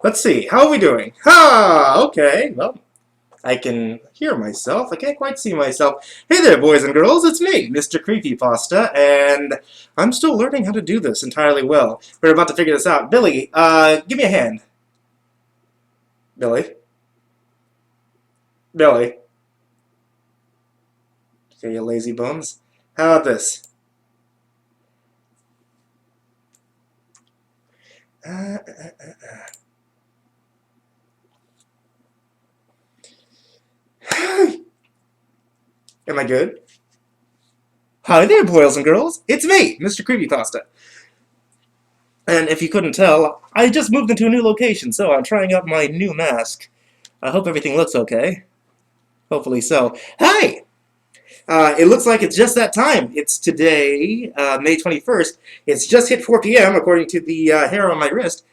Let's see, how are we doing? Ha! Okay, well, I can hear myself. I can't quite see myself. Hey there, boys and girls, it's me, MrCreepyPasta, and I'm still learning how to do this entirely well. We're about to figure this out. Billy, give me a hand. Billy? Billy? Okay, you lazy bums. How about this? Uh, uh, Am I good? Hi there, boys and girls. It's me, MrCreepyPasta. And if you couldn't tell, I just moved into a new location, so I'm trying out my new mask. I hope everything looks okay. Hopefully so. Hi! It looks like it's just that time. It's today, May 21st. It's just hit 4 p.m. according to the hair on my wrist.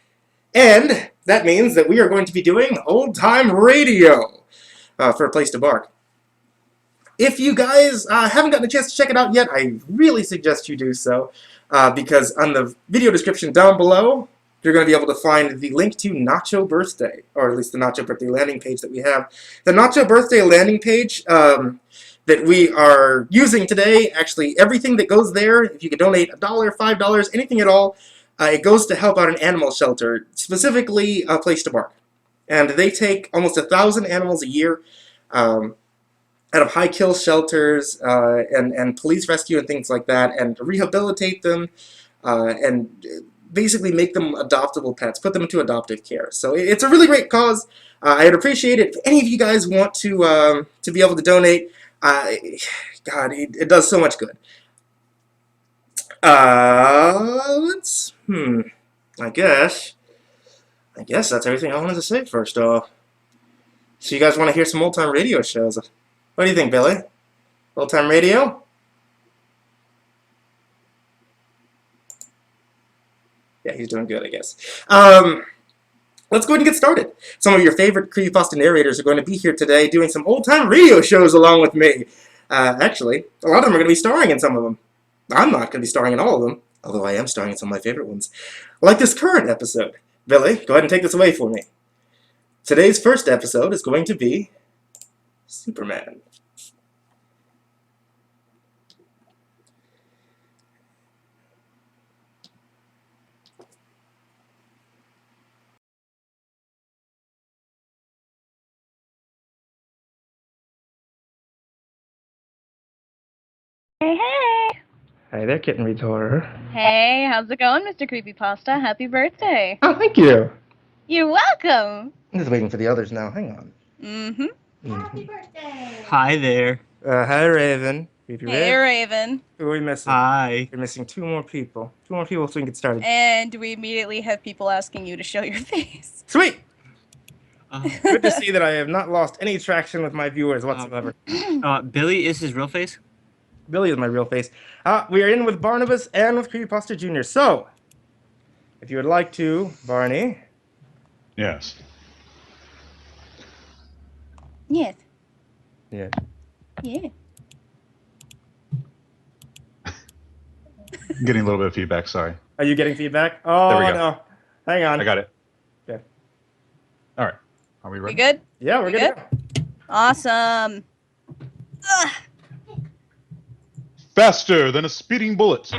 And that means that we are going to be doing old-time radio for A Place to Bark. If you guys haven't gotten a chance to check it out yet, I really suggest you do so, because on the video description down below, you're going to be able to find the link to Nachobirthday, or at least the Nachobirthday landing page that we have. The Nachobirthday landing page that we are using today, actually everything that goes there, if you could donate $1, $5, anything at all, it goes to help out an animal shelter, specifically A Place to Bark. And they take almost 1,000 animals a year. Out of high kill shelters and police rescue and things like that, and rehabilitate them and basically make them adoptable pets, put them into adoptive care. So it's a really great cause. I'd appreciate it if any of you guys want to be able to donate. God, it does so much good. I guess that's everything I wanted to say first off. So you guys want to hear some old-time radio shows? What do you think, Billy? Old-time radio? Yeah, he's doing good, I guess. Let's go ahead and get started. Some of your favorite creepypasta narrators are going to be here today doing some old-time radio shows along with me. Actually, a lot of them are going to be starring in some of them. I'm not going to be starring in all of them, although I am starring in some of my favorite ones. Like this current episode. Billy, go ahead and take this away for me. Today's first episode is going to be Superman. Hey, hey! Hi there, Kitten Reads Horror. Hey, how's it going, Mr. Creepypasta? Happy birthday! Oh, thank you. You're welcome! I'm just waiting for the others now. Hang on. Happy birthday! Hi there. Hi, Raven. Hey, Raven. Who are we missing? Hi. We're missing two more people. Two more people so we can get started. And we immediately have people asking you to show your face. Sweet! Good to see that I have not lost any traction with my viewers whatsoever. Billy is his real face? Billy is my real face. We are in with Barnabas and with Creepypasta Jr. So, if you would like to, Barney. Yes. Yes. Yeah. Yeah. I'm getting a little bit of feedback, sorry. Are you getting feedback? Oh, There we go. no. Hang on. I got it. Okay. All right. Are we We ready? good? Yeah, we're We good. good? Awesome. Ugh. Faster than a speeding bullet.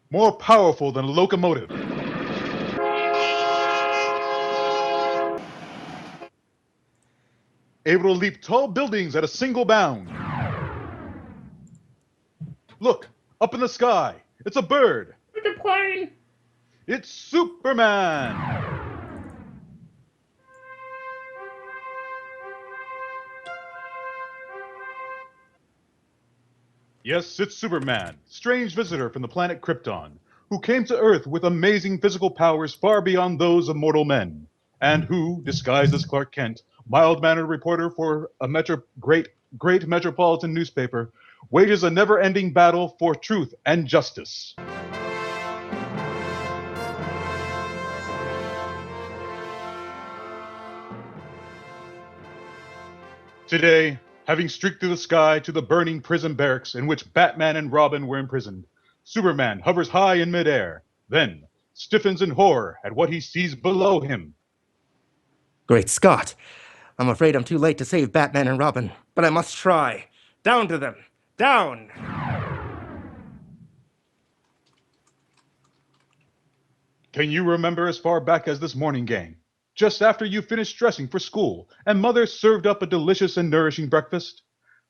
More powerful than a locomotive. Able to leap tall buildings at a single bound. Look, up in the sky. It's a bird. It's a plane. It's Superman. Yes, it's Superman, strange visitor from the planet Krypton, who came to Earth with amazing physical powers far beyond those of mortal men, and who, disguised as Clark Kent, mild-mannered reporter for a great metropolitan newspaper, wages a never-ending battle for truth and justice. Today, having streaked through the sky to the burning prison barracks in which Batman and Robin were imprisoned, Superman hovers high in midair. Then, stiffens in horror at what he sees below him. Great Scott! I'm afraid I'm too late to save Batman and Robin, but I must try. Down to them! Down! Can you remember as far back as this morning, gang? Just after you finished dressing for school and Mother served up a delicious and nourishing breakfast?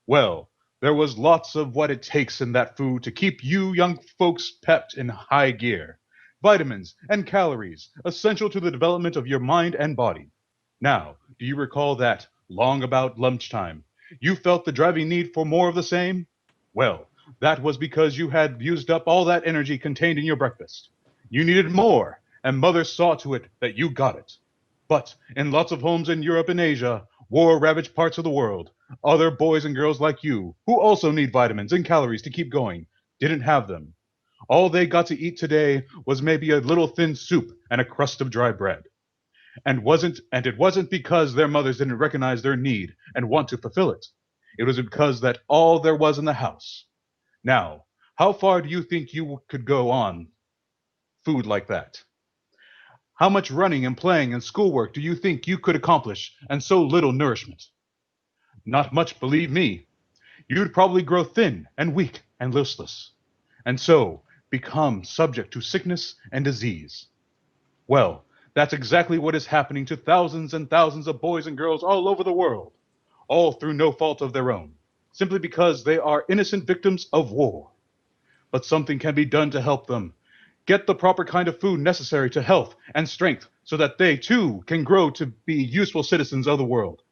Well, there was lots of what it takes in that food to keep you young folks pepped in high gear. Vitamins and calories essential to the development of your mind and body. Now, do you recall that, long about lunchtime, you felt the driving need for more of the same? Well, that was because you had used up all that energy contained in your breakfast. You needed more, and Mother saw to it that you got it. But in lots of homes in Europe and Asia, war-ravaged parts of the world, other boys and girls like you, who also need vitamins and calories to keep going, didn't have them. All they got to eat today was maybe a little thin soup and a crust of dry bread. And it wasn't because their mothers didn't recognize their need and want to fulfill it. It was because that all there was in the house. Now, how far do you think you could go on food like that? How much running and playing and schoolwork do you think you could accomplish and so little nourishment? Not much, believe me. You'd probably grow thin and weak and listless, and so become subject to sickness and disease. Well, that's exactly what is happening to thousands and thousands of boys and girls all over the world, all through no fault of their own, simply because they are innocent victims of war. But something can be done to help them. Get the proper kind of food necessary to health and strength so that they too can grow to be useful citizens of the world.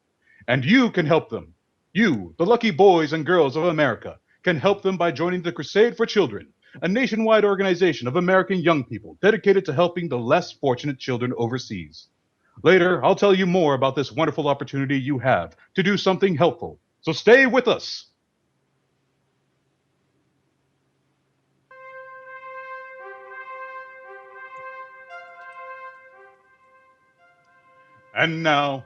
And you can help them. You, the lucky boys and girls of America, can help them by joining the Crusade for Children, a nationwide organization of American young people dedicated to helping the less fortunate children overseas. Later, I'll tell you more about this wonderful opportunity you have to do something helpful. So stay with us. And now,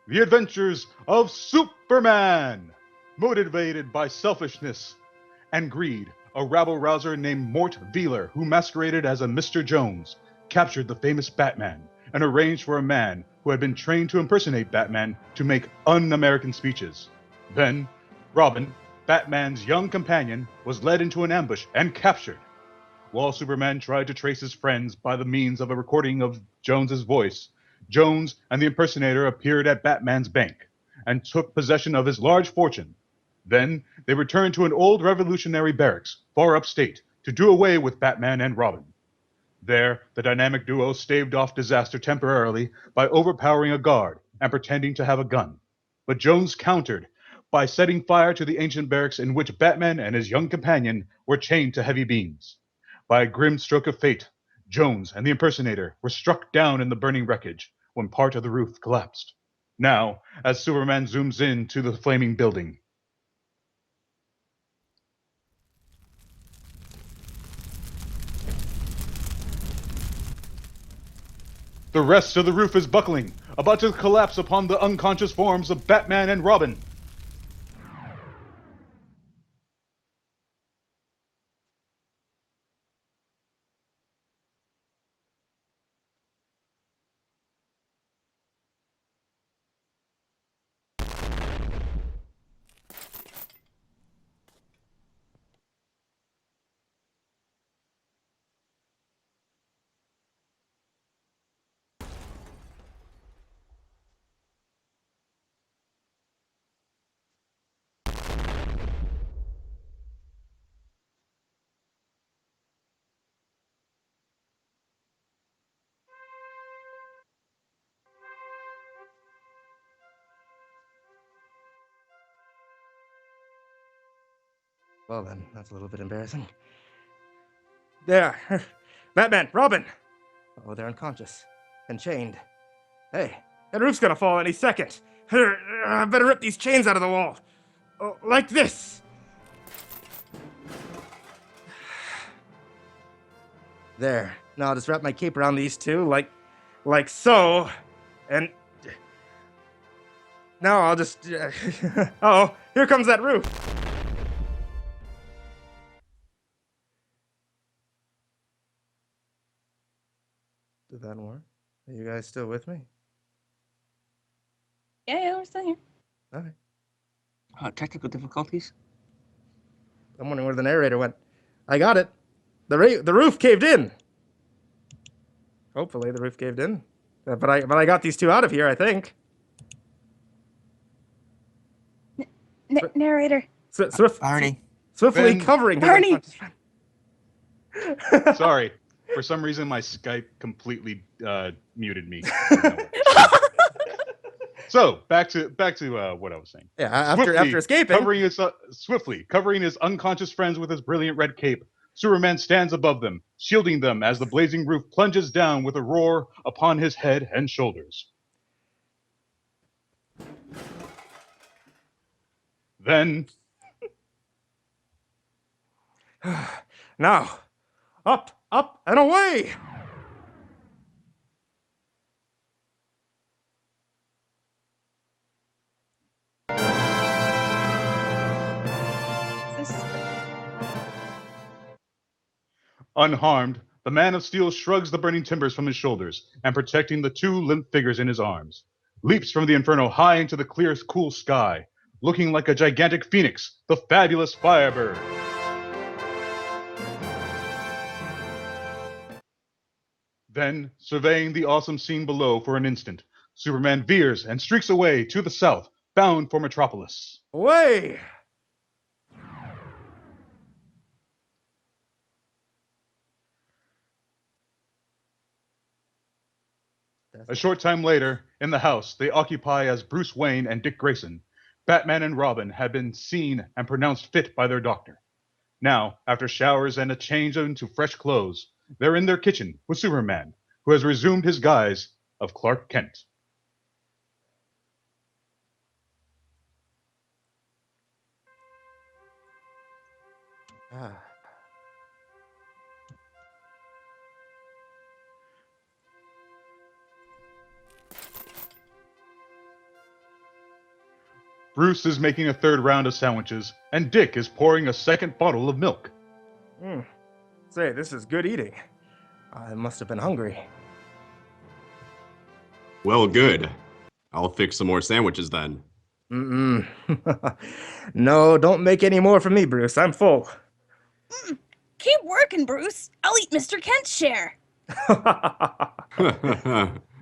the adventures of Superman! Motivated by selfishness and greed, a rabble-rouser named Mort Wheeler, who masqueraded as a Mr. Jones, captured the famous Batman and arranged for a man who had been trained to impersonate Batman to make un-American speeches. Then, Robin, Batman's young companion, was led into an ambush and captured. While Superman tried to trace his friends by the means of a recording of Jones's voice, Jones and the impersonator appeared at Batman's bank and took possession of his large fortune. Then they returned to an old revolutionary barracks far upstate to do away with Batman and Robin. There, the dynamic duo staved off disaster temporarily by overpowering a guard and pretending to have a gun. But Jones countered by setting fire to the ancient barracks in which Batman and his young companion were chained to heavy beams. By a grim stroke of fate, Jones and the impersonator were struck down in the burning wreckage when part of the roof collapsed. Now, as Superman zooms in to the flaming building, the rest of the roof is buckling, about to collapse upon the unconscious forms of Batman and Robin. Well then, that's a little bit embarrassing. There! Batman! Robin! Oh, they're unconscious. And chained. Hey, that roof's gonna fall any second! I better rip these chains out of the wall! Oh, like this! There. Now I'll just wrap my cape around these two, like so. And now I'll just... oh, here comes that roof! Did that work? Are you guys still with me? Yeah, we're still here. Okay. Technical difficulties? I'm wondering where the narrator went. I got it. The roof caved in. Hopefully the roof caved in. But I got these two out of here, I think. Narrator. Barney. Swiftly Ben. covering his Barney! unconscious friend. Sorry. For some reason, my Skype completely muted me. So back to what I was saying. Yeah, after escaping. Swiftly covering his unconscious friends with his brilliant red cape, Superman stands above them, shielding them as the blazing roof plunges down with a roar upon his head and shoulders. Then, Now, up, and away! unharmed, the Man of Steel shrugs the burning timbers from his shoulders and, protecting the two limp figures in his arms, leaps from the inferno high into the clear, cool sky, looking like a gigantic phoenix, the fabulous Firebird. Then, surveying the awesome scene below for an instant, Superman veers and streaks away to the south, bound for Metropolis. Away! A short time later, in the house they occupy as Bruce Wayne and Dick Grayson, Batman and Robin had been seen and pronounced fit by their doctor. Now, after showers and a change into fresh clothes, they're in their kitchen with Superman, who has resumed his guise of Clark Kent. Ah. Bruce is making a third round of sandwiches, and Dick is pouring a second bottle of milk. Say, this is good eating. I must have been hungry. Well, good. I'll fix some more sandwiches then. No, don't make any more for me, Bruce. I'm full. Keep working, Bruce. I'll eat Mr. Kent's share.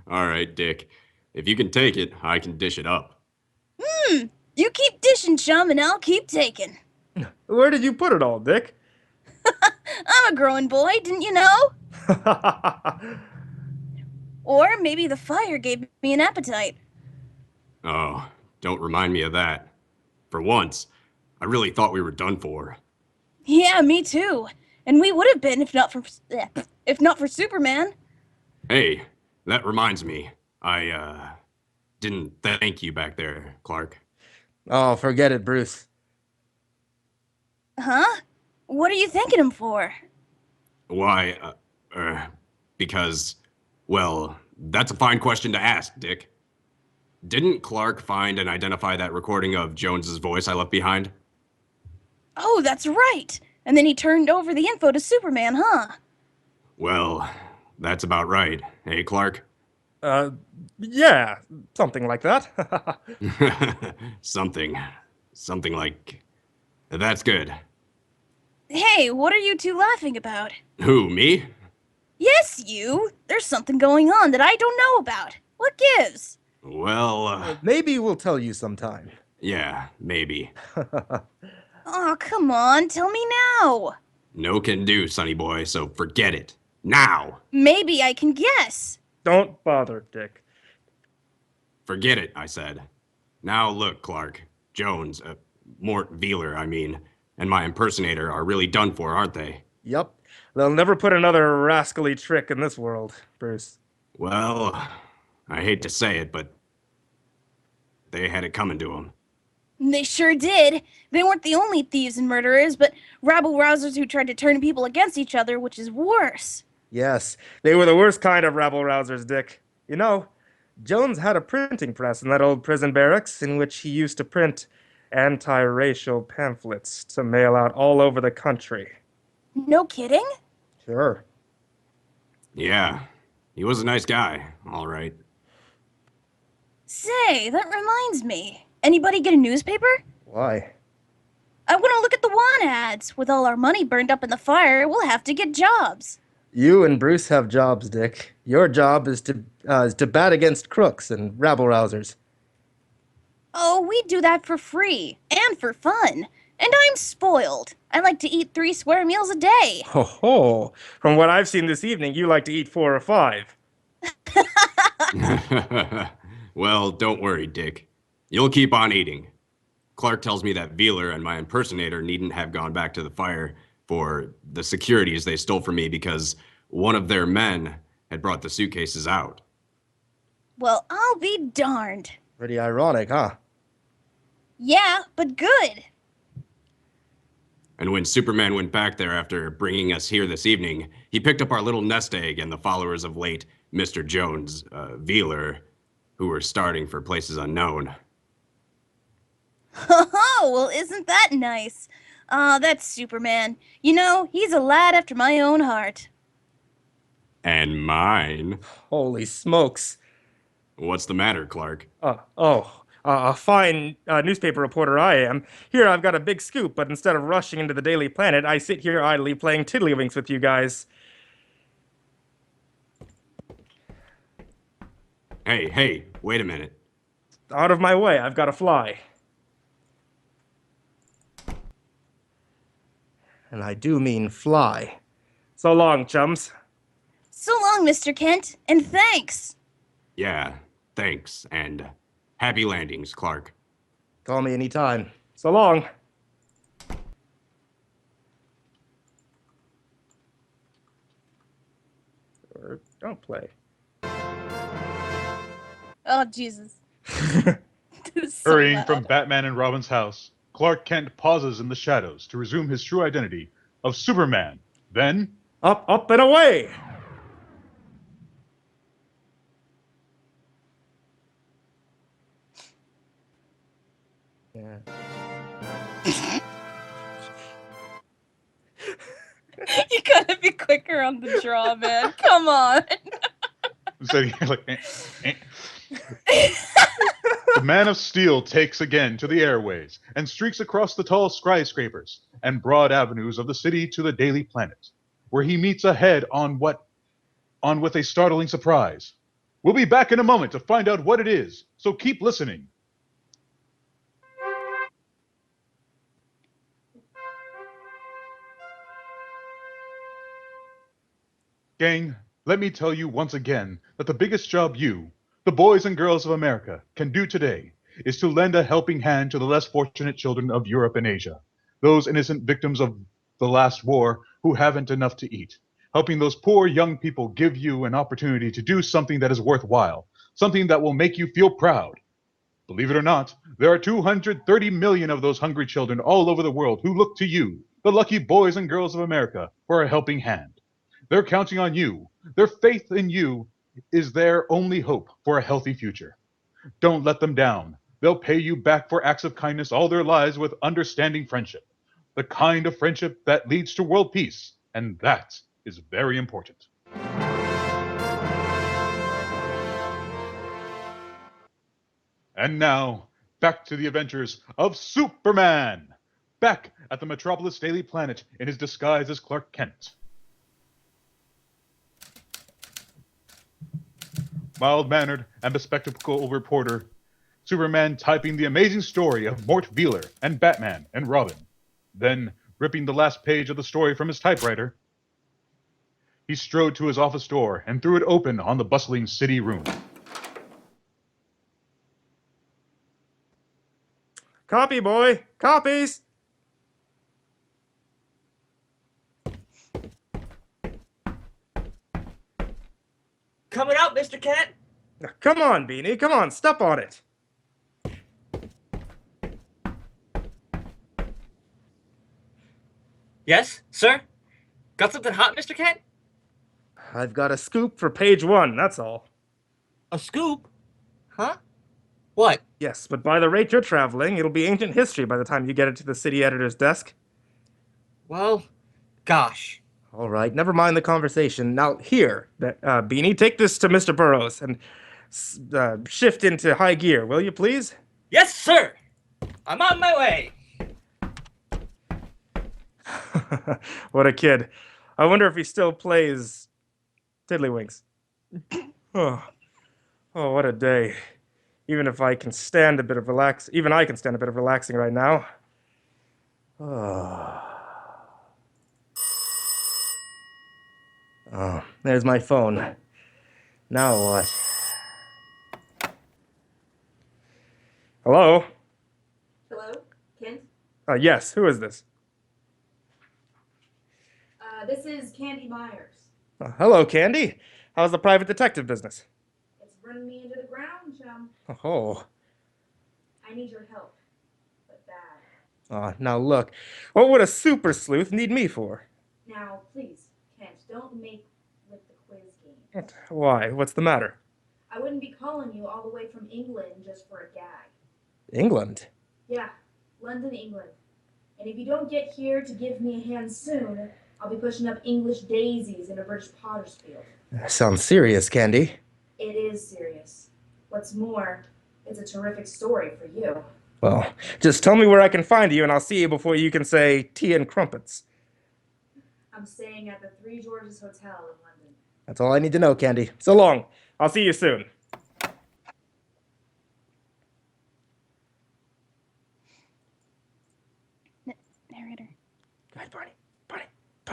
All right, Dick. If you can take it, I can dish it up. You keep dishing, chum, and I'll keep taking. Where did you put it all, Dick? I'm a growing boy, didn't you know? Or maybe the fire gave me an appetite. Oh, don't remind me of that. For once, I really thought we were done for. Yeah, me too. And we would have been if not for Superman. Hey, that reminds me. I didn't thank you back there, Clark. Oh, forget it, Bruce. Huh? What are you thanking him for? Why, because, well, that's a fine question to ask, Dick. Didn't Clark find and identify that recording of Jones's voice I left behind? Oh, that's right. And then he turned over the info to Superman, huh? Well, that's about right. Hey, Clark? Yeah, something like that. Something like... That's good. Hey, what are you two laughing about? Who, me? Yes, you. There's something going on that I don't know about. What gives? Well, Maybe we'll tell you sometime. yeah, maybe. Oh, come on, tell me now. No can do, sonny boy, so forget it. Now! Maybe I can guess. Don't bother, Dick. Forget it, I said. Now look, Clark. Jones, Mort Veeler, I mean, and my impersonator are really done for, aren't they? Yep. They'll never put another rascally trick in this world, Bruce. Well, I hate to say it, but they had it coming to them. They sure did. They weren't the only thieves and murderers, but rabble-rousers who tried to turn people against each other, which is worse. Yes, they were the worst kind of rabble-rousers, Dick. You know, Jones had a printing press in that old prison barracks in which he used to print anti-racial pamphlets to mail out all over the country. No kidding? Sure. Yeah, He was a nice guy, all right. Say, that reminds me. Anybody get a newspaper? Why? I want to look at the want ads. With all our money burned up in the fire, we'll have to get jobs. You and Bruce have jobs, Dick. Your job is to bat against crooks and rabble-rousers. Oh, we do that for free and for fun. And I'm spoiled. I like to eat 3 square meals a day. Ho ho! From what I've seen this evening, you like to eat 4 or 5. Well, don't worry, Dick. You'll keep on eating. Clark tells me that Veeler and my impersonator needn't have gone back to the fire for the securities they stole from me because one of their men had brought the suitcases out. Well, I'll be darned. Pretty ironic, huh? Yeah, but good. And when Superman went back there after bringing us here this evening, he picked up our little nest egg and the followers of late Mr. Jones, Veeler, who were starting for places unknown. Oh, well, isn't that nice? Aw, that's Superman. You know, he's a lad after my own heart. And mine. Holy smokes. What's the matter, Clark? A fine newspaper reporter I am. Here I've got a big scoop, but instead of rushing into the Daily Planet, I sit here idly playing tiddlywinks with you guys. Hey, wait a minute. Out of my way, I've got to fly. And I do mean fly. So long, chums. So long, Mr. Kent, and thanks. Yeah, thanks, and happy landings, Clark. Call me anytime. So long. Or don't play. Oh, Jesus. This is so Hurrying loud. from Batman and Robin's house, Clark Kent pauses in the shadows to resume his true identity of Superman. Then, Up, up, and away! Yeah. You gotta be quicker on the draw, man. Come on. so like, the Man of Steel takes again to the airways and streaks across the tall skyscrapers and broad avenues of the city to the Daily Planet, where he meets ahead with a startling surprise. We'll be back in a moment to find out what it is, so keep listening. Gang, let me tell you once again that the biggest job you, the boys and girls of America, can do today is to lend a helping hand to the less fortunate children of Europe and Asia, those innocent victims of the last war who haven't enough to eat. Helping those poor young people give you an opportunity to do something that is worthwhile, something that will make you feel proud. Believe it or not, there are 230 million of those hungry children all over the world who look to you, the lucky boys and girls of America, for a helping hand. They're counting on you. Their faith in you is their only hope for a healthy future. Don't let them down. They'll pay you back for acts of kindness all their lives with understanding friendship. The kind of friendship that leads to world peace. And that is very important. And now, back to the adventures of Superman. Back at the Metropolis Daily Planet in his disguise as Clark Kent. Mild-mannered and bespectacled reporter, Superman typing the amazing story of Mort Veeler and Batman and Robin. Then, ripping the last page of the story from his typewriter, he strode to his office door and threw it open on the bustling city room. Copy, boy! Copies! Coming out, Mr. Kent. Now, come on, Beanie, come on, step on it. Yes, sir? Got something hot, Mr. Kent? I've got a scoop for page 1, that's all. A scoop? Huh? What? Yes, but by the rate you're traveling, it'll be ancient history by the time you get it to the city editor's desk. Well, gosh. All right, never mind the conversation. Now, here, Beanie, take this to Mr. Burroughs and shift into high gear, will you please? Yes, sir! I'm on my way! What a kid. I wonder if he still plays Tiddlywinks. Oh, what a day. Even if I can stand a bit of even I can stand a bit of relaxing right now. Oh, there's my phone. Now what? Hello? Hello, Kent? Yes, who is this? This is Candy Myers. Hello, Candy. How's the private detective business? It's running me into the ground, chum. Oh. I need your help. But bad. Now look, what would a super sleuth need me for? Now, please, Kent, don't make with the quiz game. Why? What's the matter? I wouldn't be calling you all the way from England just for a gag. England? Yeah, London, England. And if you don't get here to give me a hand soon, I'll be pushing up English daisies in a British potter's field. Sounds serious, Candy. It is serious. What's more, it's a terrific story for you. Well, just tell me where I can find you and I'll see you before you can say tea and crumpets. I'm staying at the Three Georges Hotel in London. That's all I need to know, Candy. So long. I'll see you soon. Narrator. Go ahead, Barney.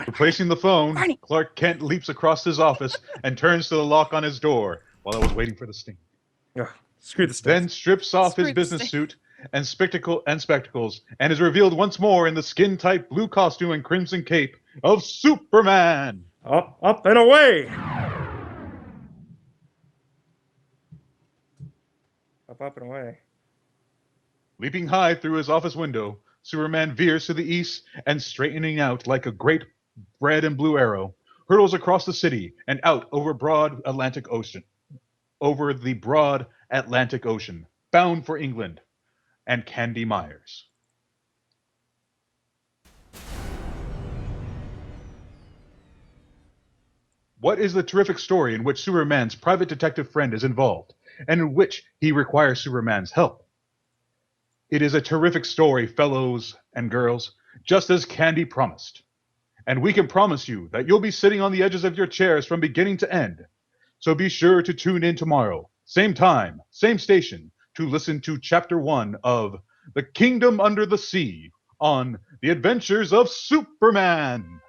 Replacing the phone, Barney. Clark Kent leaps across his office and turns to the lock on his door while I was waiting for the sting. Ugh, screw the stuff. Then strips off Screw his the business sting. suit and spectacles and is revealed once more in the skin-tight blue costume and crimson cape of Superman. Up and away! Up and away. Leaping high through his office window, Superman veers to the east and straightening out like a great red and blue arrow, hurtles across the city and out over the broad Atlantic Ocean, bound for England and Candy Myers. What is the terrific story in which Superman's private detective friend is involved, and in which he requires Superman's help? It is a terrific story, fellows and girls, just as Candy promised. And we can promise you that you'll be sitting on the edges of your chairs from beginning to end. So be sure to tune in tomorrow, same time, same station, to listen to Chapter 1 of The Kingdom Under the Sea on The Adventures of Superman.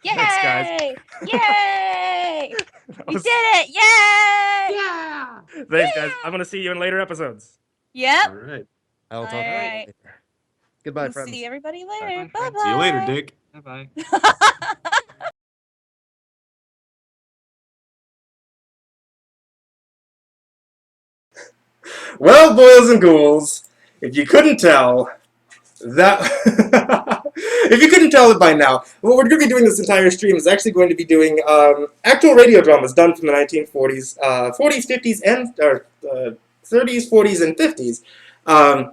Yay! Thanks, guys. Yay! That We was- did it! Yay! Yeah! Thanks, guys. I'm gonna see you in later episodes. Yep. All right. I'll talk to All you right. later. Goodbye, We'll friends. see everybody later. Bye. Bye bye. See you later, Dick. Bye-bye. Well, boys and ghouls, if you couldn't tell, if you couldn't tell it by now, what we're going to be doing this entire stream is actually going to be doing actual radio dramas done from the 1940s, 40s, 50s, and 30s, 40s, and 50s.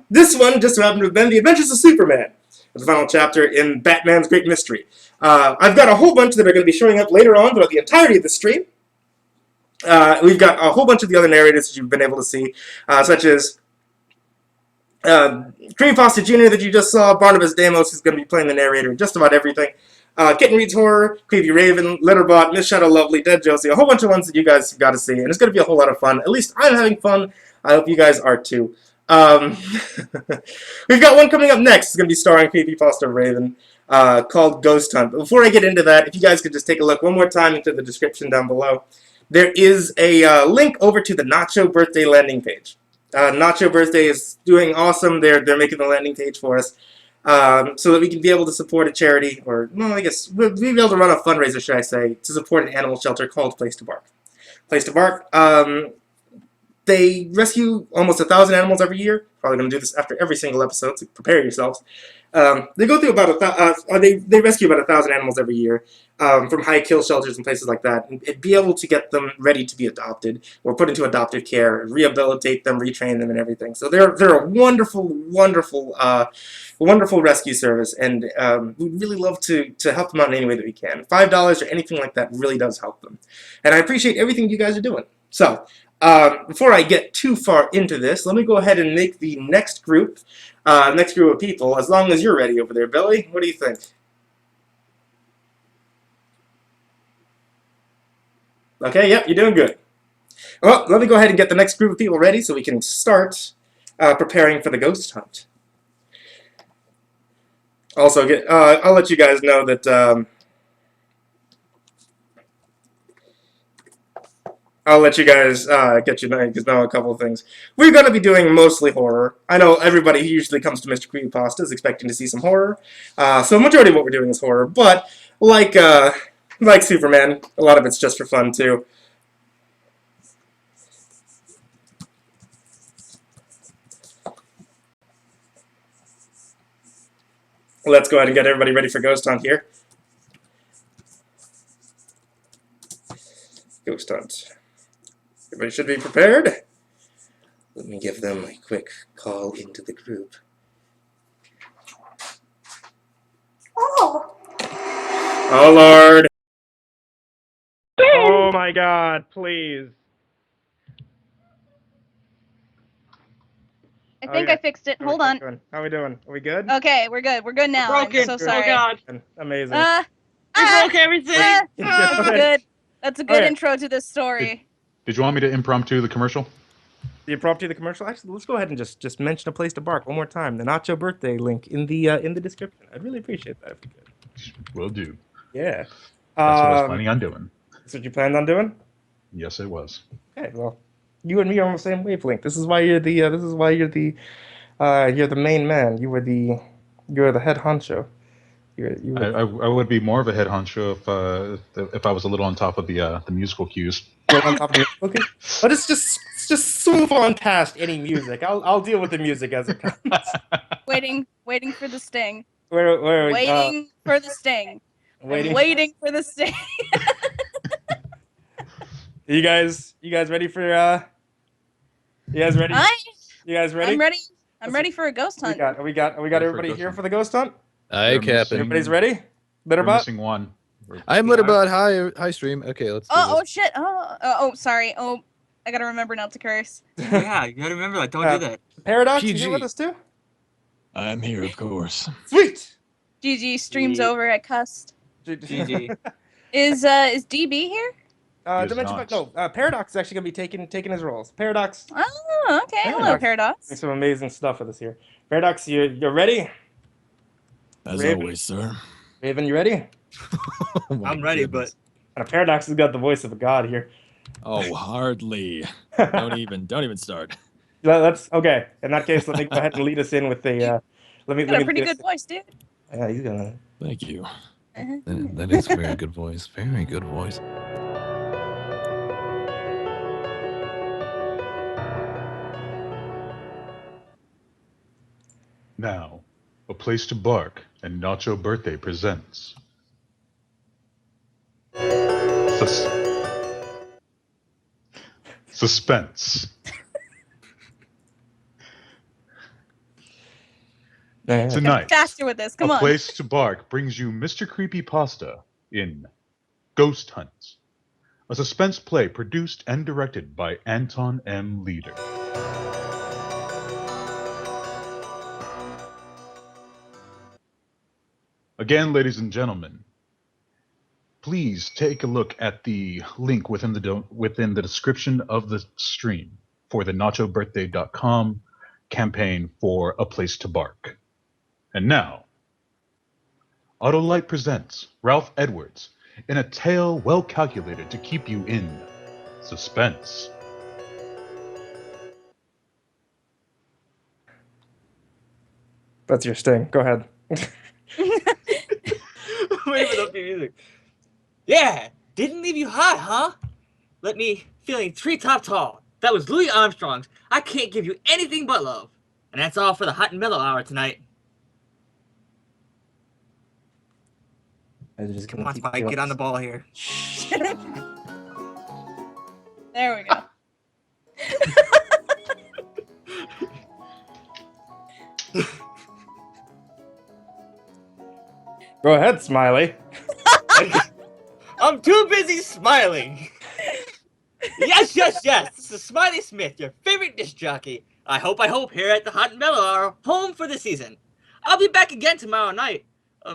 This one just so happened to have been The Adventures of Superman, the final chapter in Batman's Great Mystery. I've got a whole bunch that are going to be showing up later on throughout the entirety of the stream. We've got a whole bunch of the other narrators that you've been able to see, such as CreepyPasta Jr. that you just saw, Barnabas Damos, who's going to be playing the narrator in just about everything, Kitten Reads Horror, Creepy Raven, Litterbot, Miss Shadow Lovely, Dead Josie, a whole bunch of ones that you guys have got to see, and it's going to be a whole lot of fun. At least I'm having fun. I hope you guys are too. We've got one coming up next. It's going to be starring CreepyPasta Raven, called Ghost Hunt. But before I get into that, if you guys could just take a look one more time into the description down below, there is a link over to the Nachobirthday landing page. Nachobirthday is doing awesome. They're making the landing page for us so that we can be able to support a charity, or, well, I guess we'll be able to run a fundraiser, should I say, to support an animal shelter called Place to Bark. Place to Bark, They rescue almost 1,000 animals every year. Probably going to do this after every single episode, so prepare yourselves. They go through about they rescue about 1,000 animals every year from high kill shelters and places like that, and be able to get them ready to be adopted or put into adoptive care, rehabilitate them, retrain them, and everything. So they're a wonderful, wonderful, wonderful rescue service, and we'd really love to help them out in any way that we can. $5 or anything like that really does help them, and I appreciate everything you guys are doing. So. Before I get too far into this, let me go ahead and make the next group of people, as long as you're ready over there, Billy. What do you think? Okay, yep, you're doing good. Well, let me go ahead and get the next group of people ready so we can start preparing for the ghost hunt. Also, I'll let you guys know that... I'll let you guys get you know a couple of things. We're going to be doing mostly horror. I know everybody who usually comes to MrCreepyPasta is expecting to see some horror. So a majority of what we're doing is horror. But like Superman, a lot of it's just for fun too. Let's go ahead and get everybody ready for Ghost Hunt here. Ghost Hunt. Everybody should be prepared. Let me give them a quick call into the group. Oh. Oh, Lord. Oh my God, please. I think I fixed it. Hold on. How are we doing? Are we good? Okay, we're good. We're good now. Broken. I'm so Oh sorry. God. Amazing. We broke everything. That's good. That's a good Okay. intro to this story. Did you want me to impromptu the commercial? The impromptu the commercial. Actually, let's go ahead and just mention a place to bark one more time. The Nachobirthday link in the description. I'd really appreciate that if you could. Will do. Yeah. That's what I was planning on doing. That's what you planned on doing? Yes, it was. Okay. Well, you and me are on the same wavelength. This is why you're the. This is why you're the main man. You're the head honcho. I would be more of a head honcho if I was a little on top of the musical cues. On top of the okay. But it's just move on past any music. I'll deal with the music as it comes. Waiting for the sting. Waiting For the sting. waiting. Waiting for the sting. You guys ready for you guys ready? You guys ready? I'm ready. I'm ready for a ghost hunt. We got everybody here for the ghost hunt? Aye, Captain. Everybody's ready? We're Litterbot? missing one. I'm Litterbot. Hi, stream. Okay, let's do this. Oh shit. Oh, sorry. Oh, I gotta remember not to curse. Yeah, you gotta remember that. Don't do that. Paradox, you PG. here with us too? I'm here, of course. Sweet! GG streams Yeah. over at Cust. GG. Is DB here? He is Dimension not. no, Paradox is actually gonna be taking his roles. Paradox Oh, okay. Hello, Paradox. doing some amazing stuff with us here. Paradox, you're ready? As Raven. always, sir. Raven, you ready? Oh my I'm ready, goodness. And Paradox has got the voice of a god here. Oh, hardly. Don't even start. Let's okay. In that case, let me go ahead and lead us in with the. Let me. Got a pretty good voice, dude. Yeah, he's gonna. Thank you. Uh-huh. That is a very good voice. Very good voice. Now, A Place to Bark and Nachobirthday presents Suspense. Tonight, Faster with this. Come A on. Place to Bark brings you MrCreepyPasta in Ghost Hunt, a suspense play produced and directed by Anton M. Leader. Again, ladies and gentlemen, please take a look at the link within the description of the stream for the Nachobirthday.com campaign for A Place to Bark. And now, Autolite presents Ralph Edwards in a tale well calculated to keep you in suspense. That's your sting. Go ahead. Wait for the music. Yeah, didn't leave you hot, huh? Let me feeling treetop tall. That was Louis Armstrong's I Can't Give You Anything But Love. And that's all for the Hot and Mellow Hour tonight. I was just Come gonna on, keep Spike, doing get on the this. ball here. There we go. Go ahead, Smiley. I'm too busy smiling. Yes. This is Smiley Smith, your favorite disc jockey. I hope here at the Hot and Mellow Hour, home for the season. I'll be back again tomorrow night,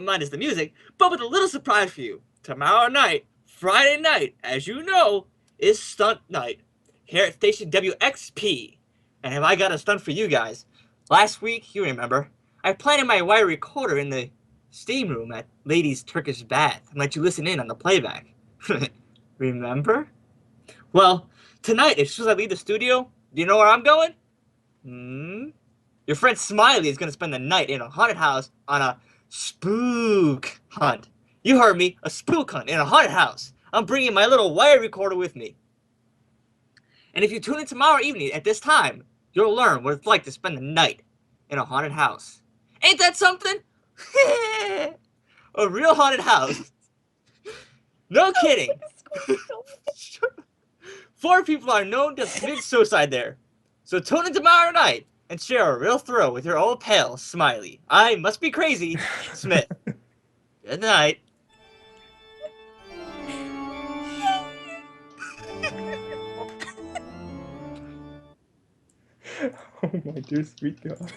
minus the music, but with a little surprise for you. Tomorrow night, Friday night, as you know, is stunt night here at station WXP. And have I got a stunt for you guys? Last week, you remember, I planted my wire recorder in the steam room at Ladies' Turkish Bath and let you listen in on the playback. Remember? Well, tonight, as soon as I leave the studio, do you know where I'm going? Your friend Smiley is going to spend the night in a haunted house on a spook hunt. You heard me, a spook hunt in a haunted house. I'm bringing my little wire recorder with me. And if you tune in tomorrow evening at this time, you'll learn what it's like to spend the night in a haunted house. Ain't that something? A real haunted house. No kidding. 4 people are known to commit suicide there. So tune in tomorrow night and share a real thrill with your old pal, Smiley. I must be crazy, Smith. Good night. Oh my dear sweet God.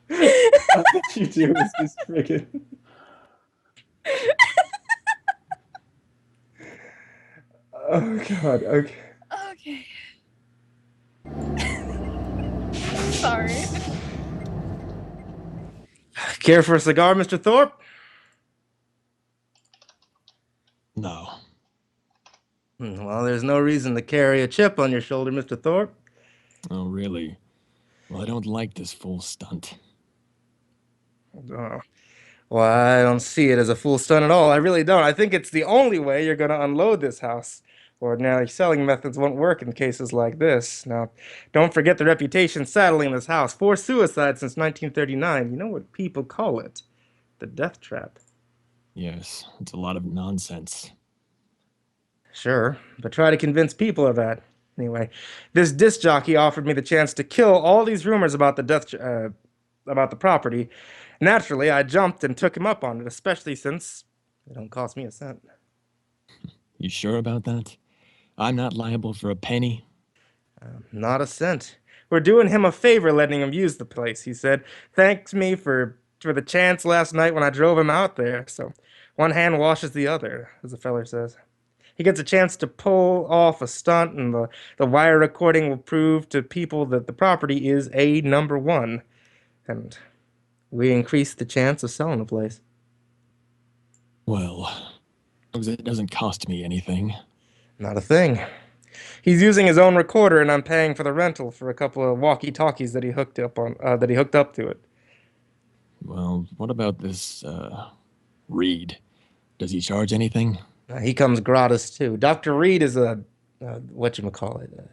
How did you do is just friggin'. Oh God, okay. Okay. Sorry. Care for a cigar, Mr. Thorpe? No. Well, there's no reason to carry a chip on your shoulder, Mr. Thorpe. Oh, really? Well, I don't like this full stunt. Oh. Well, I don't see it as a full stunt at all. I really don't. I think it's the only way you're going to unload this house. Ordinary selling methods won't work in cases like this. Now, don't forget the reputation saddling this house. 4 suicides since 1939. You know what people call it? The death trap. Yes, it's a lot of nonsense. Sure, but try to convince people of that. Anyway, this disc jockey offered me the chance to kill all these rumors about the about the property. Naturally, I jumped and took him up on it, especially since it don't cost me a cent. You sure about that? I'm not liable for a penny? Not a cent. We're doing him a favor letting him use the place, he said. Thanks me for the chance last night when I drove him out there. So one hand washes the other, as the feller says. He gets a chance to pull off a stunt, and the wire recording will prove to people that the property is a number 1. And we increase the chance of selling the place. Well, it doesn't cost me anything. Not a thing. He's using his own recorder, and I'm paying for the rental for a couple of walkie-talkies that he hooked up to it. Well, what about this, Reed? Does he charge anything? He comes gratis too. Dr. Reed is a whatchamacallit, a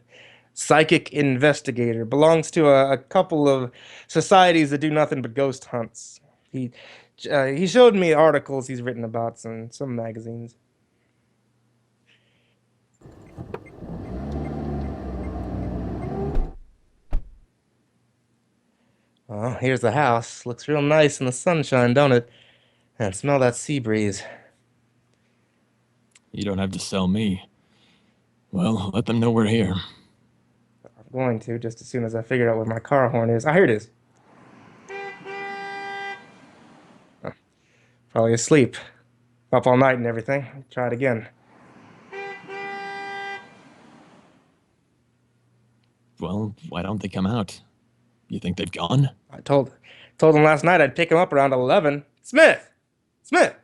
psychic investigator. Belongs to a couple of societies that do nothing but ghost hunts. He showed me articles he's written about some magazines. Well, here's the house. Looks real nice in the sunshine, don't it? And smell that sea breeze. You don't have to sell me. Well, let them know we're here. I'm going to, just as soon as I figure out where my car horn is. Ah, here it is. Oh, probably asleep. Up all night and everything. Try it again. Well, why don't they come out? You think they've gone? I told them last night I'd pick him up around 11. Smith!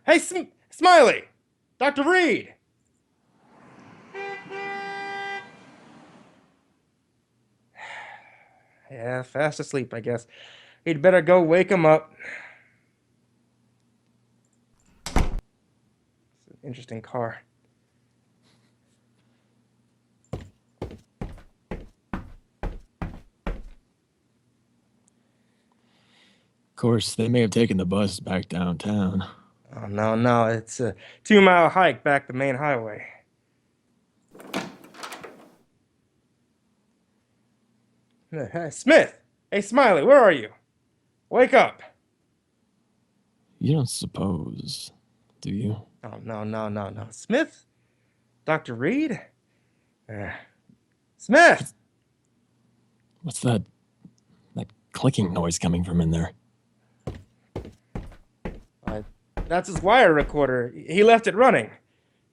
Hey, Smiley! Dr. Reed! Yeah, fast asleep, I guess. He'd better go wake him up. It's an interesting car. course, they may have taken the bus back downtown. Oh, no, it's a 2-mile hike back the main highway. Hey, Smith! Hey, Smiley, where are you? Wake up! You don't suppose, do you? Oh, no. Smith? Dr. Reed? Smith! What's that clicking noise coming from in there? That's his wire recorder. He left it running.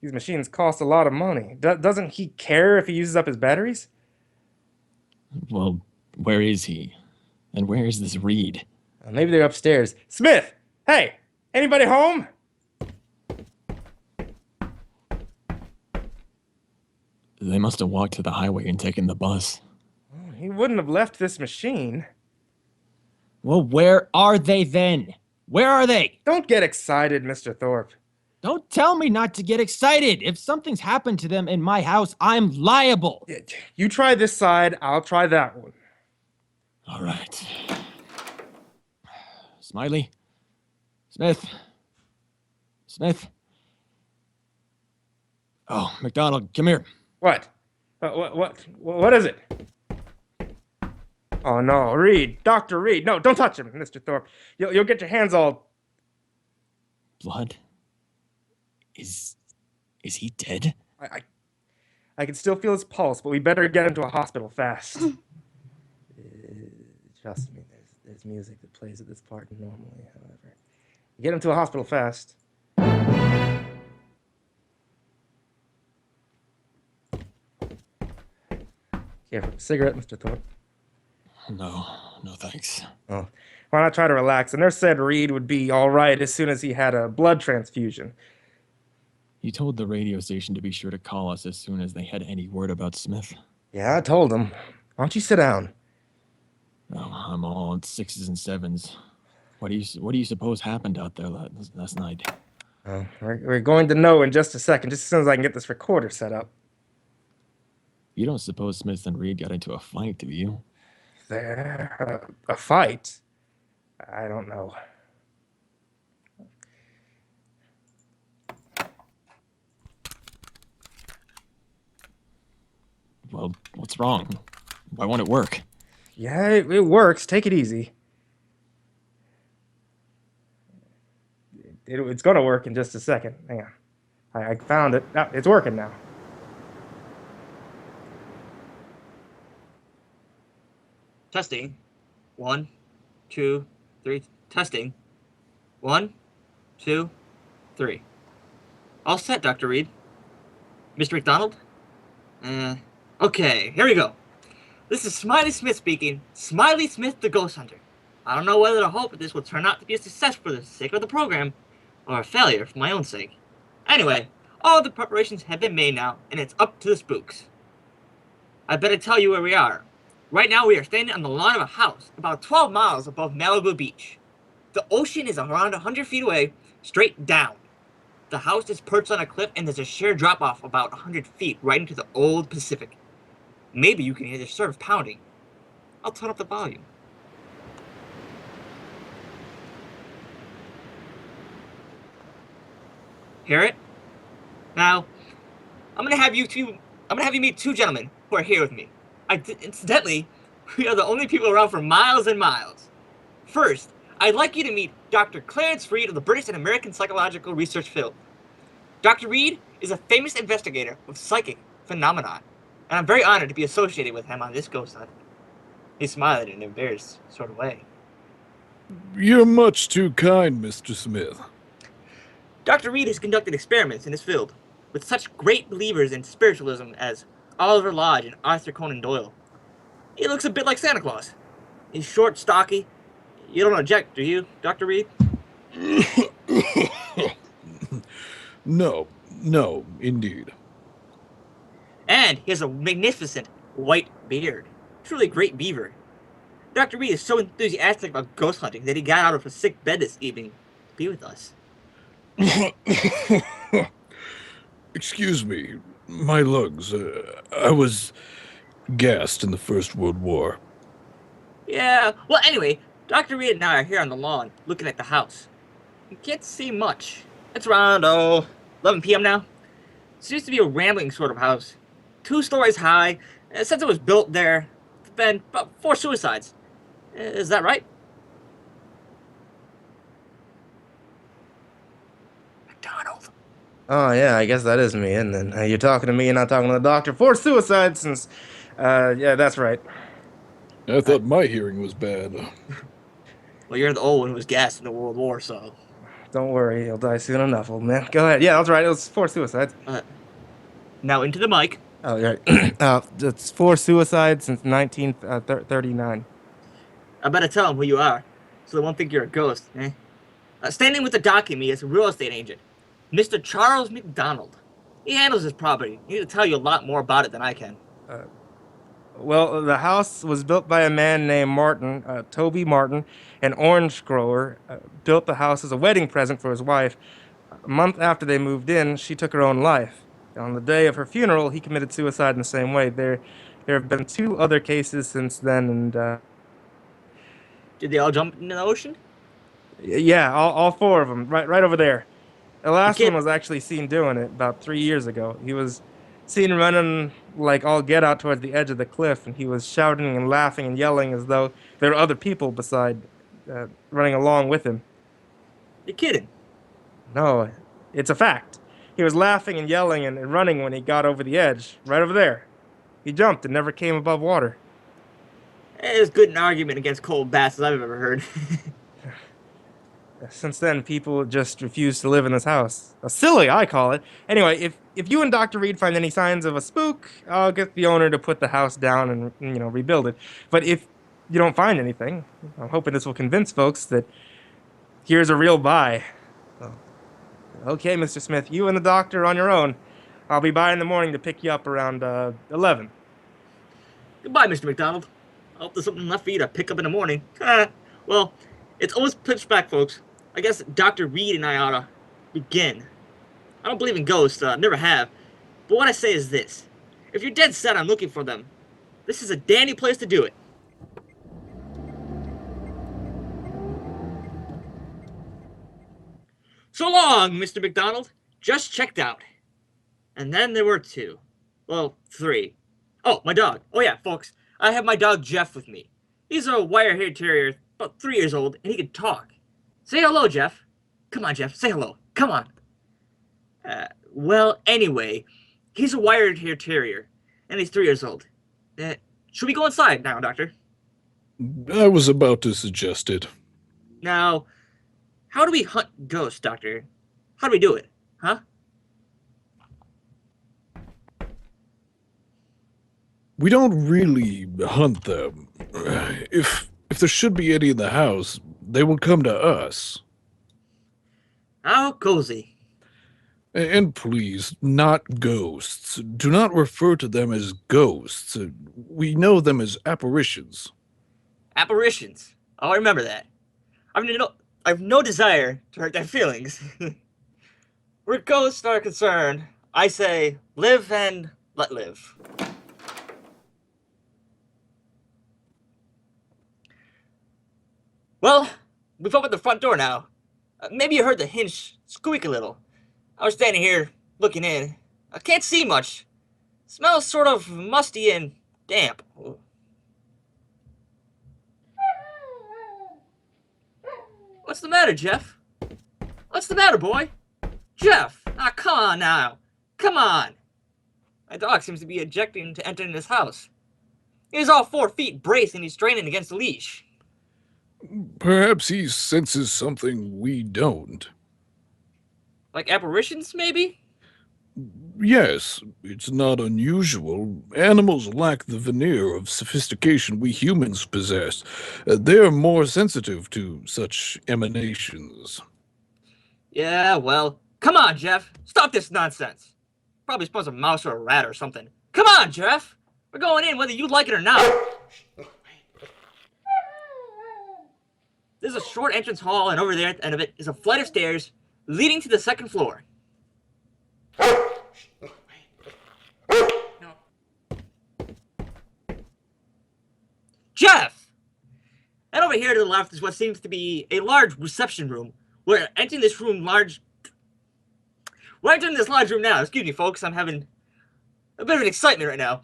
These machines cost a lot of money. Doesn't he care if he uses up his batteries? Well, where is he? And where is this Reed? Maybe they're upstairs. Smith! Hey! Anybody home? They must have walked to the highway and taken the bus. He wouldn't have left this machine. Well, where are they then? Where are they? Don't get excited, Mr. Thorpe. Don't tell me not to get excited. If something's happened to them in my house, I'm liable. You try this side, I'll try that one. All right. Smiley? Smith? Oh, McDonald, come here. What? What is it? Oh, no, Reed. Dr. Reed. No, don't touch him, Mr. Thorpe. You'll get your hands all... Blood? Is he dead? I can still feel his pulse, but we better get him to a hospital fast. Trust me, there's music that plays at this part normally, however. Get him to a hospital fast. Here, for a cigarette, Mr. Thorpe. No thanks. Oh, why not try to relax? The nurse said Reed would be all right as soon as he had a blood transfusion. You told the radio station to be sure to call us as soon as they had any word about Smith. Yeah, I told him. Why don't you sit down? Oh, I'm all on 6s and 7s. What do you suppose happened out there last night? Oh, we're going to know in just a second, just as soon as I can get this recorder set up. You don't suppose Smith and Reed got into a fight, do you? A fight? I don't know. Well, what's wrong? Why won't it work? Yeah, it works. Take it easy. It's gonna work in just a second. Hang on. I found it. Ah, it's working now. Testing. 1, 2, 3. Testing. 1, 2, 3. All set, Dr. Reed. Mr. McDonald? Okay, here we go. This is Smiley Smith speaking. Smiley Smith, the Ghost Hunter. I don't know whether to hope that this will turn out to be a success for the sake of the program, or a failure for my own sake. Anyway, all the preparations have been made now, and it's up to the spooks. I better tell you where we are. Right now we are standing on the lawn of a house about 12 miles above Malibu Beach. The ocean is around 100 feet away, straight down. The house is perched on a cliff and there's a sheer drop-off about 100 feet right into the old Pacific. Maybe you can hear the surf pounding. I'll turn up the volume. Hear it? Now, I'm gonna have you meet two gentlemen who are here with me. Incidentally, we are the only people around for miles and miles. First, I'd like you to meet Dr. Clarence Reed of the British and American Psychological Research field. Dr. Reed is a famous investigator of psychic phenomena, and I'm very honored to be associated with him on this ghost hunt. He's smiling in an embarrassed sort of way. You're much too kind, Mr. Smith. Dr. Reed has conducted experiments in his field with such great believers in spiritualism as Oliver Lodge and Arthur Conan Doyle. He looks a bit like Santa Claus. He's short, stocky. You don't object, do you, Dr. Reed? No, indeed. And he has a magnificent white beard. Truly great beaver. Dr. Reed is so enthusiastic about ghost hunting that he got out of a sick bed this evening to be with us. Excuse me, my lungs. I was gassed in the First World War. Yeah, well, anyway, Dr. Reed and I are here on the lawn, looking at the house. You can't see much. It's around, 11 p.m. now. It used to be a rambling sort of house. 2 stories high. Since it was built there, there's been about 4 suicides. Is that right? McDonald. Oh, yeah, I guess that is me, isn't it? You're talking to me and not talking to the doctor. 4 suicides since... yeah, that's right. I thought my hearing was bad. Well, you're the old one who was gassed in the World War, so... Don't worry, he'll die soon enough, old man. Go ahead. Yeah, that's right. It was 4 suicides. Now into the mic. Oh, right. It's 4 suicides since 1939. I better tell them who you are, so they won't think you're a ghost, eh? Standing with the document is a real estate agent, Mr. Charles McDonald. He handles his property. He can tell you a lot more about it than I can. Well, the house was built by a man named Martin, Toby Martin, an orange grower. Built the house as a wedding present for his wife. A month after they moved in, she took her own life. On the day of her funeral, he committed suicide in the same way. There have been 2 other cases since then, and Did they all jump into the ocean? yeah, all 4 of them, right over there. The last kid- one was actually seen doing it about 3 years ago. He was seen running like all get out towards the edge of the cliff, and he was shouting and laughing and yelling as though there were other people beside, running along with him. You're kidding. No, it's a fact. He was laughing and yelling and running when he got over the edge, right over there. He jumped and never came above water. It's good an argument against cold baths as I've ever heard. Since then, people just refuse to live in this house. Silly, I call it. Anyway, if you and Dr. Reed find any signs of a spook, I'll get the owner to put the house down and, rebuild it. But if you don't find anything, I'm hoping this will convince folks that here's a real buy. So, okay, Mr. Smith, you and the doctor are on your own. I'll be by in the morning to pick you up around 11. Goodbye, Mr. McDonald. I hope there's something left for you to pick up in the morning. Well, it's almost pitch black, folks. I guess Dr. Reed and I ought to begin. I don't believe in ghosts, never have. But what I say is this. If you're dead set on looking for them, this is a dandy place to do it. So long, Mr. McDonald. Just checked out. And then there were 2. Well, 3. Oh, my dog. Oh yeah, folks. I have my dog Jeff with me. He's a wire-haired terrier, about 3 years old, and he can talk. Say hello, Jeff. Come on, Jeff. Say hello. Come on. Well, anyway, he's a wire-haired terrier, and he's 3 years old. Should we go inside now, Doctor? I was about to suggest it. Now, how do we hunt ghosts, Doctor? How do we do it, huh? We don't really hunt them. If there should be any in the house, they will come to us. How cozy. And please, not ghosts. Do not refer to them as ghosts. We know them as apparitions. Apparitions. I'll remember that. I've no desire to hurt their feelings. Where ghosts are concerned, I say live and let live. Well, we've opened the front door now. Maybe you heard the hinge squeak a little. I was standing here looking in. I can't see much. Smells sort of musty and damp. What's the matter, Jeff? What's the matter, boy? Jeff! Ah, come on now. Come on. My dog seems to be ejecting to enter in this house. He's all 4 feet braced and he's straining against the leash. Perhaps he senses something we don't. Like apparitions, maybe? Yes, it's not unusual. Animals lack the veneer of sophistication we humans possess. They're more sensitive to such emanations. Yeah, well, come on, Jeff. Stop this nonsense. Probably supposed a mouse or a rat or something. Come on, Jeff. We're going in whether you like it or not. There's a short entrance hall, and over there at the end of it is a flight of stairs leading to the 2nd floor. Jeff! And over Right here to the left is what seems to be a large reception room. We're entering this large room now. Excuse me, folks. I'm having a bit of an excitement right now.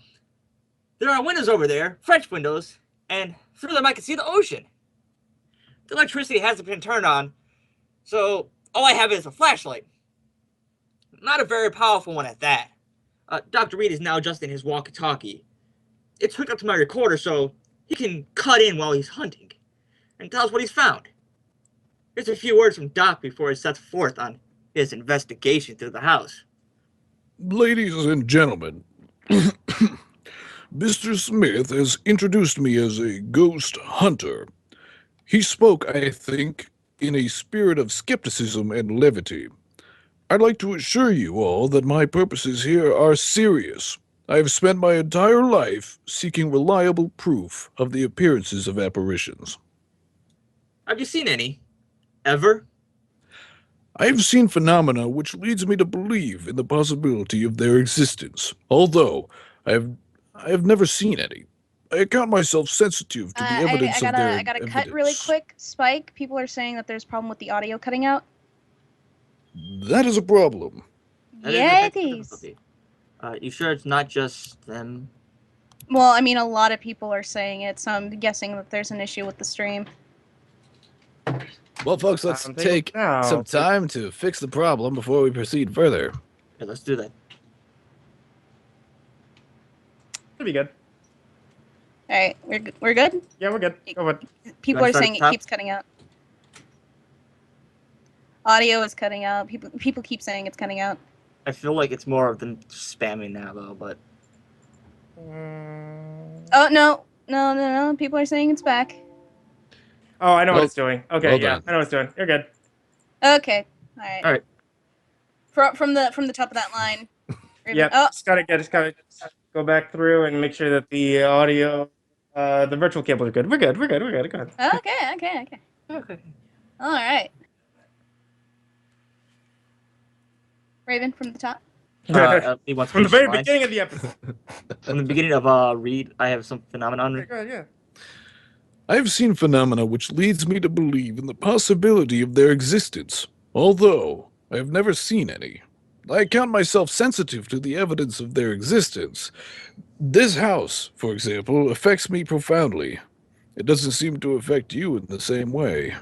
There are windows over there, French windows, and through them I can see the ocean. The electricity hasn't been turned on, so all I have is a flashlight. Not a very powerful one at that. Dr. Reed is now adjusting his walkie-talkie. It's hooked up to my recorder so he can cut in while he's hunting and tell us what he's found. Here's a few words from Doc before he sets forth on his investigation through the house. Ladies and gentlemen, Mr. Smith has introduced me as a ghost hunter. He spoke, I think, in a spirit of skepticism and levity. I'd like to assure you all that my purposes here are serious. I have spent my entire life seeking reliable proof of the appearances of apparitions. Have you seen any? Ever? I have seen phenomena which leads me to believe in the possibility of their existence, although I have never seen any. I account myself sensitive to the evidence of their I gotta cut evidence. really quick. Spike, people are saying that there's a problem with the audio cutting out. That is a problem. Yeah, it is. You sure it's not just them? Well, I mean, a lot of people are saying it, so I'm guessing that there's an issue with the stream. Well, folks, let's take some time to fix the problem before we proceed further. Yeah, let's do that. Should be good. All right, we're good. Yeah, we're good. Go ahead. People are saying it keeps cutting out. Audio is cutting out. People keep saying it's cutting out. I feel like it's more of them spamming now, though, but... Oh, no. People are saying it's back. Oh, I know what it's doing. Okay, well yeah, done. I know what it's doing. You're good. Okay, all right. All right. From the top of that line. Yeah, Oh, just gotta go back through and make sure that the audio, the virtual cables are good. We're good. Go ahead. okay. All right. Raven, from the top. He wants From the me to very slide. beginning of the episode. From the beginning of Reed, I have some phenomenon. Go ahead, yeah. I have seen phenomena which leads me to believe in the possibility of their existence, although I have never seen any. I count myself sensitive to the evidence of their existence. This house, for example, affects me profoundly. It doesn't seem to affect you in the same way.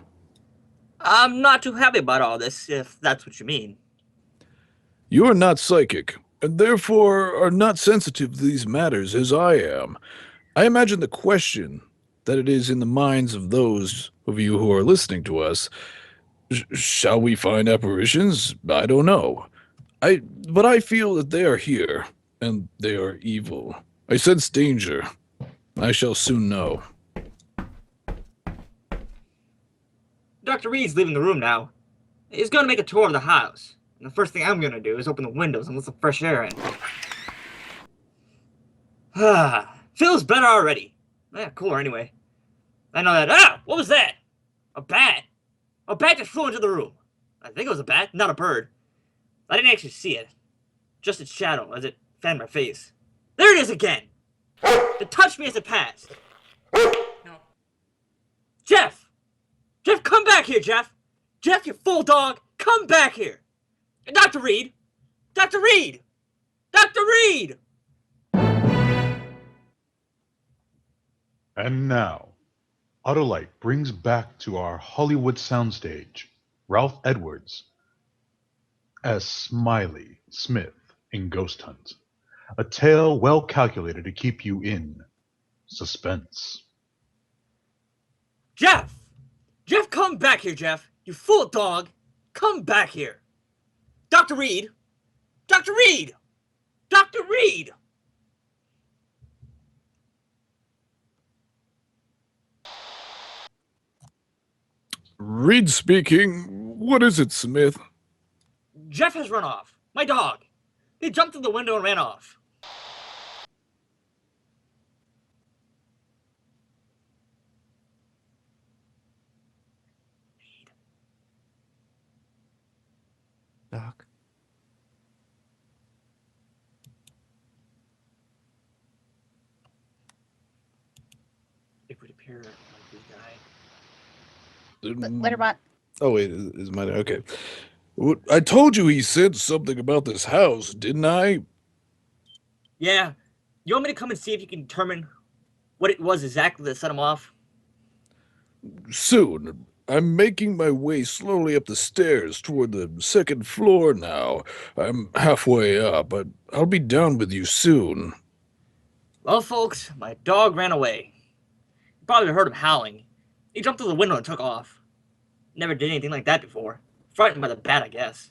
I'm not too happy about all this, if that's what you mean. You are not psychic, and therefore are not sensitive to these matters as I am. I imagine the question that it is in the minds of those of you who are listening to us. Shall we find apparitions? I don't know. But I feel that they are here, and they are evil. I sense danger. I shall soon know. Dr. Reed's leaving the room now. He's going to make a tour of the house. And the first thing I'm going to do is open the windows and let some fresh air in. Feels better already. Cooler anyway. I know that. What was that? A bat. A bat just flew into the room. I think it was a bat, not a bird. I didn't actually see it. Just its shadow as it fanned my face. There it is again! It touched me as it passed. No. Jeff! Jeff, come back here, Jeff! Jeff, you fool dog! Come back here! Dr. Reed! Dr. Reed! Dr. Reed! And now, Autolite brings back to our Hollywood soundstage Ralph Edwards as Smiley Smith in Ghost Hunt, a tale well calculated to keep you in suspense. Jeff! Jeff, come back here, Jeff! You fool dog! Come back here! Dr. Reed! Dr. Reed! Dr. Reed! Reed speaking. What is it, Smith? Jeff has run off. My dog. He jumped through the window and ran off. Doc. It would appear like we died. Letterbot. Oh wait, is mine okay? I told you he said something about this house, didn't I? Yeah. You want me to come and see if you can determine what it was exactly that set him off? Soon. I'm making my way slowly up the stairs toward the second floor now. I'm halfway up, but I'll be down with you soon. Well, folks, my dog ran away. You probably heard him howling. He jumped through the window and took off. Never did anything like that before. Frightened by the bat, I guess.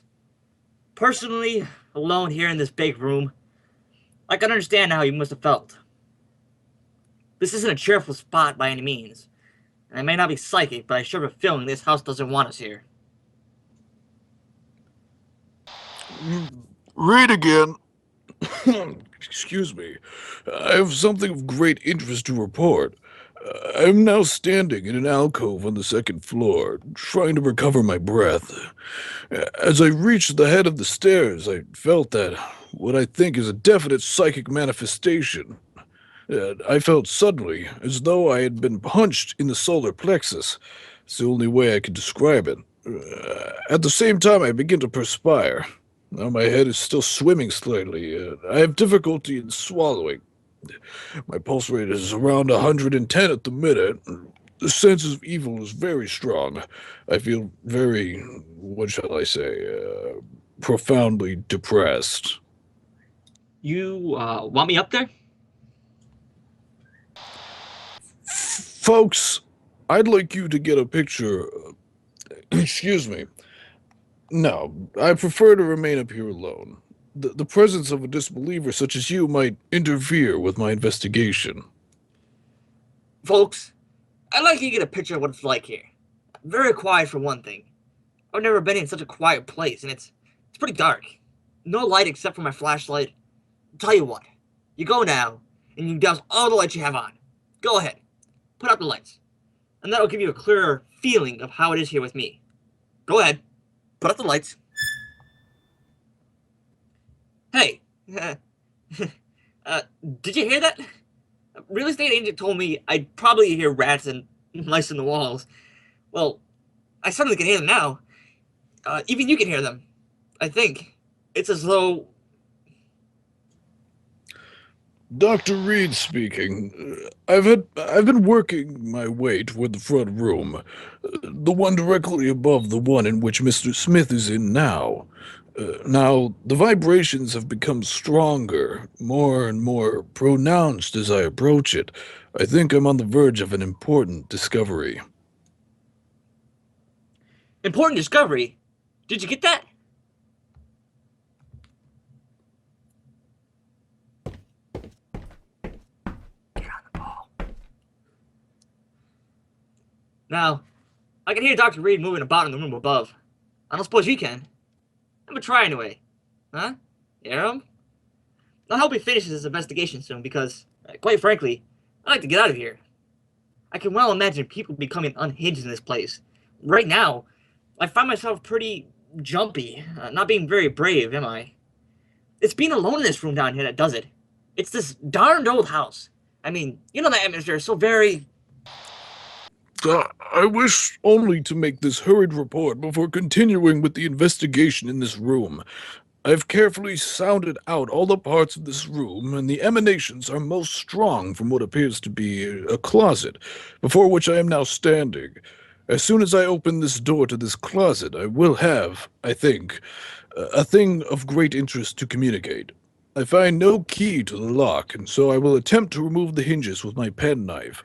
Personally, alone here in this big room, I can understand how you must have felt. This isn't a cheerful spot by any means. And I may not be psychic, but I sure have a feeling this house doesn't want us here. Read again. Excuse me. I have something of great interest to report. I'm now standing in an alcove on the second floor, trying to recover my breath. As I reached the head of the stairs, I felt that what I think is a definite psychic manifestation. I felt suddenly as though I had been punched in the solar plexus. It's the only way I could describe it. At the same time, I begin to perspire. Now my head is still swimming slightly. I have difficulty in swallowing. My pulse rate is around 110 at the minute. The sense of evil is very strong. I feel very, what shall I say, profoundly depressed. You, want me up there? Folks, I'd like you to get a picture. Excuse me. No, I prefer to remain up here alone. The presence of a disbeliever such as you might interfere with my investigation. Folks, I'd like you to get a picture of what it's like here. Very quiet for one thing. I've never been in such a quiet place, and it's pretty dark. No light except for my flashlight. Tell you what, you go now, and you douse all the lights you have on. Go ahead, put out the lights, and that'll give you a clearer feeling of how it is here with me. Go ahead, put out the lights. Hey, did you hear that? A real estate agent told me I'd probably hear rats and mice in the walls. Well, I suddenly can hear them now. Even you can hear them. I think. It's as though... Dr. Reed speaking. I've been working my way toward the front room, the one directly above the one in which Mr. Smith is in now. Now, the vibrations have become stronger, more and more pronounced as I approach it. I think I'm on the verge of an important discovery. Important discovery? Did you get that? Get on the ball. Now, I can hear Dr. Reed moving about in the room above. I don't suppose you can. I'm gonna try anyway. Huh? You hear him? I hope he finishes his investigation soon because, quite frankly, I'd like to get out of here. I can well imagine people becoming unhinged in this place. Right now, I find myself pretty jumpy, not being very brave, am I? It's being alone in this room down here that does it. It's this darned old house. I mean, you know the atmosphere is so very... I wish only to make this hurried report before continuing with the investigation in this room. I've carefully sounded out all the parts of this room, and the emanations are most strong from what appears to be a closet, before which I am now standing. As soon as I open this door to this closet, I will have, I think, a thing of great interest to communicate. I find no key to the lock, and so I will attempt to remove the hinges with my penknife.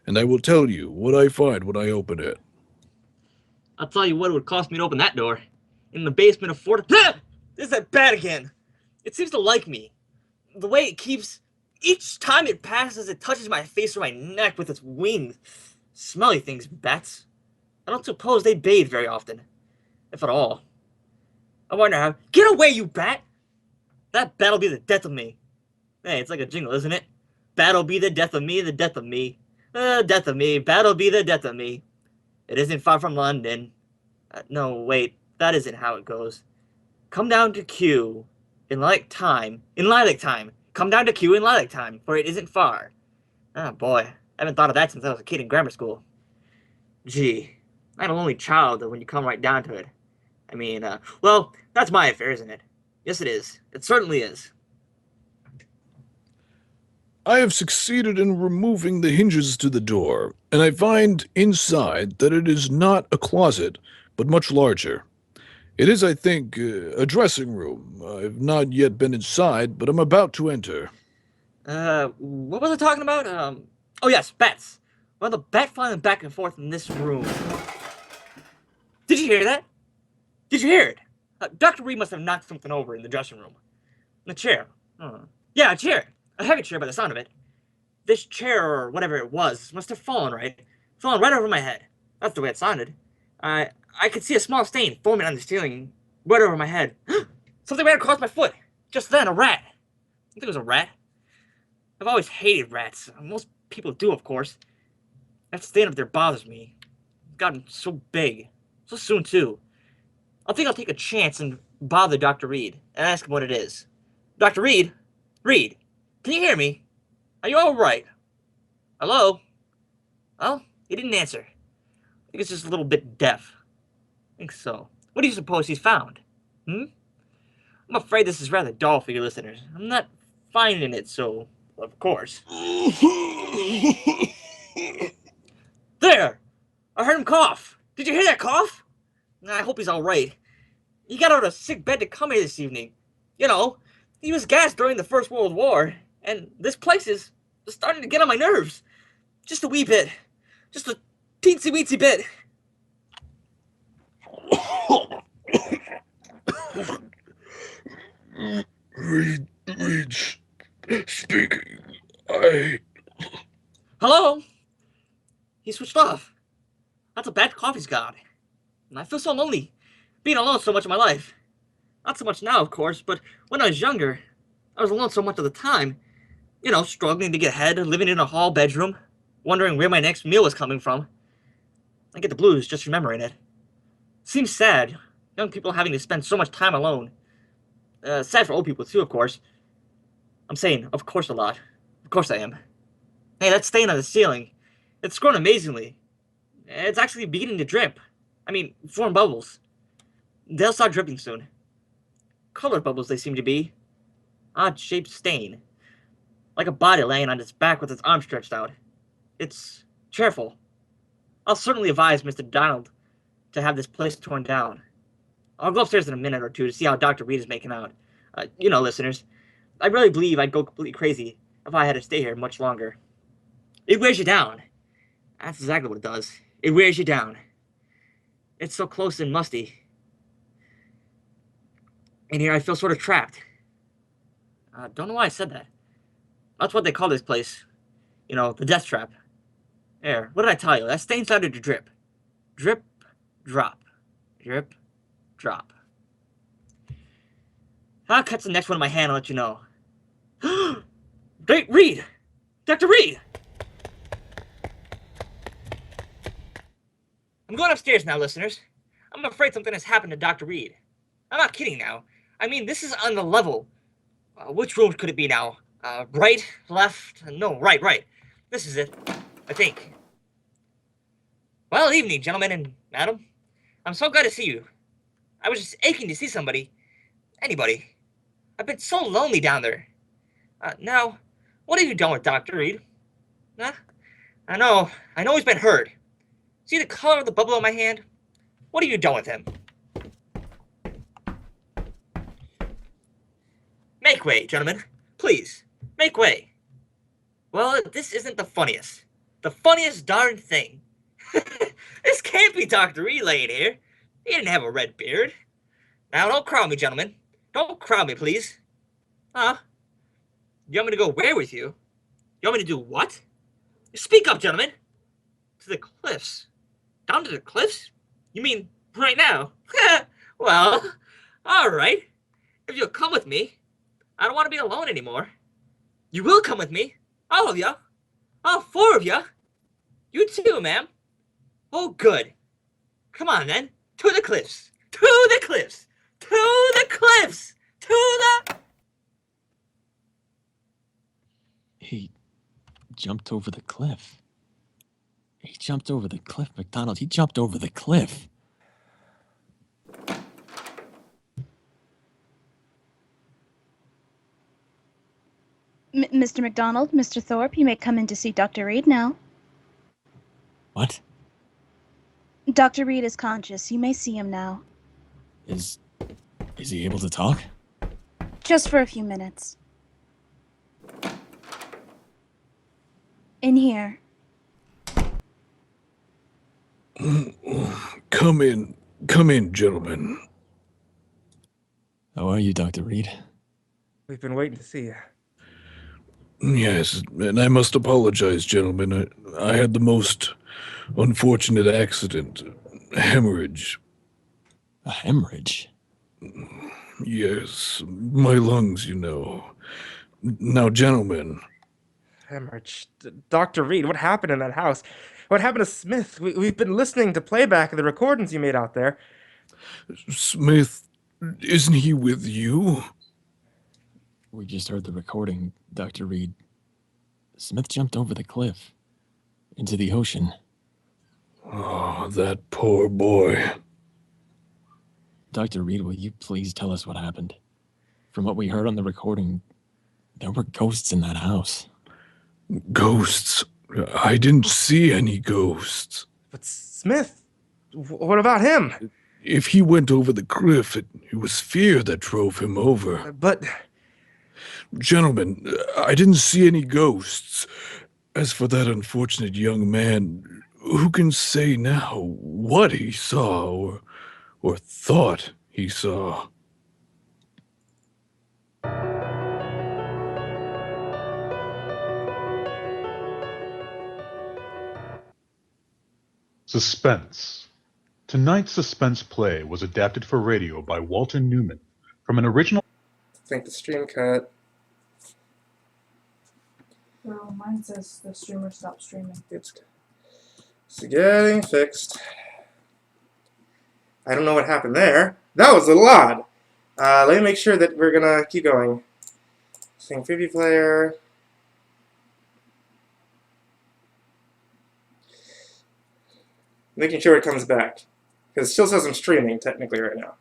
And I will tell you what I find when I open it. I'll tell you what it would cost me to open that door. In the basement of Fort... Ah! There's that bat again. It seems to like me. The way it keeps... Each time it passes, it touches my face or my neck with its wings. Smelly things, bats. I don't suppose they bathe very often. If at all. I wonder how... Get away, you bat! That bat'll be the death of me. Hey, it's like a jingle, isn't it? Bat'll be the death of me, the death of me. Death of me, bat'll be the death of me. It isn't far from London. No, wait, that isn't how it goes. Come down to Q in lilac time. Come down to Q in lilac time, for it isn't far. Ah, boy, I haven't thought of that since I was a kid in grammar school. Gee, I'm a lonely child when you come right down to it. I mean, well, that's my affair, isn't it? Yes, it is. It certainly is. I have succeeded in removing the hinges to the door, and I find inside that it is not a closet, but much larger. It is, I think, a dressing room. I've not yet been inside, but I'm about to enter. What was I talking about? Oh yes, bats. Well, the bat flying back and forth in this room. Did you hear that? Did you hear it? Dr. Reed must have knocked something over in the dressing room. A chair. Yeah, a chair. A heavy chair by the sound of it. This chair, or whatever it was, must have fallen, right? Fallen right over my head. That's the way it sounded. I could see a small stain forming on the ceiling right over my head. Something ran across my foot. Just then, a rat. I think it was a rat. I've always hated rats. Most people do, of course. That stain up there bothers me. It's gotten so big. So soon, too. I think I'll take a chance and bother Dr. Reed and ask him what it is. Dr. Reed? Reed, can you hear me? Are you alright? Hello? Well, he didn't answer. I think it's just a little bit deaf. I think so. What do you suppose he's found? I'm afraid this is rather dull for you listeners. I'm not finding it so, of course. There! I heard him cough. Did you hear that cough? I hope he's alright. He got out of sick bed to come here this evening. You know, he was gassed during the First World War, and this place is starting to get on my nerves. Just a wee bit. Just a teensy-weensy bit. Reed speaking. Hello? He switched off. That's a bad cough he's got. And I feel so lonely, being alone so much of my life. Not so much now, of course, but when I was younger, I was alone so much of the time. You know, struggling to get ahead, living in a hall bedroom, wondering where my next meal was coming from. I get the blues just remembering it. Seems sad, young people having to spend so much time alone. Sad for old people too, of course. I'm saying, of course, a lot. Of course I am. Hey, that stain on the ceiling. It's grown amazingly. It's actually beginning to drip. I mean, form bubbles. They'll start dripping soon. Colored bubbles they seem to be. Odd-shaped stain. Like a body laying on its back with its arms stretched out. It's cheerful. I'll certainly advise Mr. Donald to have this place torn down. I'll go upstairs in a minute or two to see how Dr. Reed is making out. You know, listeners, I really believe I'd go completely crazy if I had to stay here much longer. It wears you down. That's exactly what it does. It wears you down. It's so close and musty. In here I feel sort of trapped. Don't know why I said that. That's what they call this place. You know, the death trap. There, what did I tell you? That stain started to drip. Drip, drop. Drip, drop. I'll catch the next one in my hand and let you know. Reed! Dr. Reed! I'm going upstairs now, listeners. I'm afraid something has happened to Dr. Reed. I'm not kidding now. I mean, this is on the level. Which room could it be now? Right? Left? No, right. This is it, I think. Well, evening, gentlemen and madam. I'm so glad to see you. I was just aching to see somebody. Anybody. I've been so lonely down there. Now, what have you done with Dr. Reed? Huh? I know he's been hurt. See the color of the bubble on my hand? What have you done with him? Make way, gentlemen. Please, make way. Well, this isn't the funniest. The funniest darn thing. This can't be Dr. Reed laying here. He didn't have a red beard. Now, don't crowd me, gentlemen. Don't crowd me, please. Huh? You want me to go where with you? You want me to do what? Speak up, gentlemen. To the cliffs. Down to the cliffs? You mean right now? Well, all right. If you'll come with me. I don't want to be alone anymore. You will come with me. All of you. All four of you. You too, ma'am. Oh, good. Come on, then. To the cliffs. To the cliffs. To the cliffs. To the... He jumped over the cliff. He jumped over the cliff, McDonald. He jumped over the cliff. Mr. McDonald, Mr. Thorpe, you may come in to see Dr. Reed now. What? Dr. Reed is conscious. You may see him now. Is he able to talk? Just for a few minutes. In here. Come in, gentlemen. How are you, Dr. Reed? We've been waiting to see you. Yes, and I must apologize, gentlemen. I had the most unfortunate accident. Hemorrhage. A hemorrhage? Yes, my lungs, you know. Now, gentlemen. Hemorrhage. Dr. Reed, what happened in that house? What happened to Smith? We've been listening to playback of the recordings you made out there. Smith, isn't he with you? We just heard the recording, Dr. Reed. Smith jumped over the cliff. Into the ocean. Oh, that poor boy. Dr. Reed, will you please tell us what happened? From what we heard on the recording, there were ghosts in that house. Ghosts? I didn't see any ghosts. But Smith, what about him? If he went over the cliff, it was fear that drove him over. But... Gentlemen, I didn't see any ghosts. As for that unfortunate young man, who can say now what he saw or thought he saw? Suspense. Tonight's suspense play was adapted for radio by Walter Newman from an original... I think the stream cut. Well, mine says the streamer stopped streaming. It's getting fixed. I don't know what happened there. That was a little odd. Let me make sure that we're gonna keep going. Sing preview player. Making sure it comes back. Because it still says I'm streaming, technically, right now.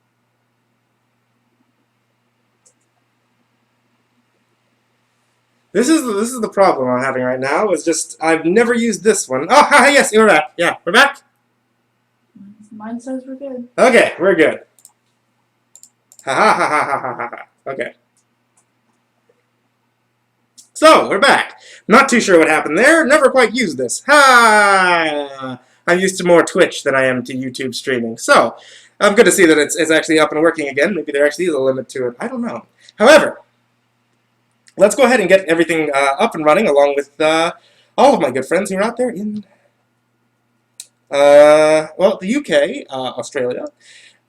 This is the problem I'm having right now. Is just I've never used this one. Oh, hi, yes, we're back. Yeah, we're back. Mine says we're good. Okay, we're good. Ha ha ha ha ha ha ha. Okay. So we're back. Not too sure what happened there. Never quite used this. Ha! I'm used to more Twitch than I am to YouTube streaming. So I'm good to see that it's actually up and working again. Maybe there actually is a limit to it. I don't know. However. Let's go ahead and get everything up and running along with all of my good friends who are out there in, well, the UK, Australia,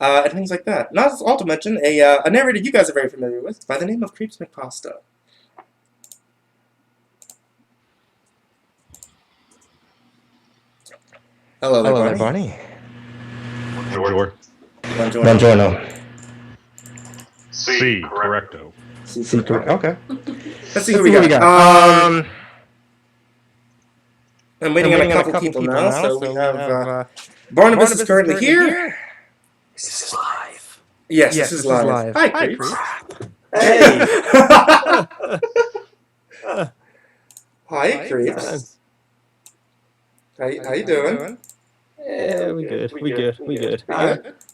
and things like that. Not all to mention a narrator you guys are very familiar with by the name of MrCreepyPasta. Hello there, Bonnie. Sure. Buongiorno. C. Correcto. Okay. Let's see who we got. I'm waiting on a couple people now, so we have Barnabas is currently here. This is live. Yes, this is live. Hi, Creeps. Hey! Hi, Creeps. How you doing? Yeah, we good.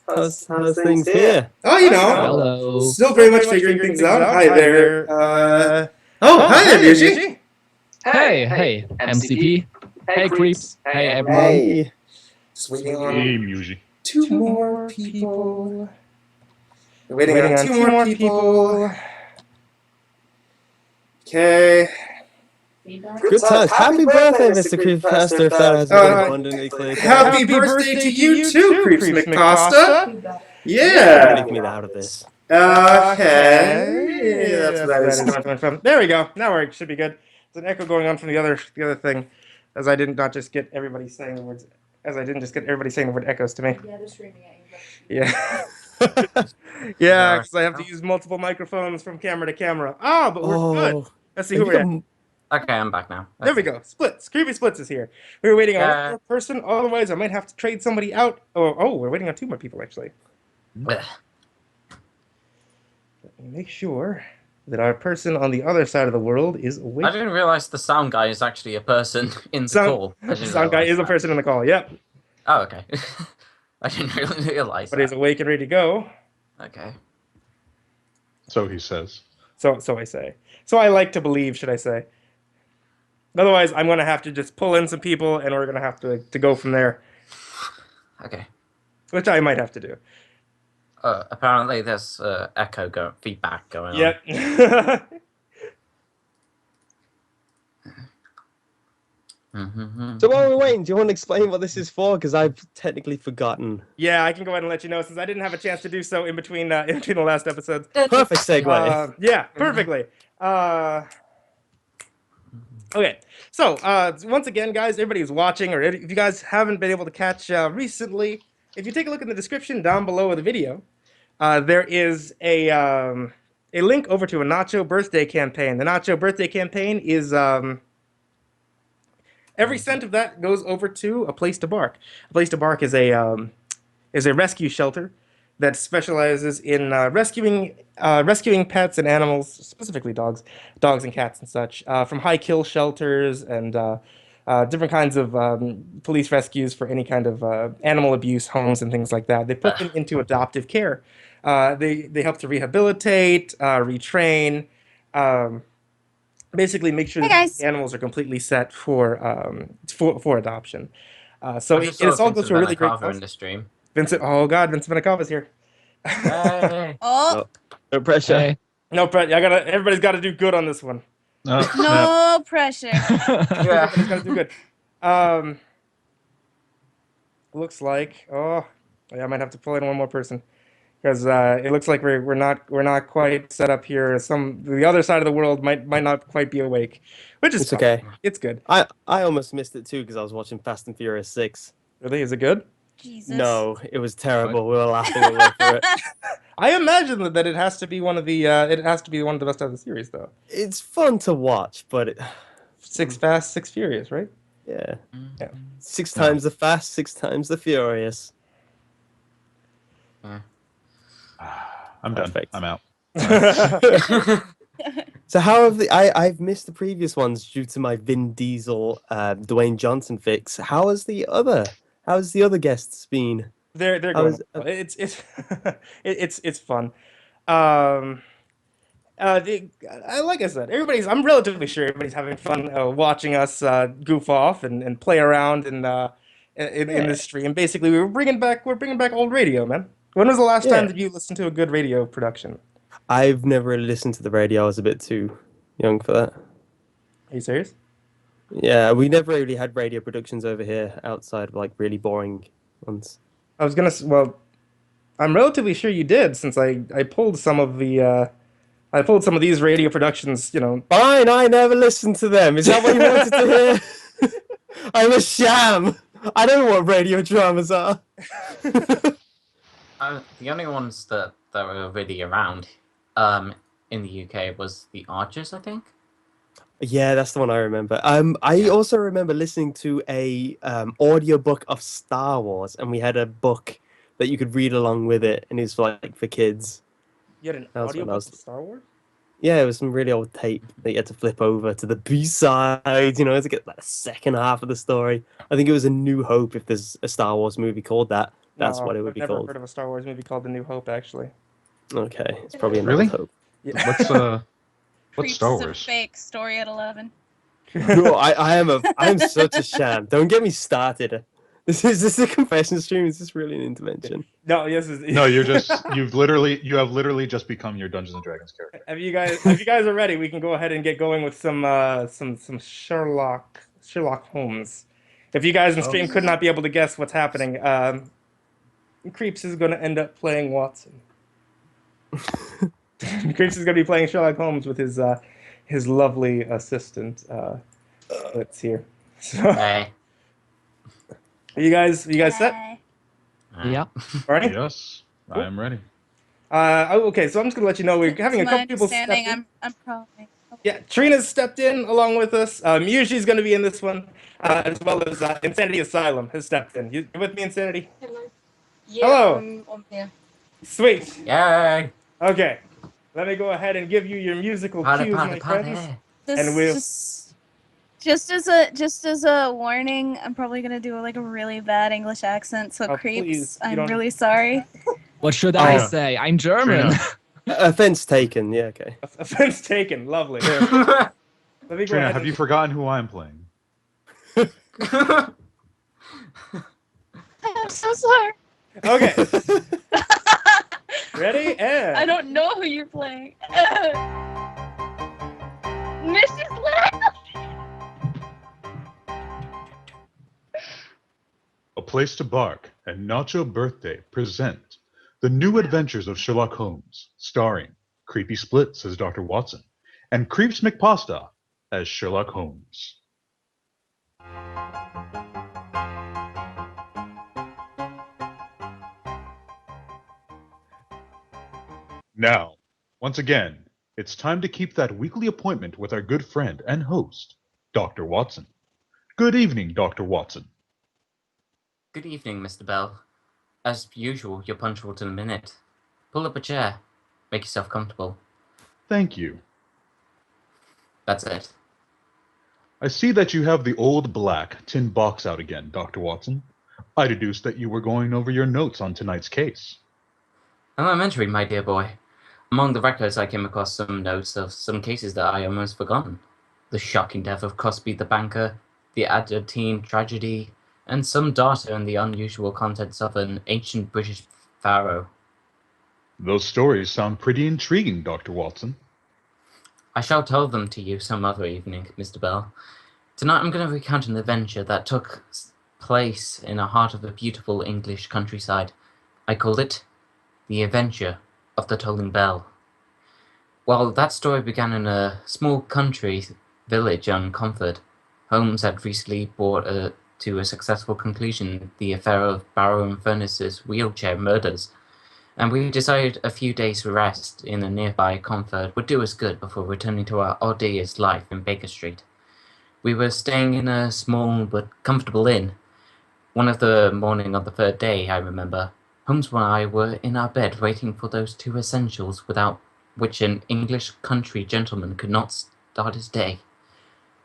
How's things here? Oh, you know. Hello. Still very much figuring things out. Hi there. Hi there, Yuji. Hey, MCP. Hey, Creeps. Hey, everyone. Hey. Just waiting on Hey, Muji. two more people. We're waiting on two more people. Okay. Good times. Happy birthday, Mr. Creepypasta, if that has been abundantly clear. Happy birthday to you too, Creeps McPasta. Yeah. Take me out of this. Okay. That's what I was coming from. There we go. Now we should be good. There's an echo going on from the other thing, as I didn't just get everybody saying the words, the word echoes to me. Yeah, they're streaming at you. Yeah. Yeah, because I have to use multiple microphones from camera to camera. Oh, but we're good. Let's see who we're at. Okay, I'm back now. There we go. Splits. Creepy Splits is here. We were waiting on one more person. Otherwise, I might have to trade somebody out. Oh, we're waiting on 2 more people, actually. Let me make sure that our person on the other side of the world is awake. I didn't realize the sound guy is actually a person in the call. The sound guy is a person in the call, yep. Oh, okay. I didn't really realize but he's awake and ready to go. Okay. So he says. So I say. So I like to believe, should I say. Otherwise, I'm going to have to just pull in some people, and we're going to have to go from there. Okay. Which I might have to do. Apparently there's feedback going on. Yep. So while we're waiting, do you want to explain what this is for? Because I've technically forgotten. Yeah, I can go ahead and let you know since I didn't have a chance to do so in between the last episodes. Perfect segue. Yeah, perfectly. Okay, so once again, guys, everybody who's watching, or if you guys haven't been able to catch recently, if you take a look in the description down below of the video, there is a link over to a Nachobirthday campaign. The Nachobirthday campaign is every cent of that goes over to A Place to Bark. A Place to Bark is a rescue shelter that specializes in rescuing pets and animals, specifically dogs and cats and such, from high kill shelters and different kinds of police rescues for any kind of animal abuse homes and things like that. They put them into adoptive care. They help to rehabilitate, retrain, basically make sure that the animals are completely set for adoption. So it all goes through a really great process. In the stream. Vincent, oh God, Vincent Benicava's here. Hey. No pressure. Hey. No pressure. Everybody's got to do good on this one. No pressure. Yeah, everybody's got to do good. Looks like I might have to pull in one more person because it looks like we're not quite set up here. The other side of the world might not quite be awake, which is fine. Okay. It's good. I almost missed it too because I was watching Fast and Furious 6. Really? Is it good? Jesus. No, it was terrible. We were laughing all over it. I imagine that it has to be one of the best out of the series, though. It's fun to watch, but 6 Fast, 6 Furious, right? Yeah. Yeah. 6 times the fast, 6 times the furious. I'm done. Perfect. I'm out. So how have I've missed the previous ones due to my Vin Diesel, Dwayne Johnson fix. How's the other guests been? They're going. It's fun. Like I said, I'm relatively sure everybody's having fun watching us goof off and play around in this stream. Basically, we're bringing back old radio, man. When was the last time that you listened to a good radio production? I've never really listened to the radio. I was a bit too young for that. Are you serious? Yeah, we never really had radio productions over here outside of like really boring ones. I'm relatively sure you did since I pulled some of the these radio productions, Fine, I never listened to them. Is that what you wanted to hear? I'm a sham. I don't know what radio dramas are. The only ones that were really around in the UK was The Archers, I think. Yeah, that's the one I remember. I also remember listening to a audiobook of Star Wars, and we had a book that you could read along with it, and it was for kids. You had an audiobook of Star Wars? Yeah, it was some really old tape that you had to flip over to the B-side, to get that second half of the story. I think it was A New Hope, if there's a Star Wars movie called that. That's what it would be called. I've never heard of a Star Wars movie called The New Hope, actually. Okay, it's probably A Really? Hope. Yeah. What's Star Wars? A fake story at 11. No, I am such a sham. Don't get me started. Is this a confession stream? Is this really an intervention? No, yes. No, you have literally just become your Dungeons and Dragons character. If you guys are ready, we can go ahead and get going with some Sherlock Holmes. If you guys in stream could not be able to guess what's happening, Creeps is going to end up playing Watson. Creeps is going to be playing Sherlock Holmes with his lovely assistant. Let's hear. So, Hey. Are you guys set? Yeah. Ready? Yes, I am ready. Okay, so I'm just gonna let you know we're having a couple people standing. I'm probably. Yeah, Trina's stepped in along with us. Yuji's going to be in this one, as well as Insanity Asylum has stepped in. You with me, Insanity? Hello. Yeah, Hello. I'm here. Sweet. Yay! Okay, let me go ahead and give you your musical Party, cues, party, my party. friends. This And we'll... just as a warning, I'm probably gonna do like a really bad English accent, so Oh, creeps. please, you I'm don't- really sorry. What should Oh. I say? I'm German. Offense taken. Yeah, okay. Offense taken. Lovely. Here. Let me go Trina, ahead have and... you forgotten who I'm playing? I'm so sorry. Okay. Ready? And... I don't know who you're playing. Mrs. Lamb. A Place to Bark and Nachobirthday present The New Adventures of Sherlock Holmes, starring Creepy Splits as Dr. Watson and Creeps McPasta as Sherlock Holmes. Now, once again, it's time to keep that weekly appointment with our good friend and host, Dr. Watson. Good evening, Dr. Watson. Good evening, Mr. Bell. As usual, you're punctual to the minute. Pull up a chair. Make yourself comfortable. Thank you. That's it. I see that you have the old black tin box out again, Dr. Watson. I deduced that you were going over your notes on tonight's case. Elementary, my dear boy. Among the records, I came across some notes of some cases that I almost forgotten. The shocking death of Cosby the banker, the adoptive tragedy, and some data and the unusual contents of an ancient British pharaoh. Those stories sound pretty intriguing, Dr. Watson. I shall tell them to you some other evening, Mr. Bell. Tonight I'm going to recount an adventure that took place in the heart of a beautiful English countryside. I call it The Adventure of the Tolling Bell. Well, that story began in a small country village on Comfort. Holmes had recently brought to a successful conclusion the affair of Baron Furness's wheelchair murders, and we decided a few days' rest in a nearby Comfort would do us good before returning to our odd year's life in Baker Street. We were staying in a small but comfortable inn. One of the morning of the third day, I remember, Holmes and I were in our bed waiting for those two essentials without which an English country gentleman could not start his day.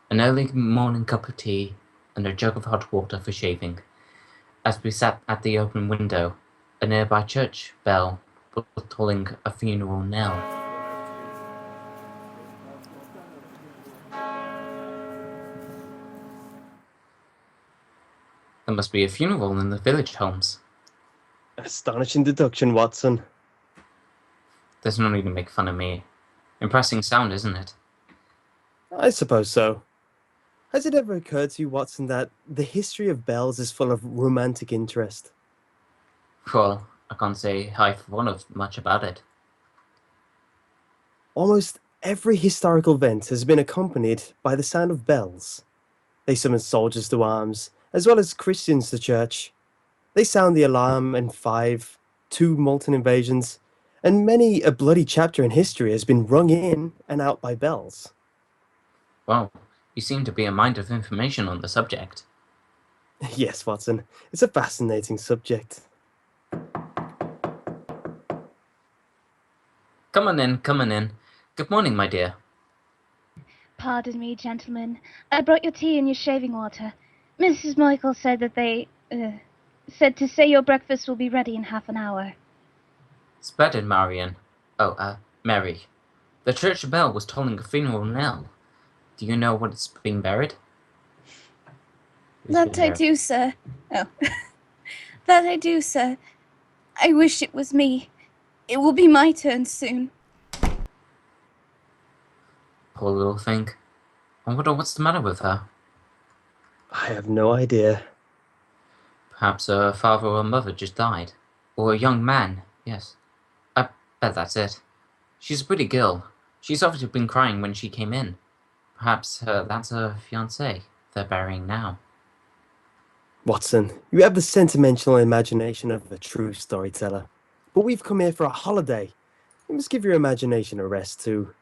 An early morning cup of tea and a jug of hot water for shaving. As we sat at the open window, a nearby church bell was tolling a funeral knell. There must be a funeral in the village, Holmes. Astonishing deduction, Watson. There's no need to make fun of me. Impressing sound, isn't it? I suppose so. Has it ever occurred to you, Watson, that the history of bells is full of romantic interest? Well, I can't say I've thought of much about it. Almost every historical event has been accompanied by the sound of bells. They summon soldiers to arms, as well as Christians to church. They sound the alarm in 2 Malton invasions, and many a bloody chapter in history has been rung in and out by bells. Wow, you seem to be a mind of information on the subject. Yes, Watson, it's a fascinating subject. Come on in, come on in. Good morning, my dear. Pardon me, gentlemen. I brought your tea and your shaving water. Mrs. Michael said that said to say your breakfast will be ready in half an hour. Splendid, Marion. Mary. The church bell was tolling a funeral knell. Do you know what it's been buried? That I do, sir. Oh. That I do, sir. I wish it was me. It will be my turn soon. Poor little thing. I wonder what's the matter with her. I have no idea. Perhaps her father or mother just died. Or a young man, yes. I bet that's it. She's a pretty girl. She's obviously been crying when she came in. Perhaps that's her fiancé they're burying now. Watson, you have the sentimental imagination of a true storyteller. But we've come here for a holiday. You must give your imagination a rest too.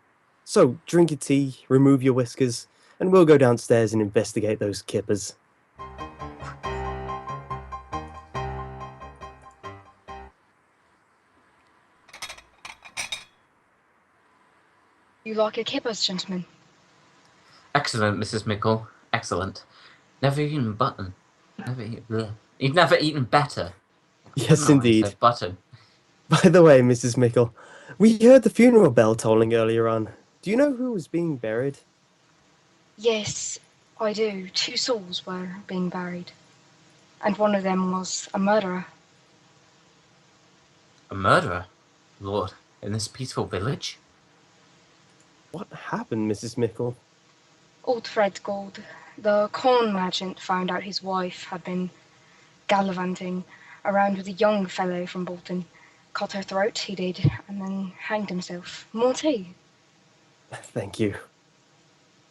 So, drink your tea, remove your whiskers, and we'll go downstairs and investigate those kippers. You like your kippers, gentlemen? Excellent, Mrs. Mickle. Excellent. Never eaten button. You've never eaten better. Yes, I don't know why I indeed. said button. By the way, Mrs. Mickle, we heard the funeral bell tolling earlier on. Do you know who was being buried? Yes, I do. 2 souls were being buried. And one of them was a murderer. A murderer? Lord, in this peaceful village? What happened, Mrs. Mickle? Old Fred Gold, the corn merchant, found out his wife had been gallivanting around with a young fellow from Bolton. Cut her throat, he did, and then hanged himself. More tea. Thank you.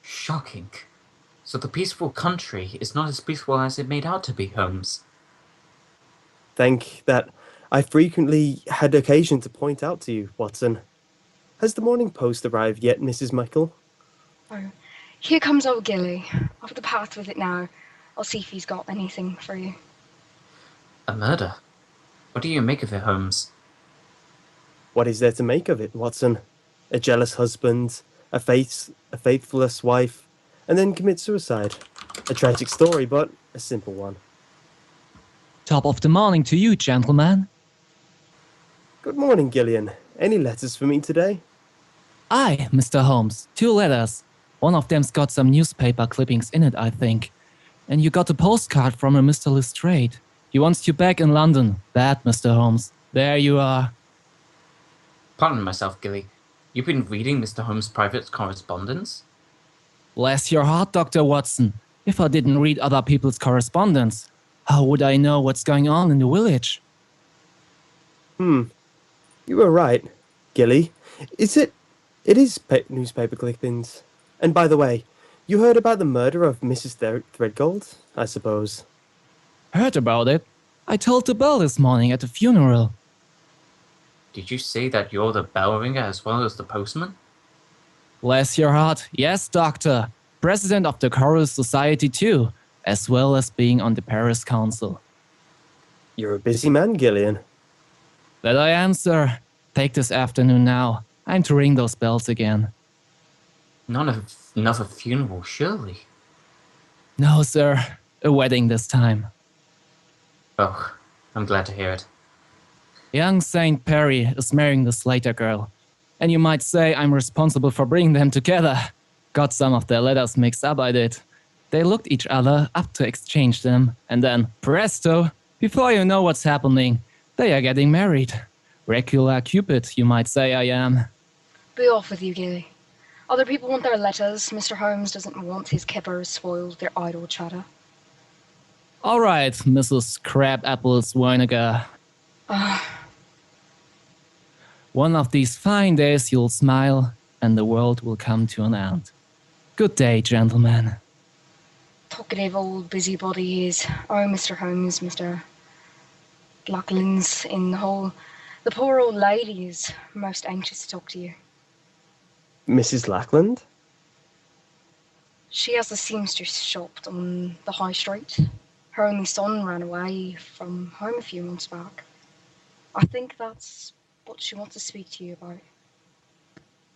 Shocking. So the peaceful country is not as peaceful as it made out to be, Holmes. Thank that I frequently had occasion to point out to you, Watson. Has the morning post arrived yet, Mrs. Mickle? Oh, here comes old Gilly. Off the path with it now. I'll see if he's got anything for you. A murder? What do you make of it, Holmes? What is there to make of it, Watson? A jealous husband, a faithless wife, and then commit suicide. A tragic story, but a simple one. Top of the morning to you, gentlemen. Good morning, Gillian. Any letters for me today? Aye, Mr. Holmes. 2 letters. One of them's got some newspaper clippings in it, I think. And you got a postcard from a Mr. Lestrade. He wants you back in London. That, Mr. Holmes. There you are. Pardon myself, Gilly. You've been reading Mr. Holmes' private correspondence? Bless your heart, Dr. Watson. If I didn't read other people's correspondence, how would I know what's going on in the village? You were right, Gilly. It is newspaper clippings. And by the way, you heard about the murder of Mrs. Threadgold, I suppose. Heard about it? I told the bell this morning at the funeral. Did you say that you're the bell ringer as well as the postman? Bless your heart. Yes, doctor. President of the Choral Society too, as well as being on the Paris Council. You're a busy man, Gillian. That I am, sir. Take this afternoon now. I'm to ring those bells again. Not another funeral, surely. No, sir. A wedding this time. Oh, I'm glad to hear it. Young Saint Perry is marrying the Slater girl. And you might say I'm responsible for bringing them together. Got some of their letters mixed up, I did. They looked each other up to exchange them, and then, presto, before you know what's happening, they are getting married. Regular Cupid, you might say I am. Be off with you, Gilly. Other people want their letters. Mr. Holmes doesn't want his kippers spoiled with their idle chatter. All right, Mrs. Crabapples Weiniger. One of these fine days you'll smile, and the world will come to an end. Good day, gentlemen. Talkative old busybody he is. Oh, Mr. Holmes, Mr. Lachlan's in the hole. The poor old lady is most anxious to talk to you. Mrs. Lackland? She has a seamstress shop on the high street. Her only son ran away from home a few months back. I think that's what she wants to speak to you about.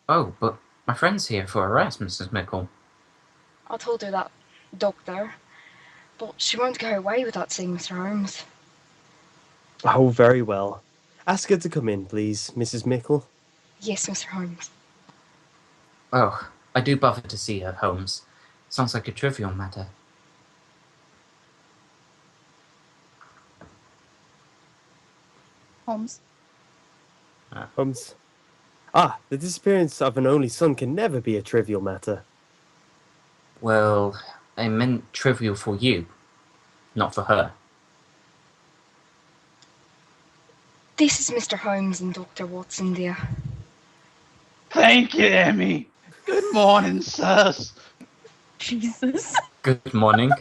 Oh, but my friend's here for a rest, Mrs. Mickle. I told her that, doctor, but she won't go away without seeing Mr. Holmes. Oh, very well. Ask her to come in, please, Mrs. Mickle. Yes, Mr. Holmes. Oh, I do bother to see her, Holmes. Sounds like a trivial matter. Holmes. Holmes. Ah, the disappearance of an only son can never be a trivial matter. Well, I meant trivial for you, not for her. This is Mr. Holmes and Dr. Watson, dear. Thank you, Emmy. Good morning, sirs. Jesus. Good morning.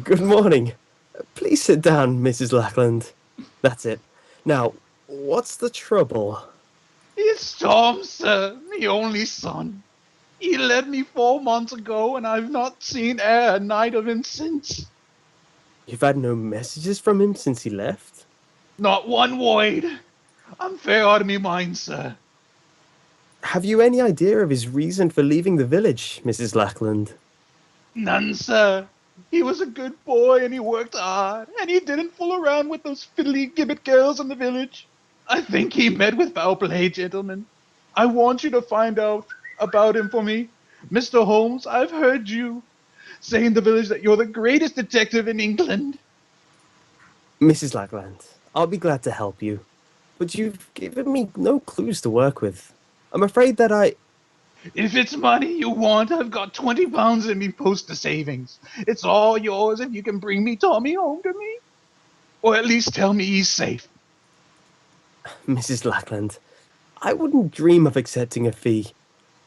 Good morning. Please sit down, Mrs. Lackland. That's it. Now, what's the trouble? It's Tom, sir, me only son. He left me 4 months ago, and I've not seen a night of him since. You've had no messages from him since he left? Not one word. I'm fair out of me mind, sir. Have you any idea of his reason for leaving the village, Mrs. Lackland? None, sir. He was a good boy, and he worked hard, and he didn't fool around with those fiddly gibbet girls in the village. I think he met with foul play, gentlemen. I want you to find out about him for me. Mr. Holmes, I've heard you say in the village that you're the greatest detective in England. Mrs. Lackland, I'll be glad to help you, but you've given me no clues to work with. I'm afraid that If it's money you want, I've got £20 in me poster savings. It's all yours if you can bring me Tommy home to me. Or at least tell me he's safe. Mrs. Lackland, I wouldn't dream of accepting a fee.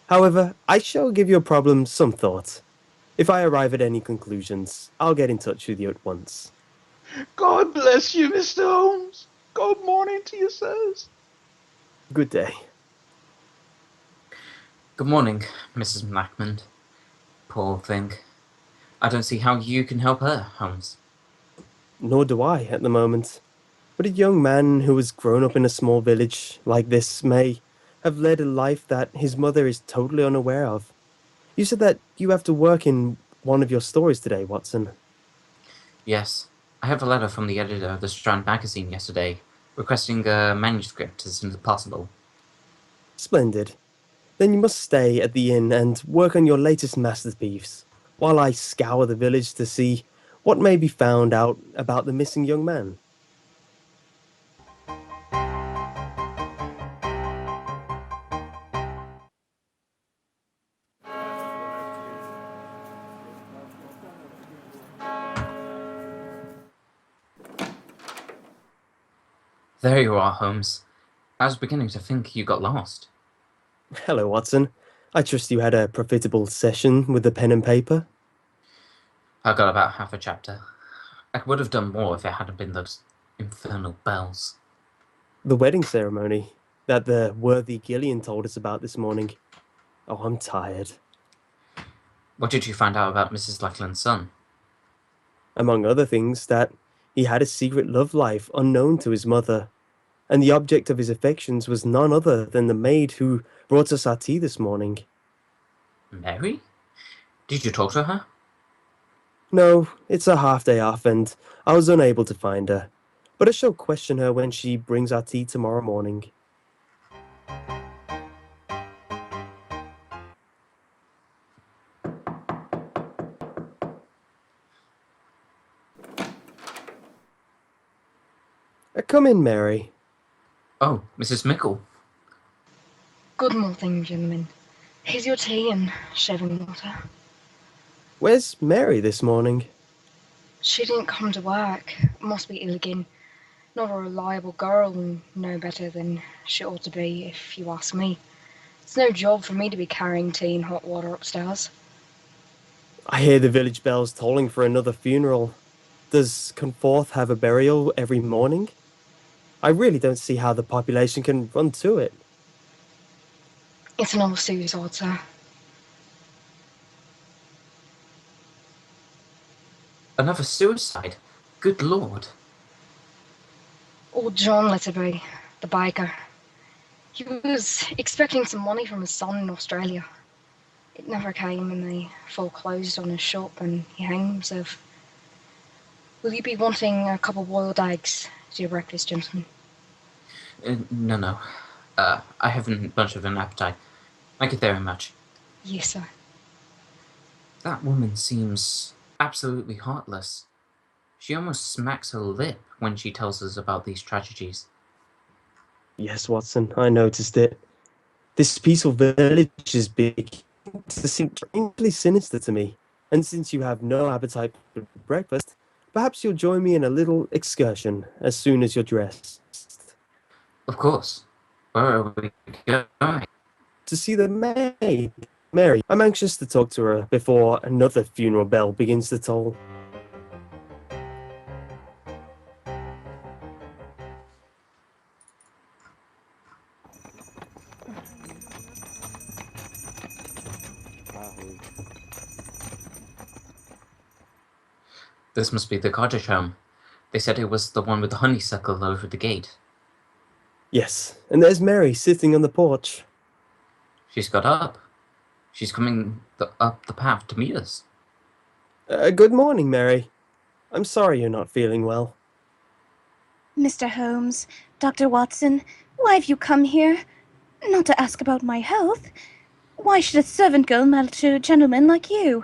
However, I shall give your problem some thought. If I arrive at any conclusions, I'll get in touch with you at once. God bless you, Mr. Holmes. Good morning to you, sirs. Good day. Good morning, Mrs. Lackland. Poor thing. I don't see how you can help her, Holmes. Nor do I at the moment. But a young man who has grown up in a small village like this may have led a life that his mother is totally unaware of. You said that you have to work in one of your stories today, Watson. Yes, I have a letter from the editor of the Strand magazine yesterday, requesting a manuscript as soon as possible. Splendid. Then you must stay at the inn and work on your latest masterpiece, while I scour the village to see what may be found out about the missing young man. There you are, Holmes. I was beginning to think you got lost. Hello, Watson. I trust you had a profitable session with the pen and paper? I got about half a chapter. I would have done more if it hadn't been those infernal bells. The wedding ceremony that the worthy Gillian told us about this morning. Oh, I'm tired. What did you find out about Mrs. Lackland's son? Among other things, that he had a secret love life unknown to his mother, and the object of his affections was none other than the maid who brought us our tea this morning. Mary? Did you talk to her? No, it's a half-day off, and I was unable to find her. But I shall question her when she brings our tea tomorrow morning. Come in, Mary. Oh, Mrs. Mickle. Good morning, gentlemen. Here's your tea and shaving water. Where's Mary this morning? She didn't come to work. Must be ill again. Not a reliable girl and no better than she ought to be, if you ask me. It's no job for me to be carrying tea and hot water upstairs. I hear the village bells tolling for another funeral. Does Conforth have a burial every morning? I really don't see how the population can run to it. It's an old suicide, sir. Another suicide? Good Lord. Old John Letterby, the biker. He was expecting some money from his son in Australia. It never came and they foreclosed on his shop and he hanged himself. Will you be wanting a couple of boiled eggs to your breakfast, gentlemen? No. I haven't much of an appetite. Thank you very much. Yes, sir. That woman seems absolutely heartless. She almost smacks her lip when she tells us about these tragedies. Yes, Watson, I noticed it. This peaceful village is big. It seems strangely sinister to me. And since you have no appetite for breakfast, perhaps you'll join me in a little excursion as soon as you're dressed. Of course. Where are we going? To see the maid, Mary. I'm anxious to talk to her before another funeral bell begins to toll. This must be the cottage home. They said it was the one with the honeysuckle over the gate. Yes, and there's Mary sitting on the porch. She's got up. She's coming up the path to meet us. Good morning, Mary. I'm sorry you're not feeling well. Mr. Holmes, Dr. Watson, why have you come here? Not to ask about my health. Why should a servant girl matter to a gentleman like you?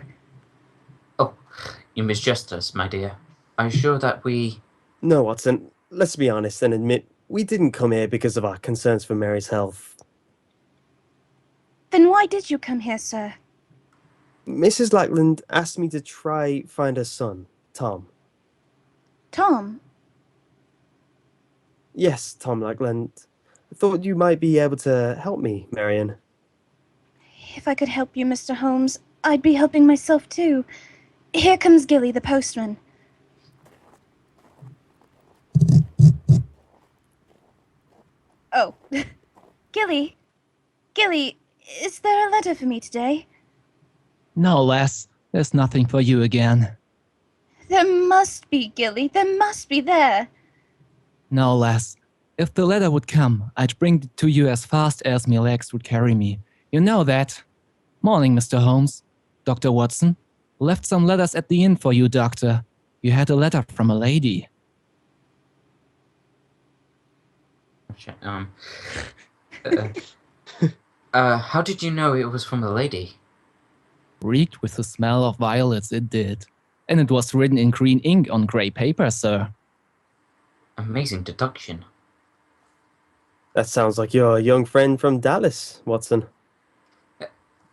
Oh, you misjust us, my dear. Are you sure that we... No, Watson, let's be honest and admit we didn't come here because of our concerns for Mary's health. Then why did you come here, sir? Mrs. Lackland asked me to try find her son, Tom. Tom? Yes, Tom Lackland. I thought you might be able to help me, Marion. If I could help you, Mr. Holmes, I'd be helping myself too. Here comes Gilly, the postman. Oh. Gilly, is there a letter for me today? No, lass. There's nothing for you again. There must be, Gilly. There must be there. No, lass. If the letter would come, I'd bring it to you as fast as my legs would carry me. You know that. Morning, Mr. Holmes. Dr. Watson. Left some letters at the inn for you, Doctor. You had a letter from a lady. How did you know it was from a lady? Reeked with the smell of violets, it did. And it was written in green ink on grey paper, sir. Amazing deduction. That sounds like your young friend from Dallas, Watson.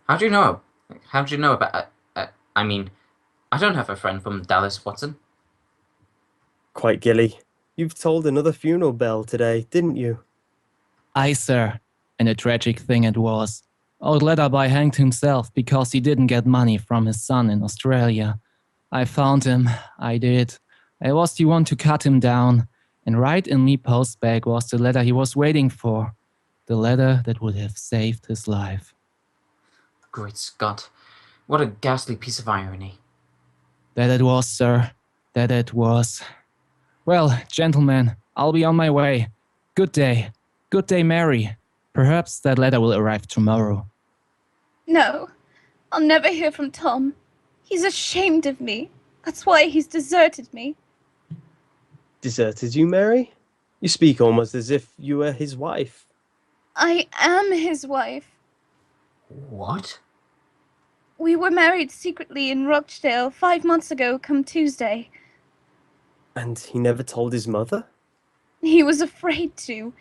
How do you know? How do you know about... I mean, I don't have a friend from Dallas, Watson. Quite, Gilly. You've told another funeral bell today, didn't you? Aye, sir. And a tragic thing it was. Old Leatherby hanged himself because he didn't get money from his son in Australia. I found him, I did. I was the one to cut him down, and right in me post bag was the letter he was waiting for. The letter that would have saved his life. Great Scott. What a ghastly piece of irony. That it was, sir. That it was. Well, gentlemen, I'll be on my way. Good day. Good day, Mary. Perhaps that letter will arrive tomorrow. No, I'll never hear from Tom. He's ashamed of me. That's why he's deserted me. Deserted you, Mary? You speak almost as if you were his wife. I am his wife. What? We were married secretly in Rochdale 5 months ago come Tuesday. And he never told his mother? He was afraid to.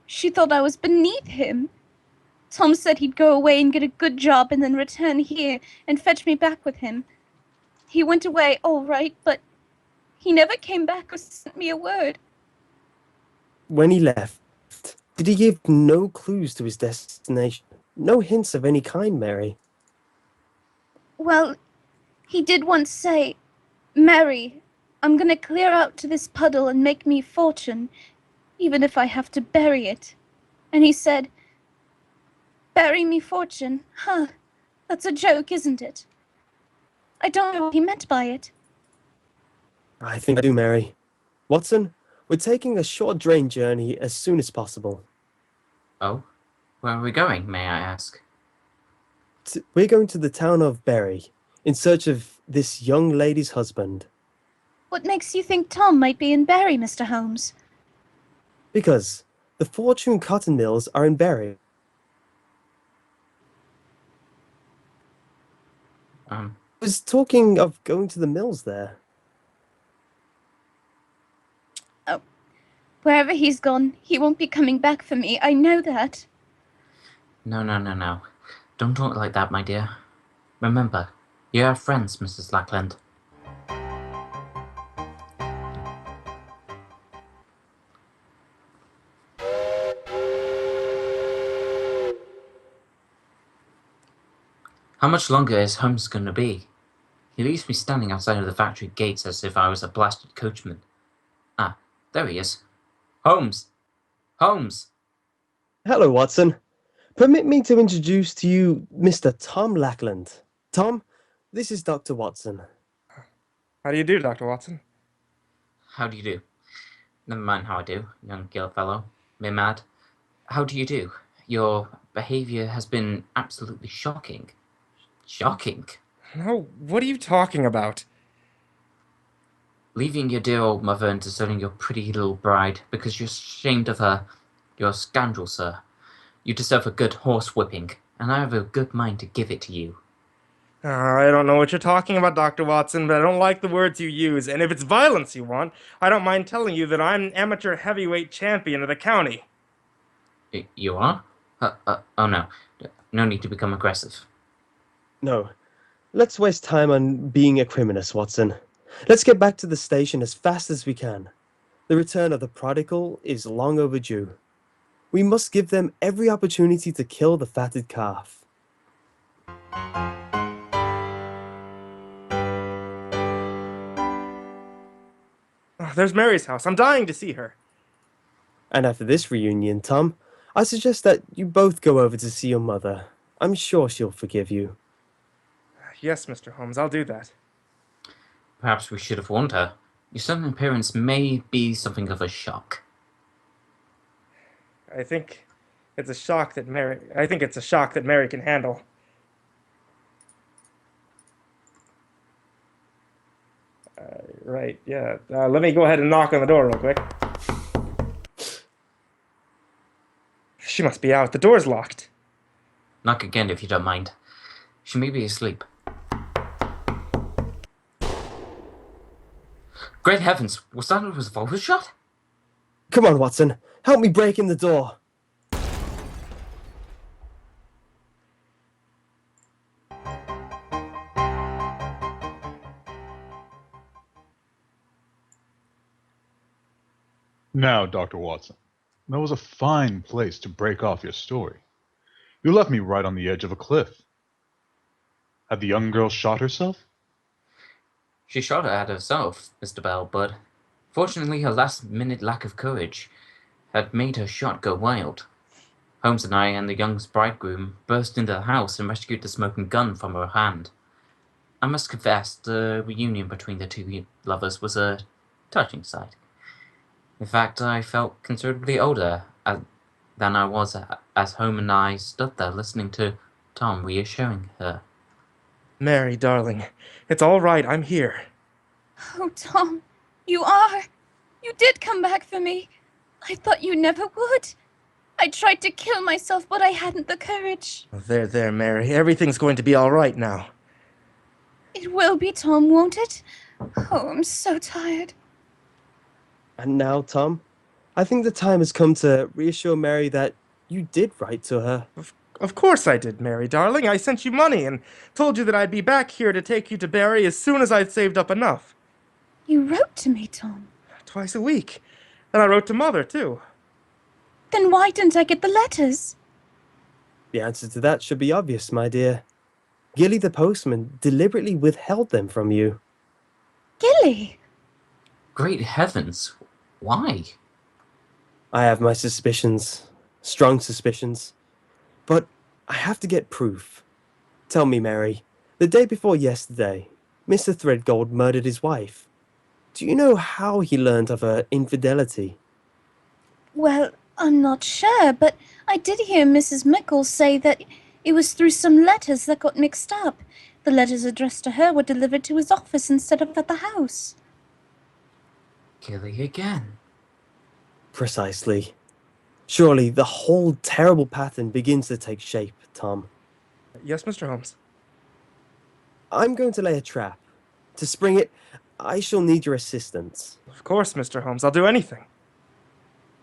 She thought I was beneath him. Tom said he'd go away and get a good job and then return here and fetch me back with him. He went away, all right, but he never came back or sent me a word. When he left, did he give no clues to his destination? No hints of any kind, Mary? Well, he did once say, Mary, I'm gonna clear out to this puddle and make me fortune, even if I have to bury it. And he said, bury me fortune? Huh, that's a joke, isn't it? I don't know what he meant by it. I think I do, Mary. Watson, we're taking a short train journey as soon as possible. Oh? Where are we going, may I ask? We're going to the town of Bury, in search of this young lady's husband. What makes you think Tom might be in Bury, Mr. Holmes? Because the Fortune cotton mills are in Bury. I was talking of going to the mills there. Oh, wherever he's gone, he won't be coming back for me. I know that. No. Don't talk like that, my dear. Remember, you are friends, Mrs. Lackland. How much longer is Holmes going to be? He leaves me standing outside of the factory gates as if I was a blasted coachman. Ah, there he is. Holmes! Holmes! Hello, Watson. Permit me to introduce to you Mr. Tom Lackland. Tom, this is Dr. Watson. How do you do, Dr. Watson? How do you do? Never mind how I do, young gill fellow. Mimad. How do you do? Your behavior has been absolutely shocking. Shocking. No, what are you talking about? Leaving your dear old mother and deserting your pretty little bride because you're ashamed of her. You're a scoundrel, sir. You deserve a good horse whipping, and I have a good mind to give it to you. I don't know what you're talking about, Dr. Watson, but I don't like the words you use, and if it's violence you want, I don't mind telling you that I'm an amateur heavyweight champion of the county. You are? Oh no. No need to become aggressive. No. Let's waste time on being a criminus, Watson. Let's get back to the station as fast as we can. The return of the prodigal is long overdue. We must give them every opportunity to kill the fatted calf. Oh, there's Mary's house. I'm dying to see her. And after this reunion, Tom, I suggest that you both go over to see your mother. I'm sure she'll forgive you. Yes, Mr. Holmes, I'll do that. Perhaps we should have warned her. Your sudden appearance may be something of a shock. I think it's a shock that Mary can handle. Right, yeah. Let me go ahead and knock on the door real quick. She must be out. The door's locked. Knock again if you don't mind. She may be asleep. Great heavens, was that a revolver shot? Come on, Watson. Help me break in the door. Now, Dr. Watson, that was a fine place to break off your story. You left me right on the edge of a cliff. Had the young girl shot herself? She shot at herself, Mr. Bell, but fortunately her last-minute lack of courage had made her shot go wild. Holmes and I and the young bridegroom burst into the house and rescued the smoking gun from her hand. I must confess, the reunion between the two lovers was a touching sight. In fact, I felt considerably older than I was as Holmes and I stood there listening to Tom reassuring her. Mary, darling, it's all right. I'm here. Oh, Tom, you are. You did come back for me. I thought you never would. I tried to kill myself, but I hadn't the courage. There, Mary. Everything's going to be all right now. It will be, Tom, won't it? Oh, I'm so tired. And now, Tom, I think the time has come to reassure Mary that you did write to her. Of course I did, Mary, darling. I sent you money and told you that I'd be back here to take you to Barry as soon as I'd saved up enough. You wrote to me, Tom. Twice a week. And I wrote to Mother, too. Then why didn't I get the letters? The answer to that should be obvious, my dear. Gilly the postman deliberately withheld them from you. Gilly? Great heavens, why? I have my suspicions. Strong suspicions. But I have to get proof. Tell me, Mary, the day before yesterday, Mr. Threadgold murdered his wife. Do you know how he learned of her infidelity? Well, I'm not sure, but I did hear Mrs. Mickles say that it was through some letters that got mixed up. The letters addressed to her were delivered to his office instead of at the house. Gilly again. Precisely. Surely the whole terrible pattern begins to take shape, Tom. Yes, Mr. Holmes. I'm going to lay a trap. To spring it, I shall need your assistance. Of course, Mr. Holmes. I'll do anything.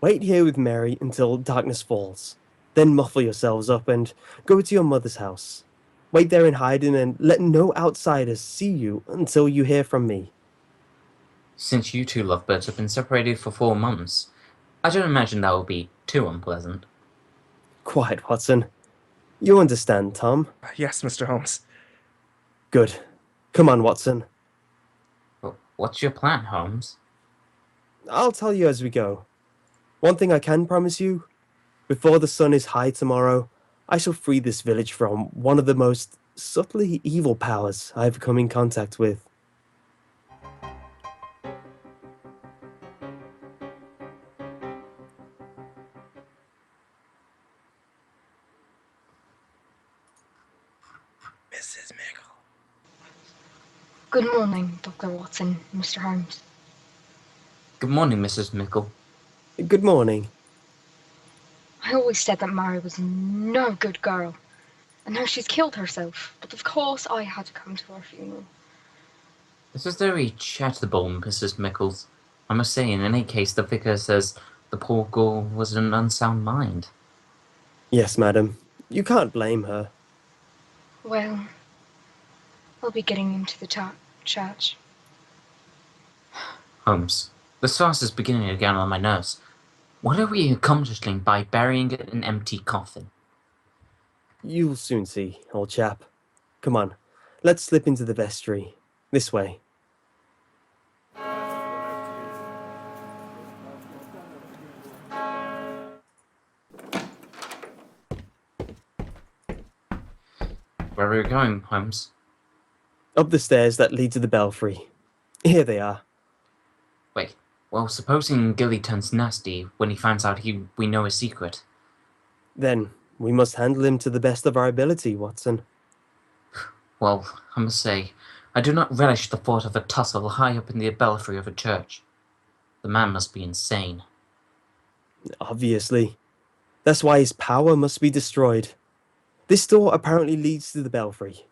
Wait here with Mary until darkness falls. Then muffle yourselves up and go to your mother's house. Wait there in hiding and let no outsiders see you until you hear from me. Since you two lovebirds have been separated for 4 months, I don't imagine that will be too unpleasant. Quiet, Watson. You understand, Tom? Yes, Mr. Holmes. Good. Come on, Watson. What's your plan, Holmes? I'll tell you as we go. One thing I can promise you, before the sun is high tomorrow, I shall free this village from one of the most subtly evil powers I've come in contact with. Mrs. Mickle. Good morning, Dr. Watson, Mr. Holmes. Good morning, Mrs. Mickle. Good morning. I always said that Mary was no good girl, and now she's killed herself, but of course I had to come to her funeral. This is very charitable, Mrs. Mickles. I must say, in any case, the vicar says the poor girl was in an unsound mind. Yes, madam. You can't blame her. Well, I'll be getting into the church. Holmes, this farce is beginning to get on my nerves. What are we accomplishing by burying an empty coffin? You'll soon see, old chap. Come on, let's slip into the vestry. This way. Where are we going, Holmes? Up the stairs that lead to the belfry. Here they are. Wait, well, supposing Gilly turns nasty when he finds out we know his secret. Then we must handle him to the best of our ability, Watson. Well, I must say, I do not relish the thought of a tussle high up in the belfry of a church. The man must be insane. Obviously. That's why his power must be destroyed. This door apparently leads to the belfry.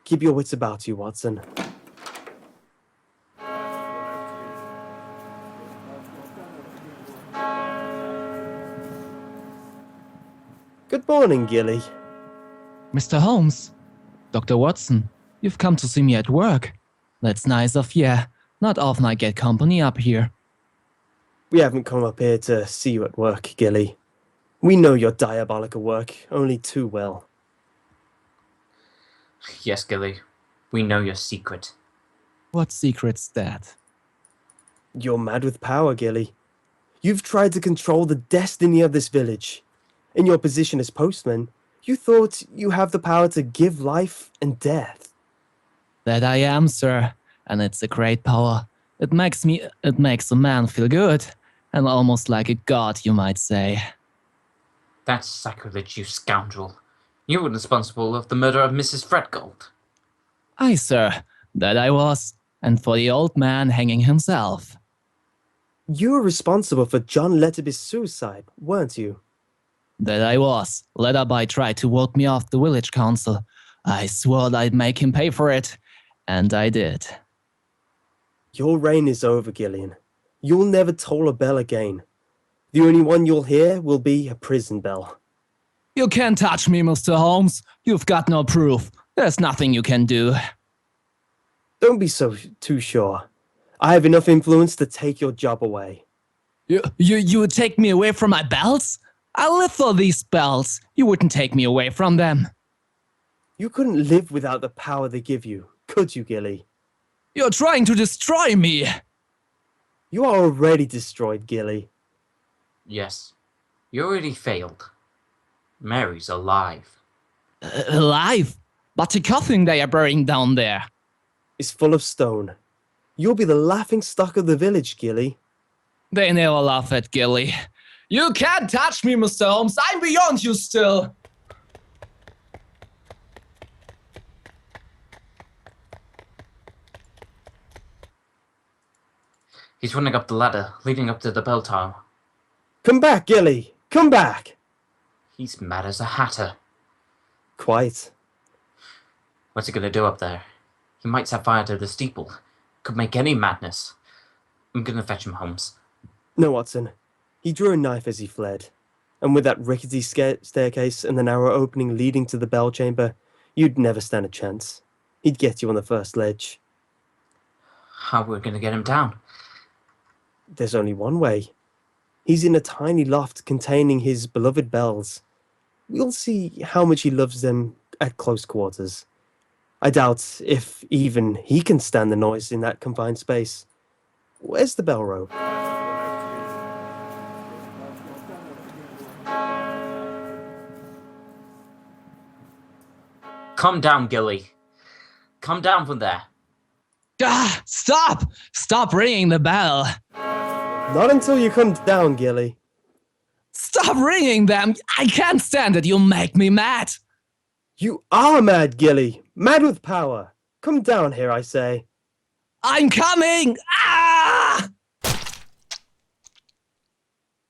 Keep your wits about you, Watson. Good morning, Gilly. Mr. Holmes, Dr. Watson, you've come to see me at work. That's nice of you. Not often I get company up here. We haven't come up here to see you at work, Gilly. We know your diabolical work only too well. Yes, Gilly, we know your secret. What secret's that? You're mad with power, Gilly. You've tried to control the destiny of this village. In your position as postman, you thought you have the power to give life and death. That I am, sir, and it's a great power. It makes a man feel good, and almost like a god, you might say. That's sacrilege, you scoundrel. You were responsible of the murder of Mrs. Fredgold. Aye, sir, that I was, and for the old man hanging himself. You were responsible for John Letterby's suicide, weren't you? That I was. Letterby tried to vote me off the village council. I swore I'd make him pay for it, and I did. Your reign is over, Gillian. You'll never toll a bell again. The only one you'll hear will be a prison bell. You can't touch me, Mr. Holmes. You've got no proof. There's nothing you can do. Don't be too sure. I have enough influence to take your job away. You would take me away from my bells? I live for these bells. You wouldn't take me away from them. You couldn't live without the power they give you, could you, Gilly? You're trying to destroy me. You are already destroyed, Gilly. Yes, you already failed. Mary's alive. Alive? But the coffin they are burying down there is full of stone. You'll be the laughing stock of the village, Gilly. They never laugh at Gilly. You can't touch me, Mr. Holmes. I'm beyond you still. He's running up the ladder, leading up to the bell tower. Come back, Gilly! Come back! He's mad as a hatter. Quite. What's he gonna do up there? He might set fire to the steeple. Could make any madness. I'm gonna fetch him, Holmes. No, Watson. He drew a knife as he fled. And with that rickety staircase and the narrow opening leading to the bell chamber, you'd never stand a chance. He'd get you on the first ledge. How are we gonna get him down? There's only one way. He's in a tiny loft containing his beloved bells. We'll see how much he loves them at close quarters. I doubt if even he can stand the noise in that confined space. Where's the bell rope? Come down, Gilly. Come down from there. Ah, stop! Stop ringing the bell. Not until you come down, Gilly. Stop ringing them! I can't stand it, you'll make me mad! You are mad, Gilly! mad with power. Come down here, I say. I'm coming! Ah!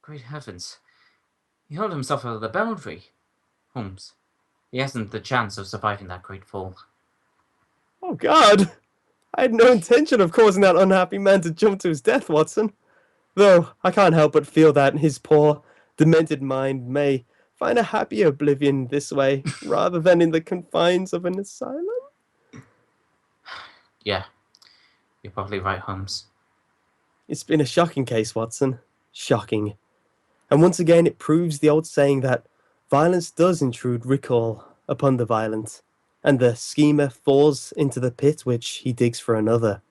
Great heavens. He hurled himself out of the belfry. Holmes. He hasn't the chance of surviving that great fall. Oh, God! I had no intention of causing that unhappy man to jump to his death, Watson. Though I can't help but feel that his poor, demented mind may find a happier oblivion this way, rather than in the confines of an asylum. Yeah, you're probably right, Holmes. It's been a shocking case, Watson. Shocking. And once again, it proves the old saying that violence does intrude recall upon the violent, and the schemer falls into the pit which he digs for another.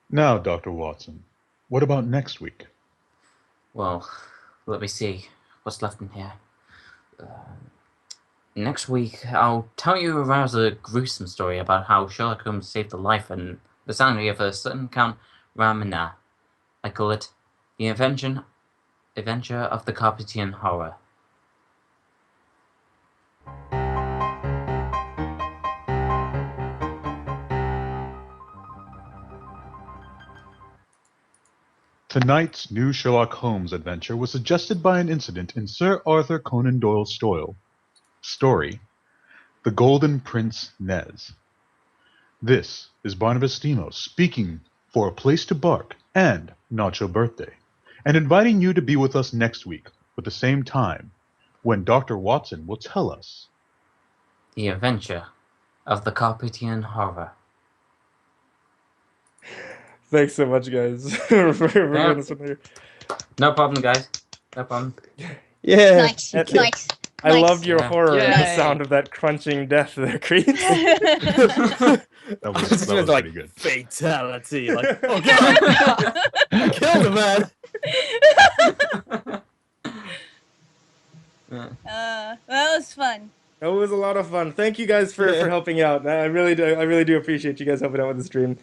Now, Dr. Watson, what about next week? Well, let me see what's left in here. Next week, I'll tell you a rather gruesome story about how Sherlock Holmes saved the life and the sanity of a certain Count Ramina. I call it The Adventure of the Carpathian Horror. Tonight's new Sherlock Holmes adventure was suggested by an incident in Sir Arthur Conan Doyle's story, The Golden Prince Nez. This is Barnabas Stemos speaking for A Place to Bark and Nachobirthday, and inviting you to be with us next week at the same time, when Dr. Watson will tell us The Adventure of the Carpathian Horror. Thanks so much, guys, for doing this one here. No problem, guys. No problem. Yeah. Nice. Nice. I loved your Yeah. horror and the Yay. sound of that crunching death there, Creeps. that was like, pretty good. Fatality. Like, oh, God. I killed a man. That was fun. It was a lot of fun. Thank you guys for helping out. I really do appreciate you guys helping out with the stream.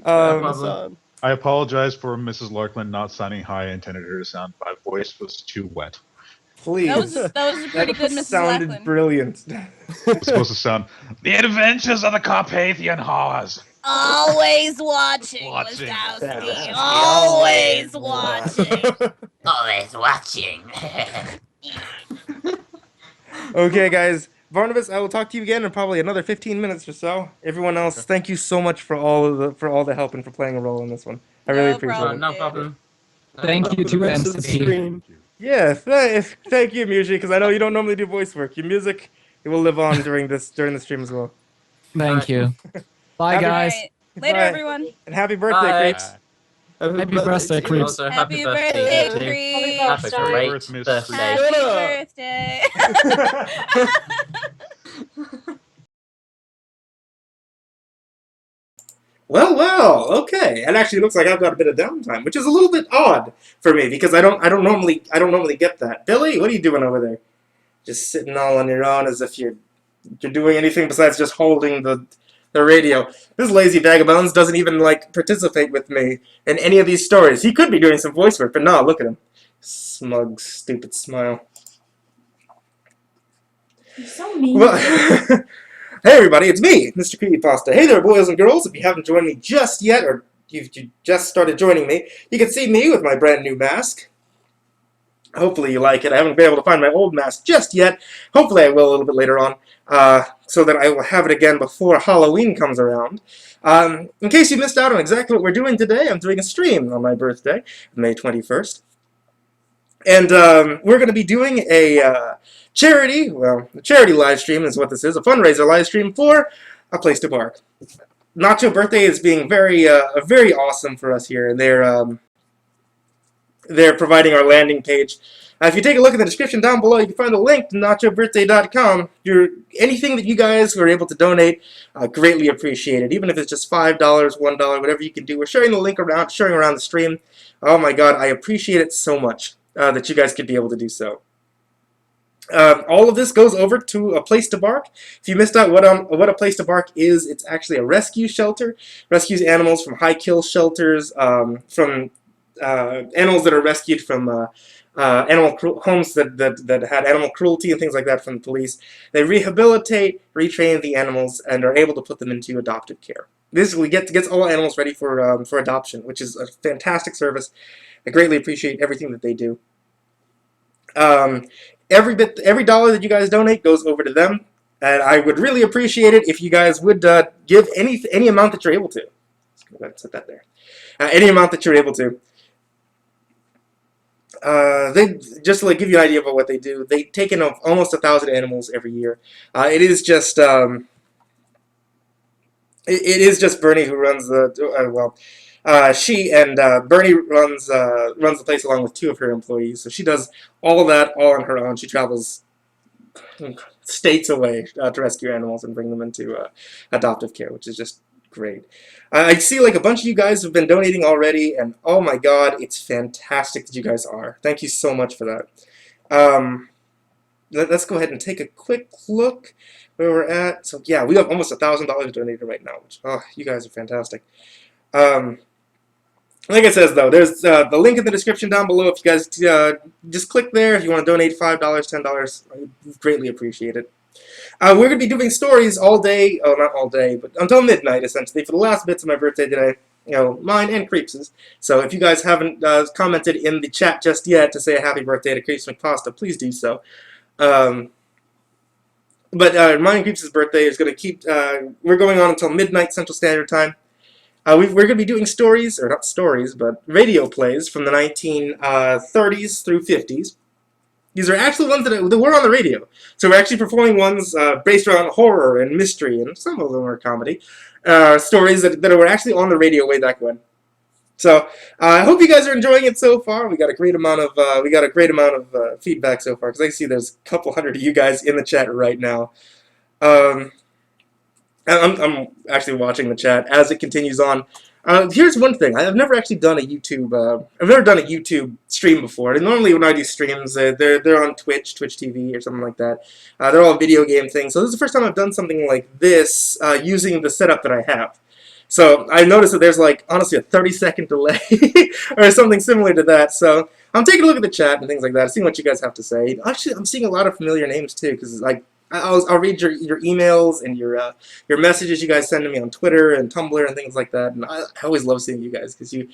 I apologize for Mrs. Larkland not sounding high. I intended her to sound. My voice was too wet. Please. That was pretty good, Mrs. Sounded Lackland. brilliant. It's supposed to sound The Adventures of the Carpathian Horrors. Always watching, Wazowski. Always watching. Always watching. Okay, guys. Barnabas, I will talk to you again in probably another 15 minutes or so. Everyone else, thank you so much for all the help and for playing a role in this one. I really appreciate it. No problem. Thank you to MCP. Yeah, thank you, Muji, because I know you don't normally do voice work. Your music, it will live on during the stream as well. Thank you. Bye, guys. Alright. Later, Bye. everyone. And happy birthday, Creeps. Happy birthday, Creeps. Also, Happy birthday, Creeps. Happy great Miss birthday. Happy birthday. Well, okay. It actually looks like I've got a bit of downtime, which is a little bit odd for me because I don't normally get that. Billy, what are you doing over there? Just sitting all on your own as if you're doing anything besides just holding the radio. This lazy vagabonds doesn't even participate with me in any of these stories. He could be doing some voice work, but no, look at him. Smug, stupid smile. You're so mean. Well, hey everybody, it's me, MrCreepyPasta. Hey there, boys and girls. If you haven't joined me just yet, or you just started joining me, you can see me with my brand new mask. Hopefully you like it. I haven't been able to find my old mask just yet. Hopefully I will a little bit later on, so that I will have it again before Halloween comes around. In case you missed out on exactly what we're doing today, I'm doing a stream on my birthday, May 21st. And we're going to be doing a charity live stream is what this is, a fundraiser live stream for A Place to Bark. Nachobirthday is being very awesome for us here. They're providing our landing page. If you take a look at the description down below, you can find a link to nachobirthday.com. Anything that you guys are able to donate, greatly appreciated. Even if it's just $5, $1, whatever you can do. We're sharing the link around, sharing around the stream. Oh my god, I appreciate it so much that you guys could be able to do so. All of this goes over to a place to bark. If you missed out what a place to bark is, it's actually a rescue shelter. Rescues animals from high kill shelters, from animals that are rescued from homes that had animal cruelty and things like that from the police. They rehabilitate, retrain the animals, and are able to put them into adoptive care. Basically, gets all animals ready for adoption, which is a fantastic service. I greatly appreciate everything that they do. Every dollar that you guys donate goes over to them, and I would really appreciate it if you guys would give any amount that you're able to. Let's set that there. Any amount that you're able to. They just to give you an idea about what they do. They take in almost 1,000 animals every year. It is just Bernie who runs the she and Bernie runs the place along with 2 of her employees. So she does all that all on her own. She travels states away to rescue animals and bring them into adoptive care, which is just great. I see a bunch of you guys have been donating already, and oh my god, it's fantastic that you guys are. Thank you so much for that. Let's go ahead and take a quick look where we're at. So yeah, we have almost $1,000 donated right now, which, you guys are fantastic. Like it says, though, there's the link in the description down below. If you guys just click there, if you want to donate $5, $10, I greatly appreciate it. We're going to be doing stories all day, not all day, but until midnight, essentially, for the last bits of my birthday today. Mine and Creeps'. So if you guys haven't commented in the chat just yet to say a happy birthday to CreepsMcPasta, please do so. But mine and Creeps' birthday is going to keep, we're going on until midnight Central Standard Time. We're going to be doing stories, or not stories, but radio plays from the 1930s through 50s. These are actually ones that were on the radio. So we're actually performing ones based around horror and mystery, and some of them are comedy. Stories that were actually on the radio way back when. So I hope you guys are enjoying it so far. We got a great amount of feedback so far, because I see there's a couple hundred of you guys in the chat right now. I'm actually watching the chat as it continues on. Here's one thing: I've never actually done a YouTube. I've never done a YouTube stream before. And normally, when I do streams, they're on Twitch TV, or something like that. They're all video game things. So this is the first time I've done something like this using the setup that I have. So I noticed that there's honestly a 30-second delay or something similar to that. So I'm taking a look at the chat and things like that, seeing what you guys have to say. Actually, I'm seeing a lot of familiar names too, because I'll read your emails and your messages you guys send to me on Twitter and Tumblr and things like that, and I always love seeing you guys because you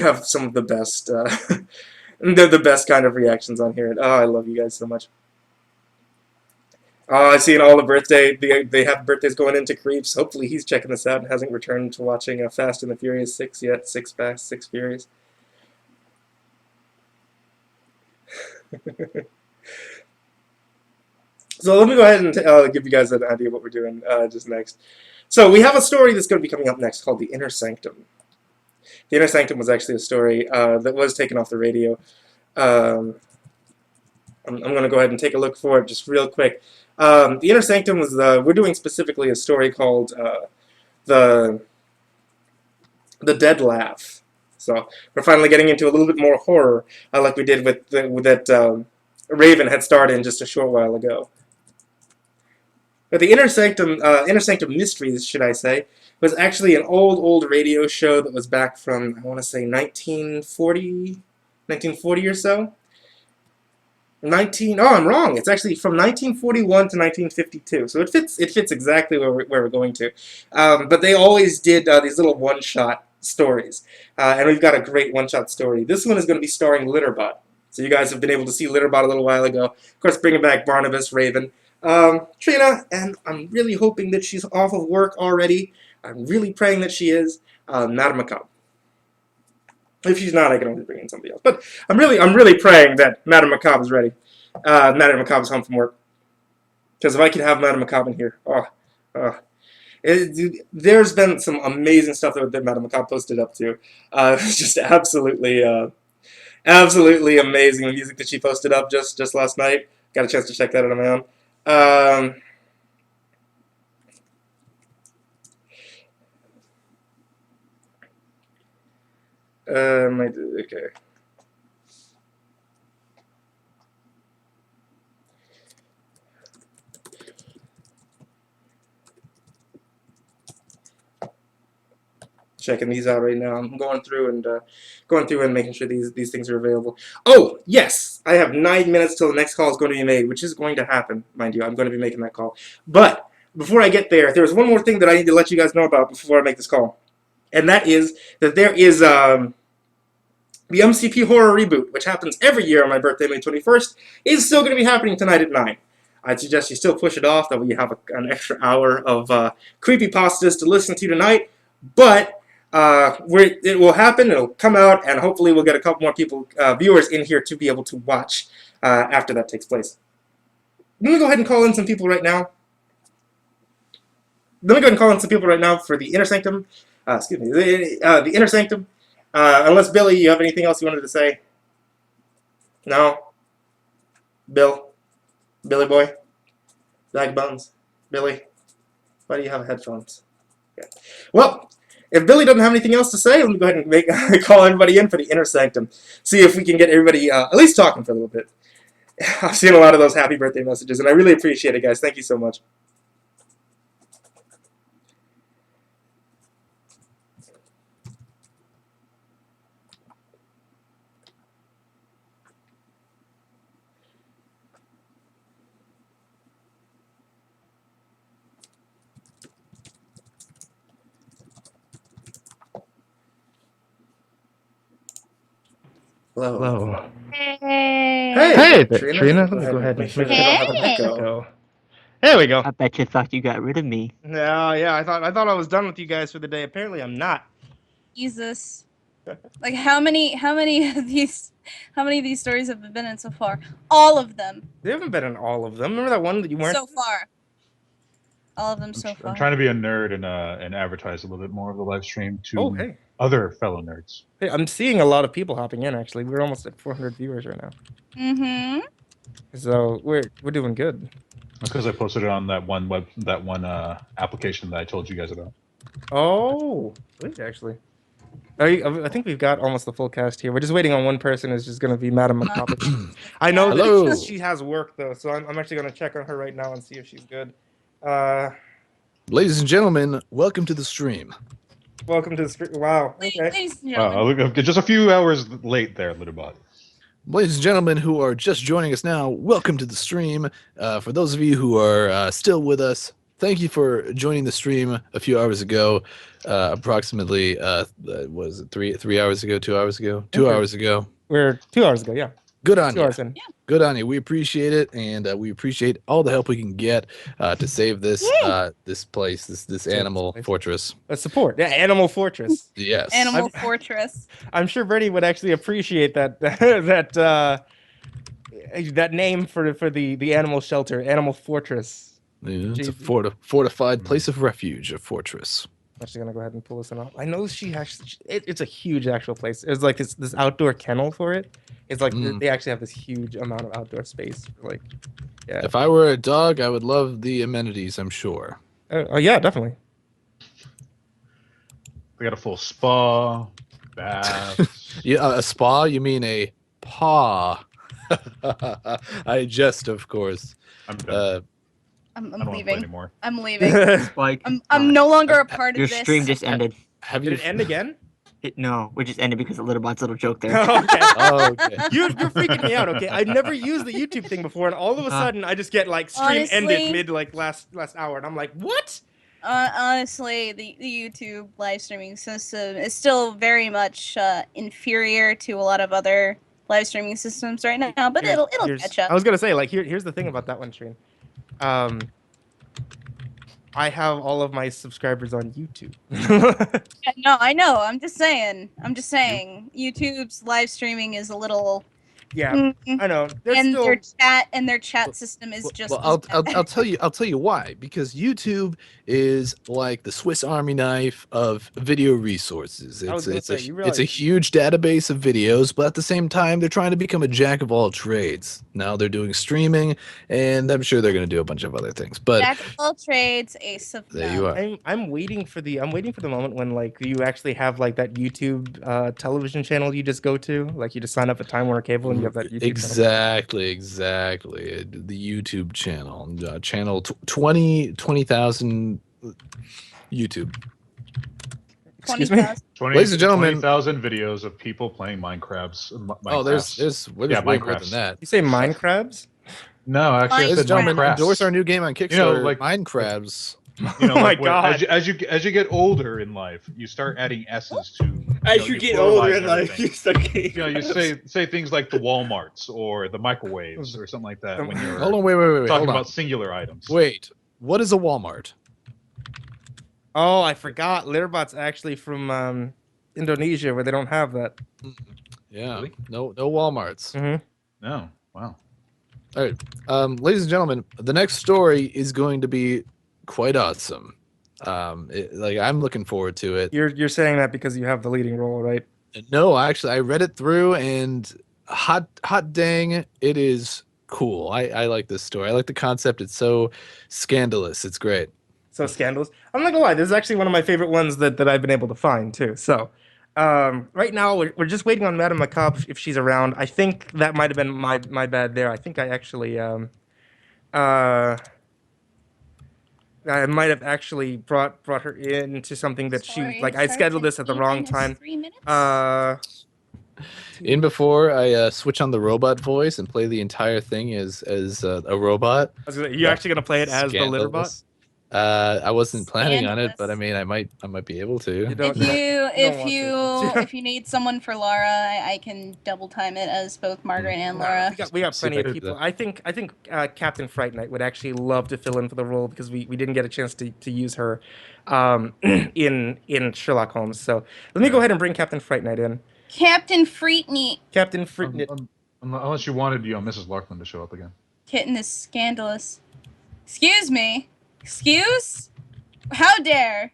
have some of the best the best kind of reactions on here. And, I love you guys so much. I see all the birthday they have birthdays going into Creeps. Hopefully he's checking this out and hasn't returned to watching Fast and the Furious 6 yet. 6 Fast, 6 Furious. So let me go ahead and give you guys an idea of what we're doing just next. So we have a story that's going to be coming up next called The Inner Sanctum. The Inner Sanctum was actually a story that was taken off the radio. I'm going to go ahead and take a look for it just real quick. The Inner Sanctum was we're doing specifically a story called the Dead Laugh. So we're finally getting into a little bit more horror, like we did with that Raven had started in just a short while ago. But the Inner Sanctum Mysteries, should I say, was actually an old radio show that was back from, I want to say, 1940 or so. Oh, I'm wrong. It's actually from 1941 to 1952. So it fits exactly where we're going to. But they always did these little one-shot stories. And we've got a great one-shot story. This one is going to be starring Litterbot. So you guys have been able to see Litterbot a little while ago. Of course, bringing back Barnabas, Raven, Trina, and I'm really hoping that she's off of work already. I'm really praying that she is. Madame Macabre. If she's not, I can always bring in somebody else. But I'm really praying that Madame Macabre is ready. Madame Macabre is home from work. Because if I could have Madame Macabre in here, there's been some amazing stuff that Madame Macabre posted up to. It's just absolutely amazing, the music that she posted up just last night. Got a chance to check that out on my own. Okay. checking these out right now. I'm going through and making sure these things are available. Oh yes, I have 9 minutes till the next call is going to be made, which is going to happen, mind you. I'm going to be making that call. But before I get there, there's one more thing that I need to let you guys know about before I make this call, and that is that there is the MCP Horror Reboot, which happens every year on my birthday, May 21st, is still going to be happening tonight at 9. I'd suggest you still push it off. That way you have an extra hour of creepypastas to listen to tonight. But it will happen. It'll come out, and hopefully we'll get a couple more people, viewers in here to be able to watch after that takes place. Let me go ahead and call in some people right now. For the Inner Sanctum. Excuse me, the Inner Sanctum. Unless, Billy, you have anything else you wanted to say? No? Billy boy? Black Bones? Billy? Why do you have headphones? Yeah. Well, if Billy doesn't have anything else to say, let me go ahead and call everybody in for the Inner Sanctum. See if we can get everybody at least talking for a little bit. I've seen a lot of those happy birthday messages, and I really appreciate it, guys. Thank you so much. Hello. Hey, Trina. Let me go ahead and make sure I don't have an echo. There we go. I bet you thought you got rid of me. No, yeah, I thought I was done with you guys for the day. Apparently, I'm not. Jesus. Like how many of these stories have been in so far? All of them. They haven't been in all of them. Remember that one that you weren't? So far. All of them so far. I'm trying to be a nerd and advertise a little bit more of the live stream to other fellow nerds. Hey, I'm seeing a lot of people hopping in. Actually, we're almost at 400 viewers right now. Mm-hmm. So we're doing good. Because I posted it on that one application that I told you guys about. Oh, wait, actually. I think we've got almost the full cast here. We're just waiting on one person who's just going to be Madam McCoppet. I know that she has work, though, so I'm actually going to check on her right now and see if she's good. Ladies and gentlemen, welcome to the stream. Welcome to the stream. Wow. Okay. Ladies and gentlemen. Just a few hours late there, Litterbot. Ladies and gentlemen who are just joining us now, welcome to the stream. For those of you who are still with us, thank you for joining the stream a few hours ago. Approximately, was it 3 hours ago, 2 hours ago? 2 hours ago. We're 2 hours ago, yeah. Good on 2 you. hours in. Good on you. We appreciate it, and we appreciate all the help we can get to save this this place, this animal fortress. Support, yeah, Animal Fortress. Yes, Animal Fortress. I'm sure Bernie would actually appreciate that that name for the animal shelter, Animal Fortress. Yeah, it's a fortified place of refuge, a fortress. I'm actually gonna go ahead and pull this one off. I know she actually. It's a huge actual place. It's like this outdoor kennel for it. It's like they actually have this huge amount of outdoor space. Like, yeah. If I were a dog, I would love the amenities. I'm sure. Oh yeah, definitely. We got a full spa, bath. Yeah, a spa? You mean a paw? I jest, of course. I'm done. I'm I don't leaving. play anymore. I'm leaving. Spike, I'm no longer a part of your this. stream just ended. Did it end again? No, we just ended because of Litterbot's little joke there. Okay. Oh, okay. You're freaking me out. Okay, I've never used the YouTube thing before, and all of a sudden I just get like stream ended mid like last hour, and I'm like, what? Honestly, the YouTube live streaming system is still very much inferior to a lot of other live streaming systems right now, but it'll catch up. I was gonna say, like, here's the thing about that one, Shreen. I have all of my subscribers on YouTube. No, I know. I'm just saying. YouTube's live streaming is a little. Yeah, I know. Their chat system is just. Well, I'll tell you why. Because YouTube is like the Swiss Army knife of video resources. It's a huge database of videos, but at the same time, they're trying to become a jack of all trades. Now they're doing streaming, and I'm sure they're going to do a bunch of other things. But jack of all trades, ace of there you are. I'm waiting for the moment when like you actually have like that YouTube television channel you just go to, like you just sign up for Time Warner Cable. You have that YouTube exactly. The YouTube channel, channel 20,000 YouTube. Excuse me? 20,000. Ladies and gentlemen- 20,000 videos of people playing Minecrafts. Oh, there's way yeah, more Minecrafts. than that. You say Minecrabs? No, actually, I Ladies said and gentlemen, Minecrafts. endorse our new game on Kickstarter, You know, like Minecrafts. You know, Oh my like God. as you get older in life, you start adding S's to. As know, you get plural older lines in and life, everything. you start getting. You know, you say things like the WalMarts or the microwaves or something like that when you're Hold on, wait. talking Hold on. about singular items. Wait, what is a Walmart? Oh, I forgot. Litterbot's actually from Indonesia, where they don't have that. Yeah, Really? no Walmarts. Mm-hmm. No, wow. All right, ladies and gentlemen, the next story is going to be quite awesome. Like I'm looking forward to it. You're saying that because you have the leading role, right? No, actually, I read it through, and hot dang, it is cool. I like this story. I like the concept. It's so scandalous. It's great. So scandalous. I'm not gonna lie, this is actually one of my favorite ones that I've been able to find too. So, right now we're just waiting on Madame Macabre if she's around. I think that might have been my bad there. I think I actually I might have actually brought her into something that Sorry, she like. it I starts scheduled in this at the wrong T-minus time. 3 minutes. In before I switch on the robot voice and play the entire thing as a robot. You're actually gonna play it as the Litterbot? Scandalous. I wasn't planning on it, but I mean, I might be able to. If you need someone for Laura, I can double time it as both Margaret and Laura. We got plenty of people. I think Captain Fright Night would actually love to fill in for the role because we didn't get a chance to use her in Sherlock Holmes. So let me go ahead and bring Captain Fright Night in. Captain Freakmeat. Captain Freakmeat. Unless you wanted, Mrs. Larkman to show up again. Kitten is scandalous. Excuse me. Excuse? How dare?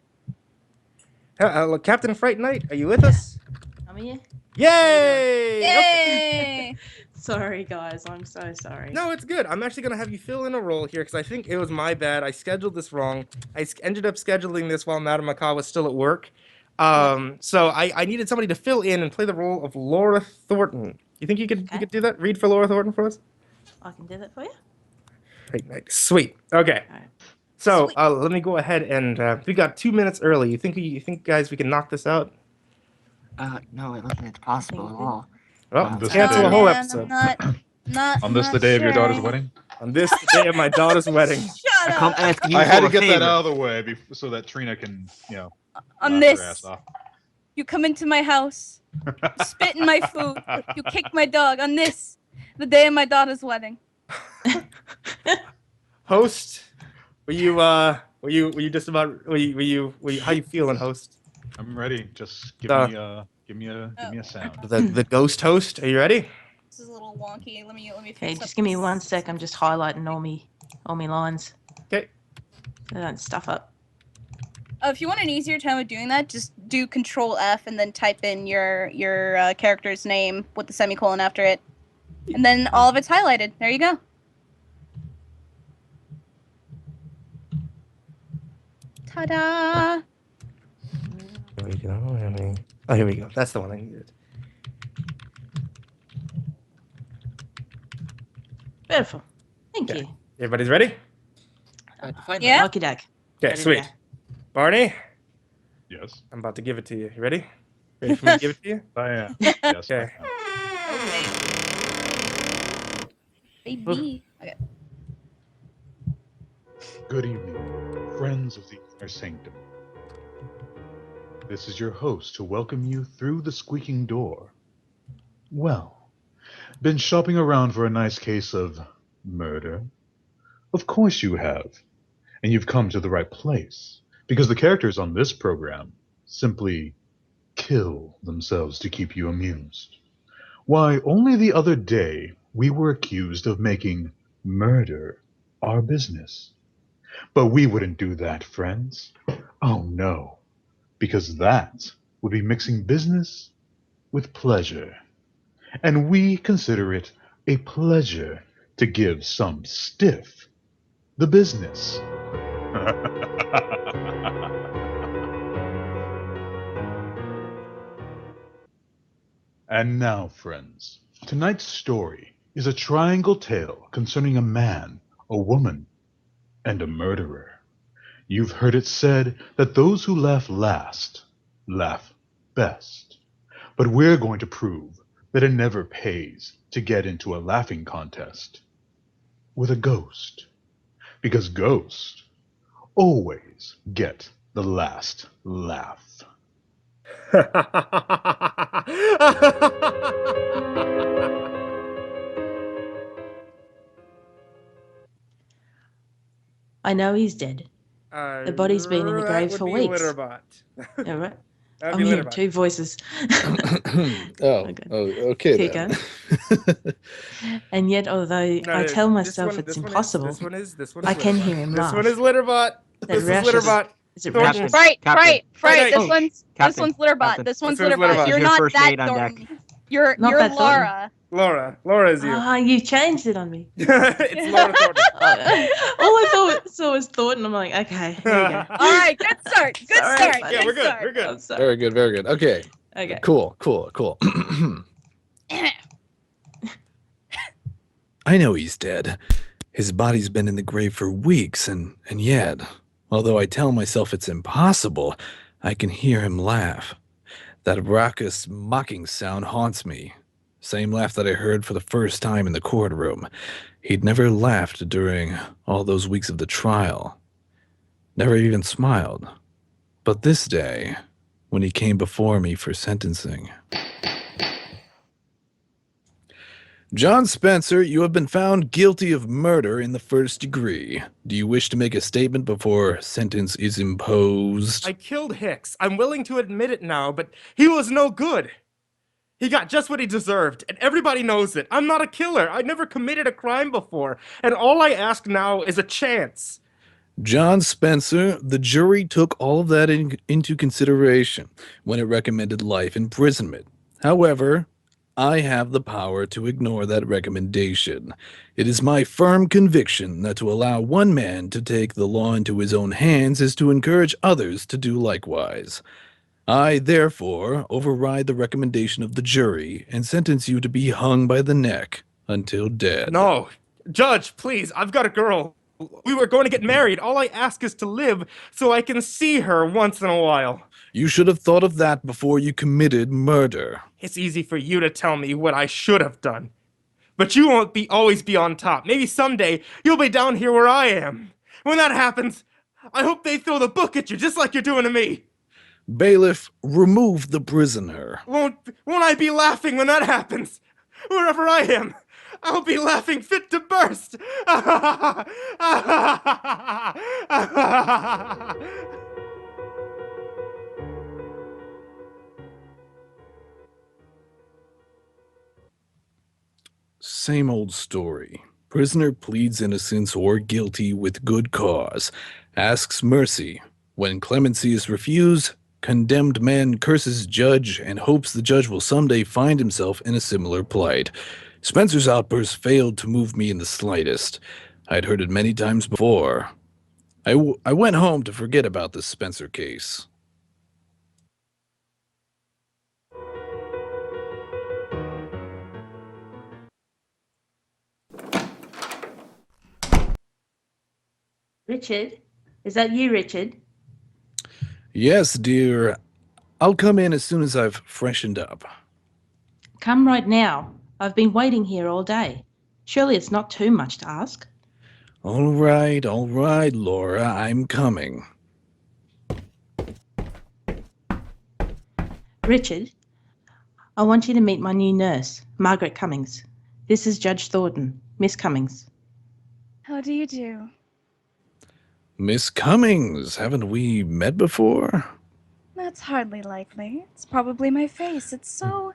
Hello, Captain Fright Night, are you with us? I'm here. Yay! Yay! Sorry, guys. I'm so sorry. No, it's good. I'm actually gonna have you fill in a role here because I think it was my bad. I scheduled this wrong. I ended up scheduling this while Madame Macabre was still at work. So I needed somebody to fill in and play the role of Laura Thornton. You think you could do that? Read for Laura Thornton for us? I can do that for you. Right. Sweet. Okay. So let me go ahead and we got 2 minutes early. You think guys we can knock this out? No, I don't think it's possible at all. Well, cancel the whole episode. On this, the day of your daughter's wedding? On this, the day of my daughter's wedding. Shut up. I had to get that out of the way so that Trina can, On laugh this. her ass off. You come into my house. You spit in my food. You kick my dog. On this, the day of my daughter's wedding. Host, were you just about how you feeling, host? I'm ready. Just give me a sound. The ghost host. Are you ready? This is a little wonky. Let me fix Okay, up just give me this. 1 sec. I'm just highlighting all me lines. Okay. So I don't stuff up. If you want an easier time of doing that, just do Control F and then type in your character's name with the semicolon after it, and then all of it's highlighted. There you go. Ta-da! Here we go. Oh, here we go. That's the one I needed. Beautiful. Thank you. Everybody's ready? Yeah. Lucky duck. Okay, Ready to sweet. go. Barney? Yes. I'm about to give it to you. You ready? Ready for me to give it to you? I am. Yes. Okay. Baby. Okay. Good evening, friends of the Inner Sanctum. This is your host to welcome you through the squeaking door. Well, been shopping around for a nice case of murder? Of course you have. And you've come to the right place, because the characters on this program simply kill themselves to keep you amused. Why, only the other day we were accused of making murder our business. But we wouldn't do that, friends. Oh no, because that would be mixing business with pleasure. And we consider it a pleasure to give some stiff the business. And now, friends, tonight's story is a triangle tale concerning a man, a woman, and a murderer. You've heard it said that those who laugh last laugh best. But we're going to prove that it never pays to get into a laughing contest with a ghost. Because ghosts always get the last laugh. I know he's dead. The body's been in the grave for weeks. Litterbot. All right. That'd I'm be hearing Litterbot. two voices. Okay Keep then. going. And yet, although I tell myself it's impossible, This one is I can Litterbot. hear him This laugh. one is Litterbot. That This is Rash Litterbot. Is it Thornton. Rash? Right, Captain. right, right. Captain. This Captain. one's Litterbot. Captain. This one's This one's Litterbot. Litterbot. You're Your not first that mate on deck. Thornton. You're Not that Thornton. Laura. Laura is you. Ah, you changed it on me. It's Laura Thornton. All I saw was Thornton. I'm like, okay, here we go. All right, good start. Good Sorry, start. buddy. Yeah, we're good. start. We're good. I'm sorry. Very good, very good. Okay. Okay. Cool. I know he's dead. His body's been in the grave for weeks, and yet, although I tell myself it's impossible, I can hear him laugh. That raucous, mocking sound haunts me. Same laugh that I heard for the first time in the courtroom. He'd never laughed during all those weeks of the trial. Never even smiled. But this day, when he came before me for sentencing. John Spencer, you have been found guilty of murder in the first degree. Do you wish to make a statement before sentence is imposed? I killed Hicks. I'm willing to admit it now, but he was no good. He got just what he deserved, and everybody knows it. I'm not a killer. I never committed a crime before, and all I ask now is a chance. John Spencer, the jury took all of that into consideration when it recommended life imprisonment. However, I have the power to ignore that recommendation. It is my firm conviction that to allow one man to take the law into his own hands is to encourage others to do likewise. I, therefore, override the recommendation of the jury and sentence you to be hung by the neck until dead. No. Judge, please, I've got a girl. We were going to get married. All I ask is to live so I can see her once in a while. You should have thought of that before you committed murder. It's easy for you to tell me what I should have done. But you won't always be on top. Maybe someday you'll be down here where I am. When that happens, I hope they throw the book at you just like you're doing to me. Bailiff, remove the prisoner. Won't I be laughing when that happens? Wherever I am, I'll be laughing fit to burst. Same old story. Prisoner pleads innocence or guilty with good cause. Asks mercy. When clemency is refused, condemned man curses judge and hopes the judge will someday find himself in a similar plight. Spencer's outburst failed to move me in the slightest. I'd heard it many times before. I went home to forget about the Spencer case. Richard? Is that you, Richard? Yes, dear. I'll come in as soon as I've freshened up. Come right now. I've been waiting here all day. Surely it's not too much to ask. All right, Laura. I'm coming. Richard, I want you to meet my new nurse, Margaret Cummings. This is Judge Thornton, Miss Cummings. How do you do? Miss Cummings, haven't we met before? That's hardly likely. It's probably my face. It's so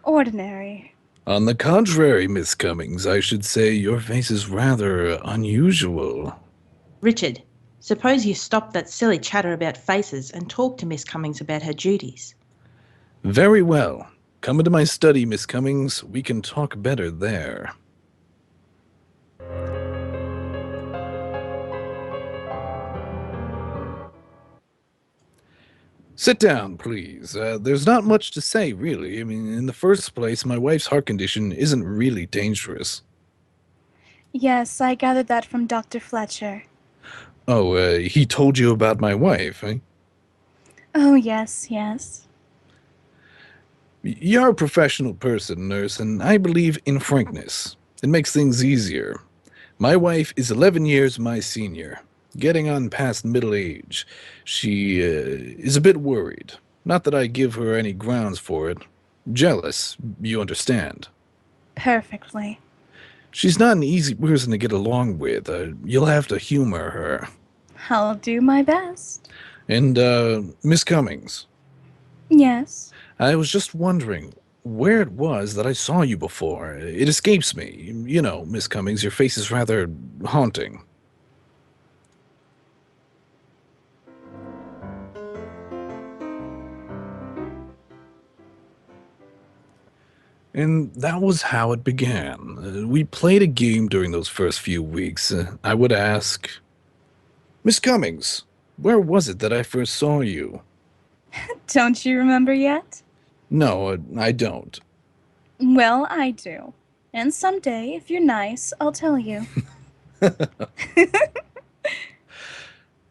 ordinary. On the contrary, Miss Cummings, I should say your face is rather unusual. Richard, suppose you stop that silly chatter about faces and talk to Miss Cummings about her duties. Very well. Come into my study, Miss Cummings. We can talk better there. Sit down, please. There's not much to say, really. I mean, in the first place, my wife's heart condition isn't really dangerous. Yes, I gathered that from Dr. Fletcher. Oh, he told you about my wife, eh? Oh, yes, yes. You're a professional person, nurse, and I believe in frankness. It makes things easier. My wife is 11 years my senior, getting on past middle age. She is a bit worried. Not that I give her any grounds for it. Jealous, you understand. Perfectly. She's not an easy person to get along with. You'll have to humor her. I'll do my best. And, Miss Cummings, Yes. I was just wondering where it was that I saw you before. It escapes me. You know, Miss Cummings, your face is rather haunting. And that was how it began. We played a game during those first few weeks. I would ask, Miss Cummings, where was it that I first saw you? Don't you remember yet? No, I don't. Well, I do. And someday, if you're nice, I'll tell you.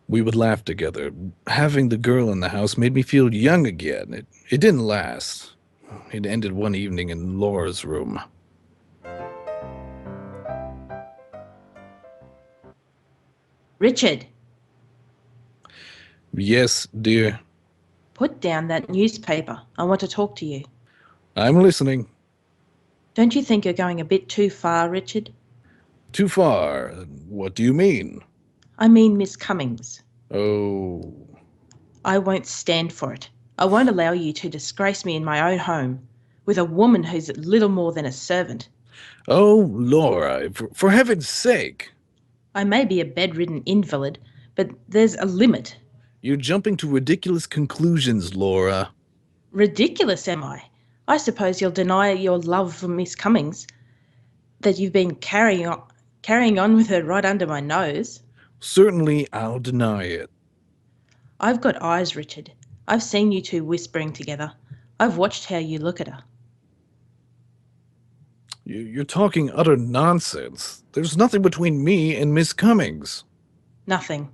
We would laugh together. Having the girl in the house made me feel young again. It didn't last. It ended one evening in Laura's room. Richard, Yes, dear. put down that newspaper. I want to talk to you. I'm listening. Don't you think you're going a bit too far, Richard? Too far? What do you mean? I mean Miss Cummings. Oh. I won't stand for it. I won't allow you to disgrace me in my own home with a woman who's little more than a servant. Oh, Laura, for heaven's sake. I may be a bedridden invalid, but there's a limit. You're jumping to ridiculous conclusions, Laura. Ridiculous, am I? I suppose you'll deny your love for Miss Cummings, that you've been carrying on with her right under my nose. Certainly, I'll deny it. I've got eyes, Richard. I've seen you two whispering together. I've watched how you look at her. You're talking utter nonsense. There's nothing between me and Miss Cummings. Nothing.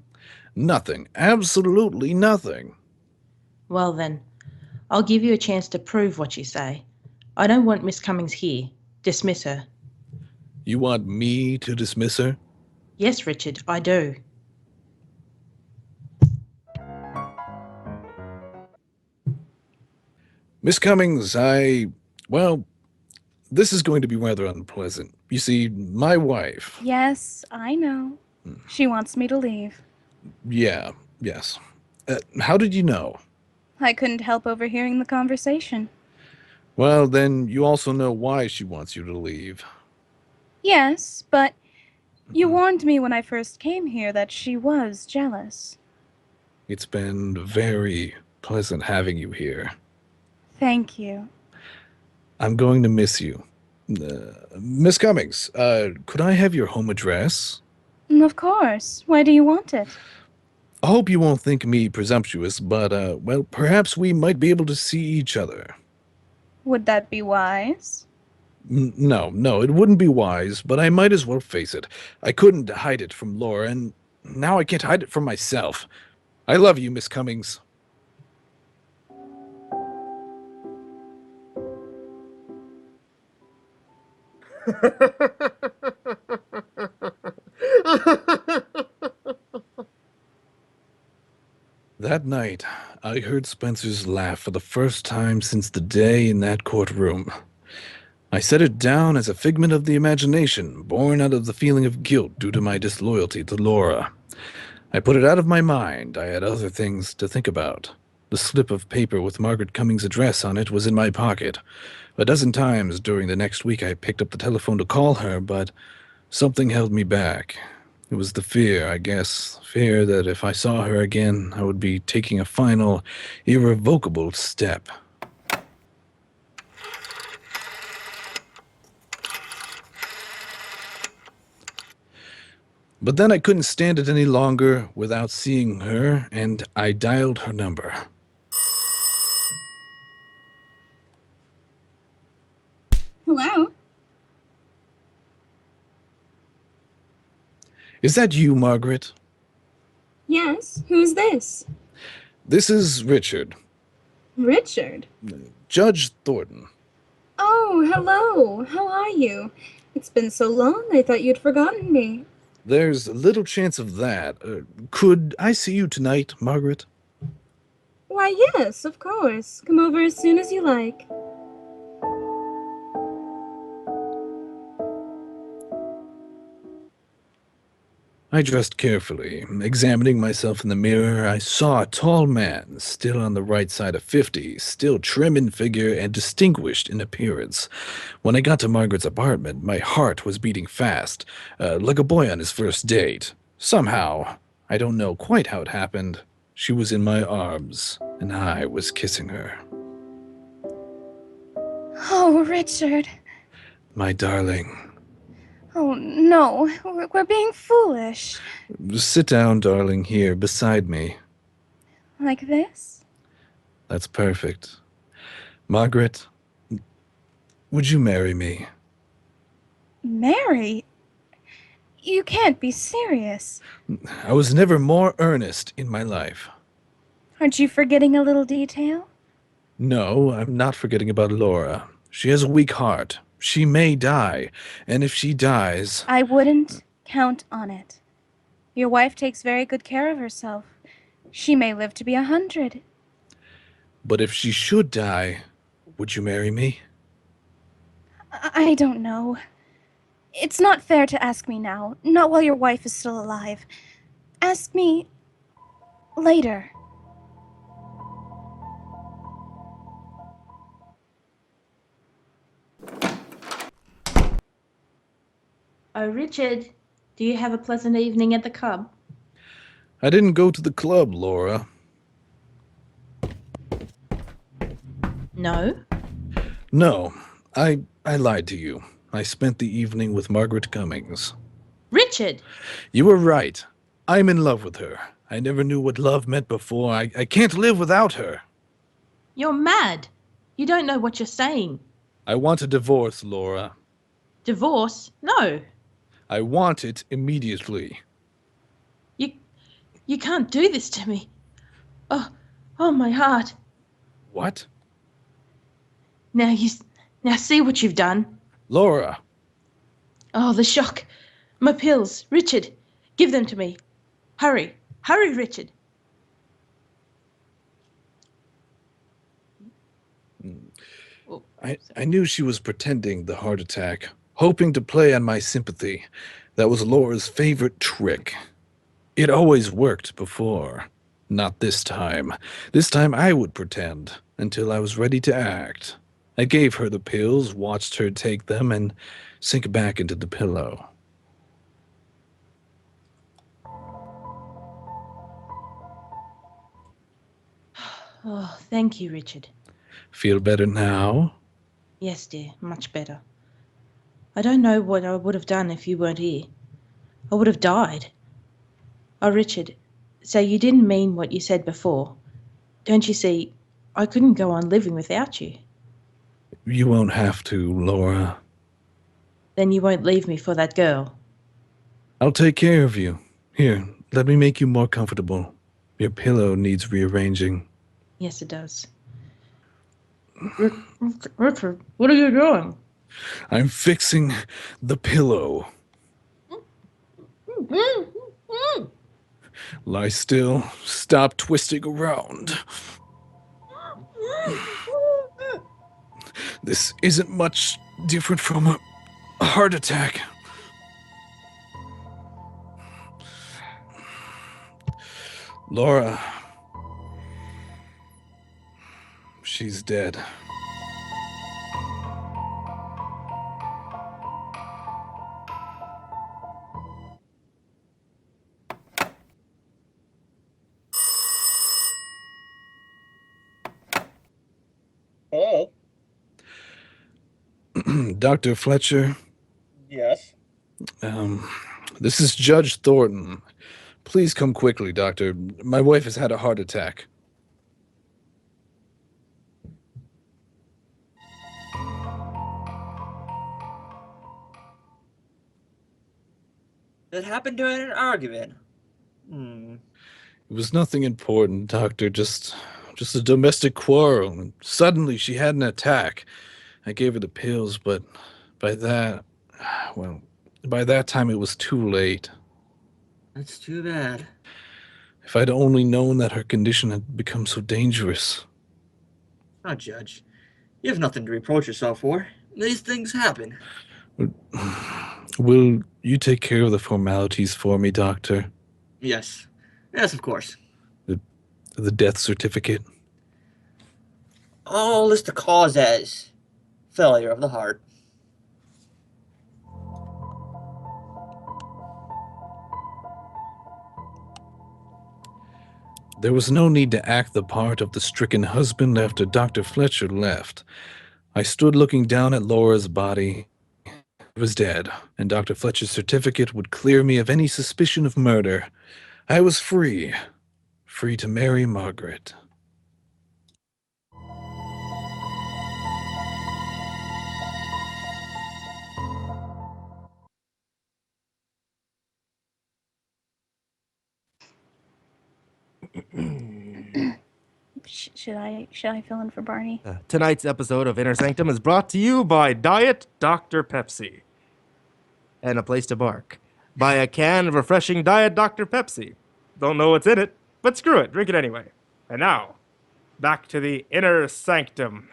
Nothing. Absolutely nothing. Well then, I'll give you a chance to prove what you say. I don't want Miss Cummings here. Dismiss her. You want me to dismiss her? Yes, Richard, I do. Miss Cummings, well, this is going to be rather unpleasant. You see, my wife... Yes, I know. She wants me to leave. Yeah, yes. How did you know? I couldn't help overhearing the conversation. Well, then you also know why she wants you to leave. Yes, but you warned me when I first came here that she was jealous. It's been very pleasant having you here. Thank you. I'm going to miss you. Miss Cummings, could I have your home address? Of course. Why do you want it? I hope you won't think me presumptuous, but, well, perhaps we might be able to see each other. Would that be wise? No, it wouldn't be wise, but I might as well face it. I couldn't hide it from Laura, and now I can't hide it from myself. I love you, Miss Cummings. That night, I heard Spencer's laugh for the first time since the day in that courtroom. I set it down as a figment of the imagination, born out of the feeling of guilt due to my disloyalty to Laura. I put it out of my mind. I had other things to think about. The slip of paper with Margaret Cummings' address on it was in my pocket. A dozen times during the next week I picked up the telephone to call her, but something held me back. It was the fear, I guess. Fear that if I saw her again, I would be taking a final, irrevocable step. But then I couldn't stand it any longer without seeing her, and I dialed her number. Hello? Is that you, Margaret? Yes, who's this? This is Richard, Richard? Judge Thornton. Oh, hello. How are you? It's been so long, I thought you'd forgotten me. There's little chance of that. Could I see you tonight, Margaret? Why, yes, of course. Come over as soon as you like. I dressed carefully. Examining myself in the mirror, I saw a tall man, still on the right side of 50, still trim in figure and distinguished in appearance. When I got to Margaret's apartment, my heart was beating fast, like a boy on his first date. Somehow, I don't know quite how it happened, she was in my arms, and I was kissing her. Oh, Richard. My darling. Oh, no. We're being foolish. Sit down, darling, here, beside me. Like this? That's perfect. Margaret, would you marry me? Marry? You can't be serious. I was never more earnest in my life. Aren't you forgetting a little detail? No, I'm not forgetting about Laura. She has a weak heart. She may die, and if she dies... I wouldn't count on it. Your wife takes very good care of herself. She may live to be 100. But if she should die, would you marry me? I don't know. It's not fair to ask me now, not while your wife is still alive. Ask me later. Oh, Richard, do you have a pleasant evening at the club? I didn't go to the club, Laura. No? No, I lied to you. I spent the evening with Margaret Cummings. Richard! You were right. I'm in love with her. I never knew what love meant before. I can't live without her. You're mad. You don't know what you're saying. I want a divorce, Laura. Divorce? No. I want it immediately. You can't do this to me. Oh, my heart. What? Now see what you've done. Laura. Oh, the shock. My pills. Richard, give them to me. Hurry. Hurry, Richard. I knew she was pretending the heart attack, hoping to play on my sympathy. That was Laura's favorite trick. It always worked before. Not this time. This time I would pretend, until I was ready to act. I gave her the pills, watched her take them, and sink back into the pillow. Oh, thank you, Richard. Feel better now? Yes, dear, much better. I don't know what I would have done if you weren't here. I would have died. Oh, Richard, so you didn't mean what you said before. Don't you see, I couldn't go on living without you. You won't have to, Laura. Then you won't leave me for that girl. I'll take care of you. Here, let me make you more comfortable. Your pillow needs rearranging. Yes, it does. Richard, what are you doing? I'm fixing the pillow. Lie still. Stop twisting around. This isn't much different from a heart attack. Laura. She's dead. Oh. Dr. Fletcher? Yes. This is Judge Thornton. Please come quickly, Doctor. My wife has had a heart attack. That happened during an argument. It was nothing important, Doctor, just a domestic quarrel. And suddenly she had an attack. I gave her the pills, but by that, well, by that time it was too late. That's too bad. If I'd only known that her condition had become so dangerous. Now, Judge, you have nothing to reproach yourself for. These things happen. Will you take care of the formalities for me, Doctor? Yes. Yes, of course. The death certificate? I'll list the cause as failure of the heart. There was no need to act the part of the stricken husband after Dr. Fletcher left. I stood looking down at Laura's body. It was dead, and Dr. Fletcher's certificate would clear me of any suspicion of murder. I was free. Free to marry Margaret. Should I fill in for Barney? Tonight's episode of Inner Sanctum is brought to you by Diet Dr. Pepsi. And a place to bark. Buy a can of refreshing Diet Dr. Pepsi. Don't know what's in it, but screw it, drink it anyway. And now, back to the Inner Sanctum.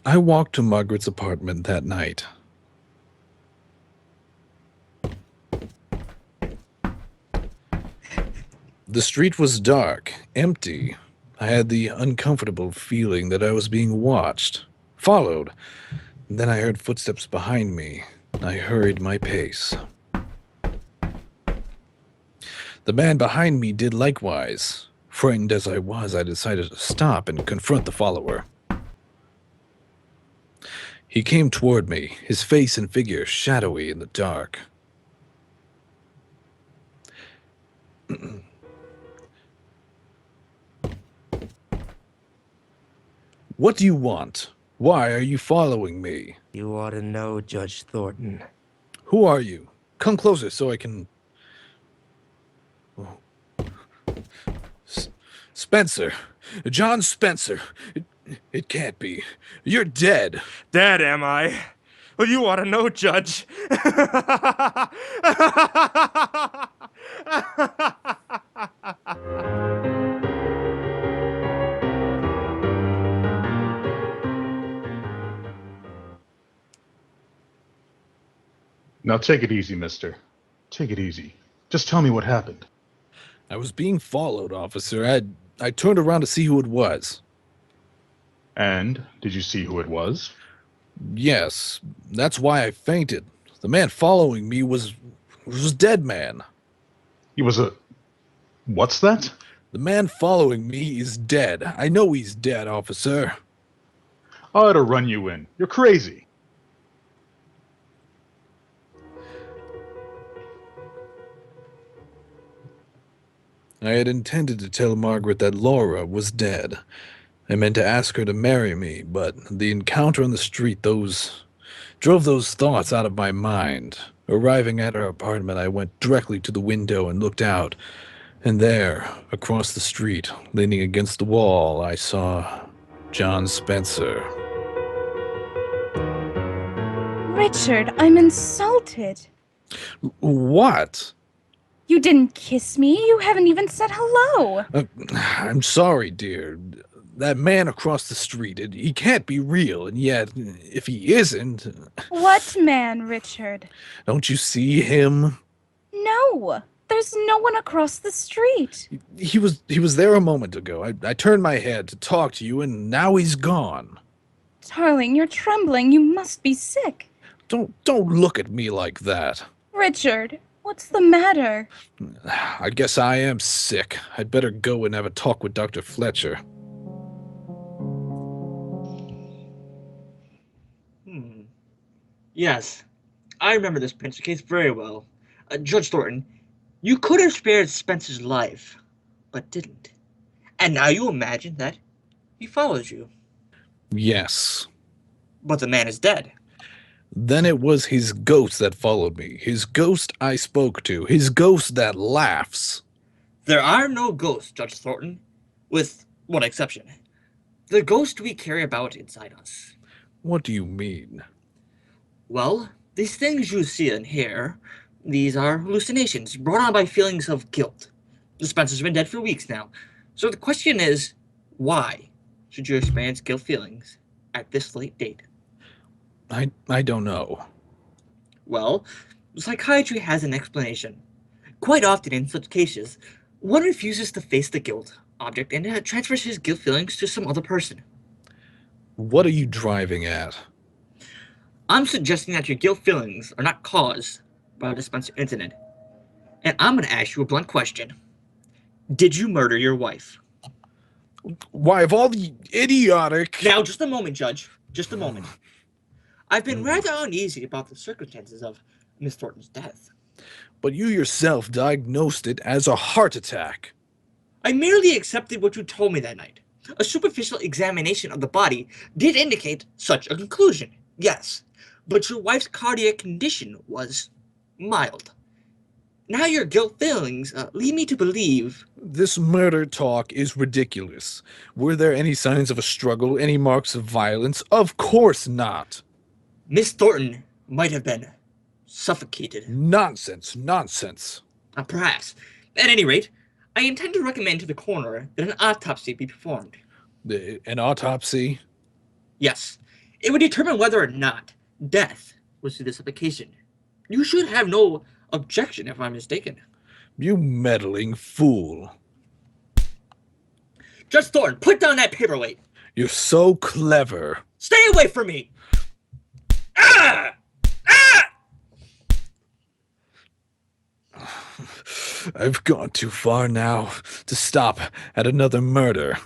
I walked to Margaret's apartment that night. The street was dark, empty. I had the uncomfortable feeling that I was being watched, followed. Then I heard footsteps behind me. I hurried my pace. The man behind me did likewise. Frightened as I was, I decided to stop and confront the follower. He came toward me, his face and figure shadowy in the dark. What do you want? Why are you following me? You ought to know, Judge Thornton. Who are you? Come closer so I can... Oh. Spencer. John Spencer. It can't be. You're dead. Dead, am I? Well, you ought to know, Judge. Now take it easy, mister. Take it easy. Just tell me what happened. I was being followed, officer. I turned around to see who it was. And did you see who it was? Yes, that's why I fainted. The man following me was a dead man. He was a... What's that? The man following me is dead. I know he's dead, officer. I ought to run you in. You're crazy. I had intended to tell Margaret that Laura was dead. I meant to ask her to marry me, but the encounter on the street drove those thoughts out of my mind. Arriving at her apartment, I went directly to the window and looked out. And there, across the street, leaning against the wall, I saw John Spencer. Richard, I'm insulted. What? You didn't kiss me. You haven't even said hello. I'm sorry, dear. That man across the street, he can't be real, and yet, if he isn't... What man, Richard? Don't you see him? No, there's no one across the street. He was there a moment ago. I turned my head to talk to you, and now he's gone. Darling, you're trembling. You must be sick. Don't look at me like that. Richard, what's the matter? I guess I am sick. I'd better go and have a talk with Dr. Fletcher. Yes, I remember this Spencer case very well. Judge Thornton, you could have spared Spencer's life, but didn't. And now you imagine that he follows you. Yes. But the man is dead. Then it was his ghost that followed me, his ghost I spoke to, his ghost that laughs. There are no ghosts, Judge Thornton, with one exception. The ghost we carry about inside us. What do you mean? Well, these things you see and hear, these are hallucinations brought on by feelings of guilt. Spencer's been dead for weeks now, so the question is, why should you experience guilt feelings at this late date? I don't know. Well, psychiatry has an explanation. Quite often in such cases, one refuses to face the guilt object and transfers his guilt feelings to some other person. What are you driving at? I'm suggesting that your guilt feelings are not caused by the Spencer incident. And I'm going to ask you a blunt question. Did you murder your wife? Why, of all the idiotic... Now, just a moment, Judge. Just a moment. I've been rather uneasy about the circumstances of Miss Thornton's death. But you yourself diagnosed it as a heart attack. I merely accepted what you told me that night. A superficial examination of the body did indicate such a conclusion, yes. But your wife's cardiac condition was mild. Now your guilt feelings lead me to believe... This murder talk is ridiculous. Were there any signs of a struggle, any marks of violence? Of course not. Miss Thornton might have been suffocated. Nonsense, nonsense. Perhaps. At any rate, I intend to recommend to the coroner that an autopsy be performed. An autopsy? Yes. It would determine whether or not death was due to suffocation. You should have no objection if I'm mistaken. You meddling fool. Judge Thornton, put down that paperweight. You're so clever. Stay away from me! Ah! Ah! I've gone too far now to stop at another murder.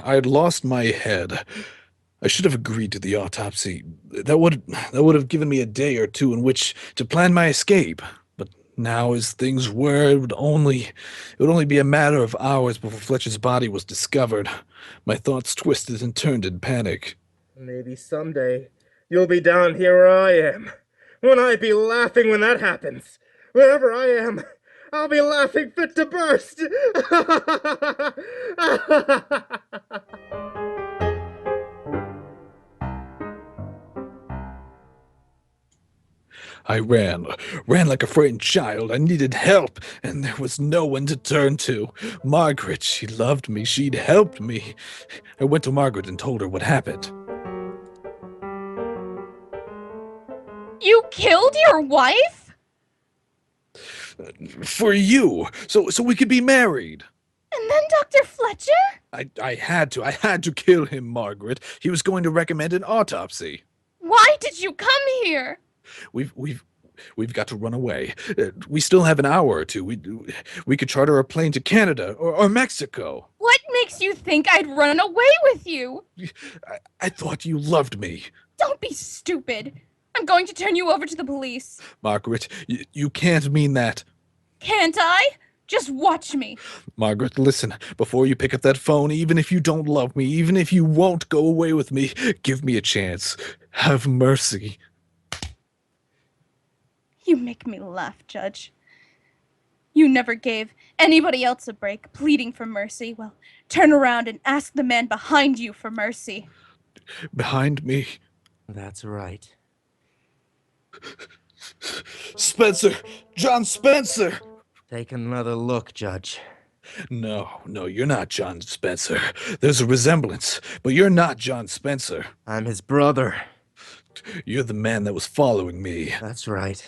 I had lost my head. I should have agreed to the autopsy. That would have given me a day or two in which to plan my escape. But now, as things were, it would only be a matter of hours before Fletcher's body was discovered. My thoughts twisted and turned in panic. Maybe someday you'll be down here where I am. Won't I be laughing when that happens? Wherever I am, I'll be laughing fit to burst. I ran like a frightened child. I needed help, and there was no one to turn to. Margaret, she loved me. She'd helped me. I went to Margaret and told her what happened. You killed your wife? For you, so we could be married. And then Dr. Fletcher? I had to kill him, Margaret. He was going to recommend an autopsy. Why did you come here? We've got to run away. We still have an hour or two. We could charter a plane to Canada or Mexico. What makes you think I'd run away with you? I thought you loved me. Don't be stupid. I'm going to turn you over to the police. Margaret, you can't mean that. Can't I? Just watch me. Margaret, listen, before you pick up that phone, even if you don't love me, even if you won't go away with me, give me a chance. Have mercy. You make me laugh, Judge. You never gave anybody else a break, pleading for mercy. Well, turn around and ask the man behind you for mercy. Behind me? That's right. Spencer! John Spencer! Take another look, Judge. No, you're not John Spencer. There's a resemblance, but you're not John Spencer. I'm his brother. You're the man that was following me. That's right.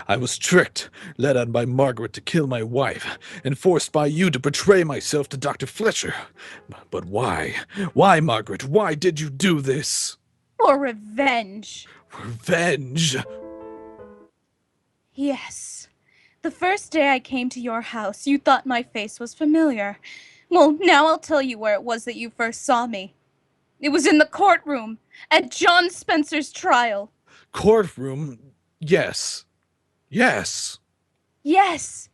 I was tricked, led on by Margaret to kill my wife, and forced by you to betray myself to Dr. Fletcher. But why? Why, Margaret? Why did you do this? For revenge. Revenge? Yes. The first day I came to your house, you thought my face was familiar. Well, now I'll tell you where it was that you first saw me. It was in the courtroom at John Spencer's trial. Courtroom? Yes. Yes. Yes.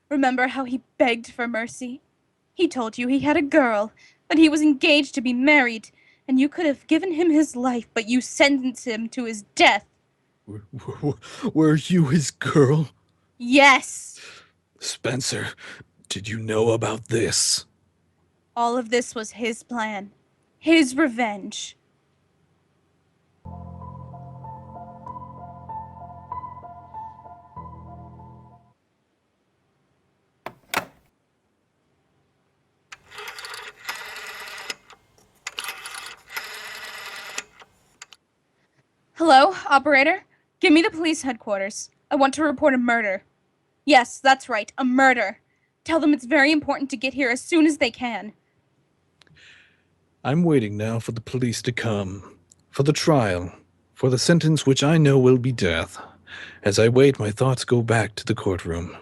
Remember how he begged for mercy? He told you he had a girl, but he was engaged to be married, and you could have given him his life, but you sentenced him to his death. Were you his girl? Yes. Spencer, did you know about this? All of this was his plan. His revenge. Hello, operator? Give me the police headquarters. I want to report a murder. Yes, that's right, a murder. Tell them it's very important to get here as soon as they can. I'm waiting now for the police to come. For the trial. For the sentence which I know will be death. As I wait, my thoughts go back to the courtroom.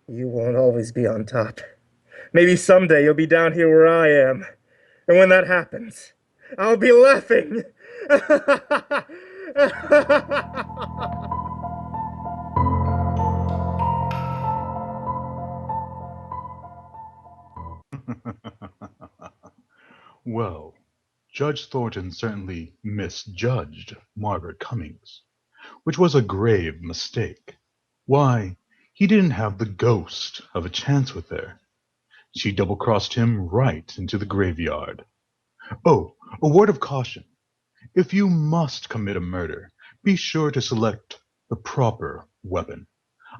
You won't always be on top. Maybe someday you'll be down here where I am. And when that happens, I'll be laughing. Well, Judge Thornton certainly misjudged Margaret Cummings, which was a grave mistake. Why, he didn't have the ghost of a chance with her. She double-crossed him right into the graveyard. Oh, a word of caution. If you must commit a murder, be sure to select the proper weapon.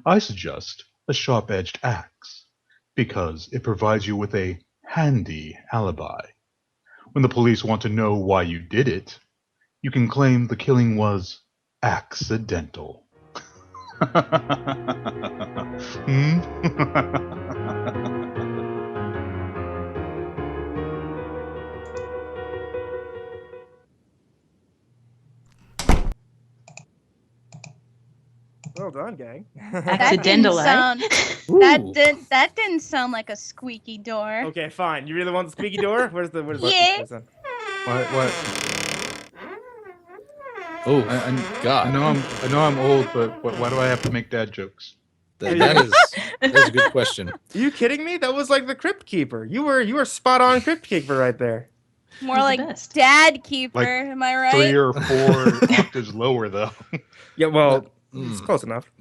I suggest a sharp-edged axe, because it provides you with a handy alibi. When the police want to know why you did it, you can claim the killing was accidental. Hmm? Well done, gang. Accidental, That didn't sound like a squeaky door. Okay, fine. You really want the squeaky door? Where's the Yeah. What? Oh, God. I know I'm old, but why do I have to make dad jokes? That's a good question. Are you kidding me? That was like the Crypt Keeper. You were spot on Crypt Keeper right there. More like Dad Keeper, Like am I right? 3 or 4 octaves lower, though. Yeah, well, it's close enough.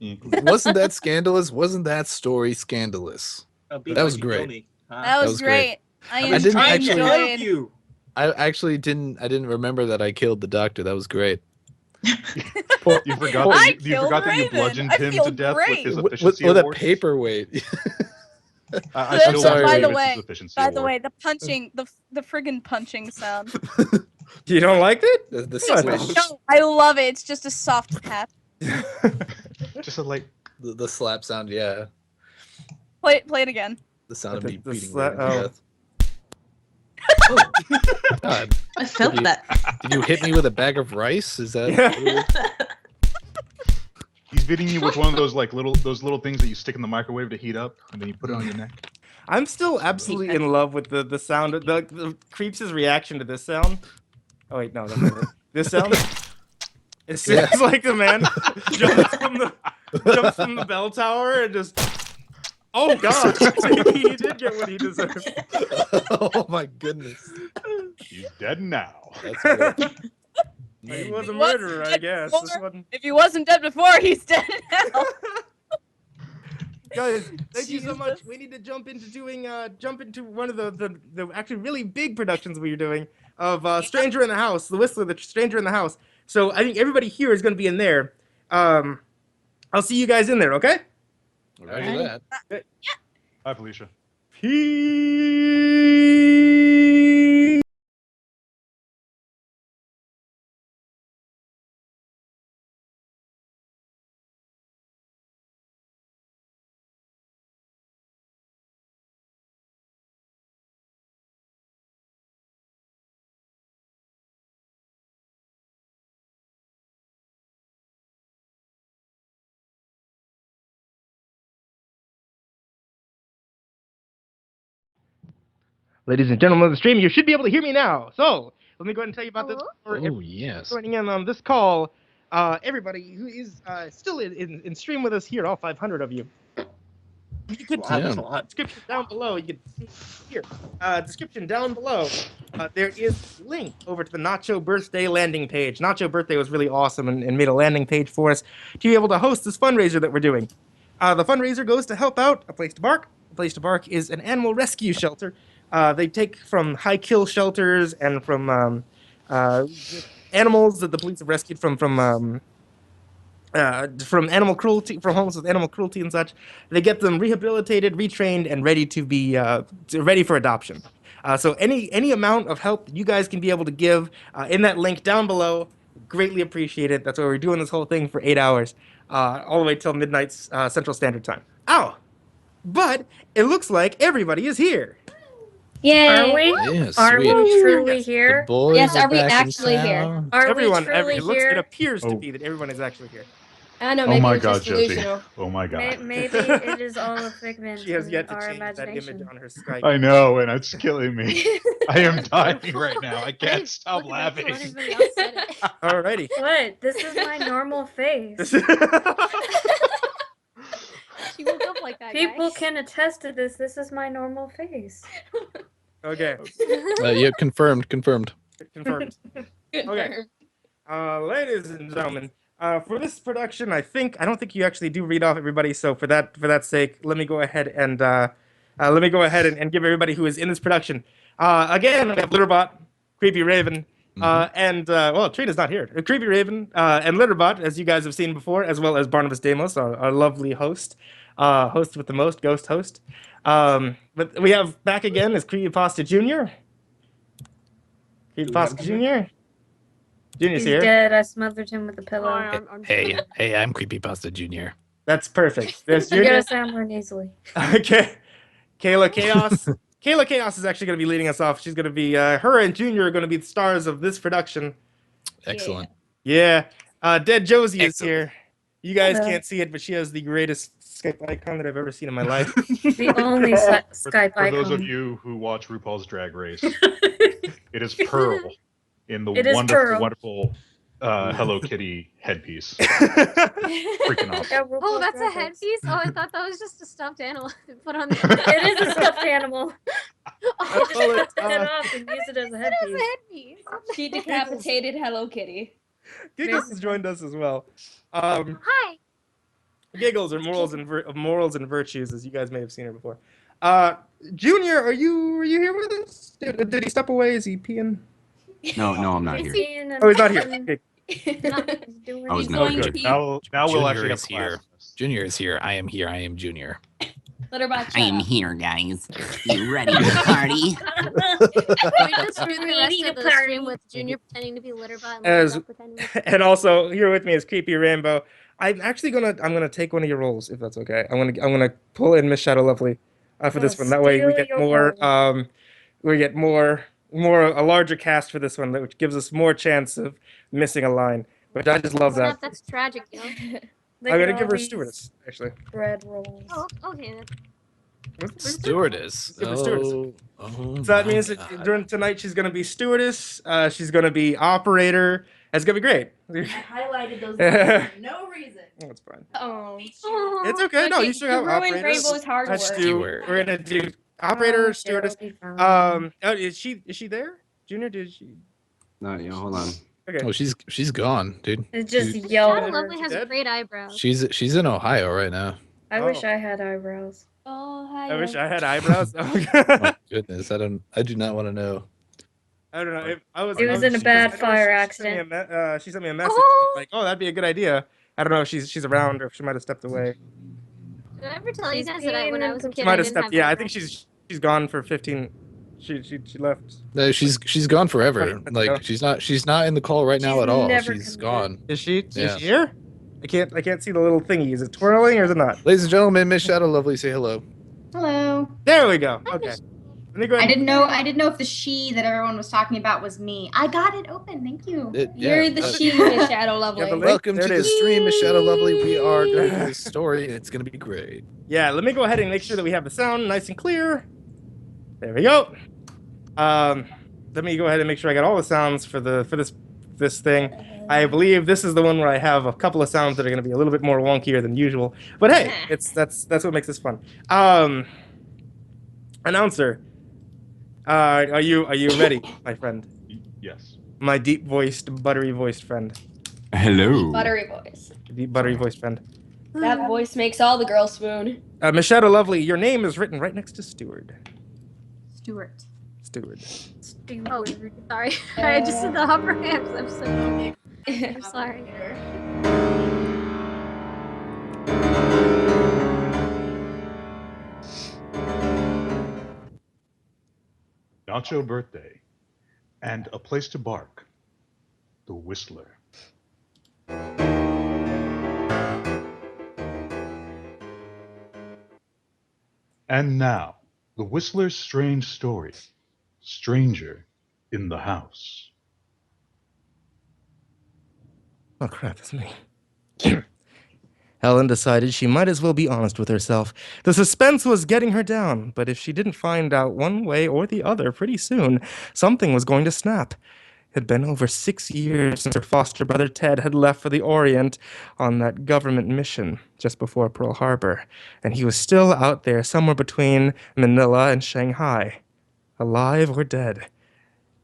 Wasn't that scandalous? Wasn't that story scandalous? That was great. That was great. I I didn't actually enjoyed. you. I actually didn't remember that I killed the doctor. That was great. You forgot that you bludgeoned him to death with his efficiency with a award? paperweight. I still want to By give the it way, his efficiency award. the punching, the friggin' punching sound. You don't like it? The What? No, I love it. It's just a soft tap. Just a light. The slap sound, yeah. Play it again. The sound of me beating slap. Raven to death. God. I felt that. Did you hit me with a bag of rice? Is that? He's beating you with one of those little things that you stick in the microwave to heat up, and then you put it on your neck. I'm still absolutely in love with the sound of the Creeps' reaction to this sound. Oh wait, no, that's not it. This sound. It sounds like the man jumps from the bell tower and just. Oh god, he did get what he deserved. Oh my goodness. He's dead now. That's great. He was a murderer, I guess. This one... If he wasn't dead before, he's dead now. Guys, thank you so much. We need to jump into one of the actually really big productions we are doing of Stranger in the House, The Whistler, The Stranger in the House. So I think everybody here is going to be in there. I'll see you guys in there, okay? Roger that. Bye, Felicia. Peace. Ladies and gentlemen of the stream, you should be able to hear me now. So, let me go ahead and tell you about this. Oh, yes. Joining in on this call, everybody who is still in stream with us here, all 500 of you. You could see the description down below. You can see here. Description down below. There is a link over to the Nachobirthday landing page. Nachobirthday was really awesome and made a landing page for us to be able to host this fundraiser that we're doing. The fundraiser goes to help out A Place to Bark. A Place to Bark is an animal rescue shelter. They take from high kill shelters and from animals that the police have rescued from animal cruelty, from homes with animal cruelty and such. They get them rehabilitated, retrained, and ready to be ready for adoption. So any amount of help you guys can be able to give in that link down below, greatly appreciate it. That's why we're doing this whole thing for 8 hours, all the way till midnight Central Standard Time. Ow! But it looks like everybody is here. Yay! Are we? Yes, Are we sweet. truly here? The boys Yes, are are we back in actually here? town. Are Everyone, we truly here? it appears to be that everyone is actually here. I know, Oh maybe my it's God, just Josie. delusional. Oh my God. Maybe it is all a figment She has of yet to our change that image imagination. on her Skype. I know, and it's killing me. I am dying right now. I can't stop laughing. Alrighty. What? This is my normal face. She woke up like that, People guys. can attest to this. This is my normal face. Okay. Yeah, confirmed. Confirmed. Okay. Ladies and gentlemen, for this production, I don't think you actually do read off everybody. So for that sake, let me go ahead and give everybody who is in this production. Again, we have Litterbot, Creepy Raven, and well, Trina's not here. Creepy Raven and Litterbot, as you guys have seen before, as well as Barnabas Damos, our lovely host, host with the most, ghost host. But we have back again is CreepyPasta Jr. CreepyPasta Jr. Junior's He's here. dead. I smothered him with a pillow. Hey, I'm CreepyPasta Jr. That's perfect. There's You gotta Junior. sound more nasally. Okay. Kayla Chaos. Kayla Chaos is actually going to be leading us off. She's going to be, her and Junior are going to be the stars of this production. Excellent. Yeah. Dead Josie is here. You guys Hello. can't see it, but she has the greatest Skype icon that I've ever seen in my life. The only Skype For those of icon. you who watch RuPaul's Drag Race, it is Pearl in the It is Pearl. wonderful Hello Kitty headpiece. Freaking awesome. Oh, that's a headpiece? Oh, I thought that was just a stuffed animal put on there. It is a stuffed animal. Oh, Just cut the head off and use it as a headpiece. headpiece. She decapitated Hello Kitty. Giggles has joined us as well. Hi. Giggles are morals and virtues, as you guys may have seen her before. Junior, are you here with us? Did he step away? Is he peeing? No, I'm not here. Oh, he's not here. Okay. I was not here. Now we'll Junior actually have is here. Junior is here. I am here. I am Junior. Litterbot, I am here, guys. You ready to party? Can we just do the rest of the stream with Junior pretending to be Litterbot and Litterbot pretending to be... And also here with me is Creepy Rainbow. I'm actually gonna take one of your roles if that's okay. I'm gonna pull in Miss Shadow Lovely for this one. That way we get more a larger cast for this one, which gives us more chance of missing a line. Which I just love that. That's tragic, you know? I'm gonna give her a stewardess, actually. Bread rolls. Oh, okay. Stewardess. Give her stewardess. Oh, So that my means God. that during tonight she's gonna be stewardess. She's gonna be operator. It's gonna be great. I highlighted those lines for no reason. That's fine. Oh. It's okay. No, you should have ruined operators. Rainbow's hard Let's work. do. We're gonna do operator, stewardess. Oh, is she there? Junior, did she? No, hold on. Okay. Oh, she's gone, dude. It just She's- yelled. Shadow Lovely has great eyebrows. She's in Ohio right now. I wish I had eyebrows. Oh, hi. I wish I had eyebrows. Oh my goodness, I do not want to know. I don't know. If I was. It was in a bad fire accident. She sent me a message like, "Oh, that'd be a good idea." I don't know if she's around or if she might have stepped away. Did I ever tell you guys that when I was a She kid, might I have didn't stepped. have Yeah, I eyebrows? think she's gone for 15. She left. No, she's gone forever. Right, let's go. Like she's not in the call right now at all. never She's come gone. Is she? Yeah. Is she here? I can't see the little thingy. Is it twirling or is it not? Ladies and gentlemen, Miss Shadow Lovely, say hello. Hello. There we go. Okay. Let me go I ahead. didn't know if the she that everyone was talking about was me. I got it open. Thank you. You're the she, Miss Shadow Lovely. Yeah, the link, Welcome there to it the is. stream, Miss Shadow Lovely. We are going through this story, and it's going to be great. Yeah, let me go ahead and make sure that we have the sound nice and clear. There we go. Let me go ahead and make sure I got all the sounds for this thing. I believe this is the one where I have a couple of sounds that are going to be a little bit more wonkier than usual. But hey, that's what makes this fun. Announcer, are you ready, my friend? Yes. My deep-voiced, buttery-voiced friend. Hello. Buttery voice. Deep, buttery-voiced friend. That voice makes all the girls swoon. Michelle Lovely, your name is written right next to Steward. Stuart. Steward. Oh, sorry. I just did the upper hands. I'm so I'm sorry. Nachobirthday and A Place to Bark. The Whistler. And now, The Whistler's strange story. Stranger in the House. Oh crap, that's me. Helen decided she might as well be honest with herself. The suspense was getting her down, but if she didn't find out one way or the other pretty soon, something was going to snap. It had been over 6 years since her foster brother Ted had left for the Orient on that government mission just before Pearl Harbor, and he was still out there somewhere between Manila and Shanghai, alive or dead.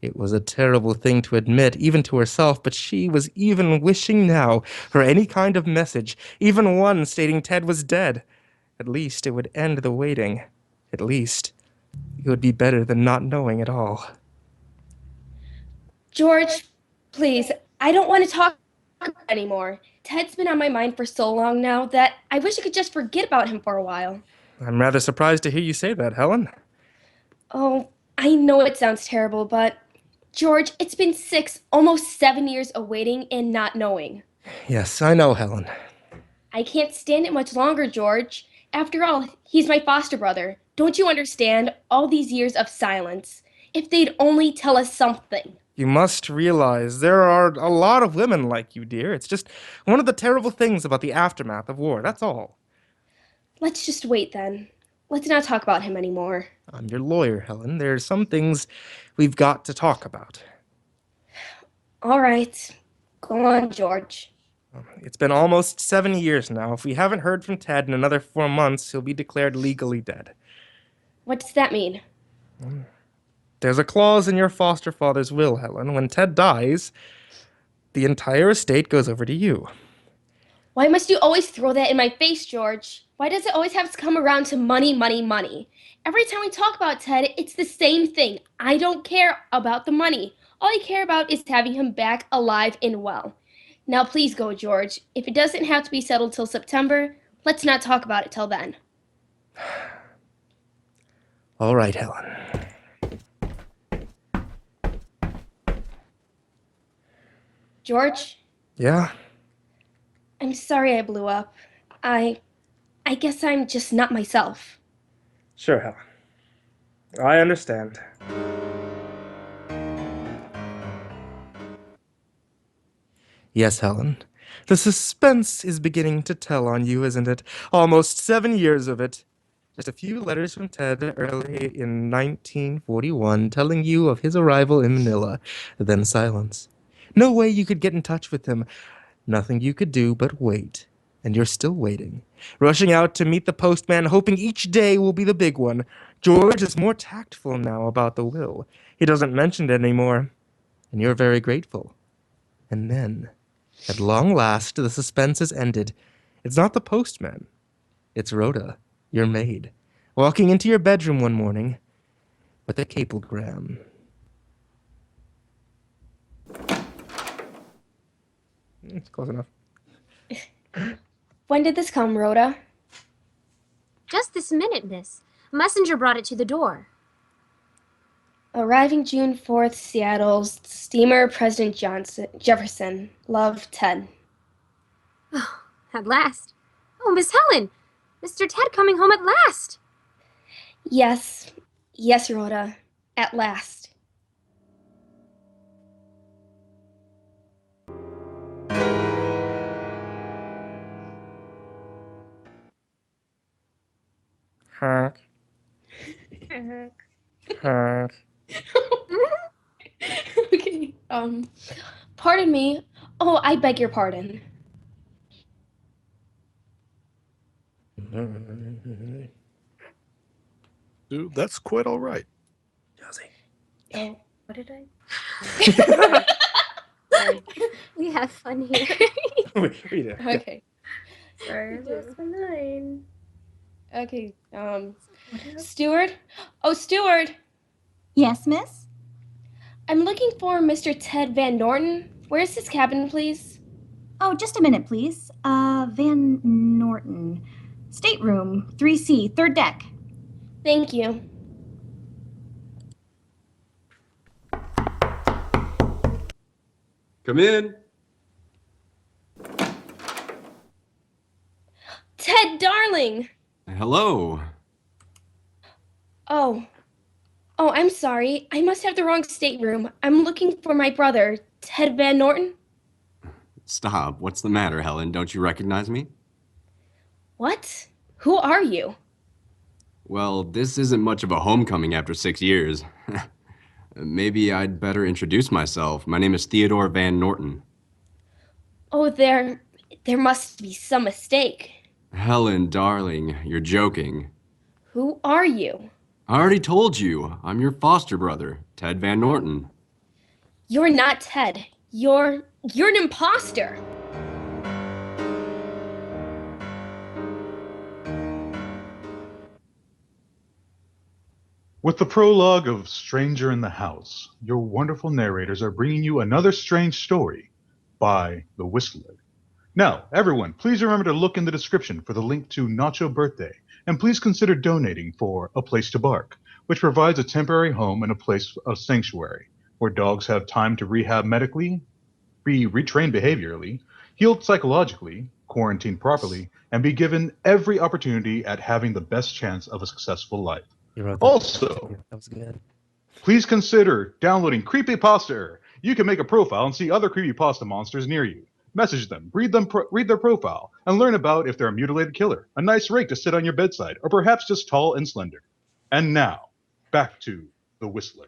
It was a terrible thing to admit, even to herself, but she was even wishing now for any kind of message, even one stating Ted was dead. At least it would end the waiting. At least it would be better than not knowing at all. George, please, I don't want to talk anymore. Ted's been on my mind for so long now that I wish I could just forget about him for a while. I'm rather surprised to hear you say that, Helen. Oh, I know it sounds terrible, but George, it's been 6, almost 7 years of waiting and not knowing. Yes, I know, Helen. I can't stand it much longer, George. After all, he's my foster brother. Don't you understand all these years of silence? If they'd only tell us something. You must realize there are a lot of women like you, dear. It's just one of the terrible things about the aftermath of war, that's all. Let's just wait then. Let's not talk about him anymore. I'm your lawyer, Helen. There are some things we've got to talk about. All right. Go on, George. It's been almost 7 years now. If we haven't heard from Ted in another 4 months, he'll be declared legally dead. What does that mean? There's a clause in your foster father's will, Helen. When Ted dies, the entire estate goes over to you. Why must you always throw that in my face, George? Why does it always have to come around to money, money, money? Every time we talk about Ted, it's the same thing. I don't care about the money. All I care about is having him back alive and well. Now please go, George. If it doesn't have to be settled till September, let's not talk about it till then. All right, Helen. George? Yeah? I'm sorry I blew up. I guess I'm just not myself. Sure, Helen. I understand. Yes, Helen. The suspense is beginning to tell on you, isn't it? Almost 7 years of it. Just a few letters from Ted early in 1941 telling you of his arrival in Manila, then silence. No way you could get in touch with him. Nothing you could do but wait. And you're still waiting. Rushing out to meet the postman, hoping each day will be the big one. George is more tactful now about the will. He doesn't mention it anymore. And you're very grateful. And then, at long last, the suspense has ended. It's not the postman. It's Rhoda, your maid, walking into your bedroom one morning with a cablegram. It's close enough. When did this come, Rhoda? Just this minute, miss. A messenger brought it to the door. Arriving June 4th, Seattle, steamer President Jefferson. Love, Ted. Oh, at last. Oh, Miss Helen! Mr. Ted coming home at last! Yes. Yes, Rhoda. At last. Honk. Honk. Pardon me. Oh, I beg your pardon. Dude, that's quite all right. Oh, what did I? Sorry. We have fun here. Read it. Okay. Sorry, I lost my mind. Okay. Steward? Oh, Steward! Yes, miss? I'm looking for Mr. Ted Van Norton. Where's his cabin, please? Oh, just a minute, please. Van Norton. Stateroom, 3C, third deck. Thank you. Come in. Ted, darling! Hello. Oh, I'm sorry. I must have the wrong stateroom. I'm looking for my brother, Ted Van Norton. Stop. What's the matter, Helen? Don't you recognize me? What? Who are you? Well, this isn't much of a homecoming after 6 years. Maybe I'd better introduce myself. My name is Theodore Van Norton. Oh, there must be some mistake. Helen, darling, you're joking. Who are you? I already told you. I'm your foster brother, Ted Van Norton. You're not Ted. You're an imposter. With the prologue of Stranger in the House, your wonderful narrators are bringing you another strange story by The Whistler. Now, everyone, please remember to look in the description for the link to Nachobirthday, and please consider donating for A Place to Bark, which provides a temporary home and a place of sanctuary, where dogs have time to rehab medically, be retrained behaviorally, healed psychologically, quarantined properly, and be given every opportunity at having the best chance of a successful life. Also, that was good. Please consider downloading CreepyPasta. You can make a profile and see other creepypasta monsters near you. Message them, read their profile, and learn about if they're a mutilated killer, a nice rake to sit on your bedside, or perhaps just tall and slender. And now, back to The Whistler.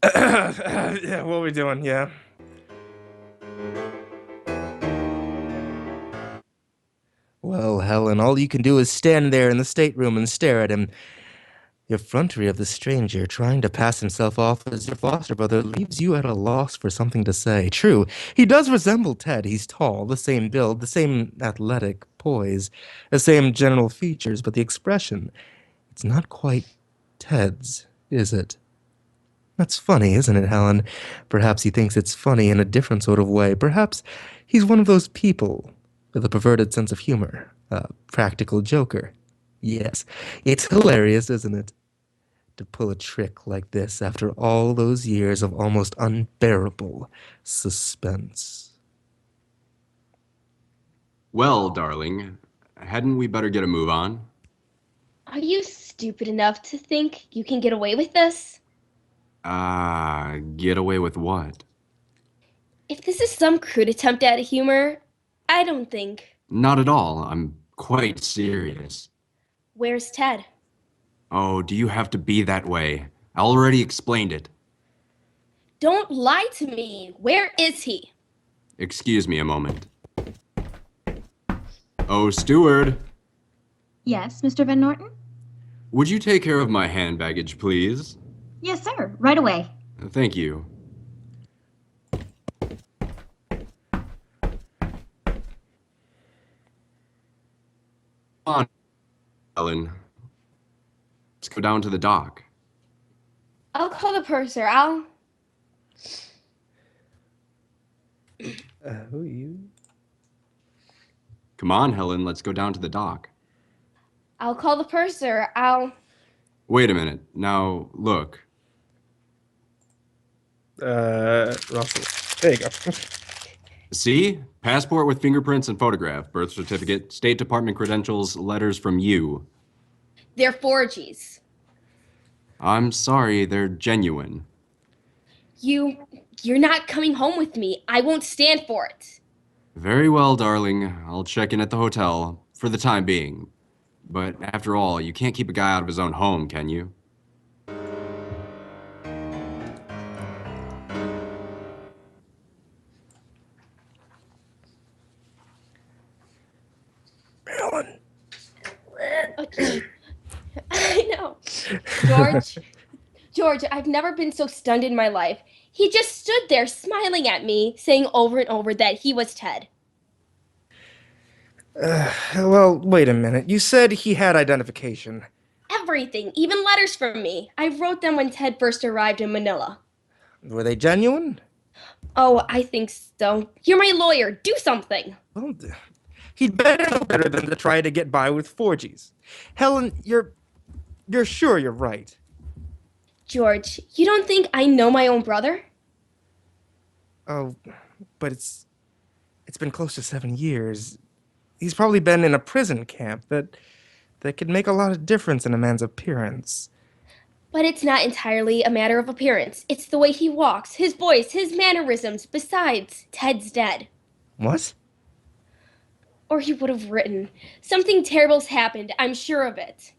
Yeah, what are we doing? Yeah. Well, Helen, all you can do is stand there in the stateroom and stare at him. The effrontery of the stranger trying to pass himself off as your foster brother leaves you at a loss for something to say. True, he does resemble Ted. He's tall, the same build, the same athletic poise, the same general features, but the expression, it's not quite Ted's, is it? That's funny, isn't it, Helen? Perhaps he thinks it's funny in a different sort of way. Perhaps he's one of those people with a perverted sense of humor, a practical joker. Yes, it's hilarious, isn't it? To pull a trick like this after all those years of almost unbearable suspense. Well, darling, hadn't we better get a move on? Are you stupid enough to think you can get away with this? Get away with what? If this is some crude attempt at humor, I don't think. Not at all. I'm quite serious. Where's Ted? Oh, do you have to be that way? I already explained it. Don't lie to me. Where is he? Excuse me a moment. Oh, steward. Yes, Mr. Van Norton? Would you take care of my hand baggage, please? Yes, sir. Right away. Thank you. Come on, Ellen. Let's go down to the dock. I'll call the purser. I'll... Who are you? Come on, Helen, let's go down to the dock. I'll call the purser. I'll... Wait a minute. Now, look. Russell. There you go. See? Passport with fingerprints and photograph, birth certificate, State Department credentials, letters from you. They're forgies. I'm sorry, they're genuine. You're not coming home with me. I won't stand for it. Very well, darling. I'll check in at the hotel for the time being. But after all, you can't keep a guy out of his own home, can you? Helen. I know. George, I've never been so stunned in my life. He just stood there smiling at me, saying over and over that he was Ted. Well, wait a minute. You said he had identification. Everything, even letters from me. I wrote them when Ted first arrived in Manila. Were they genuine? Oh, I think so. You're my lawyer. Do something. Well, he'd better know better than to try to get by with forgies. Helen, you're sure you're right? George, you don't think I know my own brother? Oh, but it's been close to 7 years. He's probably been in a prison camp that could make a lot of difference in a man's appearance. But it's not entirely a matter of appearance. It's the way he walks, his voice, his mannerisms. Besides, Ted's dead. What? Or he would have written. Something terrible's happened, I'm sure of it.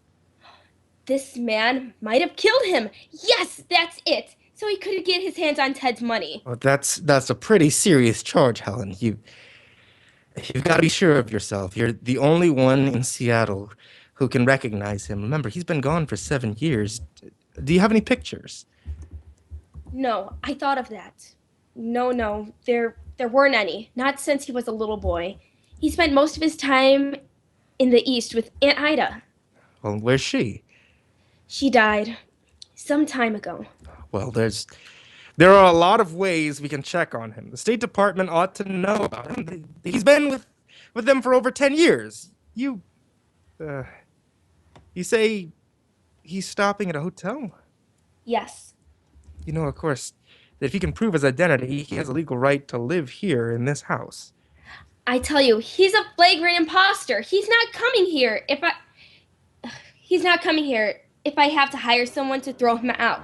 This man might have killed him. Yes, that's it. So he couldn't get his hands on Ted's money. Well, that's a pretty serious charge, Helen. You've got to be sure of yourself. You're the only one in Seattle who can recognize him. Remember, he's been gone for 7 years. Do you have any pictures? No, I thought of that. No, there weren't any. Not since he was a little boy. He spent most of his time in the East with Aunt Ida. Well, where's she? She died some time ago. Well, there are a lot of ways we can check on him. The State Department ought to know about him. He's been with them for over 10 years. You say he's stopping at a hotel? Yes. You know, of course, that if he can prove his identity, he has a legal right to live here in this house. I tell you, he's a flagrant imposter. He's not coming here if I have to hire someone to throw him out.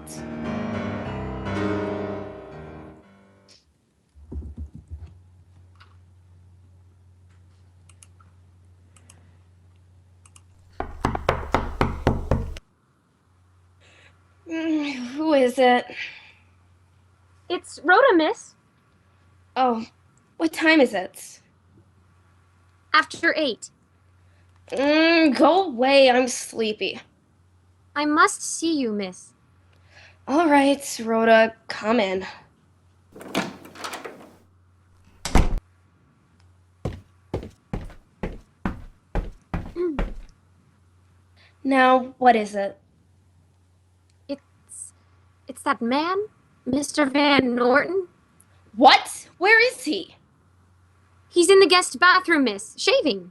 Who is it? It's Rhoda, miss. Oh, what time is it? After 8. Go away, I'm sleepy. I must see you, miss. All right, Rhoda, come in. Now, what is it? It's that man, Mr. Van Norton. What? Where is he? He's in the guest bathroom, miss, shaving.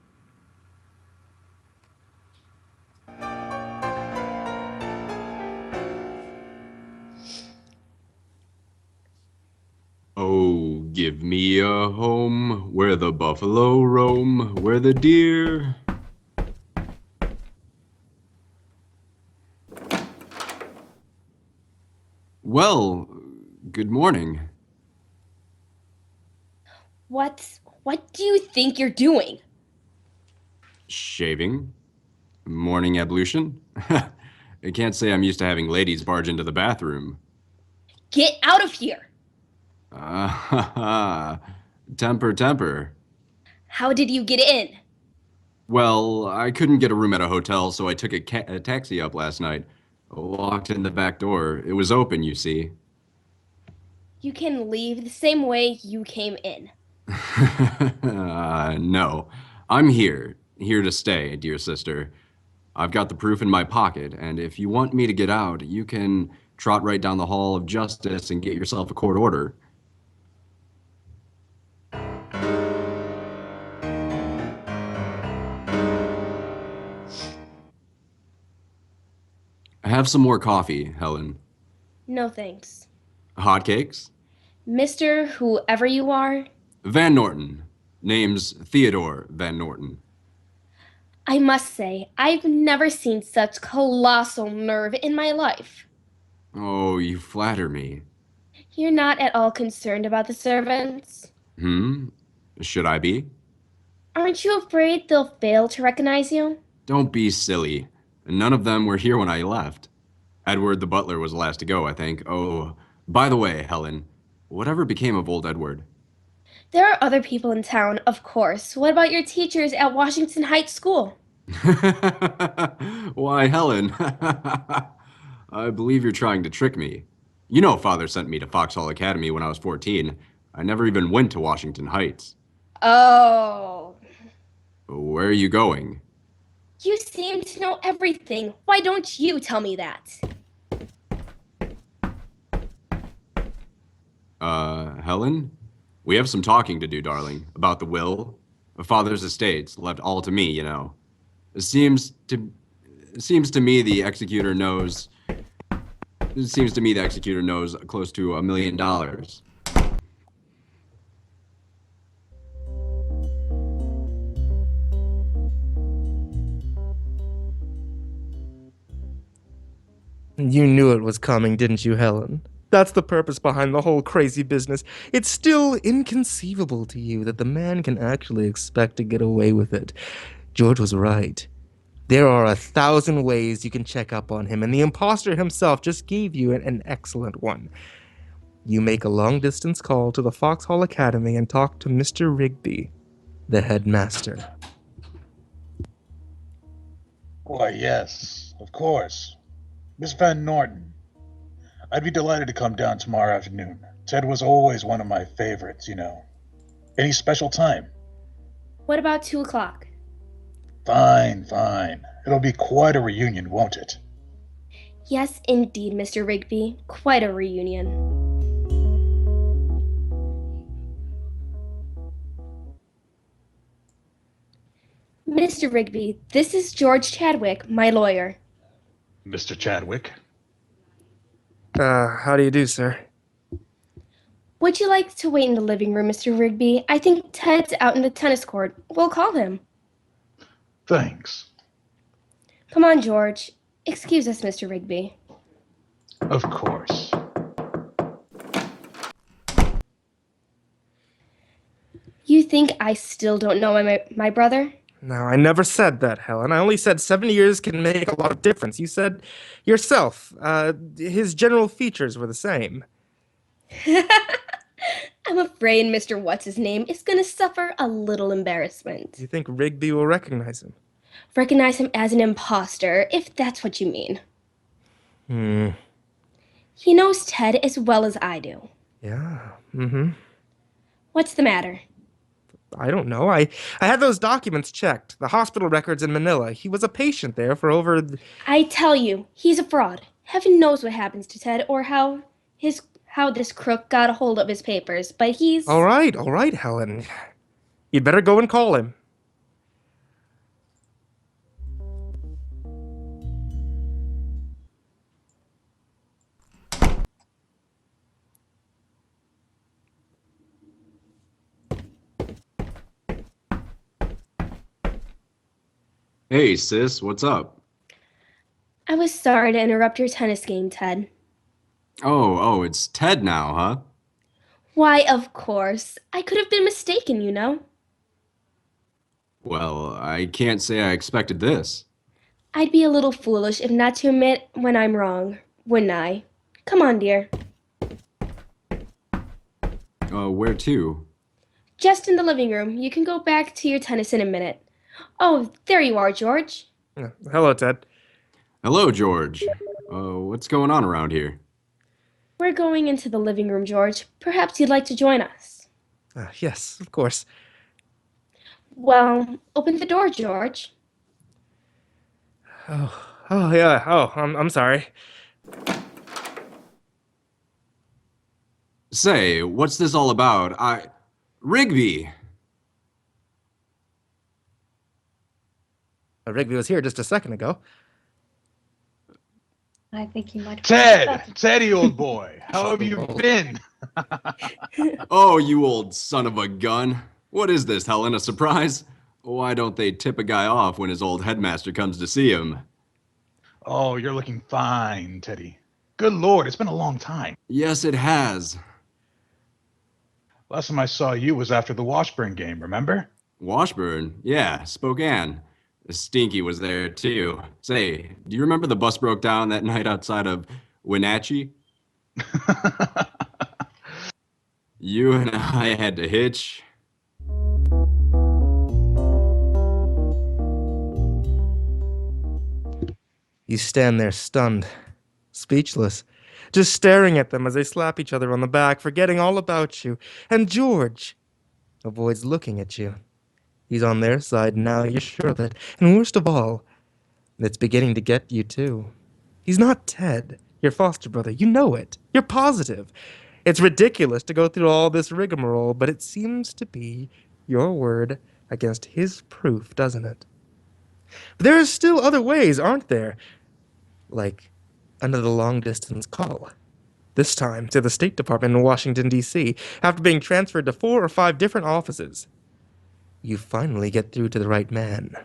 Oh, give me a home where the buffalo roam, where the deer... Well, good morning. What do you think you're doing? Shaving? Morning ablution? I can't say I'm used to having ladies barge into the bathroom. Get out of here! Temper. How did you get in? Well, I couldn't get a room at a hotel, so I took a taxi up last night. Walked in the back door. It was open, you see. You can leave the same way you came in. No. I'm here to stay, dear sister. I've got the proof in my pocket, and if you want me to get out, you can trot right down the hall of justice and get yourself a court order. Have some more coffee, Helen. No thanks. Hotcakes? Mr. Whoever you are? Van Norton. Name's Theodore Van Norton. I must say, I've never seen such colossal nerve in my life. Oh, you flatter me. You're not at all concerned about the servants? Should I be? Aren't you afraid they'll fail to recognize you? Don't be silly. None of them were here when I left. Edward the butler was the last to go, I think. Oh, by the way, Helen, whatever became of old Edward? There are other people in town, of course. What about your teachers at Washington Heights School? Why, Helen, I believe you're trying to trick me. You know Father sent me to Foxhall Academy when I was 14. I never even went to Washington Heights. Oh. Where are you going? You seem to know everything. Why don't you tell me that? Helen? We have some talking to do, darling, about the will. Father's estates, left all to me, you know. It seems to me the executor knows close to $1 million. You knew it was coming, didn't you, Helen? That's the purpose behind the whole crazy business. It's still inconceivable to you that the man can actually expect to get away with it. George was right. There are 1,000 ways you can check up on him, and the imposter himself just gave you an excellent one. You make a long-distance call to the Foxhall Academy and talk to Mr. Rigby, the headmaster. Why, yes, of course. Miss Van Norton. I'd be delighted to come down tomorrow afternoon. Ted was always one of my favorites, you know. Any special time? What about 2 o'clock? Fine, fine. It'll be quite a reunion, won't it? Yes, indeed, Mr. Rigby. Quite a reunion. Mr. Rigby, this is George Chadwick, my lawyer. Mr. Chadwick? How do you do, sir? Would you like to wait in the living room, Mr. Rigby? I think Ted's out in the tennis court. We'll call him. Thanks. Come on, George. Excuse us, Mr. Rigby. Of course. You think I still don't know my brother? No, I never said that, Helen. I only said 7 years can make a lot of difference. You said yourself, his general features were the same. I'm afraid Mr. What's-His-Name is going to suffer a little embarrassment. You think Rigby will recognize him? Recognize him as an imposter, if that's what you mean. He knows Ted as well as I do. Yeah, What's the matter? I don't know. I had those documents checked. The hospital records in Manila. He was a patient there for over... I tell you, he's a fraud. Heaven knows what happens to Ted or how this crook got a hold of his papers, but he's... All right, Helen. You'd better go and call him. Hey, sis, what's up? I was sorry to interrupt your tennis game, Ted. Oh, it's Ted now, huh? Why, of course. I could have been mistaken, you know. Well, I can't say I expected this. I'd be a little foolish if not to admit when I'm wrong, wouldn't I? Come on, dear. Where to? Just in the living room. You can go back to your tennis in a minute. Oh, there you are, George. Hello, Ted. Hello, George. What's going on around here? We're going into the living room, George. Perhaps you'd like to join us. Yes, of course. Well, open the door, George. Oh, yeah. Oh, I'm sorry. Say, what's this all about? Rigby! Rigby was here just a second ago. I think you might. Teddy, old boy, how have you been? Oh, you old son of a gun. What is this, Helen, a surprise? Why don't they tip a guy off when his old headmaster comes to see him? Oh, you're looking fine, Teddy. Good Lord, it's been a long time. Yes, it has. Last time I saw you was after the Washburn game, remember? Washburn? Yeah, Spokane. Stinky was there too. Say, do you remember the bus broke down that night outside of Wenatchee? You and I had to hitch. You stand there stunned, speechless, just staring at them as they slap each other on the back, forgetting all about you. And George avoids looking at you. He's on their side now, you're sure of it. And worst of all, it's beginning to get you too. He's not Ted, your foster brother. You know it. You're positive. It's ridiculous to go through all this rigmarole, but it seems to be your word against his proof, doesn't it? But there are still other ways, aren't there? Like another long-distance call. This time to the State Department in Washington, D.C., after being transferred to 4 or 5 different offices. You finally get through to the right man.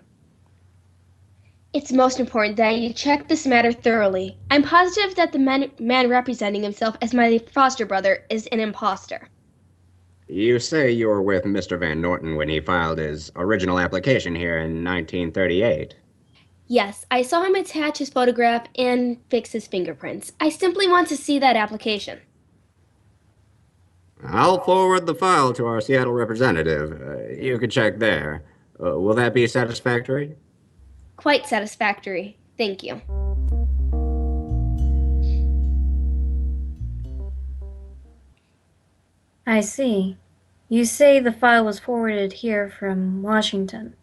It's most important that you check this matter thoroughly. I'm positive that the man representing himself as my foster brother is an imposter. You say you were with Mr. Van Norton when he filed his original application here in 1938. Yes, I saw him attach his photograph and fix his fingerprints. I simply want to see that application. I'll forward the file to our Seattle representative. You can check there. Will that be satisfactory? Quite satisfactory. Thank you. I see. You say the file was forwarded here from Washington.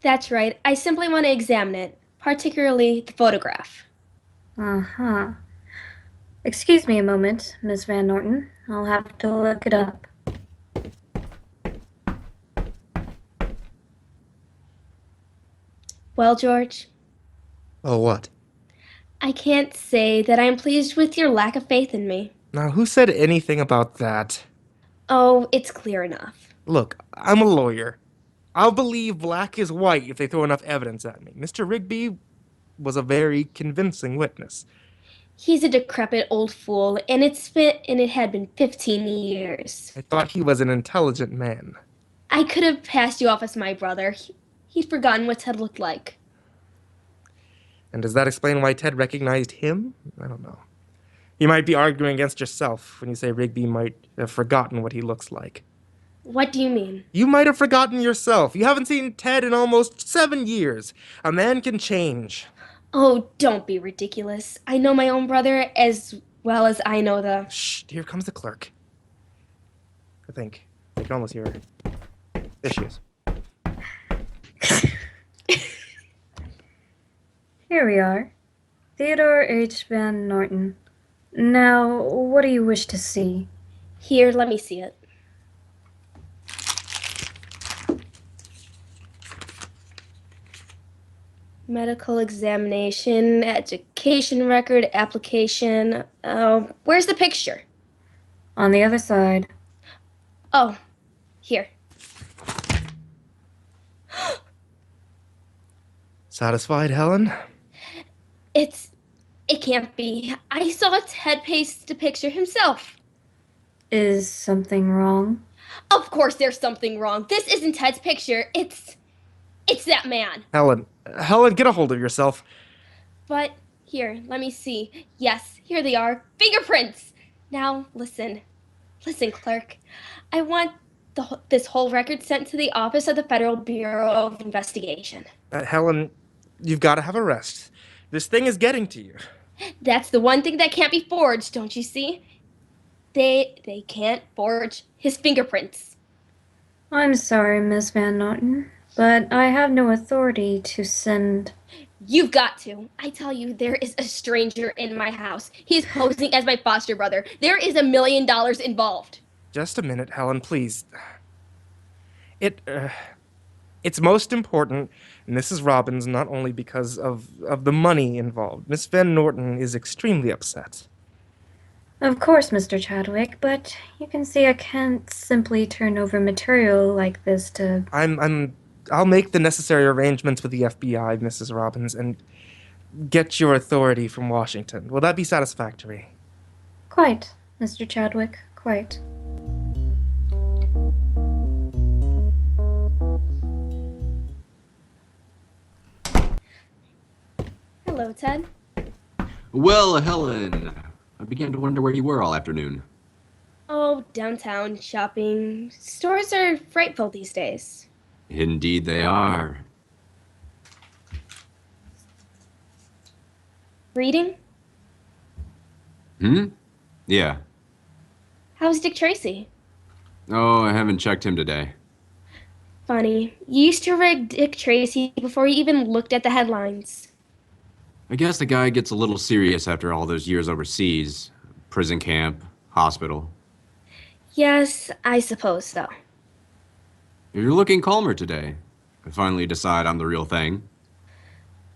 That's right. I simply want to examine it, particularly the photograph. Uh-huh. Excuse me a moment, Miss Van Norton. I'll have to look it up. Well, George, Oh, what? I can't say that I'm pleased with your lack of faith in me. Now, who said anything about that? Oh, it's clear enough. Look, I'm a lawyer. I'll believe black is white if they throw enough evidence at me. Mr. Rigby was a very convincing witness. He's a decrepit old fool, and it had been 15 years. I thought he was an intelligent man. I could have passed you off as my brother. He'd forgotten what Ted looked like. And does that explain why Ted recognized him? I don't know. You might be arguing against yourself when you say Rigby might have forgotten what he looks like. What do you mean? You might have forgotten yourself. You haven't seen Ted in almost 7 years. A man can change. Oh, don't be ridiculous. I know my own brother as well as I know the... Shh, here comes the clerk. I think. I can almost hear her. There she is. Here we are. Theodore H. Van Norton. Now, what do you wish to see? Here, let me see it. Medical examination, education record, application. Where's the picture? On the other side. Oh, here. Satisfied, Helen? It can't be. I saw Ted paste the picture himself. Is something wrong? Of course there's something wrong. This isn't Ted's picture. It's that man. Helen, get a hold of yourself. But here, let me see. Yes, here they are. Fingerprints. Now, listen. Listen, clerk. I want this whole record sent to the office of the Federal Bureau of Investigation. Helen, you've got to have a rest. This thing is getting to you. That's the one thing that can't be forged, don't you see? They can't forge his fingerprints. I'm sorry, Miss Van Norton, but I have no authority to send... You've got to. I tell you, there is a stranger in my house. He's posing as my foster brother. There is $1 million involved. Just a minute, Helen, please. It's most important, Mrs. Robbins, not only because of the money involved. Miss Van Norton is extremely upset. Of course, Mr. Chadwick, but you can see I can't simply turn over material like this to... I'll make the necessary arrangements with the FBI, Mrs. Robbins, and get your authority from Washington. Will that be satisfactory? Quite, Mr. Chadwick, quite. Hello, Ted. Well, Helen, I began to wonder where you were all afternoon. Oh, downtown, shopping. Stores are frightful these days. Indeed they are. Reading? Hmm? Yeah. How's Dick Tracy? Oh, I haven't checked him today. Funny. You used to read Dick Tracy before you even looked at the headlines. I guess the guy gets a little serious after all those years overseas. Prison camp, hospital. Yes, I suppose so. You're looking calmer today. I finally decide I'm the real thing.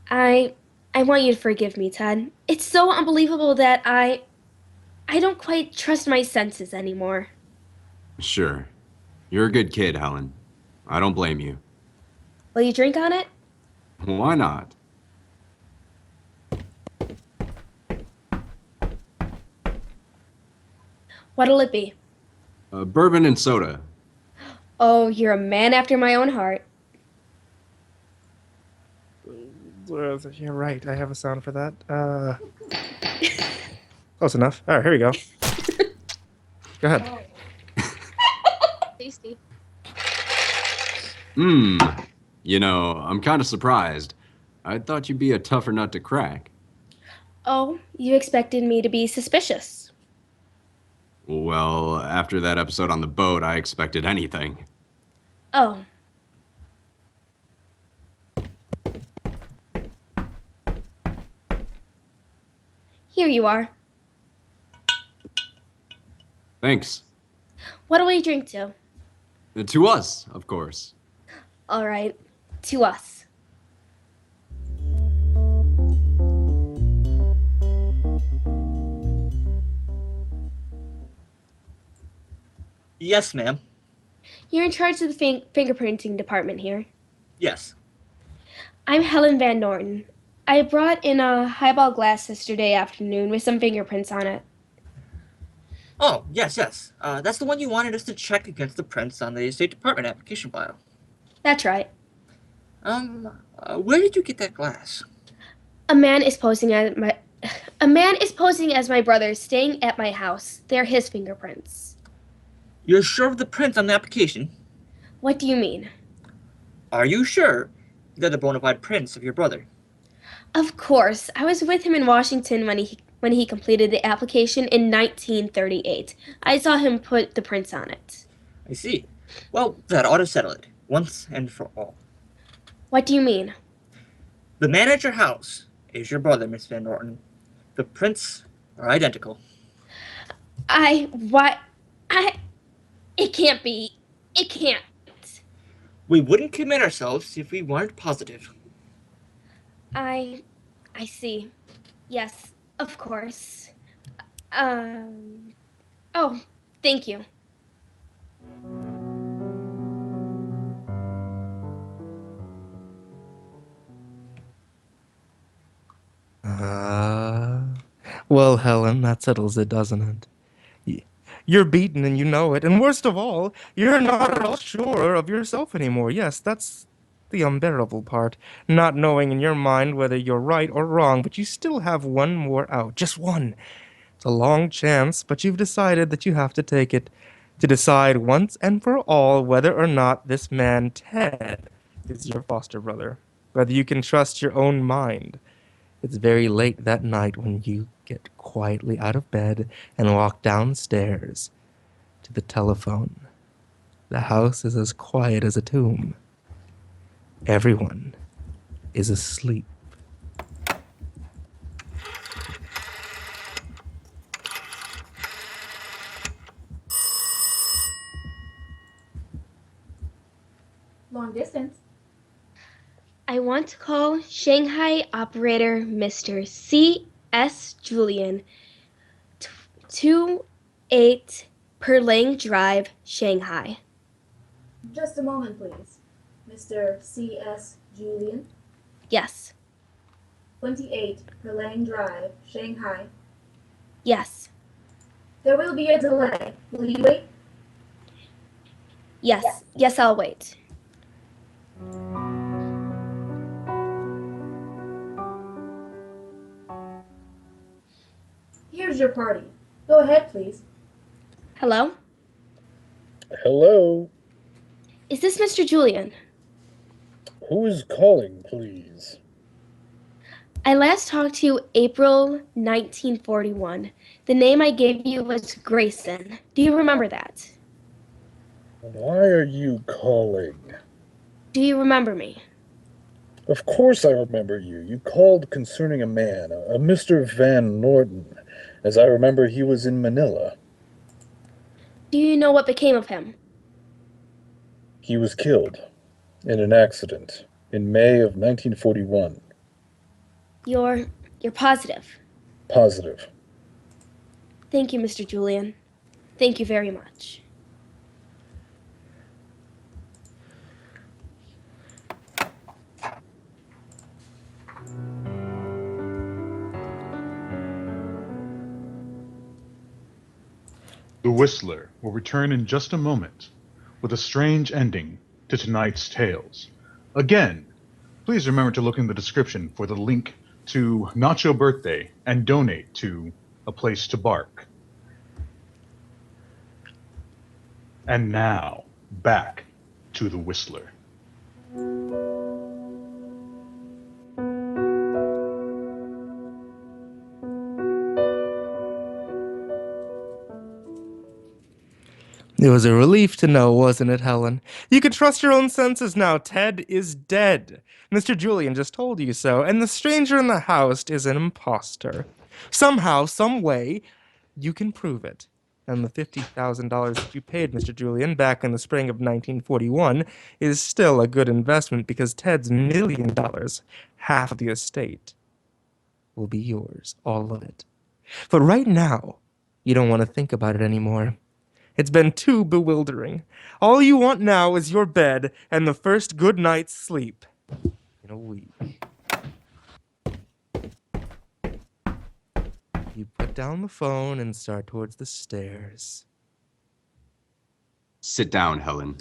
I want you to forgive me, Ted. It's so unbelievable that I don't quite trust my senses anymore. Sure. You're a good kid, Helen. I don't blame you. Will you drink on it? Why not? What'll it be? Bourbon and soda. Oh, you're a man after my own heart. You're right. I have a sound for that. Close enough. All right, here we go. Go ahead. Tasty. You know, I'm kind of surprised. I thought you'd be a tougher nut to crack. Oh, you expected me to be suspicious. Well, after that episode on the boat, I expected anything. Oh. Here you are. Thanks. What'll we drink to? To us, of course. All right, to us. Yes, ma'am. You're in charge of the fingerprinting department here. Yes. I'm Helen Van Norton. I brought in a highball glass yesterday afternoon with some fingerprints on it. Oh, yes. That's the one you wanted us to check against the prints on the State Department application file. That's right. Where did you get that glass? A man is posing as my brother, staying at my house. They're his fingerprints. You're sure of the prints on the application? What do you mean? Are you sure they're the bona fide prints of your brother? Of course. I was with him in Washington when he completed the application in 1938. I saw him put the prints on it. I see. Well, that ought to settle it, once and for all. What do you mean? The man at your house is your brother, Miss Van Norton. The prints are identical. It can't be. It can't. We wouldn't commit ourselves if we weren't positive. I see. Yes, of course. Oh, thank you. Well, Helen, that settles it, doesn't it? You're beaten and you know it. And worst of all, you're not at all sure of yourself anymore. Yes, that's the unbearable part. Not knowing in your mind whether you're right or wrong, but you still have one more out. Just one. It's a long chance, but you've decided that you have to take it to decide once and for all whether or not this man, Ted, is your foster brother. Whether you can trust your own mind. It's very late that night when you get quietly out of bed and walk downstairs to the telephone. The house is as quiet as a tomb. Everyone is asleep. Long distance. I want to call Shanghai operator Mr. C.S. Julian, 28 Perlang Drive, Shanghai. Just a moment, please. Mr. C.S. Julian, Yes. 28 Perlang Drive, Shanghai. Yes. There will be a delay. Will you wait? Yes. Yes, I'll wait. here's your party. Go ahead, please. Hello? Hello? Is this Mr. Julian? Who is calling, please? I last talked to you April 1941. The name I gave you was Grayson. Do you remember that? Why are you calling? Do you remember me? Of course I remember you. You called concerning a man, a Mr. Van Norton. As I remember, he was in Manila. Do you know what became of him? He was killed in an accident in May of 1941. You're positive. Positive. Thank you, Mr. Julian. Thank you very much. The Whistler will return in just a moment with a strange ending to tonight's tales. Again, please remember to look in the description for the link to Nachobirthday and donate to A Place to Bark. And now, back to The Whistler. It was a relief to know, wasn't it, Helen? You can trust your own senses now. Ted is dead. Mr. Julian just told you so, and the stranger in the house is an imposter. Somehow, some way, you can prove it. And the $50,000 that you paid Mr. Julian back in the spring of 1941 is still a good investment because Ted's $1 million, half of the estate, will be yours, all of it. But right now, you don't want to think about it anymore. It's been too bewildering. All you want now is your bed and the first good night's sleep in a week. You put down the phone and start towards the stairs. Sit down, Helen.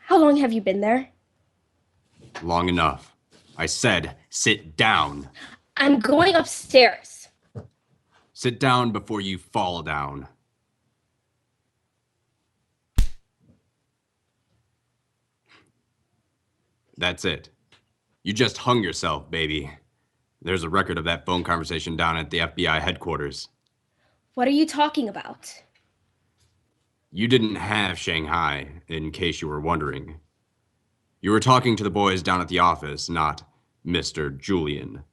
How long have you been there? Long enough. I said, sit down. I'm going upstairs. Sit down before you fall down. That's it. You just hung yourself, baby. There's a record of that phone conversation down at the FBI headquarters. What are you talking about? You didn't have Shanghai, in case you were wondering. You were talking to the boys down at the office, not Mr. Julian.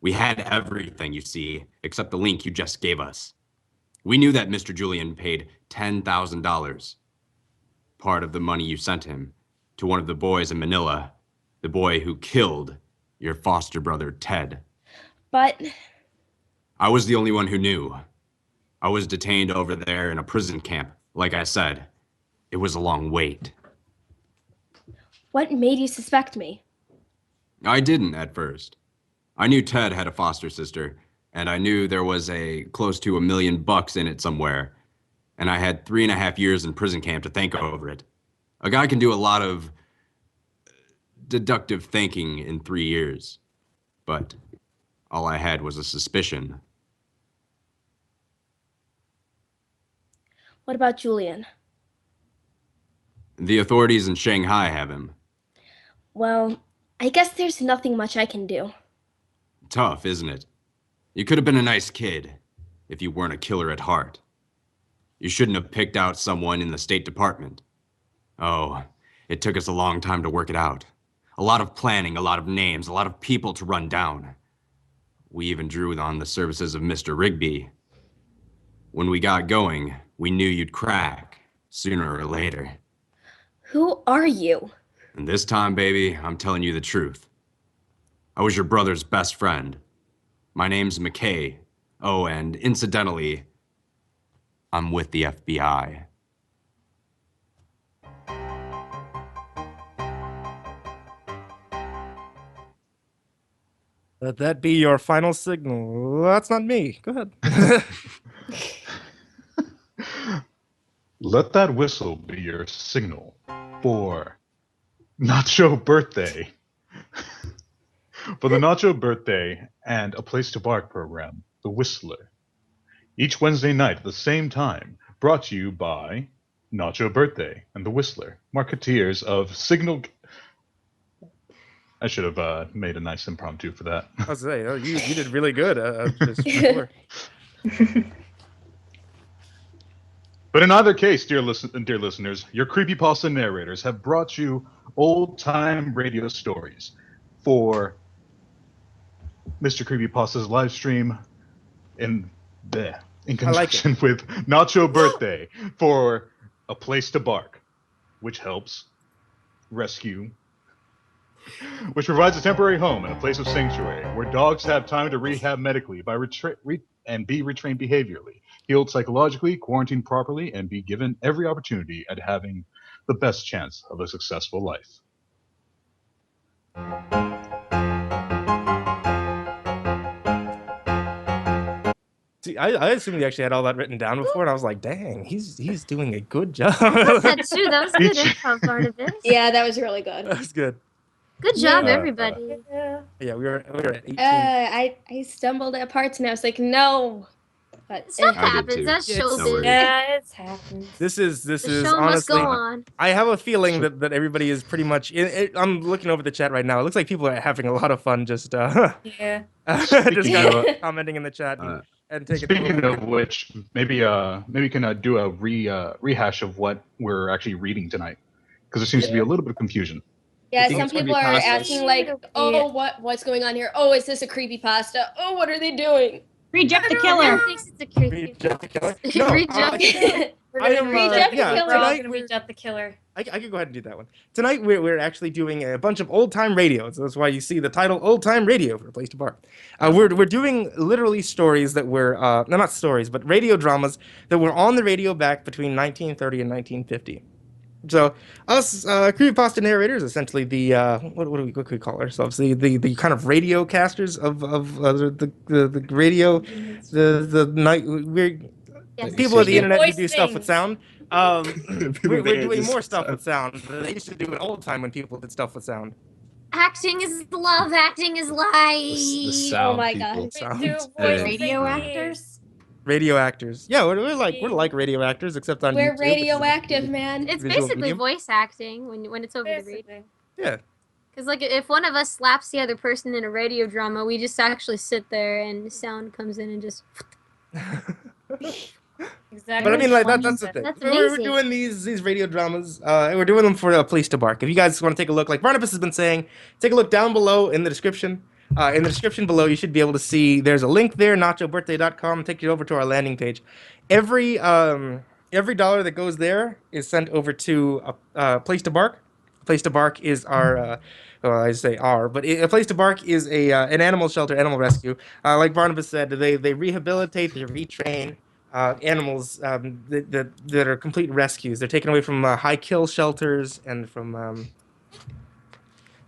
We had everything, you see, except the link you just gave us. We knew that Mr. Julian paid $10,000. Part of the money you sent him to one of the boys in Manila, the boy who killed your foster brother, Ted. But I was the only one who knew. I was detained over there in a prison camp. Like I said, it was a long wait. what made you suspect me? I didn't at first. I knew Ted had a foster sister, and I knew there was close to $1 million in it somewhere. And I had 3.5 years in prison camp to think over it. A guy can do a lot of deductive thinking in 3 years. But all I had was a suspicion. What about Julian? The authorities in Shanghai have him. Well, I guess there's nothing much I can do. Tough, isn't it? You could have been a nice kid if you weren't a killer at heart. You shouldn't have picked out someone in the State Department. Oh, it took us a long time to work it out. A lot of planning, a lot of names, a lot of people to run down. We even drew on the services of Mr. Rigby. When we got going, we knew you'd crack, sooner or later. Who are you? And this time, baby, I'm telling you the truth. I was your brother's best friend. My name's McKay. Oh, and incidentally, I'm with the FBI. Let that be your final signal. That's not me. Go ahead. Let that whistle be your signal for Nachobirthday. For the Nachobirthday and A Place to Bark program, The Whistler. Each Wednesday night at the same time, brought to you by Nachobirthday and The Whistler, marketeers of Signal. I should have made a nice impromptu for that. I was saying, oh, you did really good just before. But in either case, dear listeners, your creepypasta narrators have brought you old-time radio stories for Mr. Creepypasta's live stream in conjunction with Nachobirthday for A Place to Bark, which helps rescue, which provides a temporary home and a place of sanctuary where dogs have time to rehab medically and be retrained behaviorally, healed psychologically, quarantined properly, and be given every opportunity at having the best chance of a successful life. See, I assumed he actually had all that written down before, and I was like, dang, he's doing a good job. That too. That was a good info part of this. Yeah, that was really good. That was good. Good job, everybody. Yeah, we were at 18. I stumbled at parts and I was like, no. But Stuff happens. That's showbiz. Yeah, it's happened. This is The show must honestly. go on. I have a feeling that everybody is pretty much. I'm looking over the chat right now. It looks like people are having a lot of fun just yeah. just kind of commenting in the chat and taking. Speaking of which, maybe we can do a rehash of what we're actually reading tonight, because there seems to be a little bit of confusion. Yeah, some people are asking like, oh, what's going on here? Oh, is this a creepypasta? Oh, what are they doing? Reject the killer. Thinks it's a creepy. Reject the killer. We're gonna reject the killer. Tonight Reject the killer. I can go ahead and do that one. Tonight we're actually doing a bunch of old time radio. So that's why you see the title "Old Time Radio" for A Place to Bark. We're doing literally stories that were no, not stories, but radio dramas that were on the radio back between 1930 and 1950. So us creepypasta narrators, essentially the what could we call ourselves? The kind of radio casters of the radio, the night we're people of the internet who do stuff with sound. We're doing more stuff with sound. They used to do it all the time when people did stuff with sound. Acting is love. Acting is life. The sound Oh my people. god. Sound. Radio actors. Radio actors. Yeah, we're like radio actors, except on We're YouTube. radioactive, man. It's Visual basically medium. voice acting when it's over the radio. Yeah. Because like if one of us slaps the other person in a radio drama, we just actually sit there and the sound comes in and just. Exactly. But I mean, like that's the thing. That's We're amazing. doing these radio dramas. And we're doing them for A Place to Bark. If you guys want to take a look, like Barnabas has been saying, take a look down below in the description. In the description below, you should be able to see there's a link there, nachobirthday.com, take you over to our landing page. Every dollar that goes there is sent over to A Place to Bark. A Place to Bark is our, well, I say our, but A Place to Bark is an animal shelter, animal rescue. Like Barnabas said, they rehabilitate, they retrain animals that are complete rescues. They're taken away from high kill shelters and from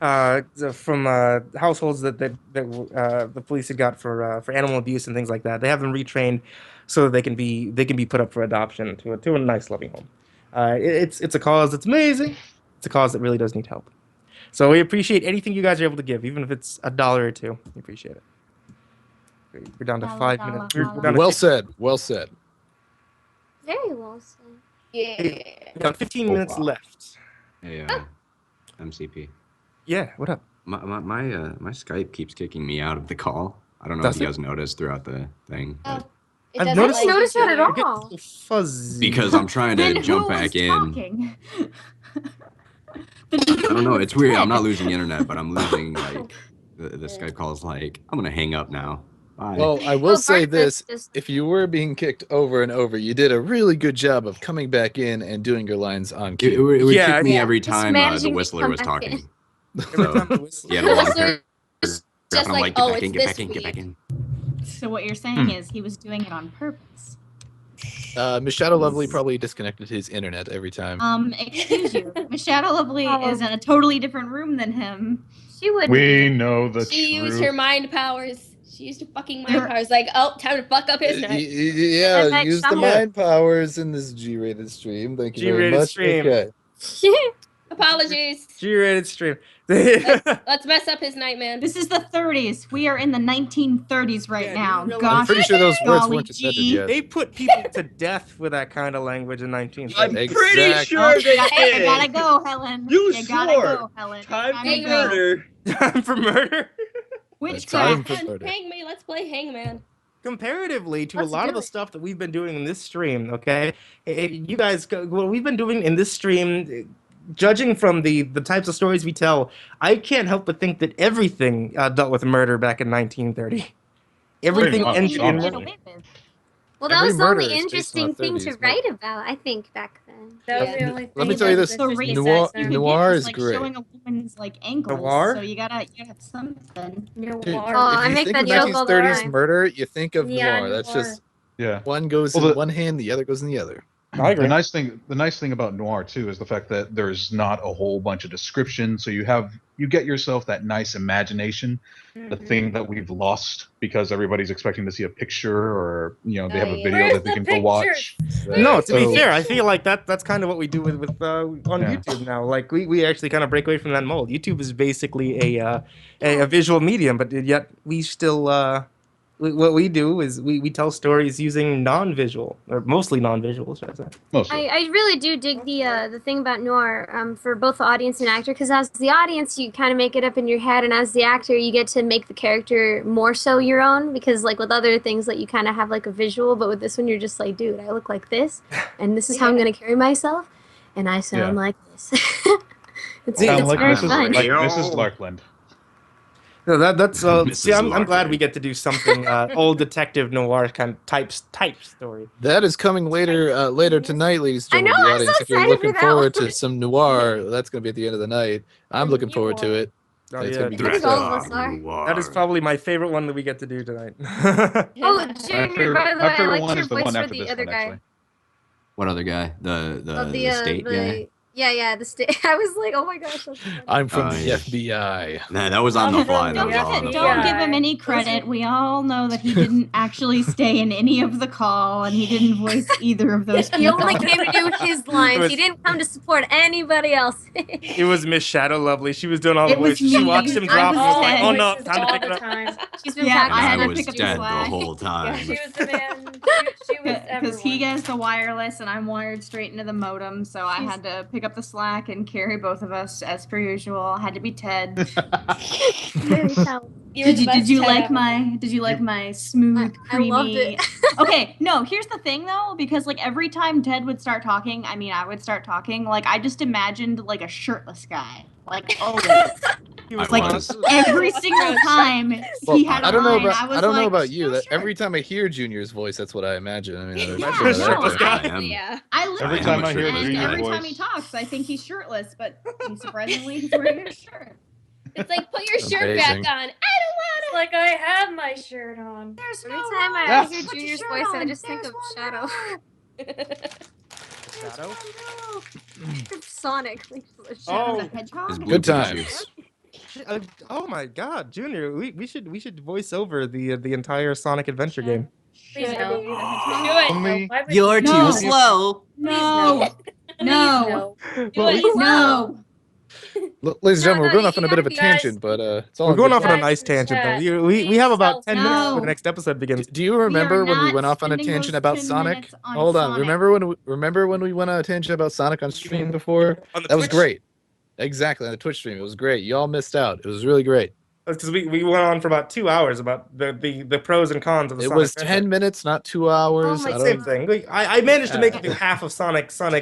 households that the police had got for animal abuse and things like that. They have them retrained so that they can be put up for adoption to a nice loving home. It's a cause that's amazing. It's a cause that really does need help. So we appreciate anything you guys are able to give, even if it's $1 or $2. We appreciate it. We're down to 5 minutes. We're down to Well said. Well said. Very well said. Yeah. We got 15 minutes left. Hey, MCP. Yeah, what up? My Skype keeps kicking me out of the call. I don't know Does if you it? guys noticed throughout the thing. but- I've I noticed- didn't notice that at It gets all. so fuzzy. Because I'm trying to Then jump who was back in. talking? I don't know. It's weird. I'm not losing internet, but I'm losing like the Skype call is like I'm gonna hang up now. Bye. Well, I will say this: if you were being kicked over and over, you did a really good job of coming back in and doing your lines on it cue. would Yeah, kick me yeah. every Just time managing the to Whistler come was back talking. in. Every time the Whistler- He had a long Whistler paragraph, just and I'm like, like, oh, get back in, it's get back this in, get back week. in. So what you're saying is he was doing it on purpose. Miss Shadow Lovely probably disconnected his internet every time. Excuse you. Miss Shadow Lovely is in a totally different room than him. She would. We know the She used truth. her mind powers. She used her fucking mind powers. Like, oh, time to fuck up his night. Yeah, like use the someone- mind powers in this G-rated stream. Thank you very G-rated much. stream. Okay. Apologies. G-rated stream. Let's mess up his night, man. This is the 30s. We are in the 1930s right now. realize- Gosh, I'm pretty sure those words golly weren't invented gee. yet. They put people to death with that kind of language in 1930s. I'm pretty Exactly. sure they You did. gotta go, Helen. You gotta swore. go, Helen. Time to for go. murder. Time for murder. Witchcraft. Hang me. Let's play Hangman. Comparatively to Let's a lot do of the it. stuff that we've been doing in this stream, okay? You guys, what we've been doing in this stream, judging from the types of stories we tell, I can't help but think that everything dealt with murder back in 1930. Everything much, ended in honestly. murder. Well, that Every was the only murder is based on interesting thing to 30s, write about, I think, back then. That was the only thing. Let me tell you this: The racist noir, you could noir get is like great. showing a woman's like ankles. Noir? So you gotta have something. Dude, Oh, if I you make think that of joke all the 1930s time. murder, you think of Yeah, noir. That's noir. just Yeah. one goes Well, in one hand, the other goes in the other. I agree. The nice thing about noir too is the fact that there's not a whole bunch of description, so you get yourself that nice imagination, the thing that we've lost because everybody's expecting to see a picture or they have a video Where's that they the can go watch. No, to be So- fair, I feel like that's kind of what we do with on Yeah. YouTube now. Like we actually kind of break away from that mold. YouTube is basically a visual medium, but yet we still what we do is we tell stories using non-visual or mostly non-visual, should I say? Mostly. I really do dig the thing about noir for both the audience and actor, because as the audience you kind of make it up in your head, and as the actor you get to make the character more so your own, because like with other things like you kind of have like a visual, but with this one you're just like, dude, I look like this, and this is how I'm gonna carry myself, and I sound like this. it's Sound like very Mrs. fun. like Mrs. Larkland. No, that's see, Mrs. I'm glad Larkin. we get to do something old detective noir kind of type story. That is coming later tonight, ladies and I gentlemen. know, The I'm so audience, if you're excited for looking that forward one. to some noir, that's going to be at the end of the night. I'm looking forward to it. Oh, It's yeah. gonna be I good think all stuff. of us are. That is probably my favorite one that we get to do tonight. Oh, Junior, by the way, I favorite liked one your is the voice one for after the this other one, guy. actually. What other guy? The Of state guy? Yeah, the state. I was like, oh my gosh. That's funny. I'm from the yeah. FBI. Nah, that was on the fly. That Don't was give, all on the don't fly. give him any credit. We all know that he didn't actually stay in any of the call, and he didn't voice either of those He people. only came to do his lines. was- He didn't come to support anybody else. It was Miss Shadow Lovely. She was doing all the It was voices. She me. watched him I drop and was was like, dead. oh no, Voices time to all pick it the up. time. She's been Yeah, practicing. I had I to was pick up the dead the slack. whole time. Yeah, she was the man. She was Because he everyone. gets the wireless and I'm wired straight into the modem, so I had to pick up the slack and carry both of us as per usual. Had to be Ted. Very talented. You were the Did best you Ted like ever. my smooth, I loved creamy? it. Okay, no, here's the thing though, because like every time Ted would start talking, I would start talking, like I just imagined like a shirtless guy. Like always. He was I like, was. Every single time Well, he had a I don't know line, about I was I don't know like, about you. "No That shirt." every time I hear Junior's voice, that's what I imagine. I mean, there's Yeah, no doubt no, about that. I am. Yeah. I literally Every time I hear and Junior's every voice. time he talks, I think he's shirtless, but surprisingly he's wearing a shirt. It's like, put your shirt Amazing. back on. I It's like I have my shirt on. There's Every no time wrong. I hear Put your Junior's shirt voice, I on. just think There's of one Shadow. wrong. Shadow? Sonic. Shadow Oh. the Hedgehog? His Good blue times. Oh my God, Junior, we should voice over the entire Sonic Adventure game. Please Should no. I be the hedgehog? Do it. Only- No. Why would You're you? too No. slow. No. Please No. no. Do Well, it. No. Ladies and gentlemen, No, we're going you off on a bit of a gotta be tangent, but it's all We're in going good off on a fun. nice tangent though. Chat. We have about 10 minutes No. before the next episode begins. Do you remember when we not went off on a spending tangent those about 10 Sonic? minutes on Hold on. Sonic. Remember when we went on a tangent about Sonic on stream before? On the That was Twitch? great. Exactly, on the Twitch stream. It was great. Y'all missed out. It was really great. Because we went on for about 2 hours about the pros and cons of the It Sonic was franchise. 10 minutes, not 2 hours. Oh my I Same don't, thing. Like, I managed to make it through half of Sonic 10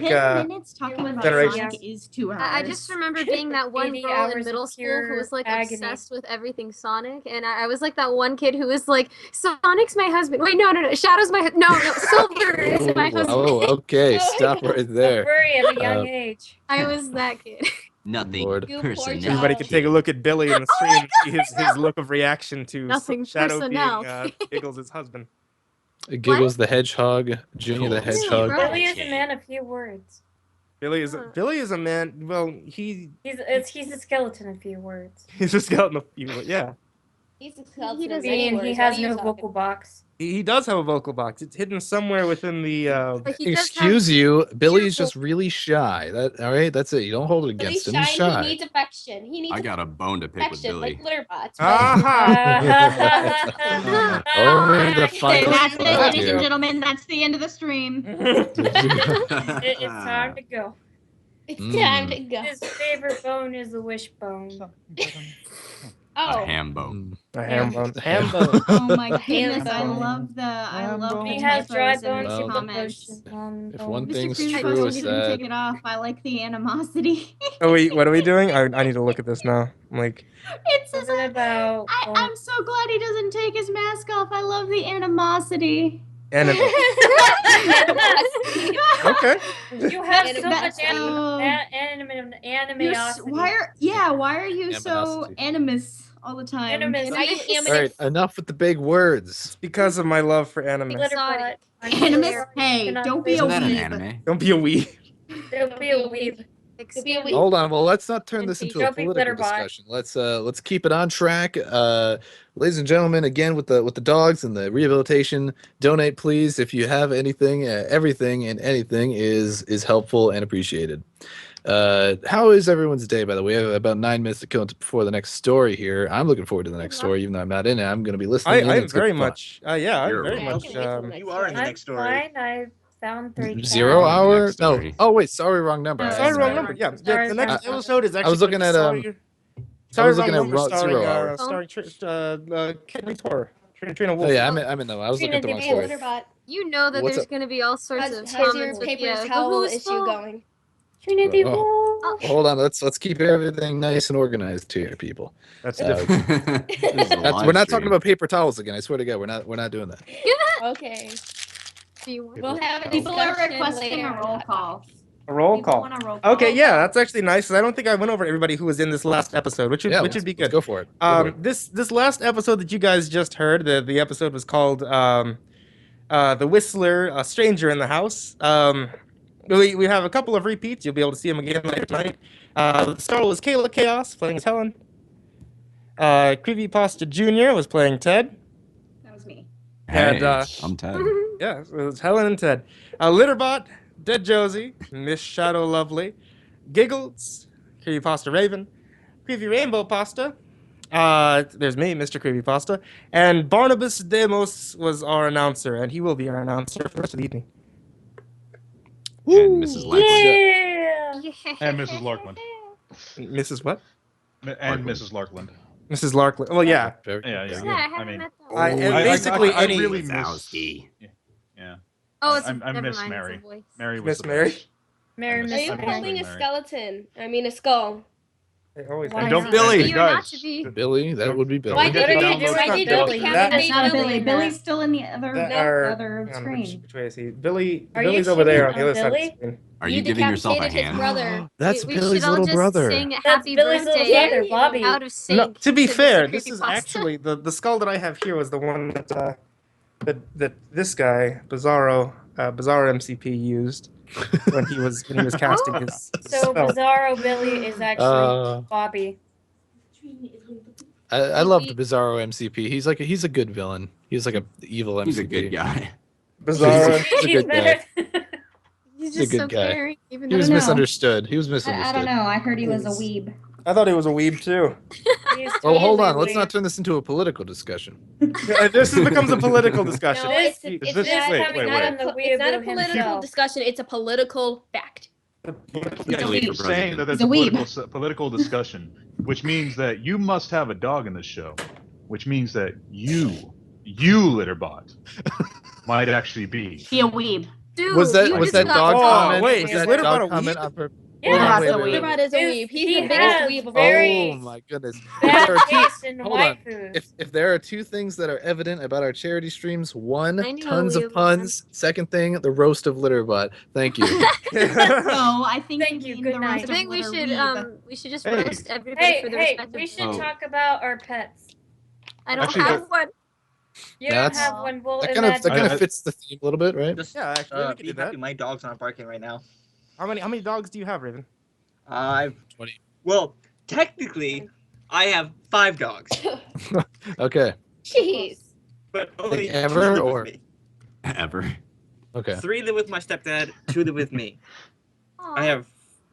minutes talking about Generation. Sonic is 2 hours. I just remember being that one 80 girl hours in of middle school who pure was like agony. obsessed with everything Sonic, and I was like that one kid who was like, Sonic's my husband. Wait, no, Shadow's my no, Silver is my husband. oh, okay. Stop right there. Worry at a young age. I was that kid. Nothing Lord. You poor personal. Everybody can take a look at Billy in the stream and see his look of reaction to Nothing Shadow being personnel. Giggles' husband. Giggles the Hedgehog, Junior the Cool. Hedgehog. Right. Billy is a man of few words. Billy is a man. Well, He's a skeleton of few words. he's a skeleton of evil. Yeah, He's a skeleton. He doesn't Being words. he What has are you no talking vocal box. He does have a vocal box. It's hidden somewhere within the. But he does Excuse have you, Billy's just really shy. All right, that's it. You don't hold it Billy's against him. He's shy and shy. he needs affection. He needs I got a bone to pick with affection, Billy. like Litterbots. Only the final. That's it, ladies frontier. and gentlemen. That's the end of the stream. It's time to go. It's time to go. His favorite bone is the wishbone. A ham bone. A ham bone. Ham bone. Oh my Ham goodness, I bone. love the He has dry typos in bones. the He comments. comments. If one thing's Mr. true Creepypasta is didn't that take it off. I like the animosity. Oh wait, what are we doing? I need to look at this now. I'm like, It's something about. I'm so glad he doesn't take his mask off. I love the animosity. anime. Okay. You have so That's much animosity. Why are you so animus all the time? All right, enough with the big words. It's because of my love for anime. Animus? Hey, don't be a Isn't that an weeb. anime? Don't be a weeb. Don't be a weeb. Hold on. Well, let's not turn this into a Don't be political Litterbot. discussion. Let's keep it on track. Ladies and gentlemen, again with the dogs and the rehabilitation, donate please. If you have anything, everything and anything is helpful and appreciated. How is everyone's day, by the way? We have about 9 minutes to kill before the next story here. I'm looking forward to the next story, even though I'm not in it. I'm going to be listening. I'm very much. Yeah, I'm very much. You are in the next story. Fine. I found 3 0 hour? Next No. story. Oh wait, sorry, wrong number. Sorry, wrong number. Yeah, the next episode is actually. I was looking at Sorry, looking wrong at number, Zero Hour. starring Henry Tor. Trina Wolf. Oh yeah, I'm in though. I was looking at the wrong story. You know that What's there's up? going to be all sorts of How's your comments with paper you. towel Who's issue full? going? Trinity Oh. Hold on, let's keep everything nice and organized here, people. That's we're not talking about paper towels again. I swear to God, we're not doing that. Okay. We'll have people are requesting a roll call. A roll People call. want a roll call. Okay, yeah, that's actually nice. 'Cause I don't think I went over everybody who was in this last episode, which would be good. Go for it. Go for it. This last episode that you guys just heard, the episode was called The Whistler, A Stranger in the House. We have a couple of repeats. You'll be able to see them again later tonight. The star was Kayla Chaos playing as Helen. CreepyPasta Jr. was playing Ted. That was me. Hey, And, I'm Ted. Yeah, it was Helen and Ted. Litterbot, Dead Josie, Miss Shadow Lovely, Giggles, CreepyPasta Raven, Creepy Rainbow Pasta. There's me, Mr. CreepyPasta, and Barnabas Demos was our announcer, and he will be our announcer for the rest of the evening. And Mrs. Lackland. And Mrs. Larkland. Mrs. what? And Mrs. Larkland. Mrs. Larkland. Well, yeah. Yeah. I mean, basically I any. really miss. Yeah. Oh, it's I never miss mind, Mary. it's a voice. Mary was Miss the Mary? best. Mary, Are Miss you Mary. holding a Mary. skeleton? I mean, a skull. And don't Billy. You're not to be. Billy, that would be Billy. Why did Download you stuff. decapitate That's not a Billy. in Billy's that. still in the other Hang on, screen. which way is he? Billy's Are you over there on cheating the other on side of the Billy? screen. Are you giving yourself a decapitated his hand? brother. That's we Billy's should all little just brother. sing That's happy Billy's little birthday brother, Bobby. out of sync. No, to be Mr. fair, this is Creepypasta. actually the skull that I have here was the one that this guy Bizarro MCP used when he was casting his So spell. Bizarro Billy is actually Bobby. I loved Bizarro MCP. He's a good villain. He's like a evil MCP. He's a good guy. Bizarro. He's a good guy. He's He's a just good so guy. caring. Even He was though- misunderstood. He was I misunderstood. don't know. I heard he was a weeb. I thought he was a weeb too. Well, hold on. Let's not turn this into a political discussion. This becomes a political discussion. No, it's Is it's this- not, wait, it's wait, not wait. it's not a Weeaboo political himself. discussion. It's a political fact. Yeah, Billy you're for saying president. that there's He's a a weeb. political discussion, which means that you must have a dog in this show, which means that you Litterbot, might actually be. Be a weeb. Dude, Was that you was just that got dog called. comment? wait, was is that Litterbot dog a comment weeb? on her? Yeah, Litterbot's a weeb. Litterbot is a weeb. He's he the biggest has weeb of all. very Oh my goodness! If bad there are two- taste in hold white on. food. If there are two things that are evident about our charity streams, one, I knew tons we of would puns. Second thing, the roast of Litterbot. Thank you. So I think Thank you. mean Good the night. rest I think of we litter should weeb. we should just Hey. roast everybody for the Hey, respect we of. should Oh. talk about our pets. I don't Actually, have one. You Yeah, don't that's- have one. Well, that kind of I- fits the theme a little bit, right? Just Yeah, actually, we could be do that. happy my dog's not barking right now. How many dogs do you have, Raven? I've 20. well, technically, I have 5 dogs. Okay. Jeez. but only two ever live or with me. Ever. Okay. 3 live with my stepdad, 2 live with me. I have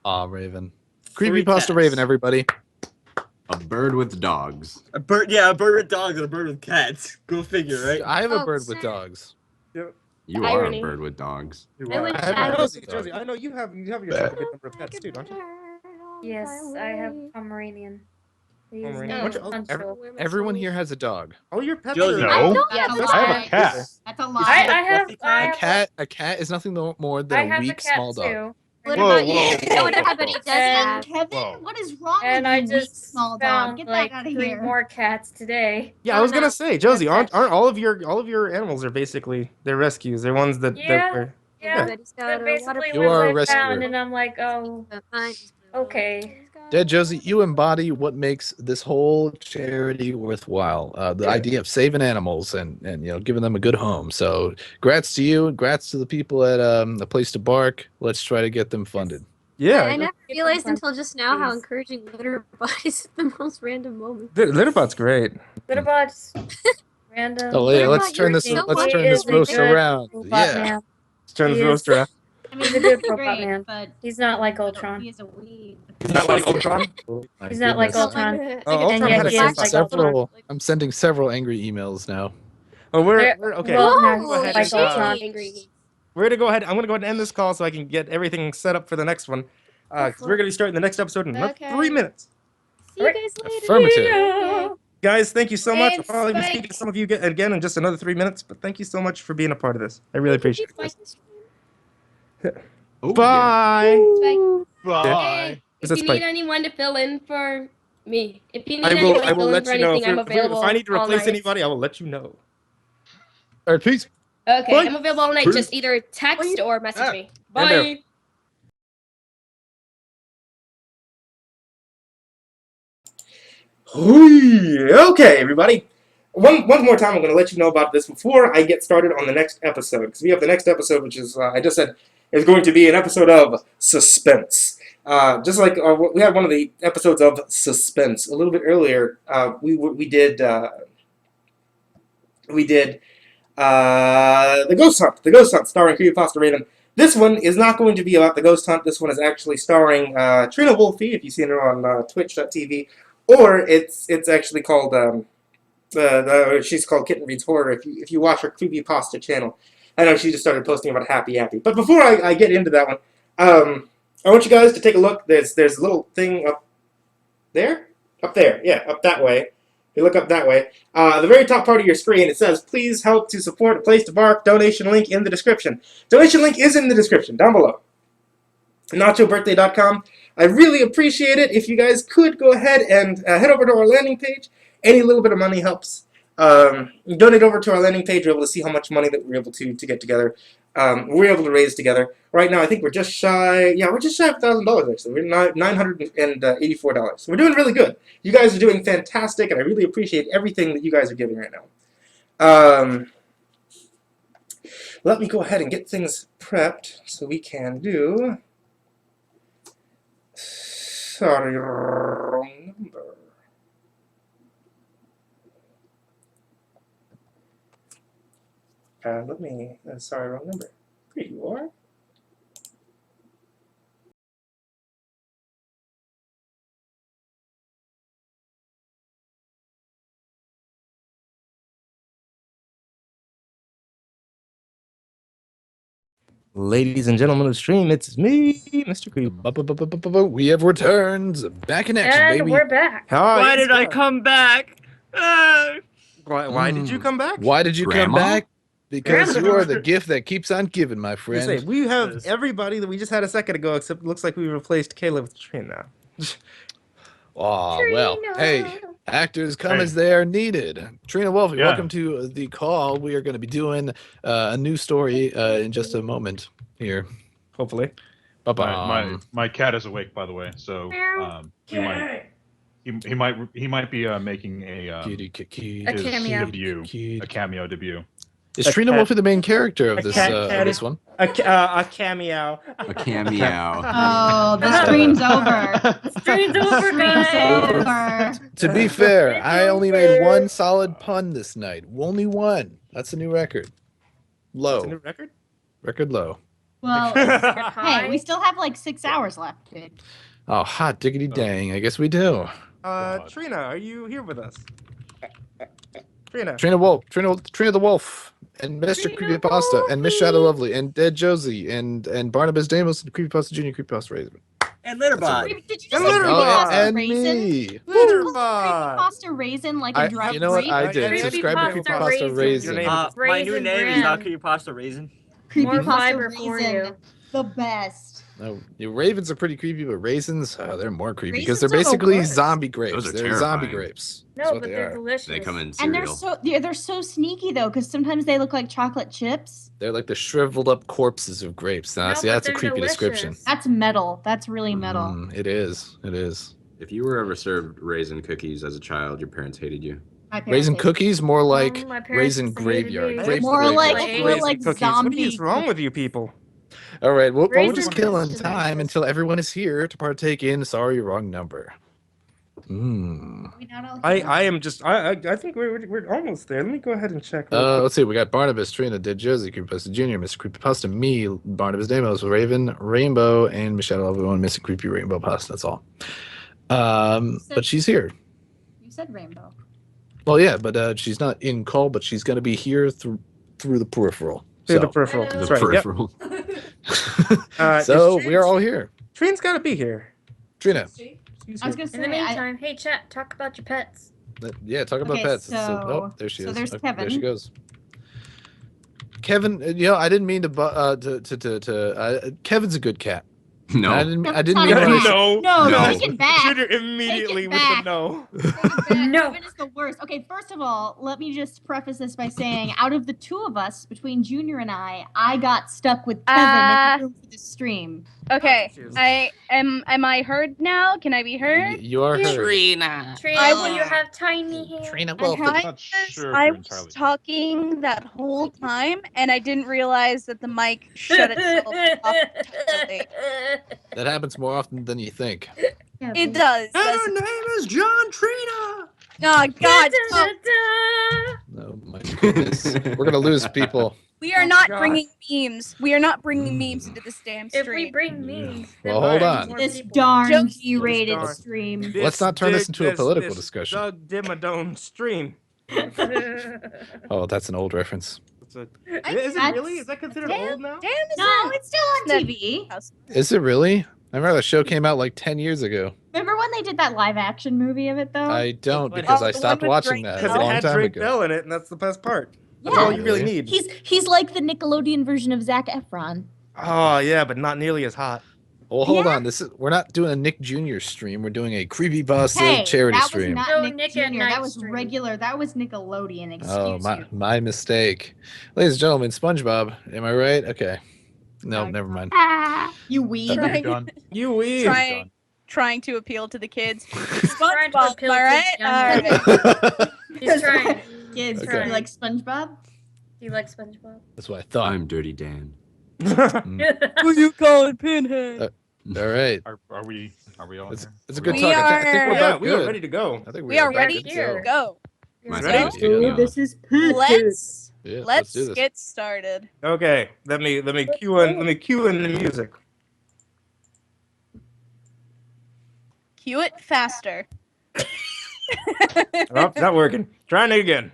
Aw, Raven. 3 Creepypasta cats. Raven, everybody. A bird with dogs. A bird, yeah, a bird with dogs and a bird with cats. Go figure, right? I have a Oh, bird with sad. dogs. You Irony. are a bird with dogs. I wish I I have was Josie, I know you have yourself a good number of pets too, don't you? Yes, I have Pomeranian. He's Pomeranian. named Which- Punchel. Everyone here has a dog. All your pets Josie. are No. That's a Yes, I have lie. a cat. That's a lie. I A have cat is nothing more than I a have weak a cat small dog. too. What Whoa, about whoa, you? whoa, You know what whoa, everybody whoa. does have? Kevin, Whoa. what is wrong And with I you, weak just small dog? found Get that like out of 3 here. more cats today. Yeah, I Oh, was gonna no. say, Josie, aren't That's all of your animals are basically they're rescues. They're ones that Yeah, were yeah. Everybody's got That a basically You ones are a I rescuer. found, and I'm like, oh, okay. Dead Josie, you embody what makes this whole charity worthwhile. The idea of saving animals and giving them a good home. So, grats to you, grats to the people at A Place to Bark. Let's try to get them funded. Yeah, I never realized until just now how encouraging Litterbot is at the most random moments. Litterbot's great. Litterbot's random. Oh yeah, let's Litterbot, turn you're this so let's turn He this is a roast good around. robot Yeah. man. Let's turn He this is- roast around. I mean, He's a good he's robot great, man. but He's not like Ultron. he is a weed. He's not like Ultron. My He's not like goodness. Ultron. Oh, Ultron and had yet a he sense is of like self. Ultron. I'm sending several angry emails now. Oh, we're There- okay. well, no, Go ahead like and, Ultron. we're gonna go ahead. I'm gonna go ahead and end this call so I can get everything set up for the next one. 'Cause we're gonna be starting the next episode in another 3 minutes. See you guys later. Affirmative. Okay. Guys, thank you so much. And I'll probably be Spike. speaking to some of you again in just another 3 minutes, but thank you so much for being a part of this. I really appreciate it. Oh, Bye. Bye. Is If that you Spike? need anyone to fill in for me, if you need I anyone will. to I will fill in let for you know anything, I'm if available. I need to all replace night. anybody. I will let you know. All right, peace. Okay, Bye. I'm available all night. Peace. Just either text or message me. And out. Bye. Okay, everybody. One more time, I'm going to let you know about this before I get started on the next episode. Because we have the next episode, which is, I just said, is going to be an episode of suspense. Just like we had one of the episodes of suspense a little bit earlier. We did the Ghost Hunt. The Ghost Hunt, starring Creepypasta Raven. This one is not going to be about the Ghost Hunt. This one is actually starring Trina Wolfe, if you've seen her on Twitch.tv, or it's actually called she's called Kitten Reads Horror. If you watch her Creepypasta channel, I know she just started posting about Happy. But before I get into that one, I want you guys to take a look. There's a little thing up there, yeah, up that way. If you look up that way, the very top part of your screen, it says, please help to support A Place to Bark, donation link in the description. Donation link is in the description, down below. Nachobirthday.com. I really appreciate it if you guys could go ahead and head over to our landing page. Any little bit of money helps. Donate over to our landing page. We're able to see how much money that we're able to get together. We're able to raise together. Right now, I think we're just shy. Yeah, we're just shy of $1,000 actually. We're $984. So we're doing really good. You guys are doing fantastic, and I really appreciate everything that you guys are giving right now. Let me go ahead and get things prepped so we can do. Sorry, wrong number. Sorry, wrong number. Here you are. Ladies and gentlemen of the stream, it's me, Mr. Creep. We have returned. Back in action, And baby. we're back. Why did I come back? Why did you come back? Why did you come Grandma? back? Because Grandma. you are the gift that keeps on giving, my I friend. say, we have everybody that we just had a second ago, except it looks like we replaced Caleb with Trina now. Aw, well, hey, actors come Hey. as they are needed. Trina Wolfe, Yeah. welcome to the call. We are going to be doing a new story in just a moment here. Hopefully. My cat is awake, by the way, so he might be making a Kitty, kitty, A his cameo. debut, a cameo debut. Is Trina Wolfie the main character of this cat this one? A cameo. A cameo. Oh, the stream's over. Stream's over, guys. Over. To be fair, I only made one solid pun this night. Only one. That's a new record. Low. That's a new record? Record low. Well, hey, we still have like 6 hours left, dude. Oh, hot diggity dang. I guess we do. Trina, are you here with us? Trina. Trina the Wolf, and Mr. Creepypasta, and Miss Shadow Lovely, and Dead Josie, and Barnabas Damos, and Creepypasta Jr., Creepypasta Raisin. And Litterbot. Did you just say Creepypasta and Raisin? me. Did you call Creepypasta Raisin like a drug You know what? grape? I did. Subscribe to Creepypasta Raisin. My new name is now Creepypasta Raisin. Creepypasta Raisin. The best. No, ravens are pretty creepy, but raisins, they're more creepy because Raisins they're are the basically worst. zombie grapes. Those are They're zombie terrifying. grapes. No, That's what but they they're are. delicious. They come in And cereal. they're so sneaky though, because sometimes they look like chocolate chips. They're like the shriveled up corpses of grapes. Now, see, that's a creepy description. That's metal. That's really metal. It is. It is. If you were ever served raisin cookies as a child, your parents hated you. My parents Raisin hated cookies, more like my parents raisin hated graveyard. me. Grape More graveyard. like Cookies. zombie. What is wrong with you people? All right, we'll Raisins just are kill on delicious. time until everyone is here to partake in Sorry Wrong Number. I am just I think we're almost there. Let me go ahead and check. Let's see. We got Barnabas, Trina, Dead Josie, Creepypasta Jr., Mr. Creepypasta, me, Barnabas Damos, Raven, Rainbow, and Michelle Everyone, Mr. Creepy Rainbow Pasta. That's all. But she's here. You said rainbow. Well, yeah, but she's not in call, but she's going to be here through the peripheral. Through the peripheral. The That's right, yep. peripheral. So we are all here. Trina's got to be here. Trina. I was gonna say. In the meantime, hey chat, talk about your pets. Yeah, talk about Okay, pets. so- There she so is. there's Okay, there she Kevin. goes. Kevin, I didn't mean to. Kevin's a good cat. No. I didn't Kevin's mean not to. a cat. No. No, take it back. Shoot her immediately Take it with back. the no. No. Kevin is the worst. Okay, first of all, let me just preface this by saying, out of the two of us, between Junior and I got stuck with Kevin in the room for this stream. Okay, am I heard now? Can I be heard? You are heard. Trina. Trina, you have tiny hands. Trina I was talking that whole time, and I didn't realize that the mic shut itself off entirely. That happens more often than you think. It does. Her name is John Trina. Oh God! Oh my goodness. We're gonna lose people. We are not God. bringing memes. We are not bringing memes into this damn stream. If we bring memes, Well, hold on. This darn Just- G-rated stream. Let's not turn this into a political discussion. Doug Dimmadome stream. Oh, that's an old reference. Is it really? Is that considered old now? Damn, No, it's still on TV. Is it really? I remember the show came out like 10 years ago. Remember when they did that live action movie of it though? I don't because I stopped watching that Because a it long had time Drake ago. Bell in it, and that's the best part. That's Yeah. all you really need. He's like the Nickelodeon version of Zac Efron. Oh yeah, but not nearly as hot. Well, hold on. We're not doing a Nick Jr. stream. We're doing a Creepypasta charity that stream. was No, not Nick Nick Jr. at Night That was stream. regular. That was Nickelodeon. Excuse Oh, you. my mistake. Ladies and gentlemen, SpongeBob. Am I right? Okay. No, never mind. You weed. You weed. Trying to appeal to the kids. Trying to SpongeBob, appeal am I to right? young All right. He's trying. Kids, Okay. you like SpongeBob? Do you like SpongeBob? That's what I thought. I'm Dirty Dan. Who you calling Pinhead? All right. Are we all It's, here? it's a good We talk. I think we're are- about we are good. ready to go. I think We are about ready good to go. My Ready? favorite studio. This is Let's Yeah, let's do this. get started. Okay, let me cue in the music. Cue it faster. Oh, it's not working. Trying it again.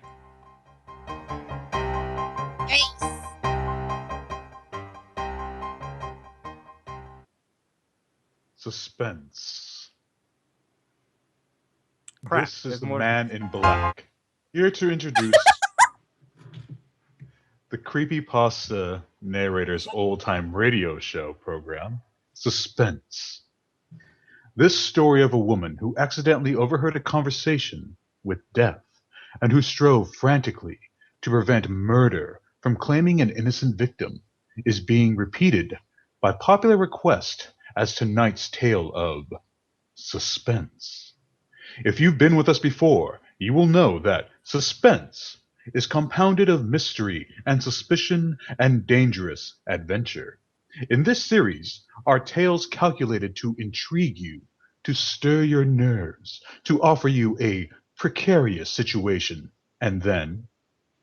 Suspense. Crap, This there's is the more. man in black. Here to introduce the Creepypasta narrator's old-time radio show program, Suspense. This story of a woman who accidentally overheard a conversation with death and who strove frantically to prevent murder from claiming an innocent victim is being repeated by popular request as tonight's tale of suspense. If you've been with us before, you will know that suspense is compounded of mystery and suspicion and dangerous adventure. In this series are tales calculated to intrigue you, to stir your nerves, to offer you a precarious situation, and then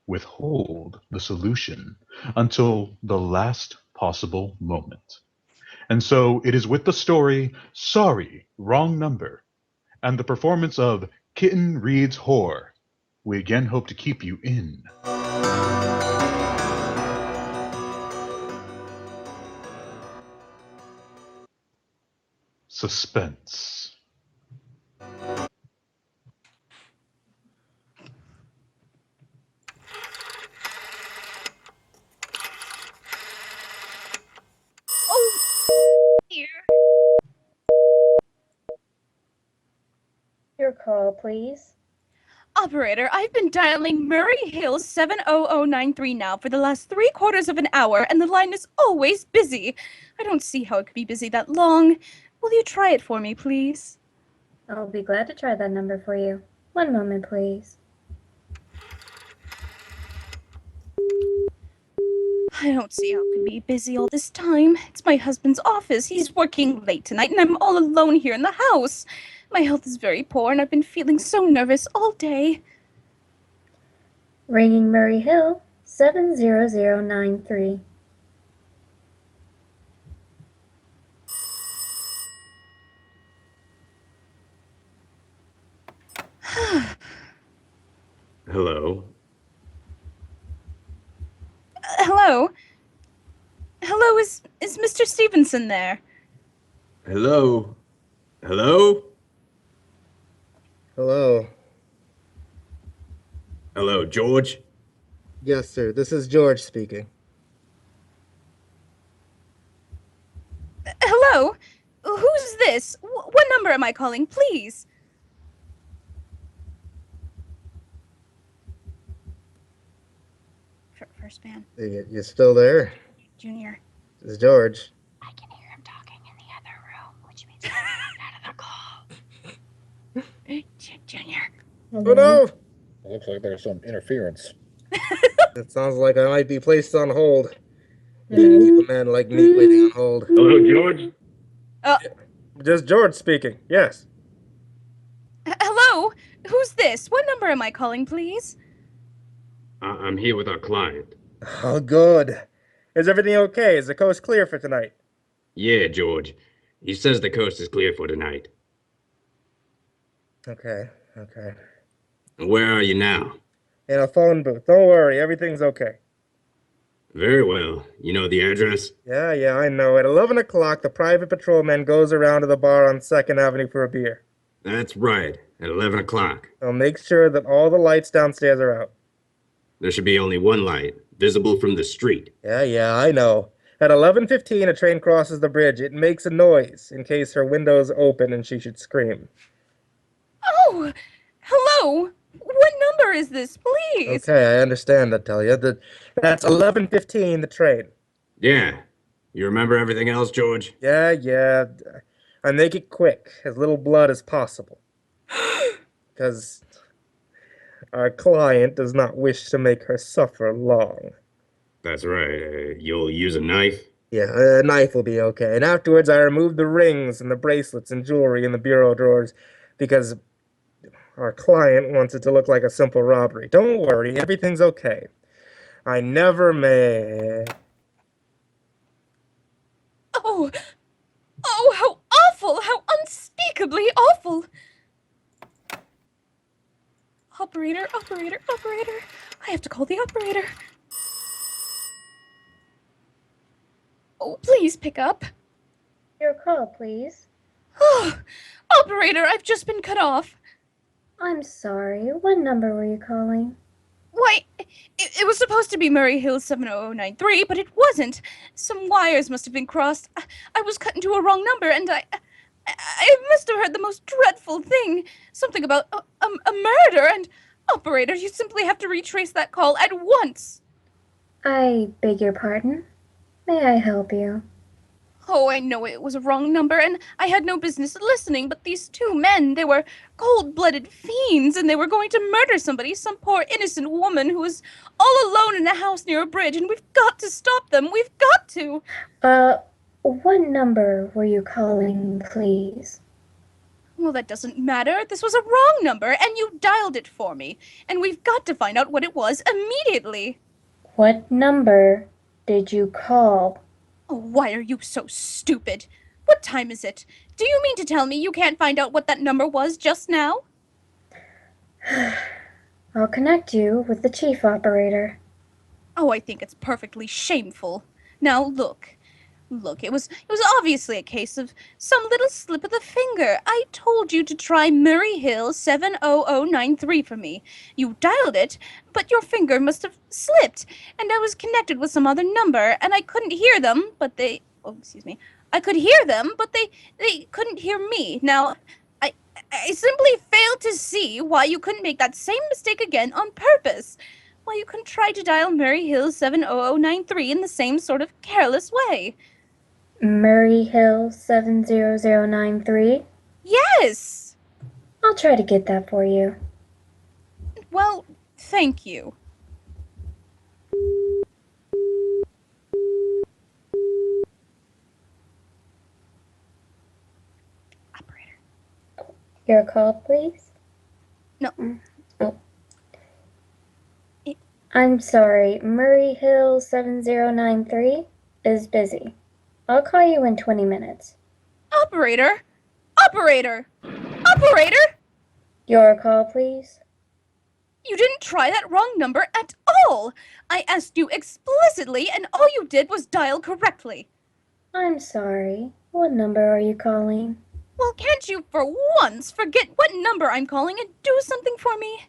withhold the solution until the last possible moment. And so it is with the story Sorry, Wrong Number and the performance of Kitten Reads Horror. We again hope to keep you in suspense. Oh, dear. Your call, please. Operator, I've been dialing Murray Hill 70093 now for the last 3/4 of an hour, and the line is always busy. I don't see how it could be busy that long. Will you try it for me, please? I'll be glad to try that number for you. One moment, please. I don't see how it could be busy all this time. It's my husband's office. He's working late tonight, and I'm all alone here in the house. My health is very poor, and I've been feeling so nervous all day. Ringing Murray Hill 70093. Hello. Hello? Hello, is Mr. Stevenson there? Hello. Hello? Hello. Hello, George? Yes, sir. This is George speaking. Hello? Who's this? What number am I calling, please? First man. You still there? Junior. This is George. I can hear him talking in the other room, which means I'm out of the call. Junior. Oh no! Looks like there's some interference. It sounds like I might be placed on hold. You keep a man like me waiting on hold. Hello, George? Just George speaking. Yes. Hello? Who's this? What number am I calling, please? I'm here with our client. Oh, good. Is everything okay? Is the coast clear for tonight? Yeah, George. He says the coast is clear for tonight. Okay. Where are you now? In a phone booth. Don't worry, everything's okay. Very well. You know the address? Yeah, I know. At 11 o'clock, the private patrolman goes around to the bar on 2nd Avenue for a beer. That's right. At 11 o'clock. I'll make sure that all the lights downstairs are out. There should be only one light, visible from the street. Yeah, I know. At 11:15, a train crosses the bridge. It makes a noise in case her window's open and she should scream. Oh! Hello? What number is this, please? Okay, I understand, I tell you. That's 11:15, the train. Yeah. You remember everything else, George? Yeah. I make it quick, as little blood as possible. Because our client does not wish to make her suffer long. That's right. You'll use a knife? Yeah, a knife will be okay. And afterwards, I remove the rings and the bracelets and jewelry in the bureau drawers because our client wants it to look like a simple robbery. Don't worry, everything's okay. I never may. Oh, how awful! How unspeakably awful! Operator. I have to call the operator. Oh, please pick up. Your call, please. Oh, operator, I've just been cut off. I'm sorry. What number were you calling? Why, it was supposed to be Murray Hill 70093, but it wasn't. Some wires must have been crossed. I was cut into a wrong number, and I must have heard the most dreadful thing. Something about a murder, and operator, you simply have to retrace that call at once. I beg your pardon. May I help you? Oh, I know it was a wrong number, and I had no business listening, but these two men, they were cold-blooded fiends, and they were going to murder somebody, some poor innocent woman who was all alone in a house near a bridge, and we've got to stop them. We've got to. What number were you calling, please? Well, that doesn't matter. This was a wrong number, and you dialed it for me, and we've got to find out what it was immediately. What number did you call? Oh, why are you so stupid? What time is it? Do you mean to tell me you can't find out what that number was just now? I'll connect you with the chief operator. Oh, I think it's perfectly shameful. Now, look, it was obviously a case of some little slip of the finger. I told you to try Murray Hill 70093 for me. You dialed it, but your finger must have slipped, and I was connected with some other number, and I couldn't hear them, but they... Oh, excuse me. I could hear them, but they couldn't hear me. Now, I simply failed to see why you couldn't make that same mistake again on purpose. Why you couldn't try to dial Murray Hill 70093 in the same sort of careless way. Murray Hill 70093? Yes! I'll try to get that for you. Well, thank you. Operator. Your call, please? No. Oh. I'm sorry, Murray Hill 7093 is busy. I'll call you in 20 minutes. Operator! Operator! Operator! Your call, please? You didn't try that wrong number at all! I asked you explicitly, and all you did was dial correctly. I'm sorry. What number are you calling? Well, can't you for once forget what number I'm calling and do something for me?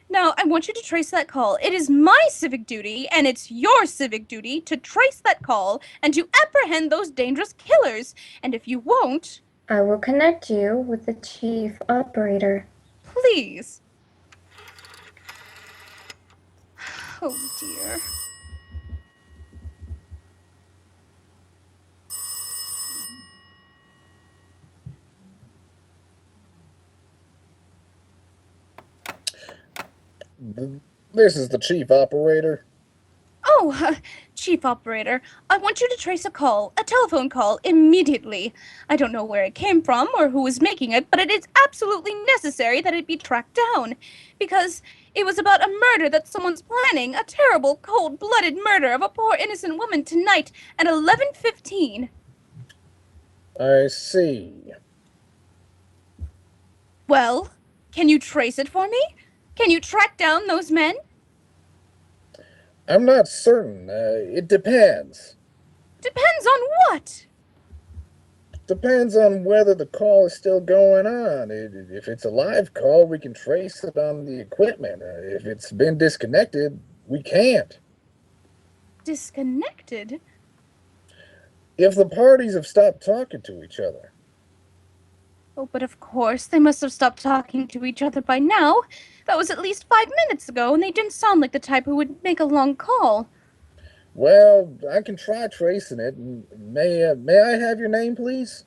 Now, I want you to trace that call. It is my civic duty, and it's your civic duty, to trace that call and to apprehend those dangerous killers. And if you won't... I will connect you with the chief operator. Please. Oh, dear. This is the chief operator. Oh, Chief Operator, I want you to trace a telephone call, immediately. I don't know where it came from or who was making it, but it is absolutely necessary that it be tracked down. Because it was about a murder that someone's planning, a terrible, cold-blooded murder of a poor innocent woman tonight at 11:15. I see. Well, can you trace it for me? Can you track down those men? I'm not certain. It depends. Depends on what? Depends on whether the call is still going on. If it's a live call, we can trace it on the equipment. If it's been disconnected, we can't. Disconnected? If the parties have stopped talking to each other. Oh, but of course, they must have stopped talking to each other by now. That was at least 5 minutes ago, and they didn't sound like the type who would make a long call. Well, I can try tracing it. May I have your name, please?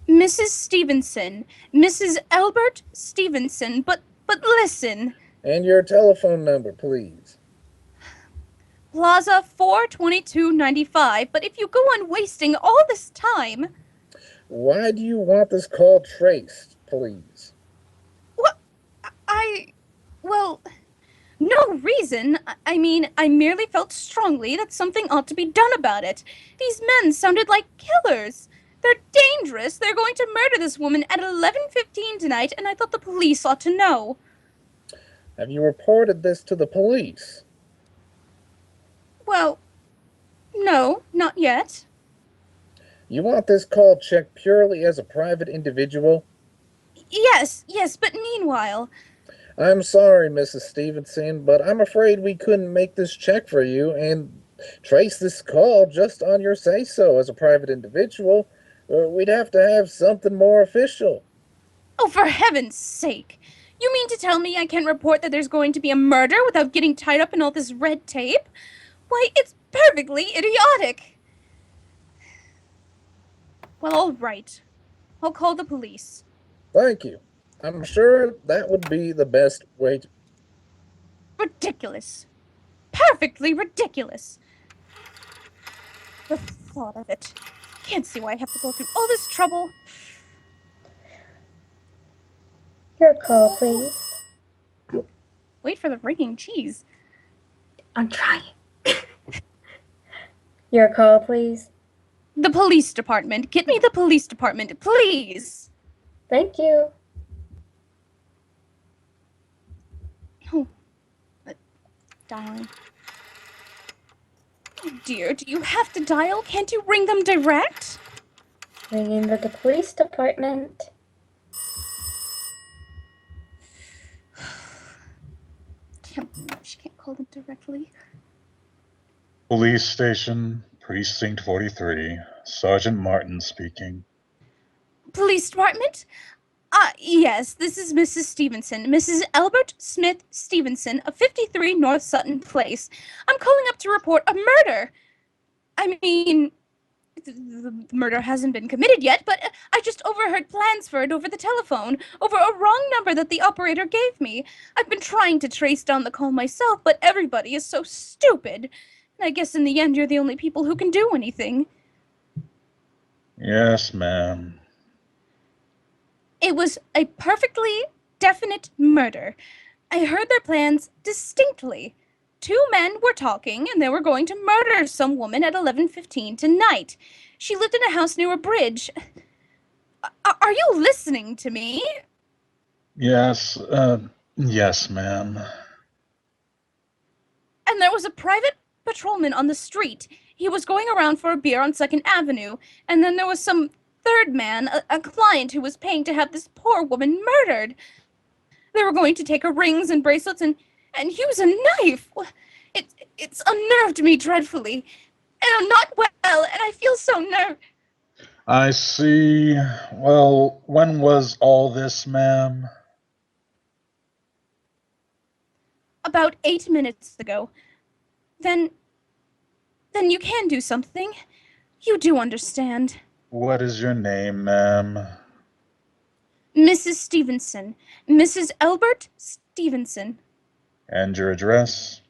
Mrs. Stevenson. Mrs. Albert Stevenson. But listen. And your telephone number, please. Plaza 42295. But if you go on wasting all this time... Why do you want this call traced, please? Well, no reason. I mean, I merely felt strongly that something ought to be done about it. These men sounded like killers. They're dangerous. They're going to murder this woman at 11:15 tonight, and I thought the police ought to know. Have you reported this to the police? Well, no, not yet. You want this call checked purely as a private individual? Yes, but meanwhile... I'm sorry, Mrs. Stevenson, but I'm afraid we couldn't make this check for you and trace this call just on your say-so as a private individual. We'd have to have something more official. Oh, for heaven's sake! You mean to tell me I can't report that there's going to be a murder without getting tied up in all this red tape? Why, it's perfectly idiotic! Well, all right. I'll call the police. Thank you. I'm sure that would be the best way to... Ridiculous. Perfectly ridiculous. The thought of it. Can't see why I have to go through all this trouble. Your call, please. Wait for the ringing cheese. I'm trying. Your call, please. The police department. Get me the police department, please. Thank you. Oh. Dialing. Oh dear, do you have to dial? Can't you ring them direct? Ringing the police department. She can't call them directly. Police station, precinct 43. Sergeant Martin speaking. Police department? Yes, this is Mrs. Stevenson. Mrs. Albert Smith Stevenson of 53 North Sutton Place. I'm calling up to report a murder. I mean, the murder hasn't been committed yet, but I just overheard plans for it over the telephone, over a wrong number that the operator gave me. I've been trying to trace down the call myself, but everybody is so stupid. And I guess in the end, you're the only people who can do anything. Yes, ma'am. It was a perfectly definite murder. I heard their plans distinctly. 2 men were talking, and they were going to murder some woman at 11:15 tonight. She lived in a house near a bridge. Are you listening to me? Yes, yes, ma'am. And there was a private patrolman on the street. He was going around for a beer on 2nd Avenue, and then there was some third man, a client who was paying to have this poor woman murdered. They were going to take her rings and bracelets and use a knife. It's unnerved me dreadfully. And I'm not well, and I feel so nerved. I see. Well, when was all this, ma'am? About 8 minutes ago. Then you can do something. You do understand. What is your name, ma'am? Mrs. Stevenson. Mrs. Albert Stevenson. And your address?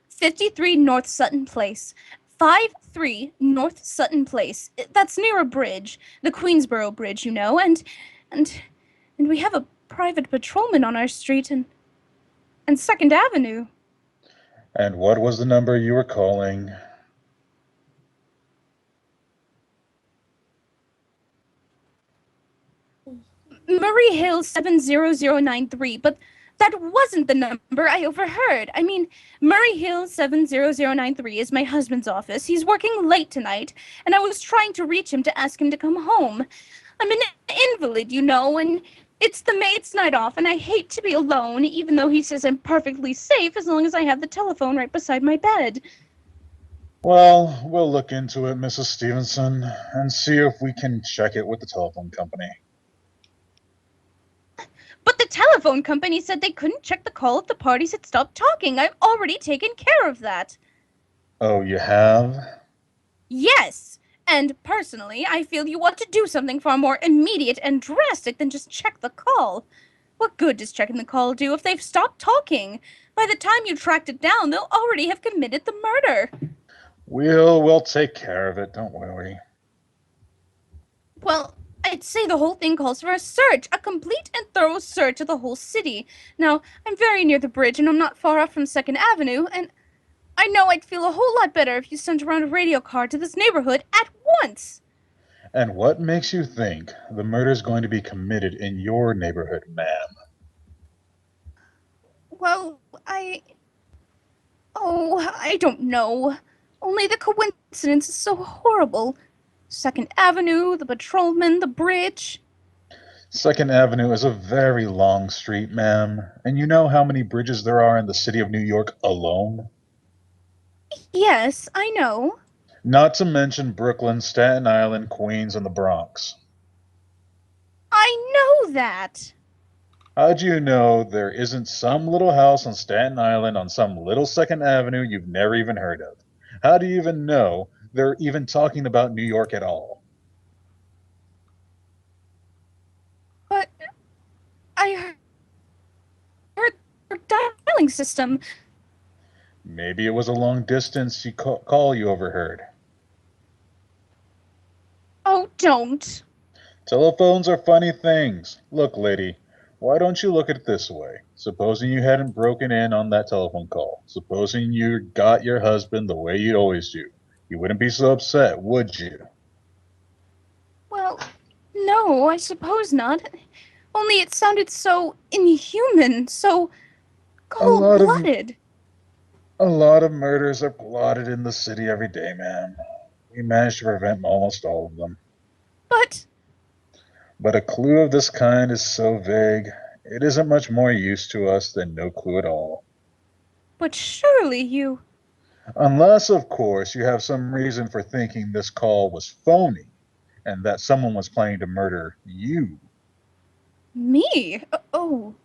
53 North Sutton Place. 53 North Sutton Place. That's near a bridge. The Queensboro Bridge, you know, and we have a private patrolman on our street and 2nd Avenue. And what was the number you were calling? Murray Hill 70093, but that wasn't the number I overheard. I mean, Murray Hill 70093 is my husband's office. He's working late tonight, and I was trying to reach him to ask him to come home. I'm an invalid, you know, and it's the maid's night off, and I hate to be alone, even though he says I'm perfectly safe as long as I have the telephone right beside my bed. Well, we'll look into it, Mrs. Stevenson, and see if we can check it with the telephone company. But the telephone company said they couldn't check the call if the parties had stopped talking. I've already taken care of that. Oh, you have? Yes. And personally, I feel you ought to do something far more immediate and drastic than just check the call. What good does checking the call do if they've stopped talking? By the time you tracked it down, they'll already have committed the murder. We'll take care of it, don't worry. Well, I'd say the whole thing calls for a search, a complete and thorough search of the whole city. Now, I'm very near the bridge and I'm not far off from 2nd Avenue, and I know I'd feel a whole lot better if you sent around a radio card to this neighborhood at once. And what makes you think the murder's going to be committed in your neighborhood, ma'am? Well, I don't know. Only the coincidence is so horrible. 2nd Avenue, the patrolman, the bridge. 2nd Avenue is a very long street, ma'am. And you know how many bridges there are in the city of New York alone? Yes, I know. Not to mention Brooklyn, Staten Island, Queens, and the Bronx. I know that. How'd you know there isn't some little house on Staten Island on some little 2nd Avenue you've never even heard of? How do you even know they're even talking about New York at all. But I heard your dialing system. Maybe it was a long distance call you overheard. Oh, don't. Telephones are funny things. Look, lady, why don't you look at it this way? Supposing you hadn't broken in on that telephone call. Supposing you got your husband the way you always do. You wouldn't be so upset, would you? Well, no, I suppose not. Only it sounded so inhuman, so cold-blooded. A lot of murders are plotted in the city every day, ma'am. We managed to prevent almost all of them. But a clue of this kind is so vague, it isn't much more use to us than no clue at all. But surely you... Unless, of course, you have some reason for thinking this call was phony, and that someone was planning to murder you. Me? Oh,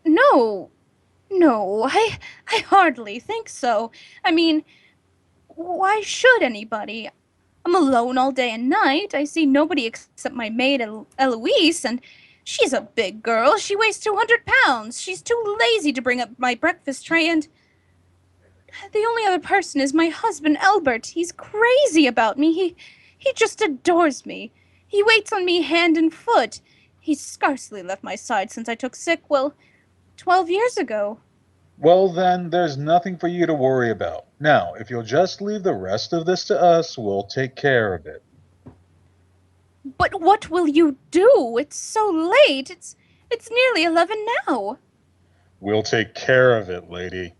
no. No, I hardly think so. I mean, why should anybody? I'm alone all day and night. I see nobody except my maid, Eloise, and she's a big girl. She weighs 200 pounds. She's too lazy to bring up my breakfast tray, and the only other person is my husband, Albert. He's crazy about me. He just adores me. He waits on me hand and foot. He's scarcely left my side since I took sick, 12 years ago. Well, then, there's nothing for you to worry about. Now, if you'll just leave the rest of this to us, we'll take care of it. But what will you do? It's so late. It's nearly 11 now. We'll take care of it, lady.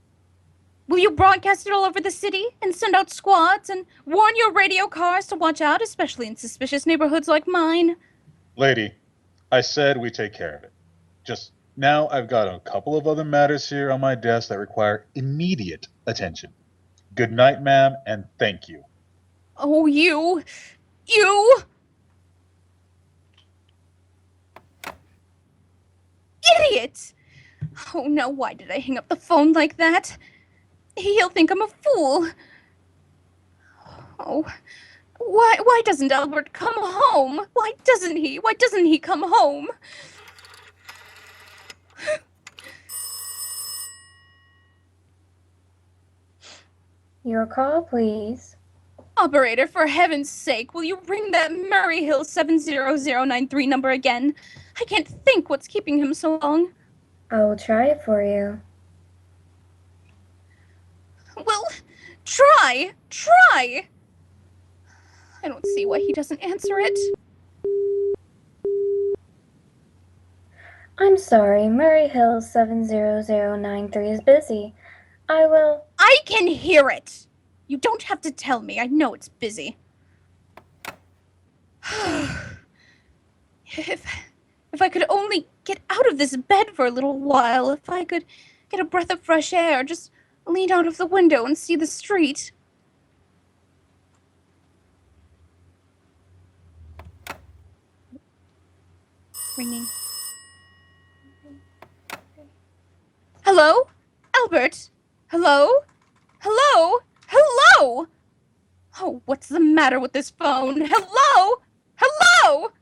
Will you broadcast it all over the city and send out squads and warn your radio cars to watch out, especially in suspicious neighborhoods like mine? Lady, I said we take care of it. Just now I've got a couple of other matters here on my desk that require immediate attention. Good night, ma'am, and thank you. Oh, you... Idiot! Oh, now why did I hang up the phone like that? He'll think I'm a fool. Oh, why doesn't Albert come home? Why doesn't he come home? Your call, please. Operator, for heaven's sake, will you ring that Murray Hill 70093 number again? I can't think what's keeping him so long. I'll try it for you. Well, try! I don't see why he doesn't answer it. I'm sorry, Murray Hill 70093 is busy. I can hear it! You don't have to tell me. I know it's busy. If I could only get out of this bed for a little while, if I could get a breath of fresh air, just lean out of the window and see the street. Ringing. Hello? Albert? Hello? Hello? Hello? Oh, what's the matter with this phone? Hello? Hello?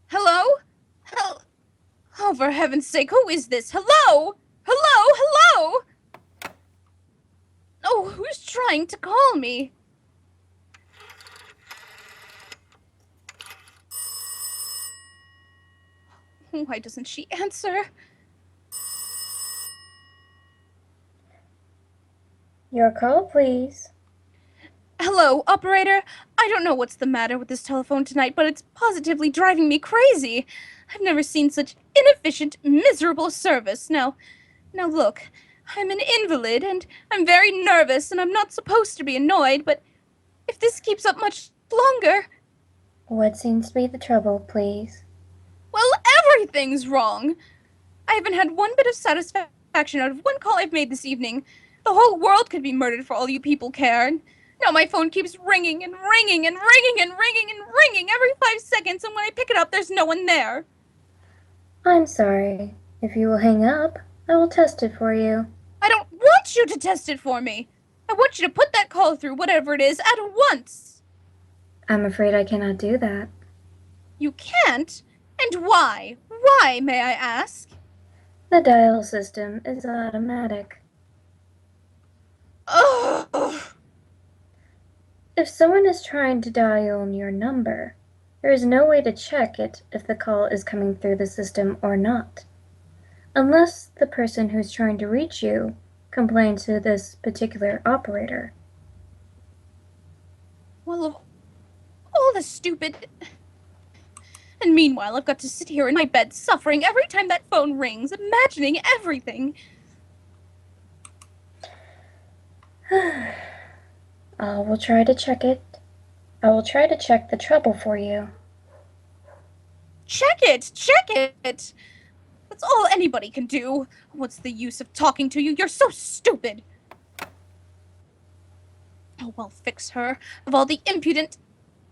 Hello? Oh, for heaven's sake, who is this? Hello? Hello? Hello? Oh, who's trying to call me? Why doesn't she answer? Your call, please. Hello, operator. I don't know what's the matter with this telephone tonight, but it's positively driving me crazy. I've never seen such inefficient, miserable service. Now look, I'm an invalid, and I'm very nervous, and I'm not supposed to be annoyed, but if this keeps up much longer... What seems to be the trouble, please? Well, everything's wrong. I haven't had one bit of satisfaction out of one call I've made this evening. The whole world could be murdered for all you people care. And now my phone keeps ringing and ringing and ringing and ringing and ringing every 5 seconds, and when I pick it up, there's no one there. I'm sorry. If you will hang up, I will test it for you. I don't want you to test it for me. I want you to put that call through, whatever it is, at once. I'm afraid I cannot do that. You can't? And why? Why, may I ask? The dial system is automatic. Ugh. If someone is trying to dial your number, there is no way to check it if the call is coming through the system or not. Unless the person who's trying to reach you complains to this particular operator. Well, of all the stupid... And meanwhile, I've got to sit here in my bed suffering every time that phone rings, imagining everything. I will try to check it. I will try to check the trouble for you. Check it! Check it! That's all anybody can do. What's the use of talking to you? You're so stupid. Oh, well, fix her. Of all the impudent...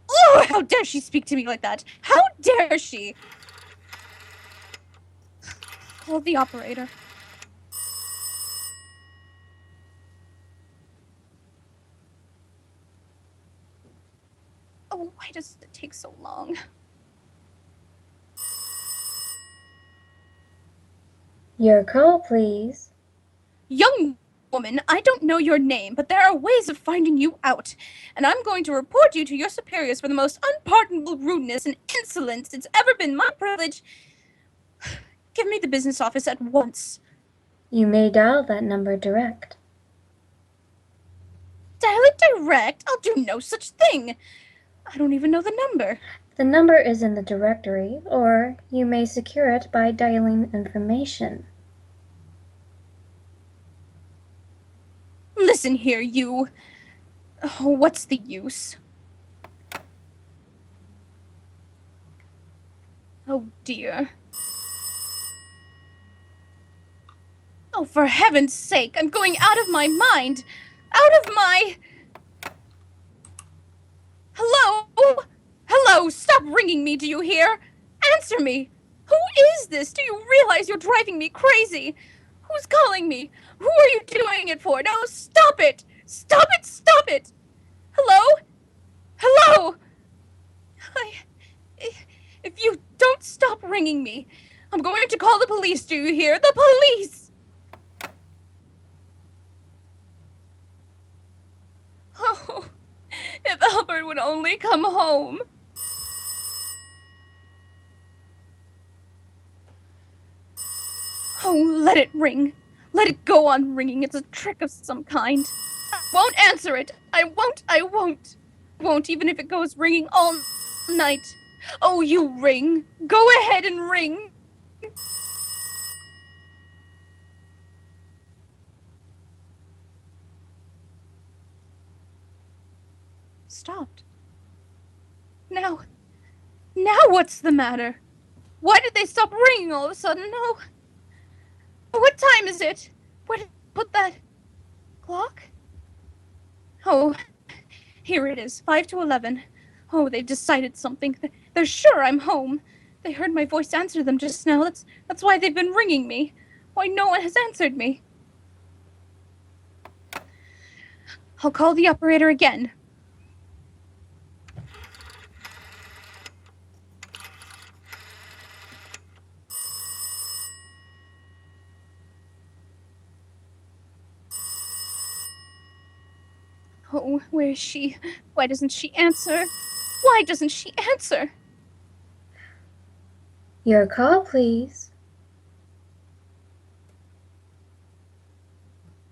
Oh, how dare she speak to me like that? How dare she? Call the operator. Oh, why does it take so long? Your call, please. Young woman, I don't know your name, but there are ways of finding you out, and I'm going to report you to your superiors for the most unpardonable rudeness and insolence. It's ever been my privilege. Give me the business office at once. You may dial that number direct. Dial it direct? I'll do no such thing. I don't even know the number. The number is in the directory, or you may secure it by dialing information. Listen here, you. Oh, what's the use? Oh, dear. Oh, for heaven's sake, I'm going out of my mind. Out of my... Hello? Hello, stop ringing me, do you hear? Answer me. Who is this? Do you realize you're driving me crazy? Who's calling me? Who are you doing it for? No, stop it! Stop it! Stop it! Hello? Hello? If you don't stop ringing me, I'm going to call the police, do you hear? The police! Oh, if Albert would only come home. Oh, let it ring. Let it go on ringing. It's a trick of some kind. I won't answer it. I won't. Won't, even if it goes ringing all night. Oh, you ring. Go ahead and ring. Stopped. Now what's the matter? Why did they stop ringing all of a sudden? No. What time is it? Where did I put that clock? Oh, here it is, 5 to 11. Oh, they've decided something. They're sure I'm home. They heard my voice answer them just now. That's why they've been ringing me. Why no one has answered me. I'll call the operator again. Oh, where is she? Why doesn't she answer? Why doesn't she answer? Your call, please.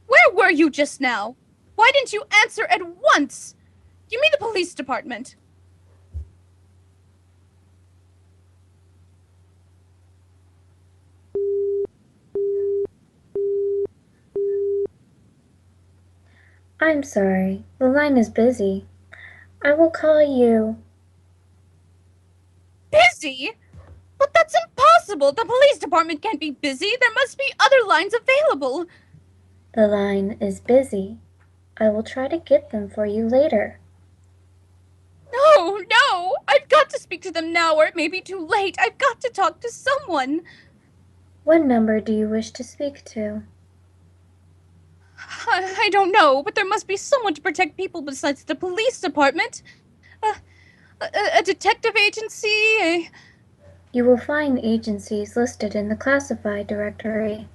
Where were you just now? Why didn't you answer at once? Give me the police department. I'm sorry, the line is busy. I will call you. Busy? But that's impossible. The police department can't be busy. There must be other lines available. The line is busy. I will try to get them for you later. No, I've got to speak to them now or it may be too late. I've got to talk to someone. What number do you wish to speak to? I don't know, but there must be someone to protect people besides the police department. A detective agency, You will find agencies listed in the classified directory.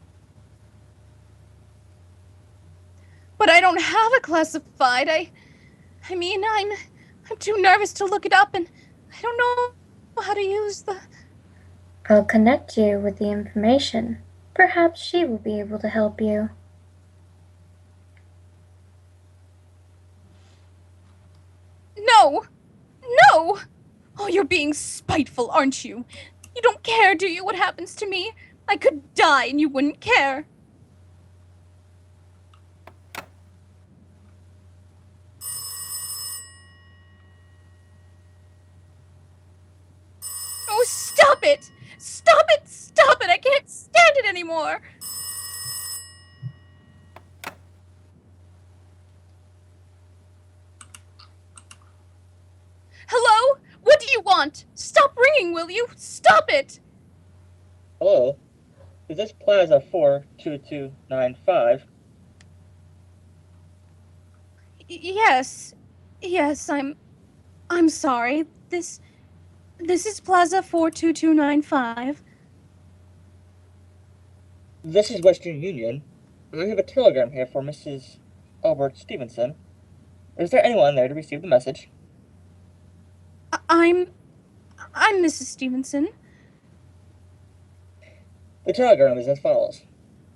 But I don't have a classified. I mean, I'm too nervous to look it up, and I don't know how to use the... I'll connect you with the information. Perhaps she will be able to help you. No! No! Oh, you're being spiteful, aren't you? You don't care, do you, what happens to me? I could die and you wouldn't care. Oh, stop it! Stop it! Stop it! I can't stand it anymore! Hello? What do you want? Stop ringing, will you? Stop it! Hello? Is this Plaza 42295? Yes. Yes, I'm sorry. This is Plaza 42295. This is Western Union. We have a telegram here for Mrs. Albert Stevenson. Is there anyone there to receive the message? I'm Mrs. Stevenson. The telegram is as follows.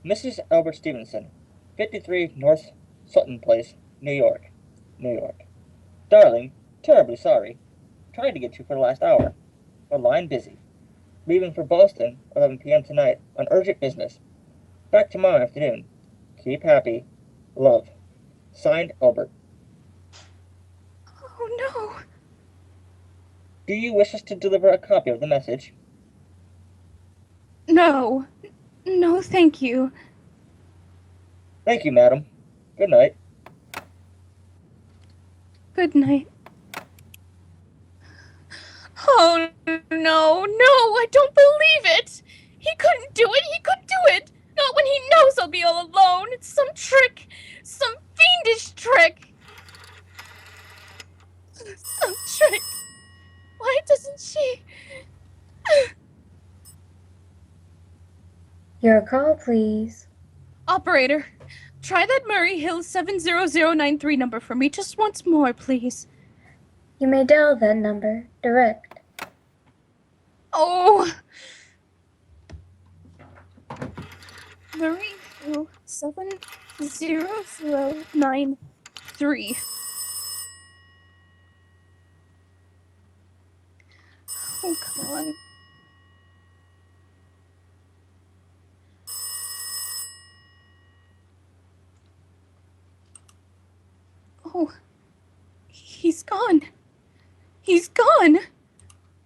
Mrs. Albert Stevenson, 53 North Sutton Place, New York. New York. Darling, terribly sorry. Tried to get you for the last hour, but line busy. Leaving for Boston, 11 p.m. tonight, on urgent business. Back tomorrow afternoon. Keep happy. Love. Signed, Albert. Oh, no. Do you wish us to deliver a copy of the message? No. No, thank you. Thank you, madam. Good night. Good night. Oh, no, I don't believe it! He couldn't do it! He couldn't do it! Not when he knows I'll be all alone! It's some trick! Some fiendish trick! Some trick! Why doesn't she... Your call, please. Operator, try that Murray Hill 70093 number for me just once more, please. You may dial that number direct. Oh! Murray Hill 70093. Oh, come on. Oh, he's gone. He's gone.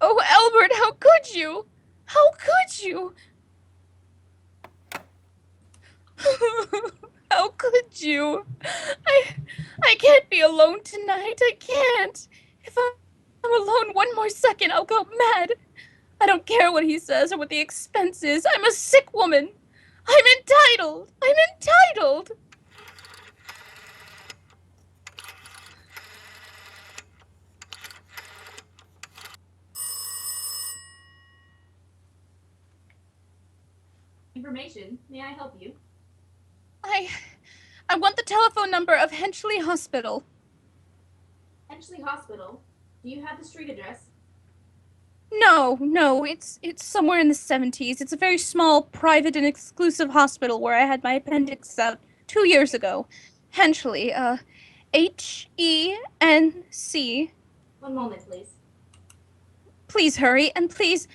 Oh, Albert, how could you? How could you? How could you? I can't be alone tonight. I can't. If I'm alone one more second, I'll go mad. I don't care what he says or what the expense is. I'm a sick woman. I'm entitled. I'm entitled. Information. May I help you? I want the telephone number of Henchley Hospital. Henchley Hospital. Do you have the street address? No, it's somewhere in the 70s. It's a very small, private, and exclusive hospital where I had my appendix out 2 years ago. Henchley, H-E-N-C. One moment, please. Please hurry, and please,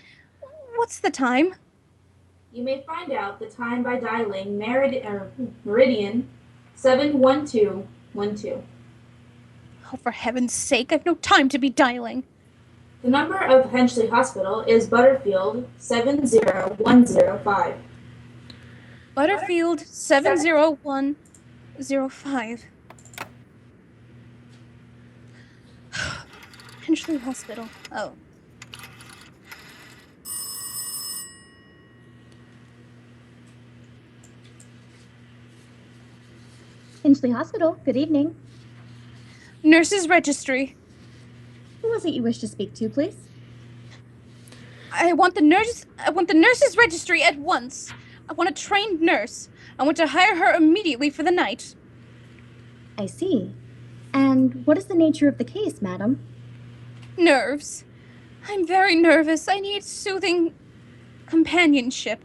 what's the time? You may find out the time by dialing Meridian 71212. Oh, for heaven's sake, I've no time to be dialing. The number of Henchley Hospital is Butterfield 70105. Butterfield 70105. Henchley Hospital. Oh. Finchley Hospital, good evening. Nurses Registry. Who was it you wish to speak to, please? I want the nurses registry at once. I want a trained nurse. I want to hire her immediately for the night. I see. And what is the nature of the case, madam? Nerves. I'm very nervous. I need soothing companionship.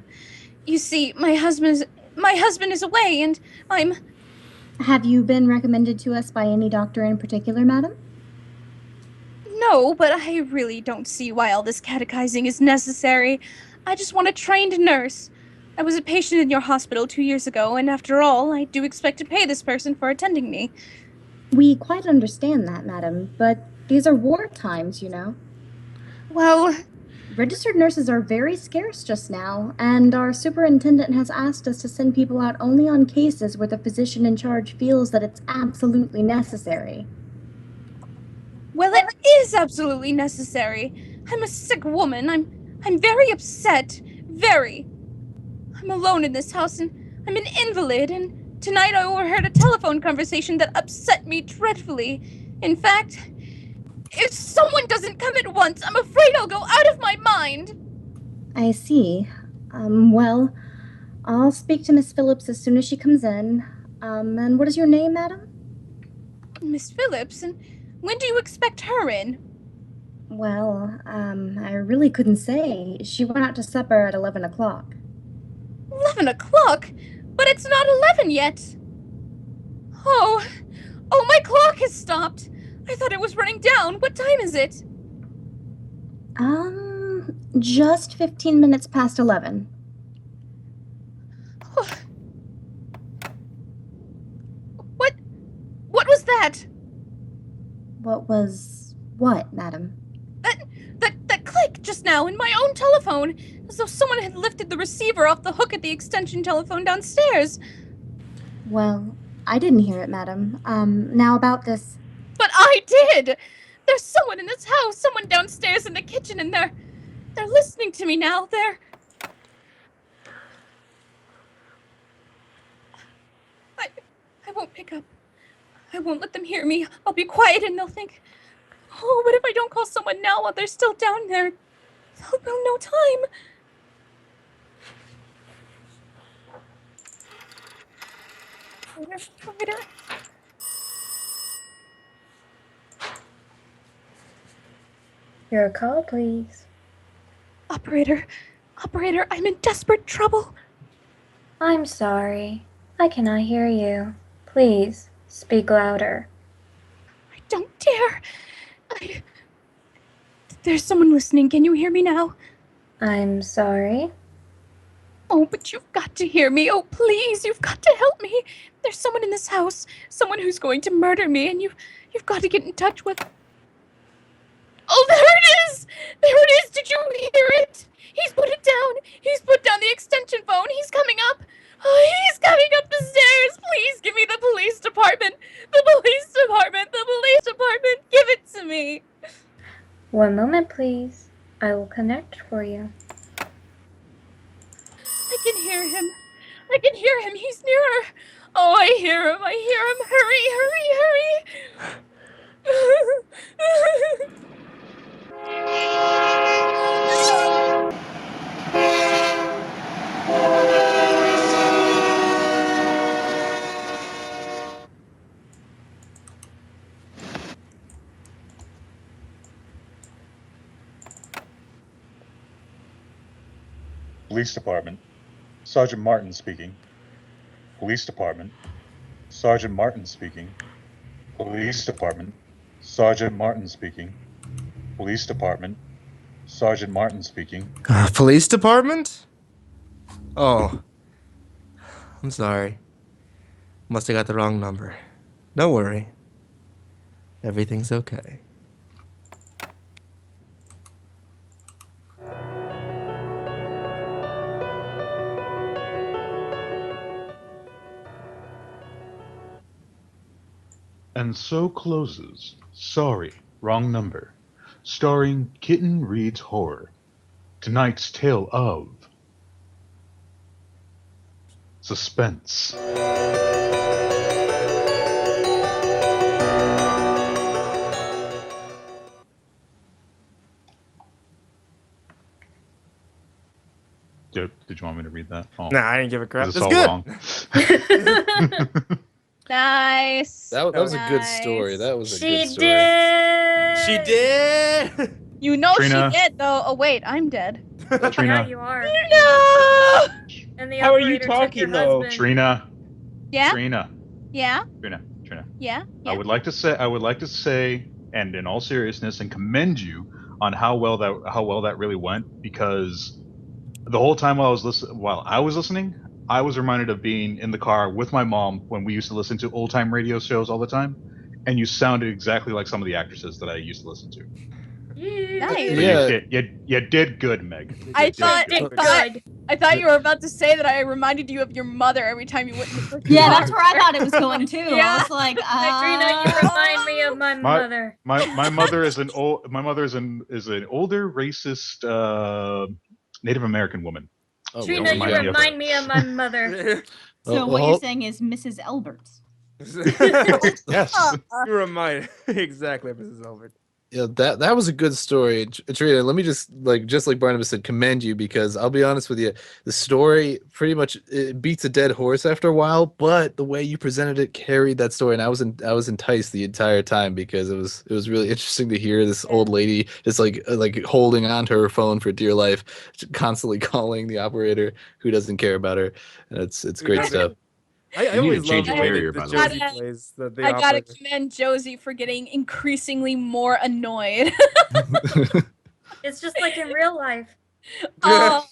You see, my husband is away and I'm... Have you been recommended to us by any doctor in particular, madam? No, but I really don't see why all this catechizing is necessary. I just want a trained nurse. I was a patient in your hospital 2 years ago, and after all, I do expect to pay this person for attending me. We quite understand that, madam, but these are war times, you know. Well... Registered nurses are very scarce just now, and our superintendent has asked us to send people out only on cases where the physician in charge feels that it's absolutely necessary. Well, it is absolutely necessary. I'm a sick woman. I'm very upset. Very. I'm alone in this house, and I'm an invalid, and tonight I overheard a telephone conversation that upset me dreadfully. In fact, if someone doesn't come at once, I'm afraid I'll go out of my mind. I see. Well, I'll speak to Miss Phillips as soon as she comes in. And what is your name, madam? Miss Phillips? And when do you expect her in? Well, I really couldn't say. She went out to supper at 11 o'clock. 11 o'clock? But it's not 11 yet. Oh, my clock has stopped. I thought it was running down. What time is it? Just 15 minutes past 11. What was that? What was what, madam? That click just now in my own telephone, as though someone had lifted the receiver off the hook at the extension telephone downstairs. Well, I didn't hear it, madam. Now about this... But I did! There's someone in this house, someone downstairs in the kitchen, and they're listening to me now. I won't pick up. I won't let them hear me. I'll be quiet and they'll think, oh, what if I don't call someone now while they're still down there? There'll be no time. Operator. Your call, please. Operator, I'm in desperate trouble. I'm sorry. I cannot hear you. Please, speak louder. I don't dare. There's someone listening. Can you hear me now? I'm sorry. Oh, but you've got to hear me. Oh, please, you've got to help me. There's someone in this house, someone who's going to murder me, and you've got to get in touch with... Oh, there it is! There it is! Did you hear it? He's put it down. He's put down the extension phone. He's coming up. Oh, he's coming up the stairs. Please give me the police department. The police department. The police department. Give it to me. One moment, please. I will connect for you. I can hear him. I can hear him. He's nearer. Oh, I hear him. I hear him. Hurry, hurry, hurry. Police Department. Sergeant Martin speaking. Police Department. Sergeant Martin speaking. Police Department. Sergeant Martin speaking. Police Department. Sergeant Martin speaking. Police department? Oh. I'm sorry. Must have got the wrong number. Don't worry. Everything's okay. And so closes Sorry, Wrong Number, starring Kitten Reads Horror. Tonight's tale of suspense. Did you want me to read that? Oh. Nah, I didn't give a crap. It's It's all good. wrong. Nice. That was a good story. That was a good story. She did. You know Trina. she did, though. Oh, wait, I'm dead. Trina. Yeah, you are. No! And the How are you operator took your talking, though? husband. Trina. Yeah? Trina. Yeah? Trina. Yeah? I would like to say, and in all seriousness, and commend you on how well that really went, because the whole time while I was listening, I was reminded of being in the car with my mom when we used to listen to old time radio shows all the time, and you sounded exactly like some of the actresses that I used to listen to. Nice. So Yeah. you did good, Meg. I thought you were about to say that I reminded you of your mother every time you went in the freaking Yeah, car. that's where I thought it was going too. Yeah. I was like, Trina, you remind me of my mother. My mother is an older racist Native American woman. Oh, Trina, you remind me of my mother. So what you're saying is Mrs. Elbert. Yes. You remind exactly, Mrs. Elbert. Yeah, that was a good story, Trina. Let me just like Barnabas said, commend you, because I'll be honest with you, the story pretty much it beats a dead horse after a while, but the way you presented it carried that story, and I was enticed the entire time, because it was really interesting to hear this old lady just like holding on to her phone for dear life, constantly calling the operator who doesn't care about her, and it's great stuff. I always love the way that Josie gotta- plays the I gotta operator. commend Josie for getting increasingly more annoyed. It's just like in real life. Oh.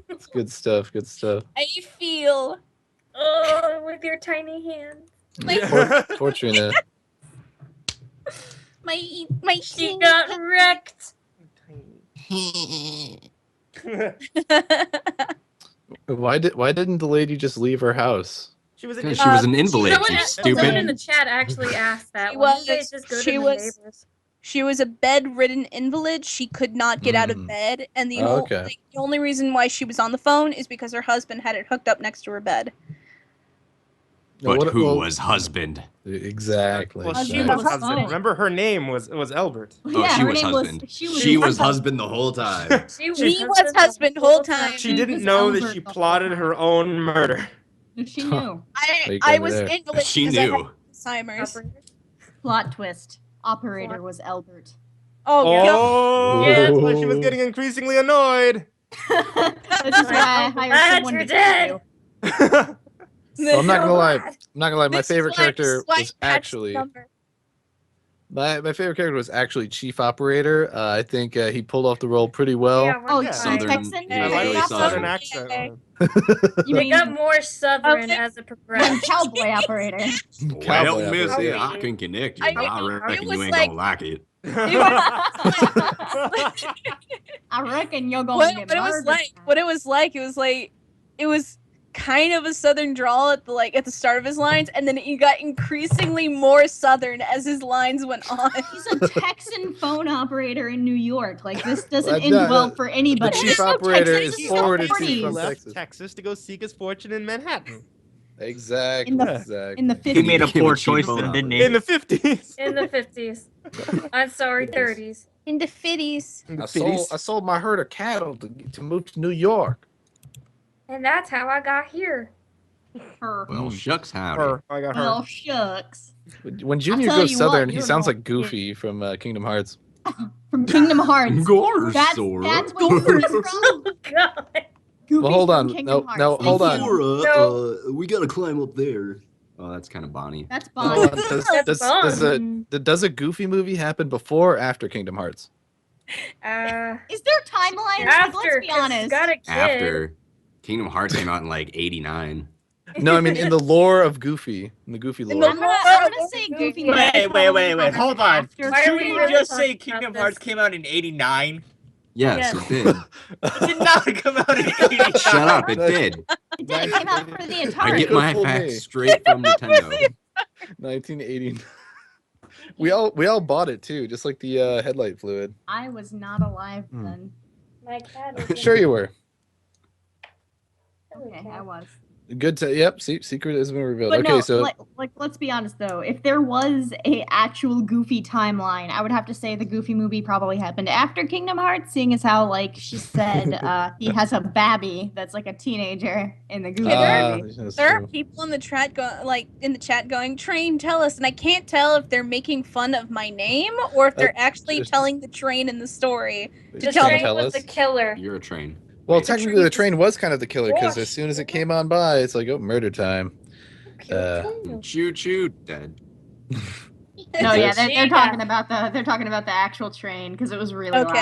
It's good stuff. Good stuff. I feel. Oh, with your tiny hands. Poor Trina. My She got wrecked. Why didn't the lady just leave her house? She was an invalid. You Someone in stupid. the chat actually asked that. She Why don't they was- just go to she the was- neighbors? She was a bedridden invalid. She could not get out of bed, and the only reason why she was on the phone is because her husband had it hooked up next to her bed. But who was husband? Exactly. Well, she Husband was was husband. phone. Remember, her name was Elbert. Oh, Yeah, she her was name was- husband. she was husband the whole time. She was husband whole time. She didn't know that she plotted her own murder. She knew. I was invalid She because I knew. had Alzheimer's. Plot twist. Operator was Elbert. Oh, Oh, God. that's why she was getting increasingly annoyed. This is why I hired someone to dead. Well, I'm not gonna lie. My This is favorite why I character swiped was Pat's actually number. my favorite character was actually Chief Operator. I think he pulled off the role pretty well. Yeah, Oh, yeah. Southern. Texan? He was I like really the southern southern. accent. You They mean got more southern Okay. as it one progressed. cowboy operator? Well, Cowboy Missy, operator. I can connect you, I but I mean, reckon it you was ain't like- gonna like it. I reckon you're going What, to get what it was murdered. like, it was kind of a southern drawl at the start of his lines, and then he got increasingly more southern as his lines went on. He's a Texan phone operator in New York. Like, this doesn't Well, end no, well the- for anybody. The Chief There's no Operator Texans is in forwarded the to He from 40s. left Texas. Texas to go seek his fortune in Manhattan. Exactly. In the- exactly. In the He made a 50s. poor choice then, didn't he? In the 50s. In the 50s. I'm sorry, 30s. In the 50s. I sold my herd of cattle to move to New York. And that's how I got here. Her. Well, shucks, howdy. I got her. Well, shucks. When Junior tell goes you what, southern, he you're sounds going- like Goofy from Kingdom Hearts. From Kingdom Hearts. Gorse, That's Sora. where Goofy's from. God. Goofy's Well, hold from on. Kingdom No, Hearts. hold Thank on. you. Sora, we gotta climb up there. Oh, that's kind of Bonnie. That's Hold Bonnie. on. Does a Goofy movie happen before or after Kingdom Hearts? Is there timelines? Like, After, let's be 'cause he's honest. got a kid. After Kingdom Hearts came out in like '89. No, I mean in the lore of Goofy, in the Goofy lore. I'm gonna say Goofy. Wait, Wait, hold on. After Why are Did we you really just talking say about Kingdom this? Hearts came out in '89? Yes, it did. It did not come out in '89. Shut up, it did. It did. It came out for the I Atari. get my Fool me. facts straight from Nintendo. 1980. We all bought it too, just like the headlight fluid. I was not alive then. My cat is Sure you were. Okay, I was. Good to yep. See, secret has been revealed. But Okay, no, so like, let's be honest though. If there was a actual Goofy timeline, I would have to say the Goofy movie probably happened after Kingdom Hearts, seeing as how, like she said, he has a babby that's like a teenager in the Goofy movie. There are people in the chat going, Train, tell us, and I can't tell if they're making fun of my name or if they're actually telling the Train in the story to tell me. Train was the killer. You're a train. well, technically the train was kind of the killer because as soon as it came on by, it's like, oh, murder time. Choo choo, dead. No, yeah, they're talking about the actual train because it was really loud.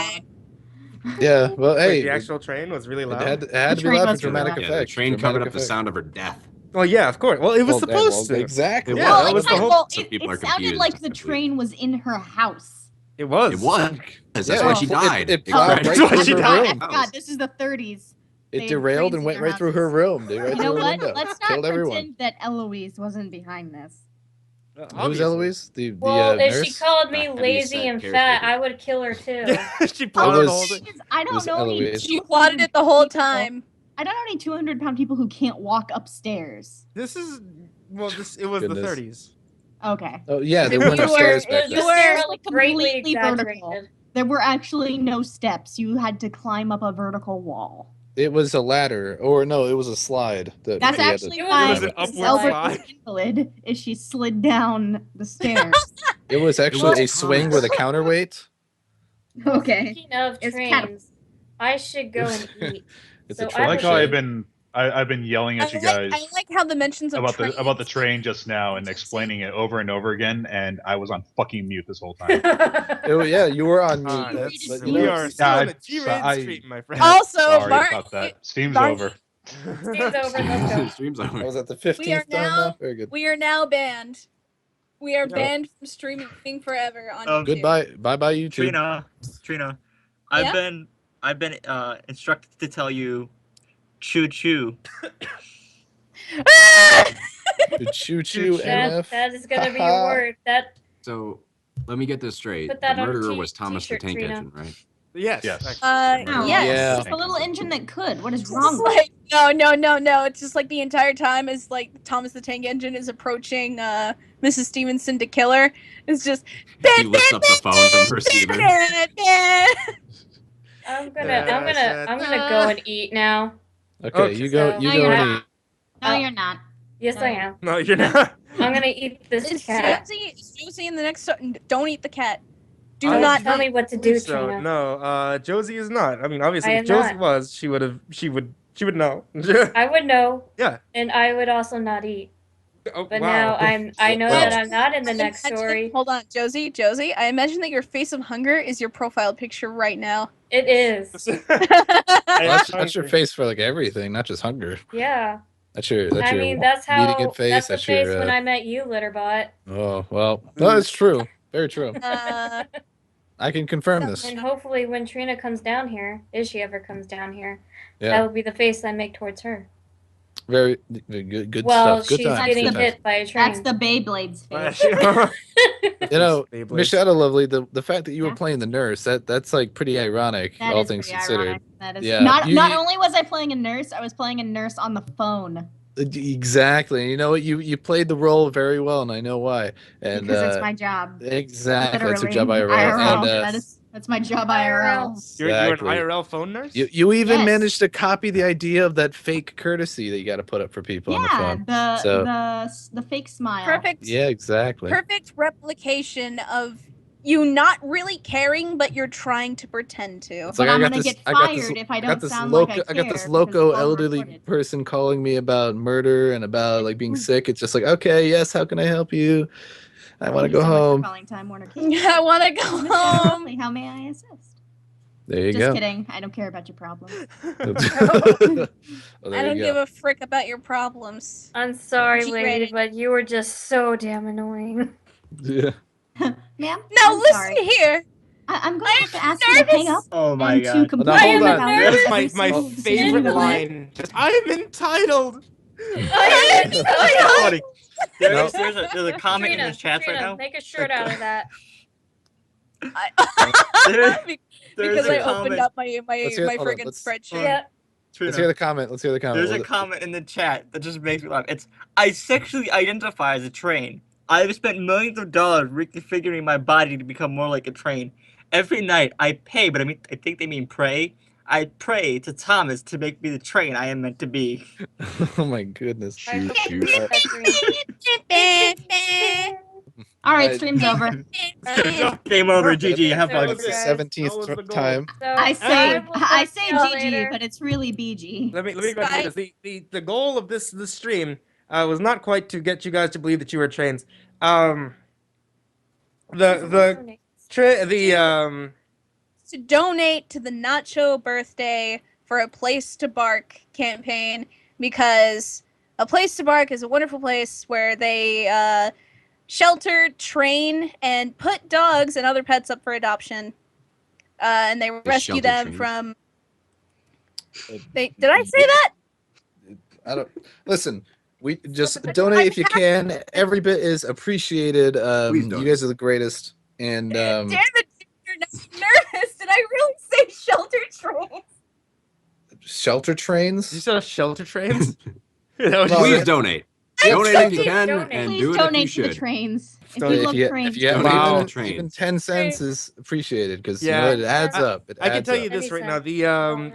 Yeah, well, hey, Wait, the actual train was really loud. It had to be loud for dramatic effect. The train covered up the sound of her death. Well, yeah, of course. Well, it was supposed to. Exactly. Yeah, that was the whole. It sounded like the train was in her house. It was. It was. That's why she died. It plowed right through her room. God, this is the 30s. It derailed and went right through her room. Right You know through her what? window. Let's not Killed pretend everyone. that Eloise wasn't behind this. Who's Eloise? The Well, if nurse? she called me lazy and fat, I would kill her too. She plotted the whole thing. I don't know any Eloise. She plotted it the whole time. I don't know any 200-pound people who can't walk upstairs. This is it was Goodness. the 30s. Okay. Oh yeah, they went upstairs back You then. were completely vertical. There were actually no steps. You had to climb up a vertical wall. It was a ladder, or no, it was a slide. That's we had actually to- why an upward Albert slide. was invalid is she slid down the stairs. It was actually a swing with a counterweight. Okay. Speaking of It's trains, I should go and eat. It's So a I train. I like how would- I've been yelling at you guys I like how the mentions of about trains. the train just now and explaining it over and over again, and I was on fucking mute this whole time. Yeah, you were on mute. That's- but we you know, are still I- in the G-rated stream, my friend. Also, Sorry Mark, about that. Steam's Mark- over. Steam's over. Let's go. Stream's I over. was at the we are 15th time now. Very good. we are now banned. We are banned from streaming forever on YouTube. Goodbye, bye, YouTube. Trina, Yeah? I've been instructed to tell you, choo choo. Choo choo That, MF. that is gonna be your word. That So let me get this straight. Put The that on a murderer was Thomas the t-shirt, Tank Trina. Engine, right? Yes. Yes. actually. Yes. Yeah. It's a little engine that could. What is It's wrong with like, no. It's just like the entire time as like Thomas the Tank Engine is approaching Mrs. Stevenson to kill her. It's just He lifts up the phone from the receiver. I'm gonna go and eat now. Okay, you go. So- You No, go you're and not. eat. No, you're not. Yes, I am. No, you're not. I'm gonna eat this Is cat. Josie in the next? Don't eat the cat. Do Don't not tell me what to do, So Trina. no, Josie is not. I mean, obviously, I if am Josie not. was, she would know. I would know, Yeah. and I would also not eat. Oh, But wow. now I know that I'm not in the next story. Hold on, Josie. I imagine that your face of hunger is your profile picture right now. It is. That's your face for like everything, not just hunger. Yeah. That's your. I mean, that's how. eating it face. That's the That's face your. when I met you, Litterbot. Oh well, no, it's true. Very true. I can confirm this. And hopefully, when Trina comes down here, if she ever comes down here, Yeah. that will be the face I make towards her. Very good. Good Well, stuff. Good she's times. getting Good times. hit by a train. That's the Beyblade's face. You know, Beyblade. Miss Shadow Lovely, the fact that you were playing the nurse, that's like pretty ironic, That all is things pretty considered. ironic. That is Yeah. not you- not only was I playing a nurse, I was playing a nurse on the phone. Exactly. You know what? You played the role very well, and I know why. And Because it's my job. exactly, that's your Literally. job IRL. And, That's my job IRL. You're an Exactly. IRL phone nurse? you even Yes. managed to copy the idea of that fake courtesy that you got to put up for people on the Yeah, phone. So the fake smile. Perfect. yeah, exactly. Perfect replication of you not really caring, but you're trying to pretend to. It's like I'm I gonna got this. get I got this. fired if I I got don't this sound loco. like I I got this care, loco because it's all elderly recorded. person calling me about murder and about like being sick. It's just like, okay, yes, how can I help you? I want to go home. Calling Time Warner I want to go home. How may I assist? There you Just go. kidding. I don't care about your problems. Well, I there don't you give go. a frick about your problems. I'm sorry, G lady, rated. but you were just so damn annoying. Yeah. Ma'am? Now I'm listen sorry. here. I'm going to have to ask you to hang up Oh my and god. to completely Now, hold on. evaluate That is every my single decision favorite you make. line. Just, I am entitled. Buddy, No. there's a comment in Trina, the chats right Trina, now. make a shirt out of that. There's Because a I opened comment. up my Let's hear- my hold on, friggin' let's- spreadsheet. Yeah. Let's hear the comment. Let's hear the comment. There's a comment in the chat that just makes me laugh. It's, I sexually identify as a train. I have spent millions of dollars reconfiguring my body to become more like a train. Every night I pay, but I think they mean pray. I pray to Thomas to make me the train I am meant to be. Oh my goodness. Shoot. All right, stream's over. Game over, GG. Have fun. That's the 17th time. I say GG, but it's really BG. Let me go ahead. The goal of this stream was not quite to get you guys to believe that you were trains. To donate to the Nachobirthday for a Place to Bark campaign, because a Place to Bark is a wonderful place where they shelter, train, and put dogs and other pets up for adoption, and they rescue them from. Did I say that? I don't listen. We just donate if you can. Every bit is appreciated. You guys are the greatest. And Damn it, you're not nervous. Did I really say shelter trains? Shelter trains? You said shelter trains? Please donate. Donate if you can, and Please do it if donate you to the should. trains. If So you love trains. if you have Wow. even 10 cents is appreciated because Yeah. it adds up. I can tell you this right now. The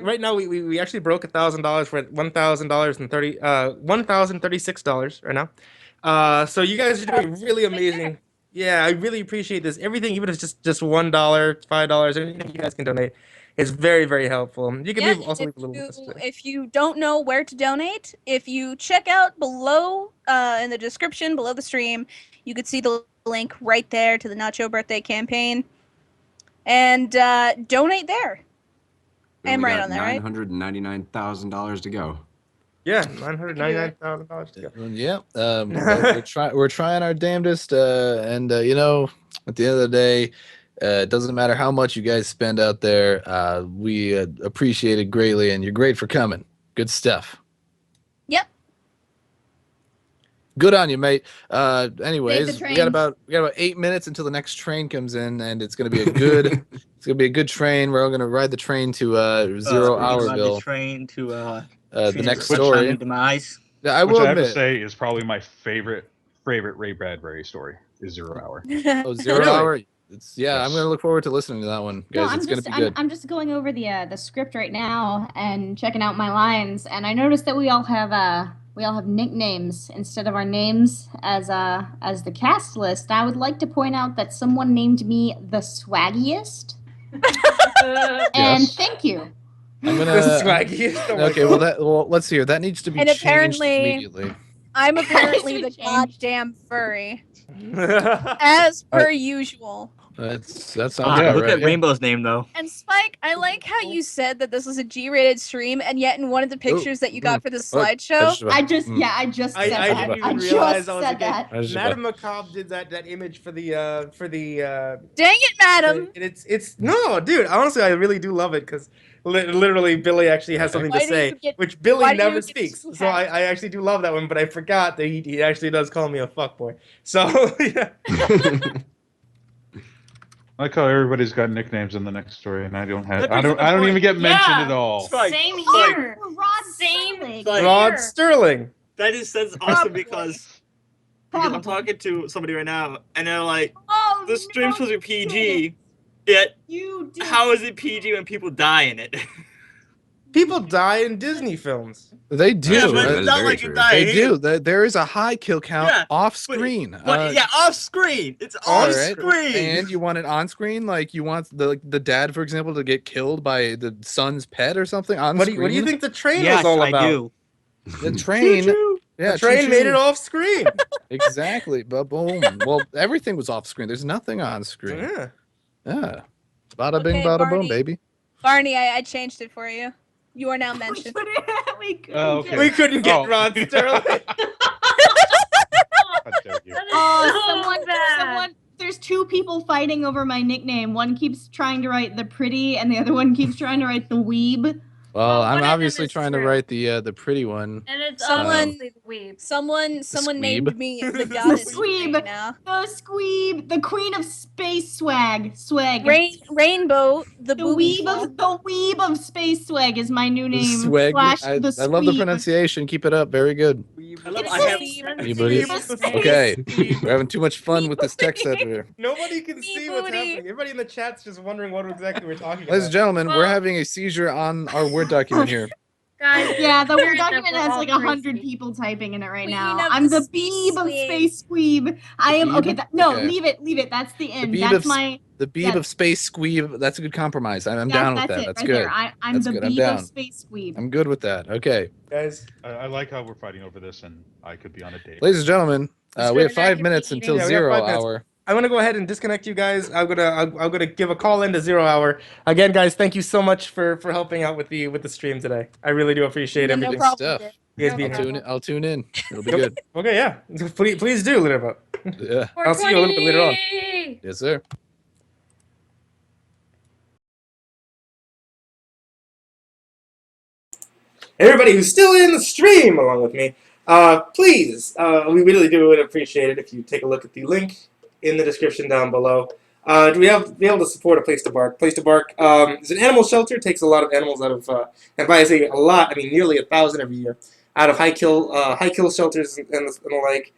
right now we actually broke $1,000 for $1,036 right now. So you guys are doing really amazing. Yeah, I really appreciate this. Everything, even if it's just $1, $5, anything you guys can donate, is very, very helpful. You can leave a little message. If you don't know where to donate, if you check out below in the description below the stream, you could see the link right there to the Nachobirthday campaign, and donate there. I'm right on that, right? $999,000 to go. Yeah, $999,000 to go. Yeah, we're trying our damnedest, and you know, at the end of the day, it doesn't matter how much you guys spend out there. We appreciate it greatly, and you're great for coming. Good stuff. Yep. Good on you, mate. Anyways, train. we got about 8 minutes until the next train comes in, and it's gonna be a good train. We're all gonna ride the train to 0 Hourville. The train to The next story. Demise. Yeah, I Which will I have to admit. say is probably my favorite Ray Bradbury story is 0 Hour. Oh, 0 Hour. I'm gonna look forward to listening to that one, guys. It's gonna be good. I'm just going over the script right now and checking out my lines, and I noticed that we all have nicknames instead of our names as the cast list. I would like to point out that someone named me the Swaggiest, and Yes. thank you. I'm gonna. The swaggiest. Oh my Okay, well, let's see here. That needs to be And changed apparently- immediately. I'm apparently the goddamn furry, as per usual. That sounds Look at Rainbow's name though. And Spike, I like how you said that this was a G-rated stream, and yet in one of the pictures that you got for the slideshow, I just said I that. didn't I even just realize I was said that. Madame Macabre did that image for the dang it, madam! and it's no, dude. Honestly, I really do love it because literally Billy actually has something Why to do say, you get- which Billy why do never you get speaks. two So I actually do love that one, but I forgot that he actually does call me a fuckboy. So yeah. I like how everybody's got nicknames in the next story, and I don't have. I don't even get mentioned at all. Same here. Same. Rod Sterling. That's awesome because I'm talking to somebody right now, and they're like, "The stream's supposed to be PG, yet how is it PG when people die in it?" People die in Disney films. They do. Yeah, but it's not like you die. They do. There is a high kill count off screen. Off screen. It's off screen. And you want it on screen, like you want the dad, for example, to get killed by the son's pet or something on screen. What do you think the train was all about? I do. The train. Yeah, the train made it off screen. Exactly. But boom. Well, everything was off screen. There's nothing on screen. Yeah. Yeah. Bada bing, Okay, bada boom, Barney. baby. Barney, I changed it for you. You are now mentioned. We couldn't okay. We couldn't get Rod Sterling. Someone. There's two people fighting over my nickname. One keeps trying to write the pretty, and the other one keeps trying to write the weeb. Well, I'm one of them obviously is trying to true. write the pretty one. And it's Someone- obviously the weeb. Someone squeeb. named me the The goddess squeeb, right now. the squeeb, the queen of space swag, Rainbow, the booby claw. The weeb of space swag is my new The name. swag. Slash I the love the squeeb. pronunciation. Keep it up. Very good. Anybody? Okay, we're having too much fun with this text editor. Nobody can see what's happening. Everybody in the chat's just wondering what exactly we're talking about. Ladies and gentlemen, we're having a seizure on our Word document here. Guys, Yeah, the we're Word in the- document we're has all like 100 people typing in it right now. of I'm the the beeb of space squeeb. I am beeb? okay. No, Okay. leave it. That's the end. Beeb That's of my. the beeb yes. of space squeeb. That's a good compromise. I'm Yes, down with that's that. it That's right good. there. I'm That's the good. I'm beeb down. of space squeeb. I'm good with that. Okay, guys. I like how we're fighting over this, and I could be on a date. ladies and gentlemen, we have 5 minutes until Yeah, we have 0 5 minutes. hour. I'm gonna go ahead and disconnect you guys. I'm gonna give a call into 0 hour. Again, guys, thank you so much for helping out with the stream today. I really do appreciate everything. Good stuff. You guys being here. I'll tune in. It'll be good. Okay, yeah. Please do, Litterbuck. Yeah. I'll see you a little bit later on. Yes, sir. Everybody who's still in the stream along with me, please, we really do would appreciate it if you take a look at the link in the description down below. Do we have be able to support a Place to Bark? Place to Bark is an animal shelter. It takes a lot of animals out of, and by I say a lot, I mean nearly 1,000 every year, out of high kill shelters and the like.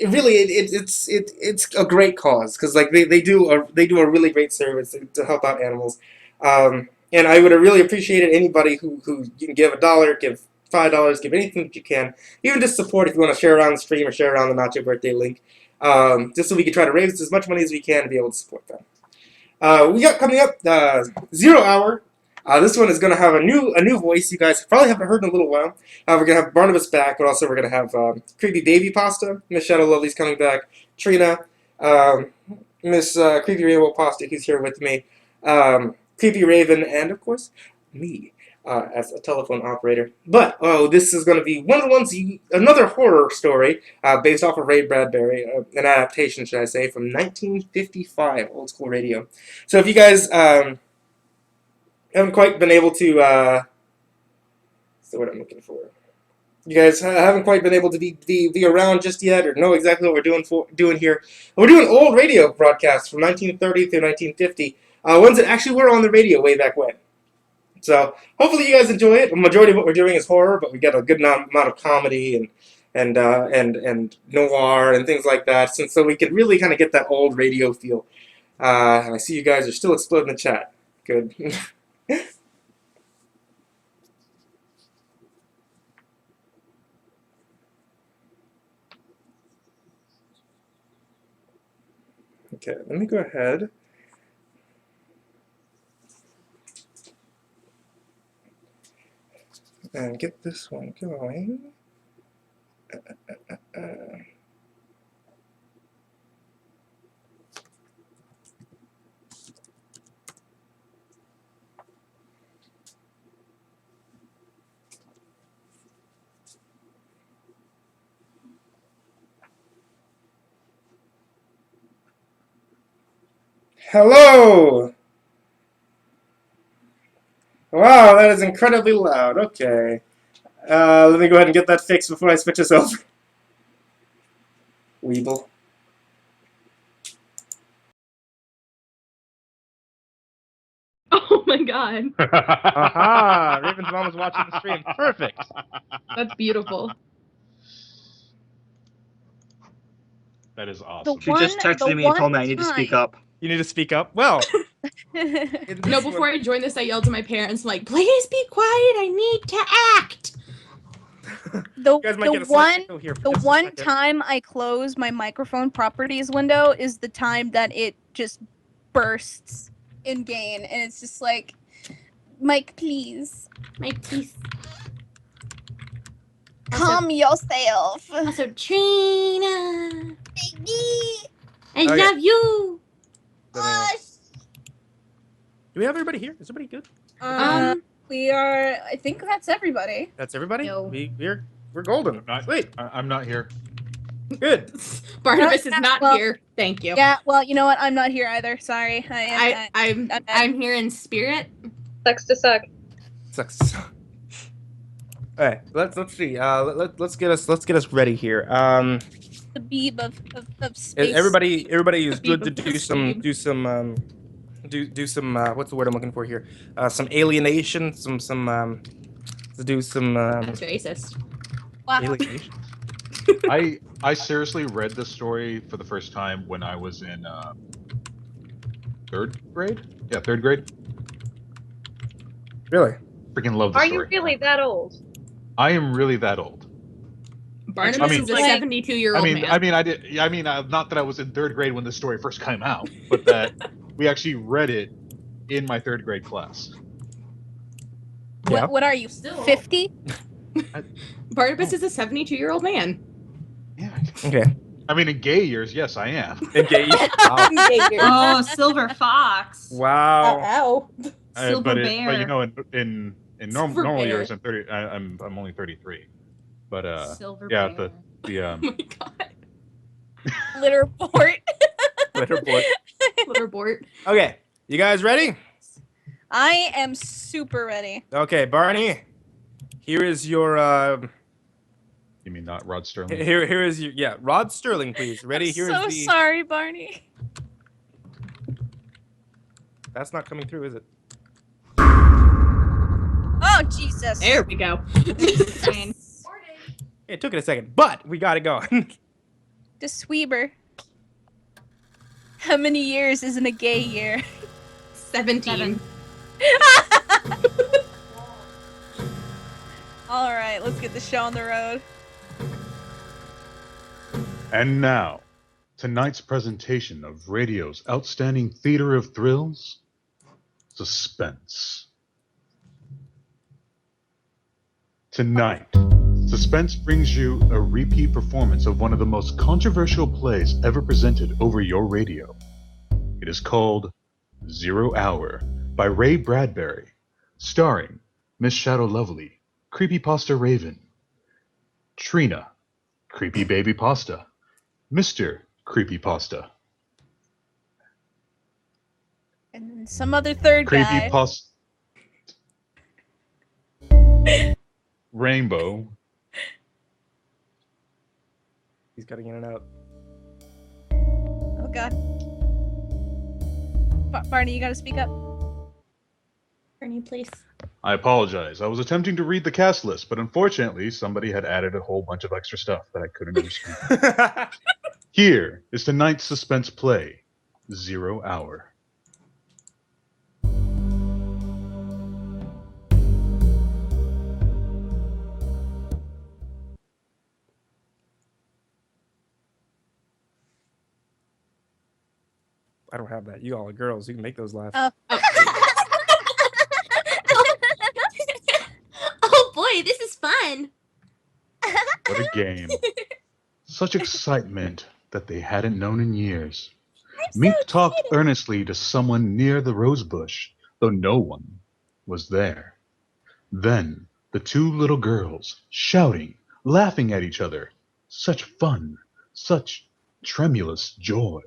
It's a great cause because like they do a really great service to help out animals, and I would have really appreciated anybody who you can give $1, give $5, give anything that you can, even just support if you want to share around the stream or share around the Nachobirthday link, just so we can try to raise as much money as we can to be able to support them. We got coming up 0 hour. This one is going to have a new voice you guys probably haven't heard in a little while. We're going to have Barnabas back, but also we're going to have CreepyPasta. Miss Shadow Lovely's coming back. Trina, Miss Creepy Rainbow Pasta, who's here with me. Creepy Raven, and of course, me as a telephone operator. But, this is going to be one of the ones, another horror story based off of Ray Bradbury, an adaptation, should I say, from 1955, old school radio. So if you guys haven't quite been able to, what's the word I'm looking for? You guys haven't quite been able to be around just yet or know exactly what we're doing here. We're doing old radio broadcasts from 1930 through 1950, ones that actually were on the radio way back when. So hopefully you guys enjoy it. The majority of what we're doing is horror, but we get a good amount of comedy and noir and things like that, so we can really kind of get that old radio feel. And I see you guys are still exploding the chat. Good. Okay, let me go ahead. And get this one going. Hello! Wow, that is incredibly loud. Okay. Let me go ahead and get that fixed before I switch us over. Weeble. Oh my god. Aha! Raven's mom was watching the stream. Perfect. That's beautiful. That is awesome. She just texted me and told me I need to speak up. You need to speak up? Well. No, before I joined this, I yelled to my parents, like, please be quiet, I need to act. The one time I close my microphone properties window is the time that it just bursts in gain, and it's just like, Mike, please. Mike, please. Calm yourself. Also, Trina. Baby. I love you. Do we have everybody here? Is everybody good? We are. I think that's everybody. That's everybody. No. We're golden. I'm not here. Good. Barnabas is not here. Thank you. Yeah, well, you know what? I'm not here either. Sorry. I'm here in spirit. Sucks to suck. Sucks. All right, let's see. Let's get us ready here. The beeb of space. Everybody is The good to beeb of do some what's the word I'm looking for here? Some alienation, to do some That's racist. Wow. alienation. I seriously read this story for the first time when I was in third grade. Yeah, third grade. Really? Freaking love the Are story. you really that old? I am really that old. Barnabas is a 72-year-old man. Not that I was in third grade when this story first came out, but that we actually read it in my third grade class. Yeah. What are you, 50? Barnabas is a 72-year-old man. Okay. I mean, in gay years, yes, I am. In gay years. Wow. Oh, silver fox. Wow. Ow. Silver bear. But you know, in normal Silver bear. years, I'm only 33. But Silver yeah, bear. the Litterport. Litterport. Litterbort. Okay, you guys ready? I am super ready. Okay, Barney. Here is your You mean not Rod Sterling? Here is your Rod Sterling, please. Ready? Here is So the. sorry, Barney. That's not coming through, is it? Oh, Jesus. There we go. It took it a second, but we got it going. The Sweeber. How many years is in a gay year? 17. All right, let's get the show on the road. And now, tonight's presentation of radio's outstanding theater of thrills, Suspense. Tonight, Suspense brings you a repeat performance of one of the most controversial plays ever presented over your radio. It is called 0 Hour by Ray Bradbury, starring Miss Shadow Lovely, Creepypasta Raven, Trina, Creepy Baby Pasta, Mr. Creepypasta, And then some other third guy. Creepypasta, Rainbow. He's cutting in and out. Oh, God. Barney, you gotta speak up. Barney, please. I apologize. I was attempting to read the cast list, but unfortunately, somebody had added a whole bunch of extra stuff that I couldn't understand. Here is tonight's suspense play, 0 Hour. I don't have that. You all are girls. You can make those laugh. Oh boy, this is fun. What a game. Such excitement that they hadn't known in years. Mink talked earnestly to someone near the rose bush, though no one was there. Then the two little girls, shouting, laughing at each other. Such fun, such tremulous joy.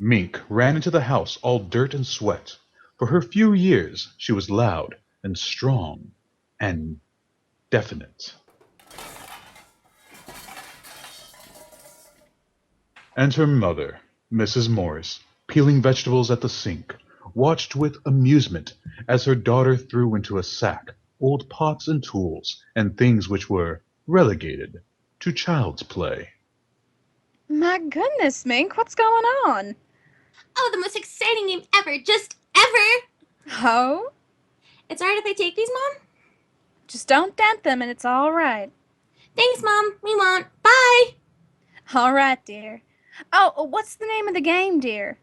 Mink ran into the house all dirt and sweat. For her few years, she was loud and strong and definite. And her mother, Mrs. Morris, peeling vegetables at the sink, watched with amusement as her daughter threw into a sack old pots and tools and things which were relegated to child's play. My goodness, Mink, what's going on? Oh, the most exciting game ever. Just ever. Oh? It's alright if I take these, Mom? Just don't dent them and it's all right. Thanks, Mom. We won't. Bye. All right, dear. Oh, what's the name of the game, dear?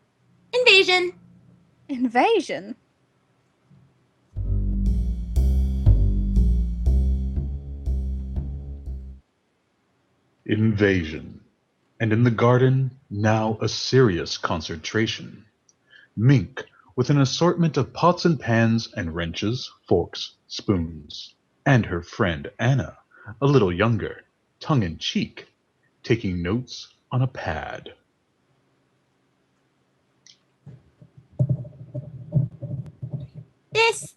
Invasion. Invasion? Invasion. And in the garden, now a serious concentration. Mink, with an assortment of pots and pans and wrenches, forks, spoons. And her friend Anna, a little younger, tongue in cheek, taking notes on a pad.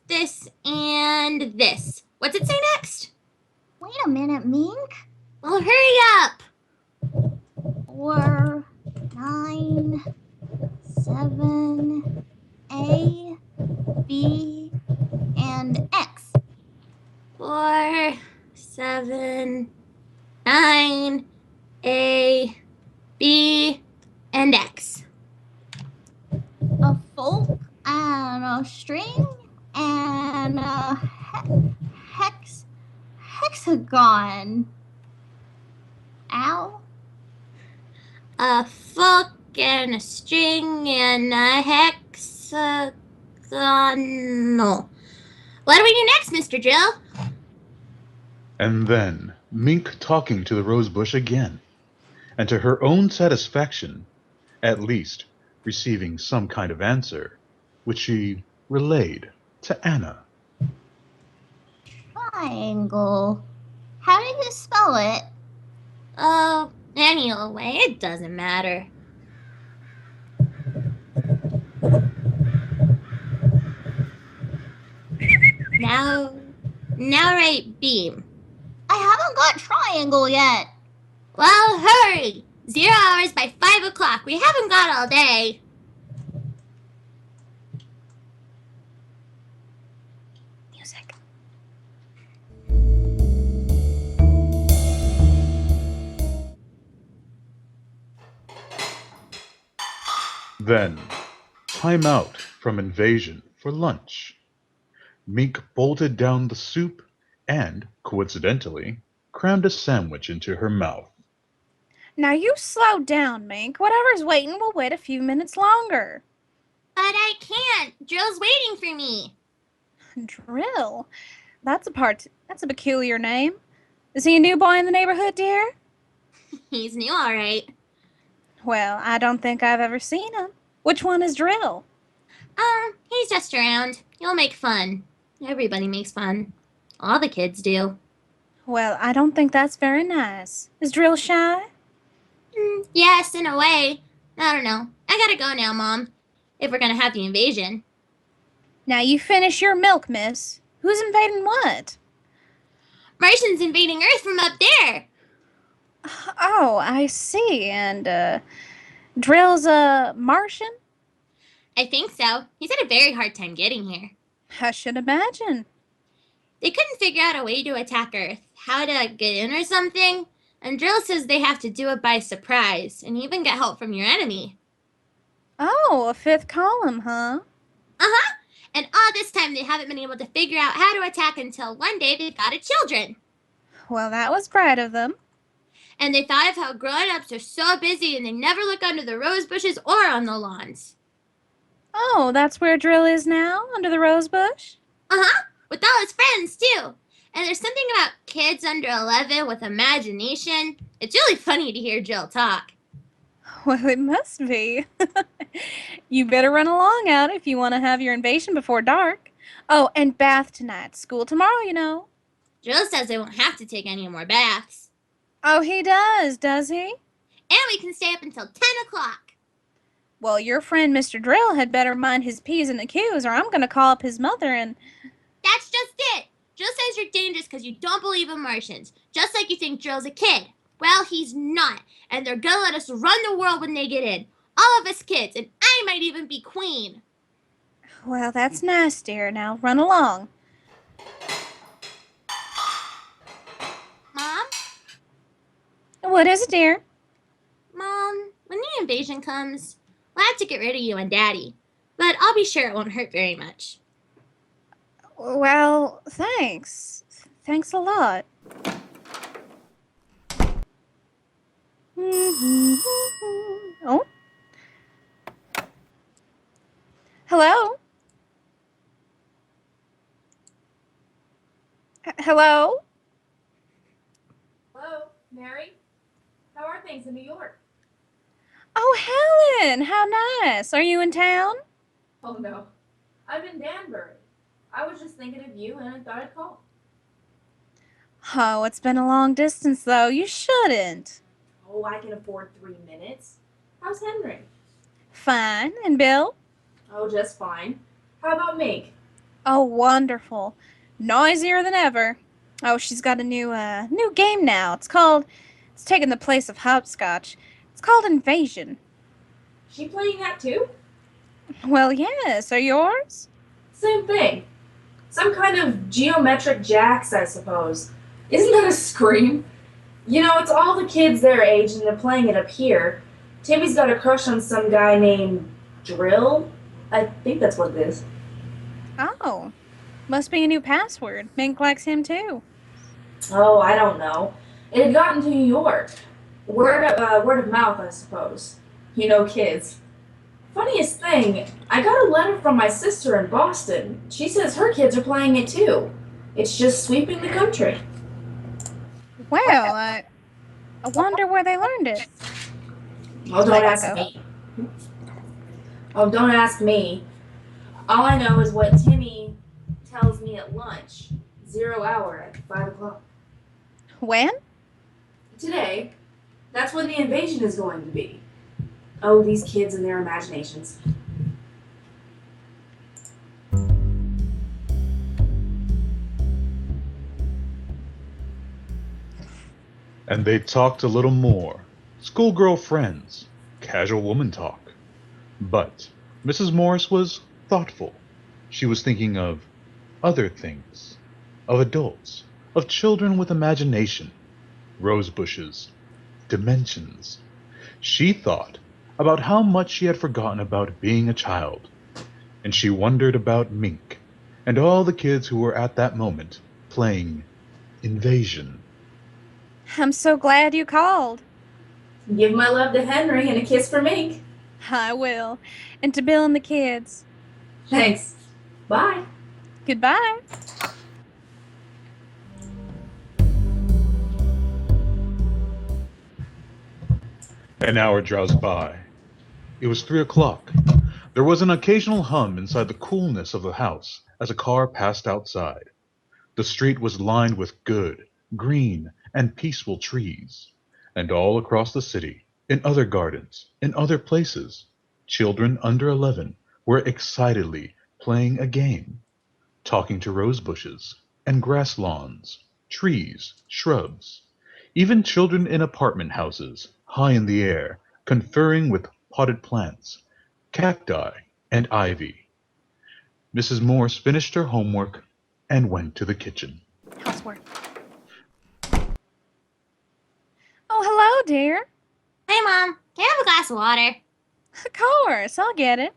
This, and this. What's it say next? Wait a minute, Mink. Well, hurry up! 4, 9, 7, A, B, and X. 4, 7, 9, A, B, and X. A folk and a string and a hexagon. Ow. A fork and a string and a hexagonal. What do we do next, Mr. Drill? And then Mink talking to the rosebush again, and to her own satisfaction, at least receiving some kind of answer, which she relayed to Anna. Triangle. How do you spell it? Oh, any old way, it doesn't matter. Now write beam. I haven't got triangle yet. Well, hurry! 0 hours by 5 o'clock. We haven't got all day. Music. Then, time out from invasion for lunch. Mink bolted down the soup and, coincidentally, crammed a sandwich into her mouth. Now you slow down, Mink. Whatever's waiting will wait a few minutes longer. But I can't. Drill's waiting for me. Drill? That's a peculiar name. Is he a new boy in the neighborhood, dear? He's new, all right. Well, I don't think I've ever seen him. Which one is Drill? He's just around. He'll make fun. Everybody makes fun. All the kids do. Well, I don't think that's very nice. Is Drill shy? Yes, in a way. I don't know. I gotta go now, Mom. If we're gonna have the invasion. Now you finish your milk, miss. Who's invading what? Martians invading Earth from up there. Oh, I see. And, Drill's a Martian? I think so. He's had a very hard time getting here. I should imagine. They couldn't figure out a way to attack Earth, how to get in or something, and Drill says they have to do it by surprise, and even get help from your enemy. Oh, a fifth column, huh? Uh-huh. And all this time they haven't been able to figure out how to attack until one day they thought of children. Well, that was bright of them. And they thought of how grown-ups are so busy and they never look under the rose bushes or on the lawns. Oh, that's where Drill is now, under the rose bush? Uh-huh. With all his friends, too. And there's something about kids under 11 with imagination. It's really funny to hear Jill talk. Well, it must be. You better run along out if you want to have your invasion before dark. Oh, and bath tonight. School tomorrow, you know. Jill says they won't have to take any more baths. Oh, he does he? And we can stay up until 10 o'clock. Well, your friend Mr. Drill had better mind his P's and Q's, or I'm going to call up his mother and... That's just it. Jill says you're dangerous because you don't believe in Martians. Just like you think Drill's a kid. Well, he's not. And they're going to let us run the world when they get in. All of us kids. And I might even be queen. Well, that's nice, dear. Now run along. Mom? What is it, dear? Mom, when the invasion comes, we'll have to get rid of you and Daddy. But I'll be sure it won't hurt very much. Well, thanks. Thanks a lot. Oh? Hello? Hello? Hello, Mary? How are things in New York? Oh, Helen! How nice. Are you in town? Oh, no. I'm in Danbury. I was just thinking of you and I thought I'd call. Oh, it's been a long distance, though. You shouldn't. Oh, I can afford 3 minutes. How's Henry? Fine. And Bill? Oh, just fine. How about Meg? Oh, wonderful. Noisier than ever. Oh, she's got a new game now. It's taking the place of hopscotch. It's called Invasion. She playing that too? Well, yes. Are yours? Same thing. Some kind of geometric jacks, I suppose. Isn't that a scream? You know, it's all the kids their age and they're playing it up here. Timmy's got a crush on some guy named Drill. I think that's what it is. Oh. Must be a new password. Mink likes him too. Oh, I don't know. It had gotten to New York. Word of mouth, I suppose. You know, kids. Funniest thing, I got a letter from my sister in Boston. She says her kids are playing it too. It's just sweeping the country. Well, I wonder where they learned it. Oh, don't ask me. Oh, don't ask me. All I know is what Timmy tells me at lunch. 0 hour at 5 o'clock. When? Today. That's when the invasion is going to be. Oh, these kids and their imaginations. And they talked a little more. Schoolgirl friends, casual woman talk. But Mrs. Morris was thoughtful. She was thinking of other things, of adults, of children with imagination, rose bushes, dimensions. She thought about how much she had forgotten about being a child, and she wondered about Mink and all the kids who were at that moment playing Invasion. I'm so glad you called. Give my love to Henry and a kiss for Mink. I will. And to Bill and the kids. Thanks. Bye. Goodbye. An hour drowsed by. It was 3 o'clock. There was an occasional hum inside the coolness of the house as a car passed outside. The street was lined with good, green, and peaceful trees. And all across the city, in other gardens, in other places, children under 11 were excitedly playing a game, talking to rose bushes and grass lawns, trees, shrubs, even children in apartment houses, high in the air, conferring with potted plants, cacti, and ivy. Mrs. Morse finished her homework and went to the kitchen. Housework. Oh, hello, dear. Hey, Mom. Can I have a glass of water? Of course, I'll get it.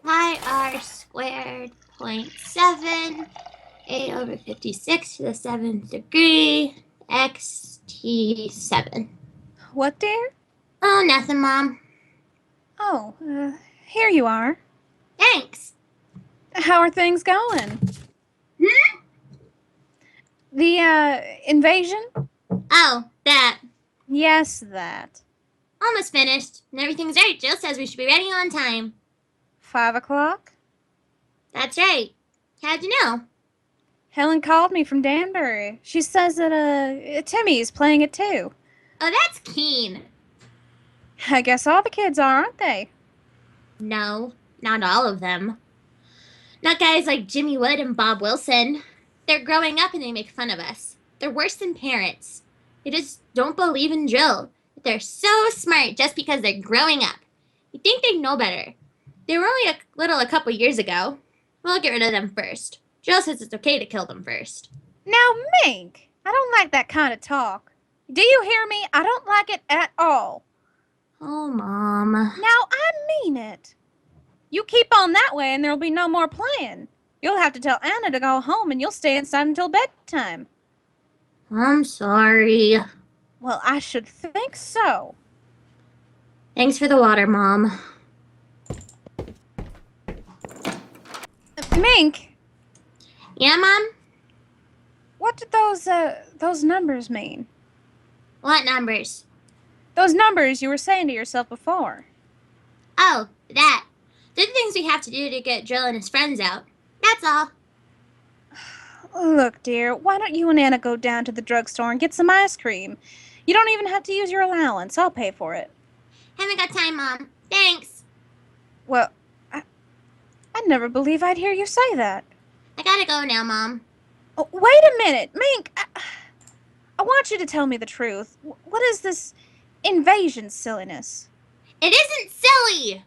Pi r squared 0.7, 8 over 56 to the 7th degree, xt7. What, dear? Oh, nothing, Mom. Oh, here you are. Thanks. How are things going? Hmm? The, invasion? Oh, that. Yes, that. Almost finished. And everything's right. Jill says we should be ready on time. 5 o'clock? That's right. How'd you know? Helen called me from Danbury. She says that, Timmy's playing it too. Oh, that's keen. I guess all the kids are, aren't they? No, not all of them. Not guys like Jimmy Wood and Bob Wilson. They're growing up and they make fun of us. They're worse than parents. They just don't believe in Jill. They're so smart just because they're growing up. You think they'd know better. They were only a couple years ago. We'll get rid of them first. Jill says it's okay to kill them first. Now, Mink, I don't like that kind of talk. Do you hear me? I don't like it at all. Oh, Mom. Now, I mean it. You keep on that way and there'll be no more playing. You'll have to tell Anna to go home and you'll stay inside until bedtime. I'm sorry. Well, I should think so. Thanks for the water, Mom. Mink. Yeah, Mom? What did those numbers mean? What numbers? Those numbers you were saying to yourself before. Oh, that. They're the things we have to do to get Drill and his friends out. That's all. Look, dear, why don't you and Anna go down to the drugstore and get some ice cream? You don't even have to use your allowance. I'll pay for it. Haven't got time, Mom. Thanks. Well, I'd never believe I'd hear you say that. I gotta go now, Mom. Oh, wait a minute, Mink. I want you to tell me the truth. What is this invasion silliness? It isn't silly!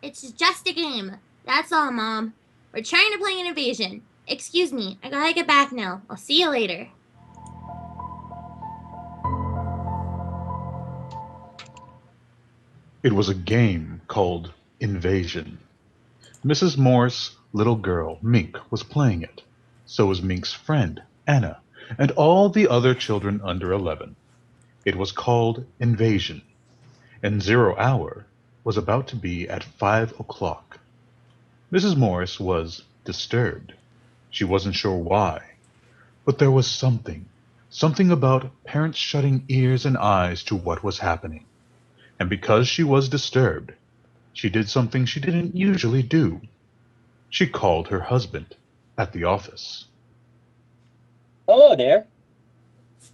It's just a game. That's all, Mom. We're trying to play an invasion. Excuse me, I gotta get back now. I'll see you later. It was a game called Invasion. Mrs. Morris' little girl, Mink, was playing it. So was Mink's friend, Anna, and all the other children under 11. It was called Invasion, and 0 hour was about to be at 5 o'clock. Mrs. Morris was disturbed. She wasn't sure why, but there was something about parents shutting ears and eyes to what was happening. And because she was disturbed, she did something she didn't usually do. She called her husband at the office. Hello there.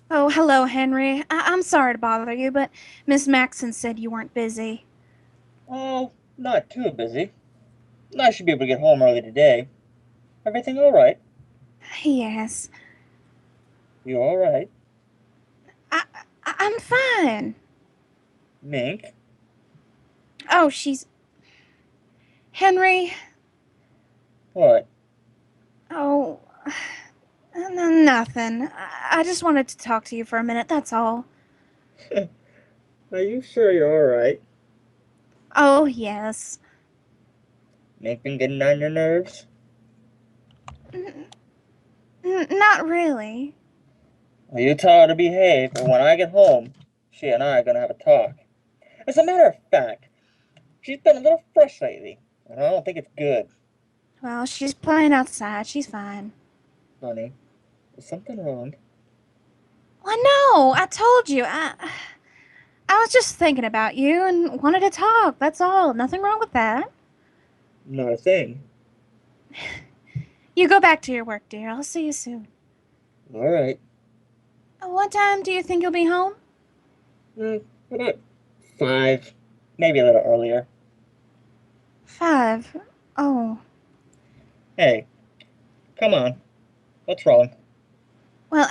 Oh, hello, Henry. I'm sorry to bother you, but Miss Maxon said you weren't busy. Oh, not too busy. I should be able to get home early today. Everything all right? Yes. You all right? I'm fine. Mink? Oh, she's... Henry? What? Oh, nothing. I just wanted to talk to you for a minute, that's all. Are you sure you're all right? Oh, yes. Mink been getting on your nerves? Not really. Well, you tell her to behave, and when I get home, she and I are gonna have a talk. As a matter of fact, she's been a little fresh lately, and I don't think it's good. Well, she's playing outside. She's fine. Honey, is something wrong? Well, no, I told you. I was just thinking about you and wanted to talk. That's all. Nothing wrong with that. Not a thing. You go back to your work, dear. I'll see you soon. All right. What time do you think you'll be home? About 5. Maybe a little earlier. 5. Oh. Hey, come on. What's wrong? Well,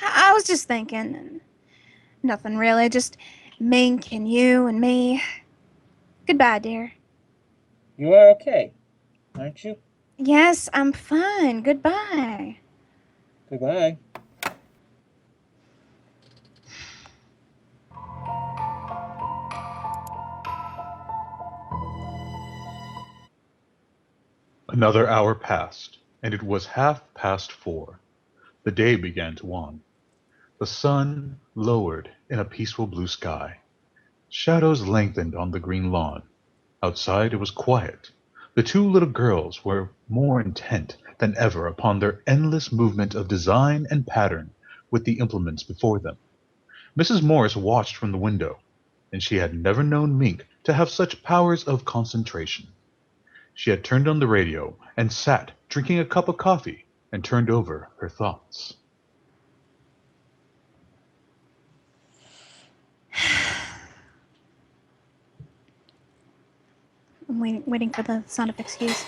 I was just thinking. Nothing really. Just Mink and you and me. Goodbye, dear. You are okay, aren't you? Yes, I'm fine. Goodbye. Goodbye. Another hour passed, and it was 4:30. The day began to wane. The sun lowered in a peaceful blue sky. Shadows lengthened on the green lawn. Outside it was quiet. The two little girls were more intent than ever upon their endless movement of design and pattern with the implements before them. Mrs. Morris watched from the window, and she had never known Mink to have such powers of concentration. She had turned on the radio and sat drinking a cup of coffee and turned over her thoughts. I'm waiting for the sound of excuse.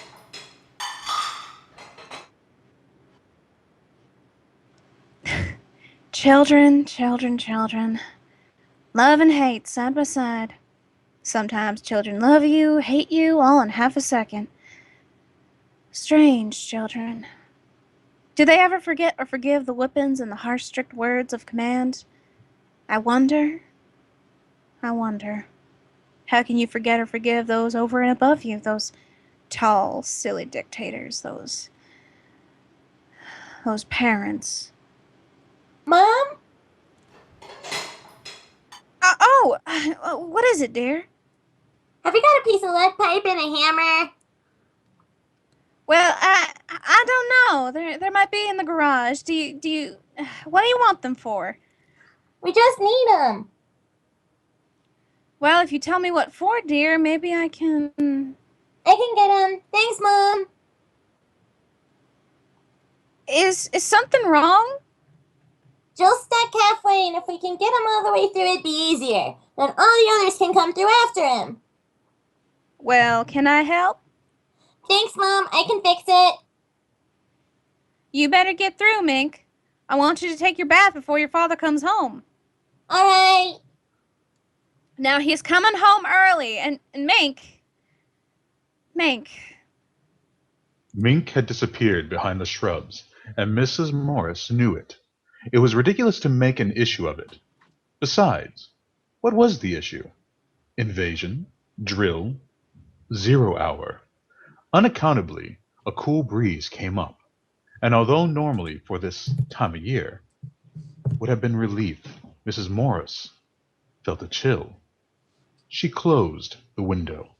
Children, children, children. Love and hate side by side. Sometimes children love you, hate you, all in half a second. Strange children. Do they ever forget or forgive the whippings and the harsh, strict words of command? I wonder. How can you forget or forgive those over and above you, those tall, silly dictators, those parents? Mom? What is it, dear? Have you got a piece of lead pipe and a hammer? Well, I don't know. There might be in the garage. Do you what do you want them for? We just need them. Well, if you tell me what for, dear, maybe I can... I can get him. Thanks, Mom. Is something wrong? Jill's stuck halfway, and if we can get him all the way through, it'd be easier. Then all the others can come through after him. Well, can I help? Thanks, Mom. I can fix it. You better get through, Mink. I want you to take your bath before your father comes home. All right. Now, he's coming home early, and Mink... Mink had disappeared behind the shrubs, and Mrs. Morris knew it. It was ridiculous to make an issue of it. Besides, what was the issue? Invasion? Drill? 0 hour. Unaccountably, a cool breeze came up, and although normally for this time of year would have been relief, Mrs. Morris felt a chill. She closed the window.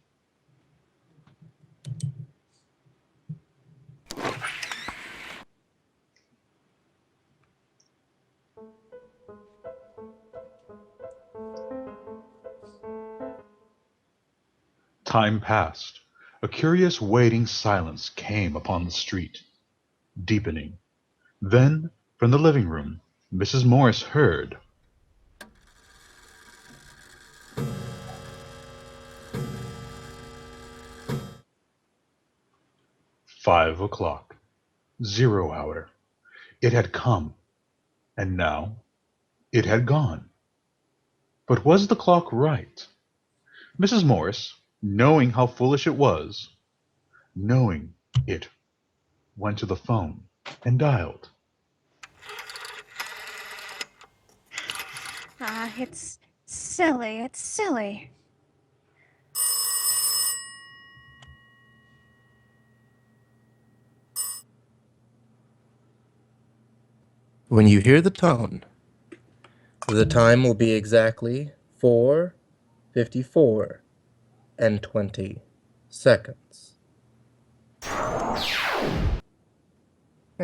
Time passed. A curious waiting silence came upon the street, deepening. Then, from the living room, Mrs. Morris heard. "5 o'clock. 0 hour. It had come, and now it had gone. But was the clock right? Mrs. Morris, knowing how foolish it was, knowing it, went to the phone and dialed. It's silly. It's silly. When you hear the tone, the time will be exactly 4:54 and 20 seconds. Yeah,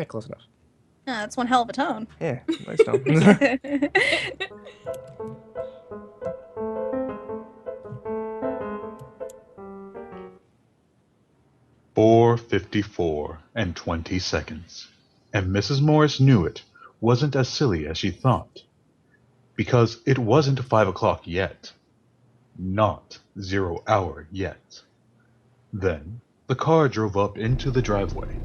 close enough. That's one hell of a tone. Yeah, nice tone. 4:54 and 20 seconds. And Mrs. Morris knew it wasn't as silly as she thought. Because it wasn't 5 o'clock yet. Not 0 hour yet. Then the car drove up into the driveway.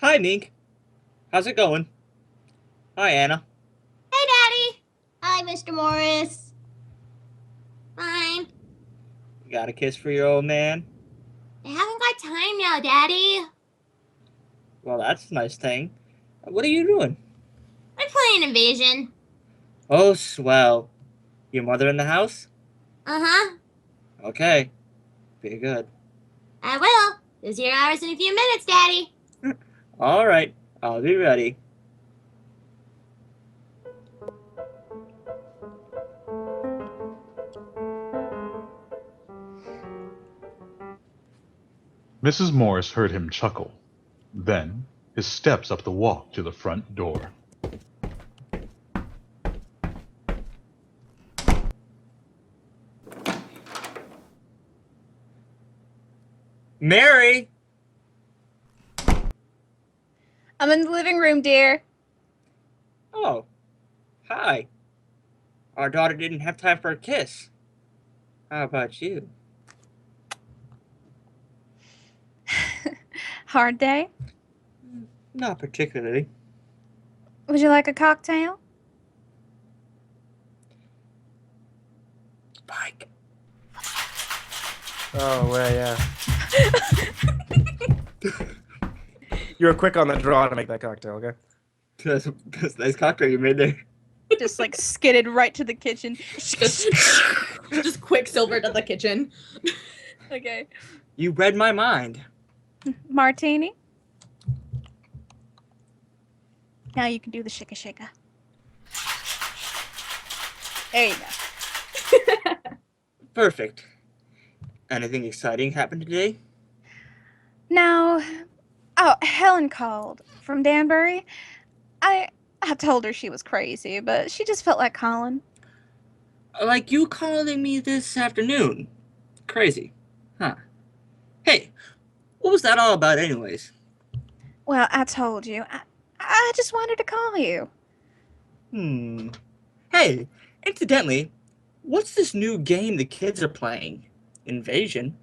Hi, Mink. How's it going? Hi, Anna. Hey, Daddy. Hi, Mr. Morris. Fine. You got a kiss for your old man? I haven't got time now, Daddy. Well, that's a nice thing. What are you doing? I'm playing Invasion. Oh, swell. Your mother in the house? Uh-huh. Okay. Be good. I will. The 0 hours in a few minutes, Daddy. All right. I'll be ready. Mrs. Morris heard him chuckle. Then his steps up the walk to the front door. Mary! I'm in the living room, dear. Oh. Hi. Our daughter didn't have time for a kiss. How about you? Hard day? Not particularly. Would you like a cocktail? Spike. Oh, well, yeah. You were quick on that draw to make that cocktail, okay? That's a nice cocktail you made there. Just like skidded right to the kitchen. Just Quicksilver to the kitchen. Okay. You read my mind. Martini? Now you can do the shika shika. There you go. Perfect. Anything exciting happened today? Now, Oh, Helen called from Danbury. I told her she was crazy, but she just felt like calling. Like you calling me this afternoon. Crazy. Huh. Hey, what was that all about anyways? Well, I told you. I just wanted to call you. Hey, incidentally, what's this new game the kids are playing? Invasion?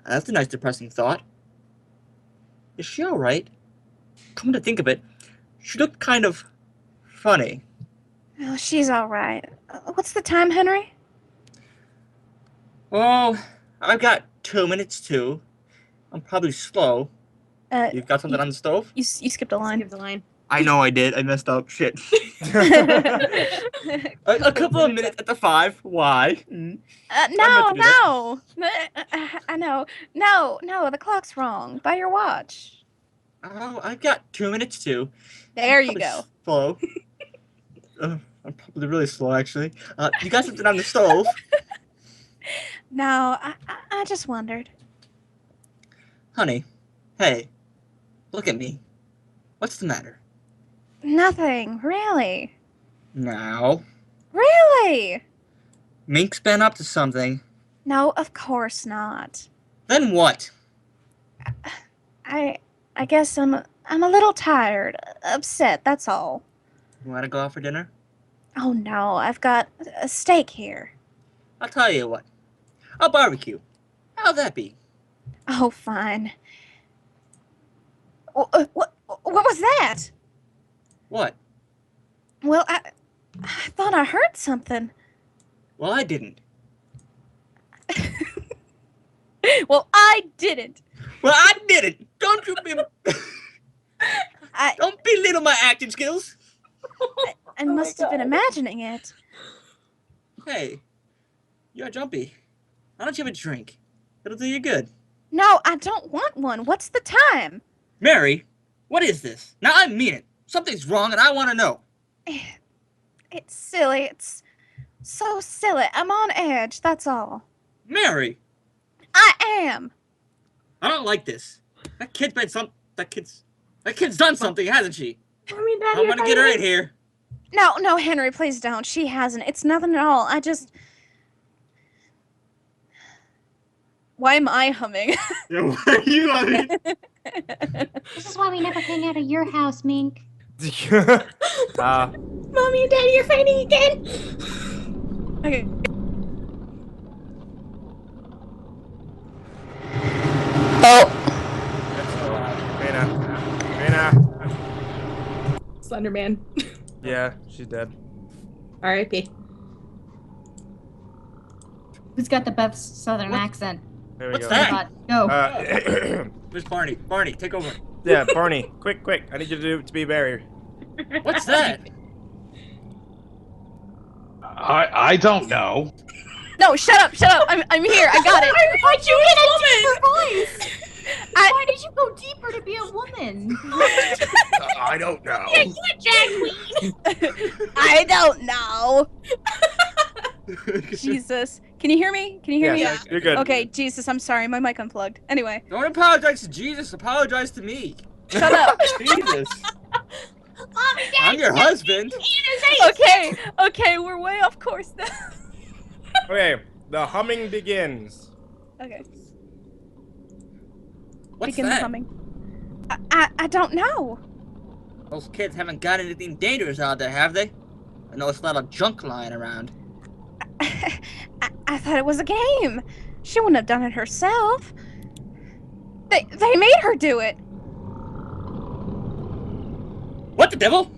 That's a nice depressing thought. Is she alright? Come to think of it, she looked kind of funny. Oh, she's all right. What's the time, Henry? Oh, I've got 2 minutes too. I'm probably slow. You've got something on the stove? You skipped a line. I know I did. I messed up. Shit. a couple of minutes at the 5. Why? No. I know. No, the clock's wrong. By your watch. Oh, I've got 2 minutes too. There you go. Slow. I'm probably really slow, actually. You got something on the stove? No, I just wondered. Honey, hey, look at me. What's the matter? Nothing, really. Now? Really? Mink's been up to something. No, of course not. Then what? I guess I'm a little tired, upset, that's all. You want to go out for dinner? Oh no, I've got a steak here. I'll tell you what. I'll barbecue. How'll that be? Oh, fine. What was that? What? Well, I thought I heard something. Well, I didn't. Well, I didn't. Well, I didn't. Don't you be... Don't belittle my acting skills. I must have been imagining it. Hey, you're jumpy. Why don't you have a drink? It'll do you good. No, I don't want one. What's the time? Mary, what is this? Now I mean it. Something's wrong and I want to know. It's silly. It's so silly. I'm on edge, that's all. Mary! I am. I don't like this. That kid's done something, hasn't she? Mommy, Daddy, I'm gonna get her in here. No, Henry, please don't. She hasn't. It's nothing at all. Why am I humming? Why are you humming? This is why we never hang out at your house, Mink. Mommy and Daddy are fighting again. Okay. Mina. Slenderman. Yeah, she's dead. R.I.P. Who's got the best southern accent? There we What's go. that? Go. Where's Barney? Barney, take over. Yeah, Barney, quick! I need you to be Barry. What's that? I don't know. No, shut up! I'm here. I got it. Why'd you get a deeper voice? Why did you go deeper to be a woman? I don't know. Yeah, you a drag queen. I don't know. Jesus. Can you hear me? Yes, you're good. Okay, Jesus, I'm sorry. My mic unplugged. Anyway. Don't apologize to Jesus. Apologize to me. Shut up. Jesus. Mom and Dad, I'm your husband. Okay, we're way off course now. Okay, the humming begins. Okay. What's Begin the that? humming. I don't know. Those kids haven't got anything dangerous out there, have they? I know it's a lot of junk lying around. I thought it was a game. She wouldn't have done it herself. They made her do it. What the devil?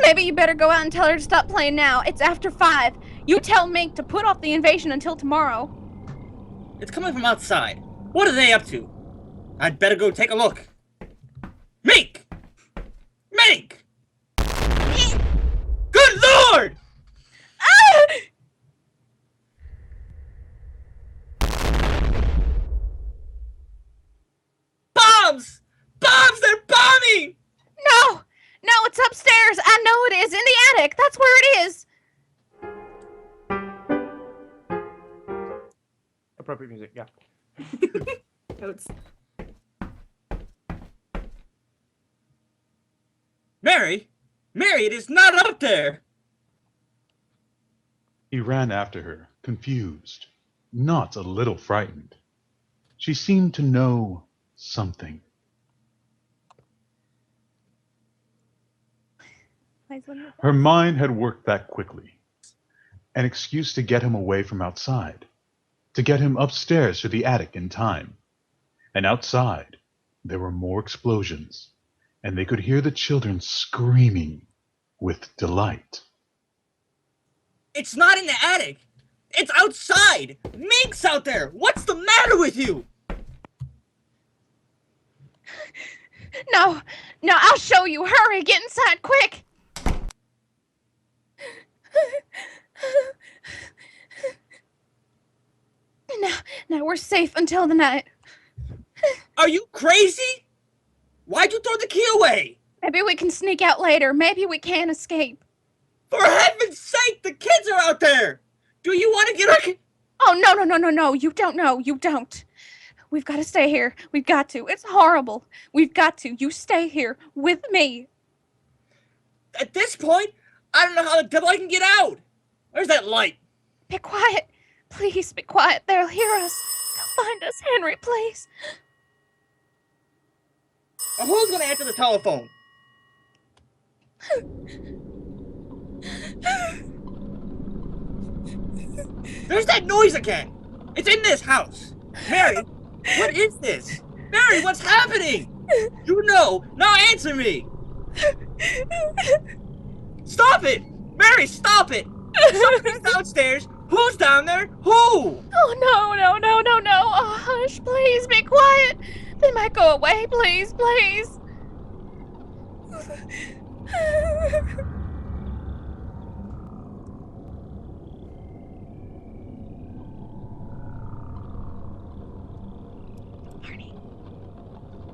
Maybe you better go out and tell her to stop playing now. It's after 5. You tell Mink to put off the invasion until tomorrow. It's coming from outside. What are they up to? I'd better go take a look. Mink! Mink! Good Lord! Ah! Bombs! Bombs! They're bombing! No, it's upstairs. I know it is. In the attic. That's where it is. Appropriate music, yeah. Notes. Mary! Mary, it is not up there! He ran after her, confused, not a little frightened. She seemed to know something. Her mind had worked that quickly. An excuse to get him away from outside, to get him upstairs to the attic in time. And outside, there were more explosions, and they could hear the children screaming with delight. It's not in the attic! It's outside! Mink's out there! What's the matter with you? No, I'll show you. Hurry, get inside, quick! Now we're safe until the night. Are you crazy? Why'd you throw the key away? Maybe we can sneak out later. Maybe we can escape. For heaven's sake, the kids are out there! Do you want to get our... Oh, no. You don't know. You don't. We've got to stay here. We've got to. It's horrible. We've got to. You stay here with me. At this point, I don't know how the devil I can get out. Where's that light? Be quiet. Please be quiet. They'll hear us. They'll find us. Henry, please. Now, who's going to answer the telephone? There's that noise again! It's in this house! Mary, what is this? Mary, what's happening? You know! Now answer me! Stop it! Mary, stop it! Somebody's downstairs! Who's down there? Who? Oh, no. Oh, hush, please be quiet. They might go away, please.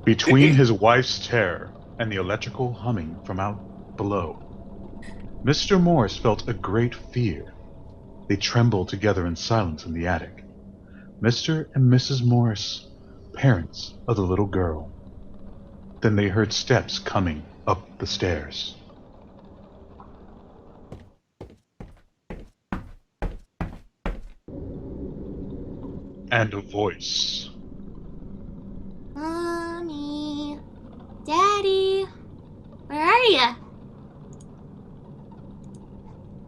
Between his wife's terror and the electrical humming from out below, Mr. Morris felt a great fear. They trembled together in silence in the attic. Mr. and Mrs. Morris, parents of the little girl. Then they heard steps coming up the stairs. And a voice. Mommy, Daddy, where are you?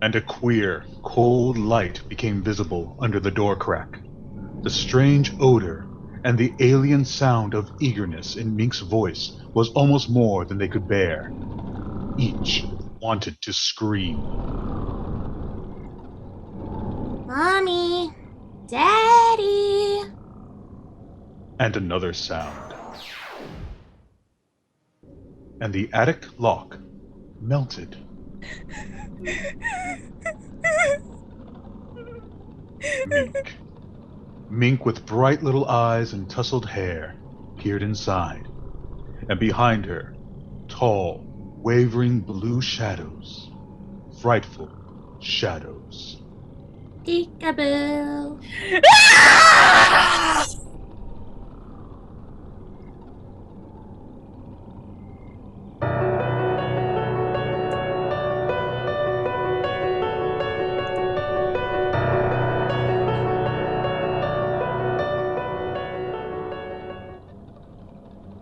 And a queer, cold light became visible under the door crack. The strange odor and the alien sound of eagerness in Mink's voice was almost more than they could bear. Each wanted to scream. Mommy, Daddy. And another sound. And the attic lock melted. Mink with bright little eyes and tousled hair peered inside, and behind her, tall, wavering blue shadows, frightful shadows. Peekaboo.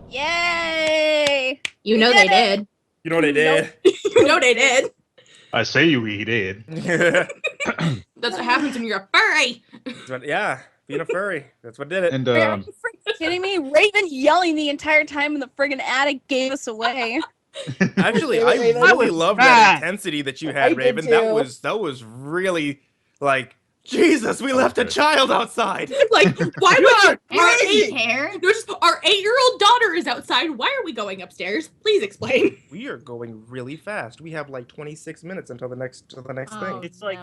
Yay! You know they did. You know they did. You know they did. I say you he did. That's what happens when you're a furry. Yeah, being a furry. That's what did it. And Are you freaking kidding me? Raven yelling the entire time in the friggin' attic gave us away. Actually, I really loved that intensity that you had, Raven. That was really like, Jesus, we left a child outside. Like, why would you? Our 8-year-old daughter is outside. Why are we going upstairs? Please explain. We are going really fast. We have like 26 minutes until the next thing. It's like,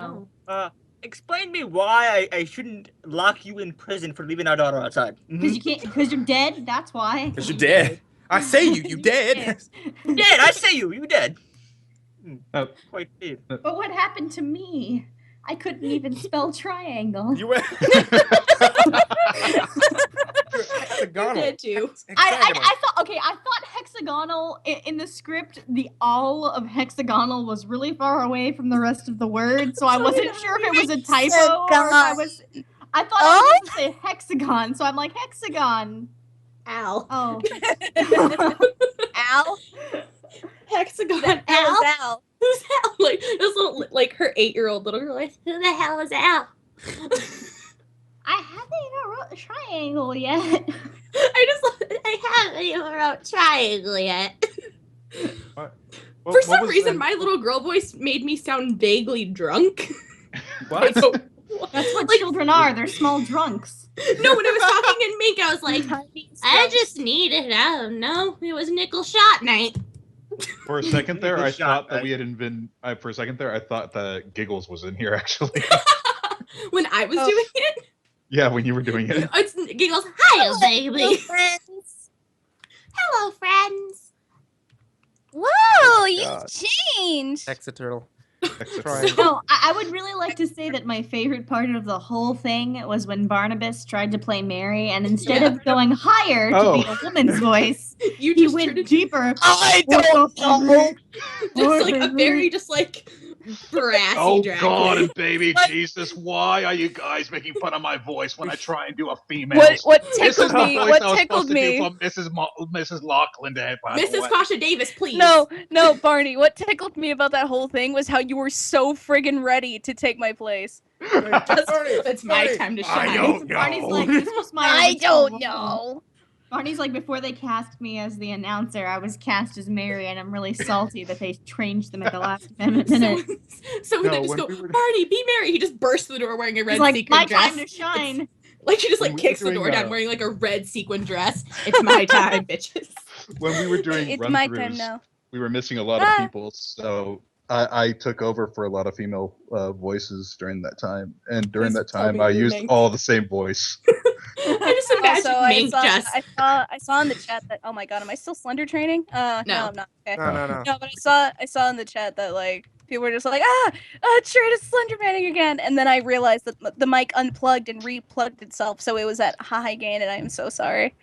explain me why I shouldn't lock you in prison for leaving our daughter outside. Because you can't. Because you're dead. That's why. Because you're dead. I say you dead. Dead. I say you dead. Quite dead. But what happened to me? I couldn't even spell triangle. You went. hexagonal. did too. I thought hexagonal in the script, the all of hexagonal was really far away from the rest of the word, so I wasn't sure if it was a typo or if I thought I was supposed to say hexagon, so I'm like hexagon. Al. Oh. Al? Hexagon. Al? Who's Al? Like this little, like her 8-year-old little girl. Like, who the hell is Al? I haven't even wrote the triangle yet. I haven't even wrote triangle yet. For some reason, my little girl voice made me sound vaguely drunk. What? That's what children are. They're small drunks. No, when I was talking in Mink, I was like, I just needed, I don't know, it was nickel shot night. For a second there, I thought that we had been. For a second there, I thought that Giggles was in here actually. When I was doing it? Yeah, when you were doing it. It's Giggles, hi, baby. Hello, friends. Hello, friends. Whoa, you changed. Hexa-turtle. No, I would really like to say that my favorite part of the whole thing was when Barnabas tried to play Mary, and instead of going higher to be a woman's voice, he went deeper. I don't know. Just like a very brassy Oh drag God, queen. baby Jesus, why are you guys making fun of my voice when I try and do a female? What This is tickled the me? voice What I was tickled supposed to me? do for Mrs. Lachlan, by the Mrs. way. Kasha Davis, please. No, Barney. What tickled me about that whole thing was how you were so friggin' ready to take my place. It's my time to shine. I don't know. Barney's like, this was my I don't original know. role. Barney's like, before they cast me as the announcer, I was cast as Mary, and I'm really salty that they changed them at the last minute. So when they just go, Barney, be Mary, he just bursts through the door wearing a red He's like, sequin my dress. time to shine. It's, like she just When we kicks were the door doing, down wearing a red sequin dress. It's my time, bitches. When we were doing It's my time run-throughs, now. we were missing a lot of people, so I took over for a lot of female voices during that time, and during Please that tell time me I you're used Mink. all the same voice. I just imagine Also, Mink just. I saw in the chat that, oh my God, am I still slender training? No, I'm not. Okay. No. No, but I saw in the chat that like people were just like, Trade is slender manning again, and then I realized that the mic unplugged and replugged itself, so it was at high gain, and I am so sorry.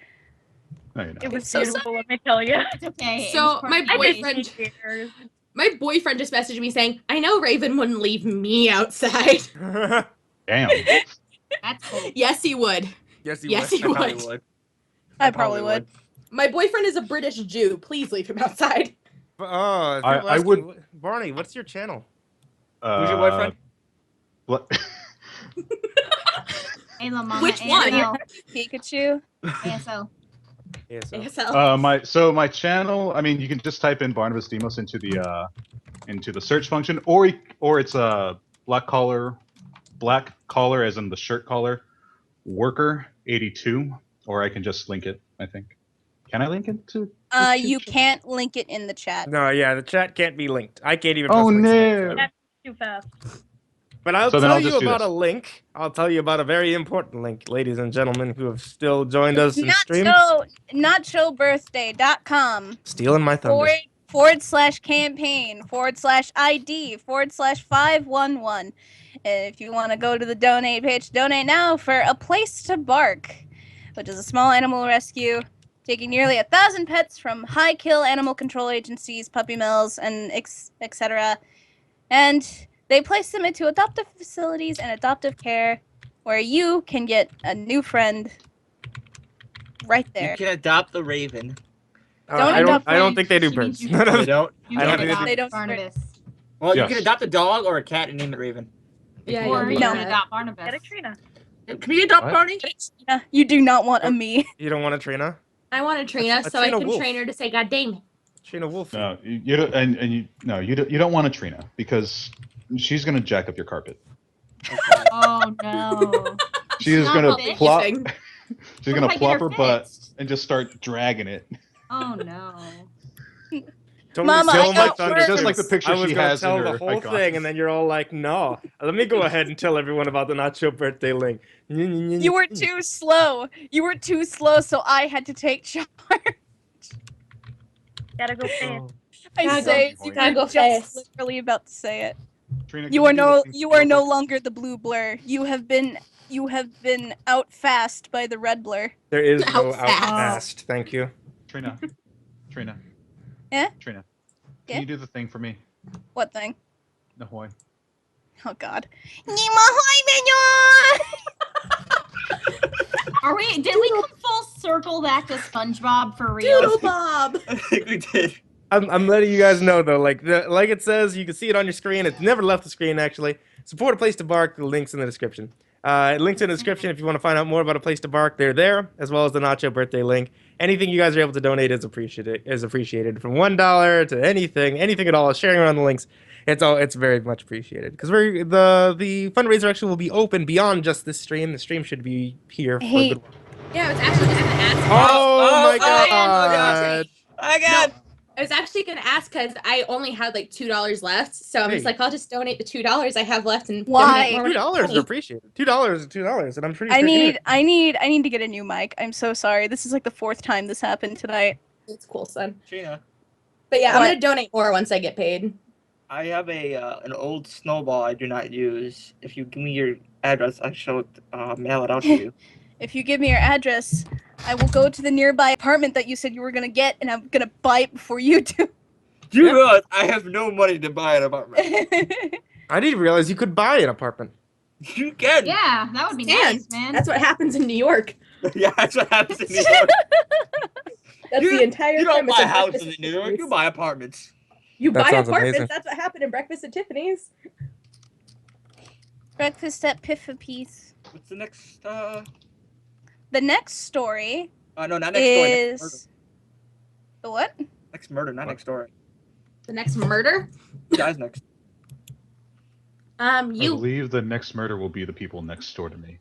No, you're not. It was So beautiful, let me tell you. It's okay. it So was part my of the boyfriend, engagement. my boyfriend just messaged me saying, "I know Raven wouldn't leave me outside." Damn. That's cool. Yes, he would. Yes, Yes, he would. I probably would. My boyfriend is a British Jew. Please leave him outside. Oh, if I people ask would- you, Barney, what's your channel? Who's your boyfriend? What? Hey, La Mama, Which one? ASL. Pikachu. ASL. ASL. My channel. I mean, you can just type in Barnabas Demos into the search function, or it's a black collar as in the shirt collar, worker 82, or I can just link it. I think. Can I link it to? You can't link it in the chat. No, yeah, the chat can't be linked. I can't even. Oh post links in the no! chat. That's too fast. But I'll So then tell I'll you just do about this. a link. I'll tell you about a very important link, ladies and gentlemen who have still joined us in stream. Nachobirthday.com Stealing my thunder. /campaign /ID /511. If you want to go to the donate page, donate now for A Place to Bark, which is a small animal rescue taking nearly 1,000 pets from high kill animal control agencies, puppy mills, and etc. And they place them into adoptive facilities and adoptive care, where you can get a new friend right there. You can adopt the Raven. I don't think they do birds. They don't. I don't think They don't. Barnabas. Well, Yes. you can adopt a dog or a cat and name it Raven. Yeah, Or you No. can adopt Barnabas. Get a Trina. Can we adopt What? Barney? You do not want a me. You don't want a Trina? I want a Trina A so I Trina can wolf. train her to say, "God damn it." Trina Wolf. No, you don't, and you don't want a Trina because she's gonna jack up your carpet. Oh no. She is Not gonna a bitch. plop. Thing. She's What gonna if I get plop her her butt fixed? and just start dragging it. Oh no. Don't Mama, steal I my got thunder, words. Just like too. the picture I was she gonna has in tell her the whole icon. thing, and then you're all like, "No, let me go ahead and tell everyone about the Nacho birthday link." You were too slow. You were too slow, so I had to take charge. Gotta go fast. I Gotta say go- as you gotta were go just fast. literally about to say it. Trina, You can are do no the thing you are real no quick? longer the blue blur. You have been You have been outfast by the red blur. There is no Outfast. outfast. Thank you. Trina. Yeah? Trina. Yeah? Can you do the thing for me? What thing? Nahoy. Oh god. Are we? Did we come full circle back to SpongeBob for real? Doodle Bob. I think we did. I'm letting you guys know though, like it says, you can see it on your screen. It's never left the screen actually. Support A Place to Bark. The link's in the description. Links in the description if you want to find out more about A Place to Bark. They're there, as well as the Nachobirthday link. Anything you guys are able to donate is appreciated. From $1 to anything at all. Sharing around the links, it's very much appreciated. Because the fundraiser actually will be open beyond just this stream. The stream should be here for a good while. Yeah, I was actually going to ask. Oh my god! I got. No, I was actually going to ask because I only had like $2 left, so I'm just like, I'll just donate the $2 I have left and Why? donate more. $2 is appreciated. $2 is $2, and I'm pretty sure. I need to get a new mic. I'm so sorry. This is like the 4th time this happened tonight. It's cool, son. Trina. But yeah, What? I'm going to donate more once I get paid. I have an old snowball I do not use. If you give me your address, I shall mail it out to you. If you give me your address, I will go to the nearby apartment that you said you were gonna get, and I'm gonna buy it before you do. You realize I have no money to buy an apartment. I didn't realize you could buy an apartment. You can. Yeah, that would be nice, man. That's what happens in New York. Yeah, that's what happens in New York. That's the entire You don't premise buy of houses Breakfast in at New York. You Tiffany's. buy apartments. You That buy sounds apartments. amazing. That's what happened in Breakfast at Tiffany's. Breakfast at Piffa Piece. What's the next? The next story No, not next door. Next is the what? Next murder, not next door. The next murder? Who dies next? I You. believe the next murder will be the people next door to me.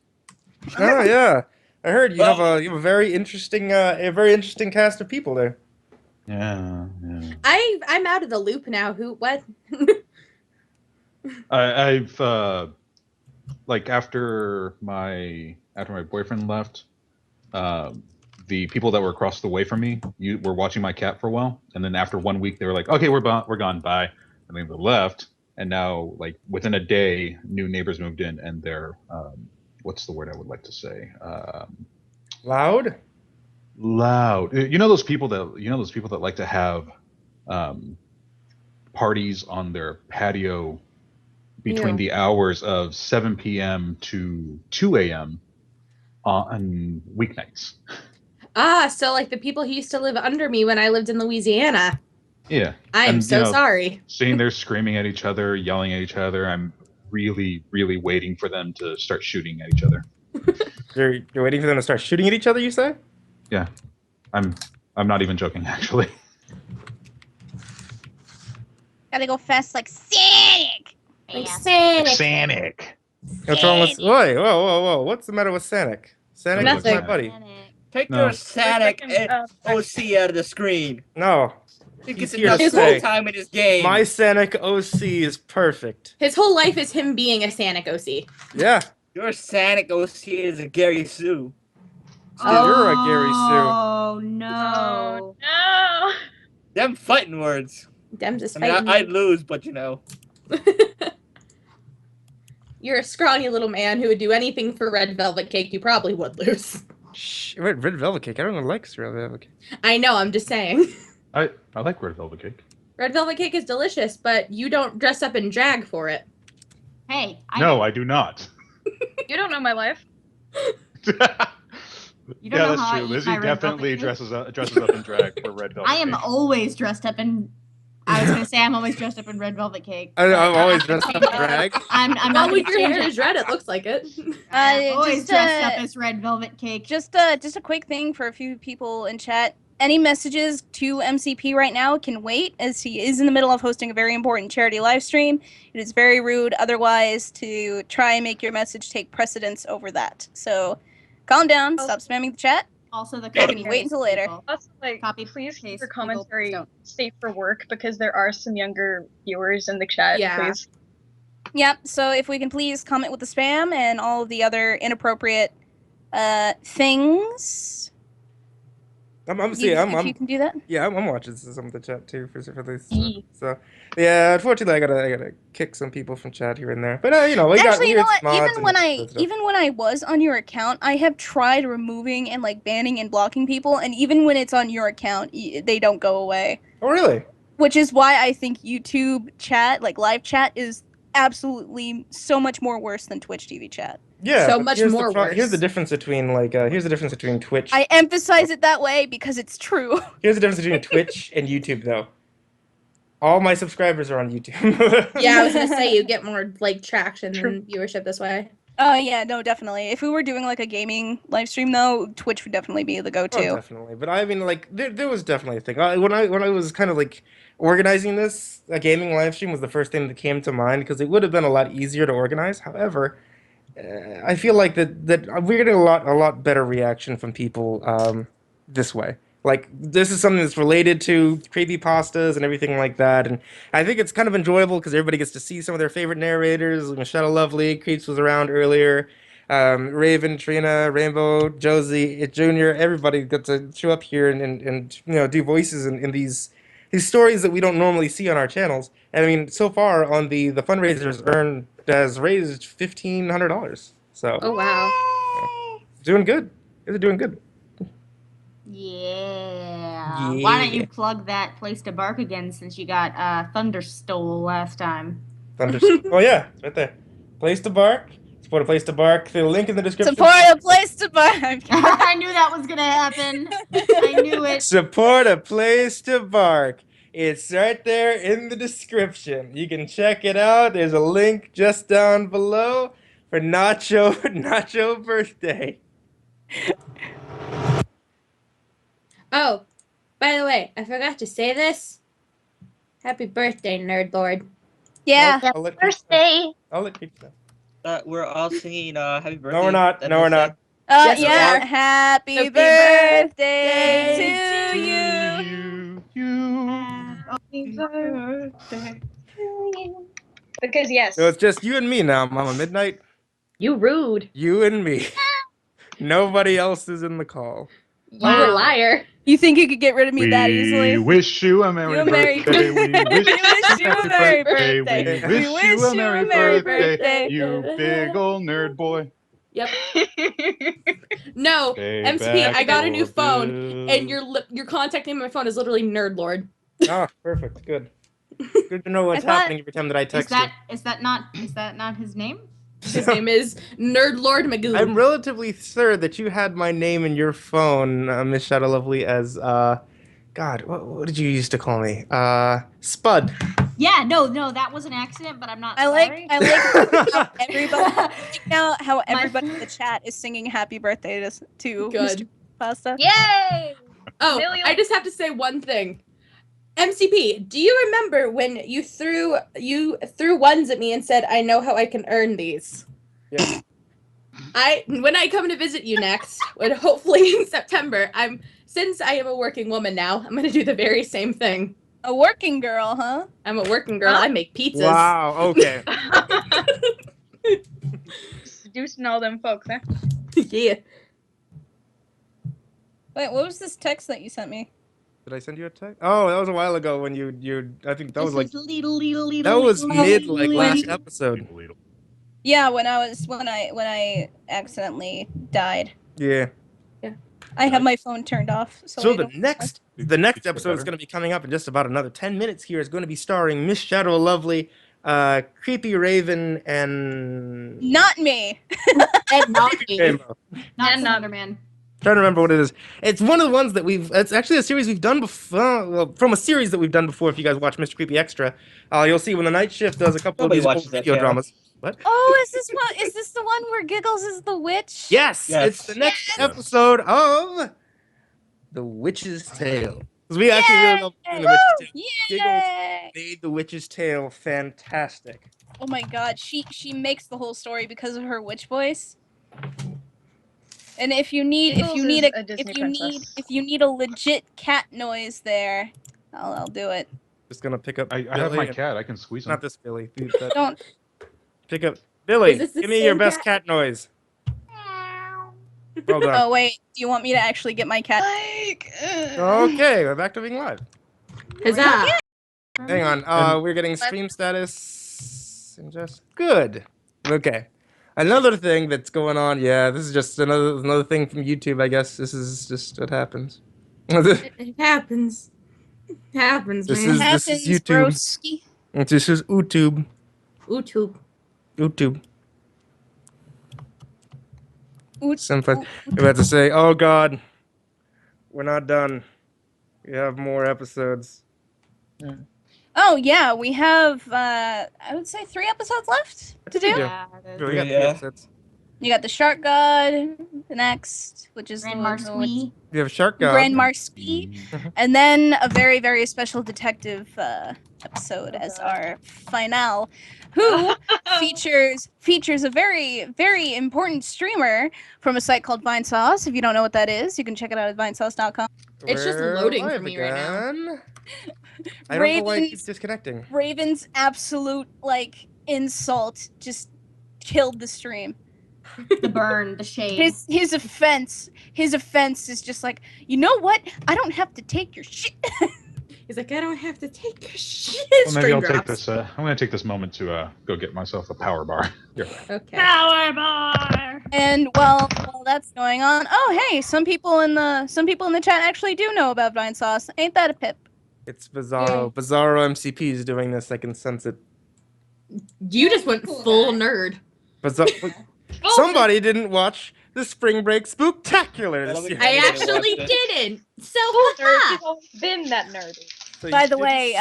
Oh yeah, I heard you have a very interesting cast of people there. Yeah. I'm out of the loop now. Who? What? I've like after my boyfriend left, the people that were across the way from me were watching my cat for a while, and then after 1 week they were like, "Okay, we're gone, bye," and then they left. And now, like within a day, new neighbors moved in, and they're what's the word I would like to say? Loud. You know those people that like to have parties on their patio between the hours of 7 p.m. to 2 a.m. on weeknights. So like the people who used to live under me when I lived in Louisiana. Yeah. I am so sorry. Sitting there screaming at each other, yelling at each other. I'm really, really waiting for them to start shooting at each other. You're waiting for them to start shooting at each other, you say? Yeah. I'm not even joking, actually. Gotta go fast like Sonic. Sonic. What's wrong with? Whoa! What's the matter with Sonic? Sonic is my Nothing. buddy. Take No. your Sonic OC out of the screen. No. He gets He's here enough to screen stay. time in his game. My Sonic OC is perfect. His whole life is him being a Sanic OC. Yeah. Your Sonic OC is a Gary Sue. You're a Gary Sue. Oh no. No. Them fighting words. Them just I mean, fighting. I'd lose, but you know. You're a scrawny little man who would do anything for red velvet cake. You probably would lose. Shh, red velvet cake. I don't like red velvet cake. I know. I'm just saying. I like red velvet cake. Red velvet cake is delicious, but you don't dress up in drag for it. Hey, No, I do not. You don't know my life. You don't know that's how I true. eat Lizzie my red definitely velvet cake? dresses up in drag for red velvet I am cake. always dressed up in. I was gonna say I'm always dressed up in red velvet cake. I'm but always I'm dressed up gonna in drag. I'm Well, not with gonna your change hair it. is red, it looks like it. I'm always just, dressed up as red velvet cake. Just a quick thing for a few people in chat. Any messages to MCP right now can wait, as he is in the middle of hosting a very important charity live stream. It is very rude otherwise to try and make your message take precedence over that. So calm down, stop spamming the chat. Also, the Can you wait until later? Also, like, Copy, please keep paste, your Google, commentary don't. safe for work because there are some younger viewers in the chat. Yeah. Please. Yep, so if we can please comment with the spam and all of the other inappropriate things. I'm if you can do that. Yeah, I'm watching some of the chat too for this. So yeah, unfortunately, I gotta kick some people from chat here and there. But we got Actually, you know weird what? mods and Even when I was on your account, I have tried removing and like banning and blocking people, and even when it's on your account, they don't go away. Oh really? Which is why I think YouTube chat, like live chat, is absolutely so much more worse than Twitch TV chat. Yeah, So but much here's more worse. Here's the difference between Twitch. I emphasize it that way because it's true. Here's the difference between Twitch and YouTube, though. All my subscribers are on YouTube. Yeah, I was gonna say you get more like traction and viewership this way. Oh yeah, no, definitely. If we were doing like a gaming live stream, though, Twitch would definitely be the go-to. Oh, definitely. But I mean, like, there was definitely a thing. When I was kind of like organizing this, a gaming live stream was the first thing that came to mind because it would have been a lot easier to organize. However, I feel like that we're getting a lot better reaction from people this way. Like, this is something that's related to creepypastas and everything like that, and I think it's kind of enjoyable because everybody gets to see some of their favorite narrators. Michelle Lovely, Creeps was around earlier, Raven, Trina, Rainbow, Josie, Junior. Everybody got to show up here and do voices in these stories that we don't normally see on our channels. And I mean, so far on the fundraisers has raised $1,500. So oh wow, doing good. They're doing good. Yeah. Why don't you plug that place to bark again since you got Thunderstole last time? Oh yeah, it's right there. Place to bark. Support a place to bark. The link in the description. Support a place to bark. I knew that was gonna happen. I knew it. Support a place to bark. It's right there in the description. You can check it out. There's a link just down below for Nachobirthday. Oh, by the way, I forgot to say this. Happy birthday, Nerd Lord. Yeah. I'll let birthday. I'll let people know. We're all singing happy birthday. No, we're not. No, we're not. Yes, yeah. we are. Happy birthday to you. Happy birthday to you. Because yes. So it's just you and me now, Mama Midnight. You rude. You and me. Nobody else is in the call. You a liar. You think you could get rid of me that easily? We wish you a merry birthday. We wish you a merry birthday. We wish you a merry birthday. You big old nerd boy. Yep. No, MCP, I got a new phone, and your contact name on my phone is literally Nerd Lord. Ah, perfect. Good. Good to know what's happening every time that I text you. Is that not his name? His name is Nerd Lord Magoo. I'm relatively sure that you had my name in your phone, Miss Shadow Lovely, as God, what did you used to call me? Spud. Yeah, no, that was an accident, but I'm not I sorry. like how everybody in the chat is singing happy birthday to Good. MrCreepyPasta. Yay! Oh, I just have to say one thing. MCP, do you remember when you threw ones at me and said, "I know how I can earn these"? Yeah. When I come to visit you next, hopefully in September, since I am a working woman now, I'm gonna do the very same thing. A working girl, huh? I'm a working girl. I make pizzas. Wow. Okay. Seducing all them folks, huh? Yeah. Wait, what was this text that you sent me? Did I send you a text? Oh, that was a while ago when you I think that was like That that was mid like last episode. Yeah, when I accidentally died. Yeah. I have my phone turned off. So the next episode is going to be coming up in just about another 10 minutes here. Is going to be starring Miss Shadow Lovely, Creepy Raven, and not me. And not me. Rainbow. Not Thunderman. Trying to remember what it is. It's one of the ones that it's actually a series we've done before. Well, from a series that we've done before. If you guys watch Mr. Creepy Extra, you'll see when the night shift does a couple Nobody of these watches old that video channel. dramas. What? Oh, is this the one where Giggles is the witch? Yes, Yes. it's the next episode of The Witch's Tale. Because we actually really love doing The Witch's Tale. Giggles made The Witch's Tale fantastic. Oh my god, she makes the whole story because of her witch voice. And if you need a legit cat noise there, I'll do it. Just gonna pick up. I have my cat. I can squeeze him. Not this Billy. Dude, Don't. Pick up Billy. Is this the Give me your same best cat noise. Well done. Oh wait, do you want me to actually get my cat? Okay, we're back to being live. Huzzah! Hang on. We're getting stream status. And just good. Okay. Another thing that's going on. Yeah, this is just another thing from YouTube. I guess this is just what happens. It happens. It happens, This man. is YouTube. This is YouTube. YouTube. YouTube. Something you're about to say, oh God, we're not done. We have more episodes. Oh yeah, we have I would say 3 episodes left to do. We got 3 episodes. You got the Shark God, the next, which is Grand Marquee. We have Shark God. Grand Marquee, and then a very, very special detective episode as our finale, who features a very, very important streamer from a site called Vinesauce. If you don't know what that is, you can check it out at vinesauce.com. It's just loading for me right now. I don't know why it keeps disconnecting. Raven's absolute insult just killed the stream. The burn, the shade. His offense is just like, you know what? I don't have to take your shit. He's like, I don't have to take your shit. Well, maybe I'll take this. I'm going to take this moment to go get myself a power bar. Here. Okay. Power bar. And while that's going on, oh hey, some people in the chat actually do know about Vinesauce. Ain't that a pip? It's Bizarro. Bizarro MCP is doing this. I can sense it. You just went full nerd. Somebody didn't watch the Spring Break Spooktacular. I actually didn't. So She's always been that nerdy. By the way,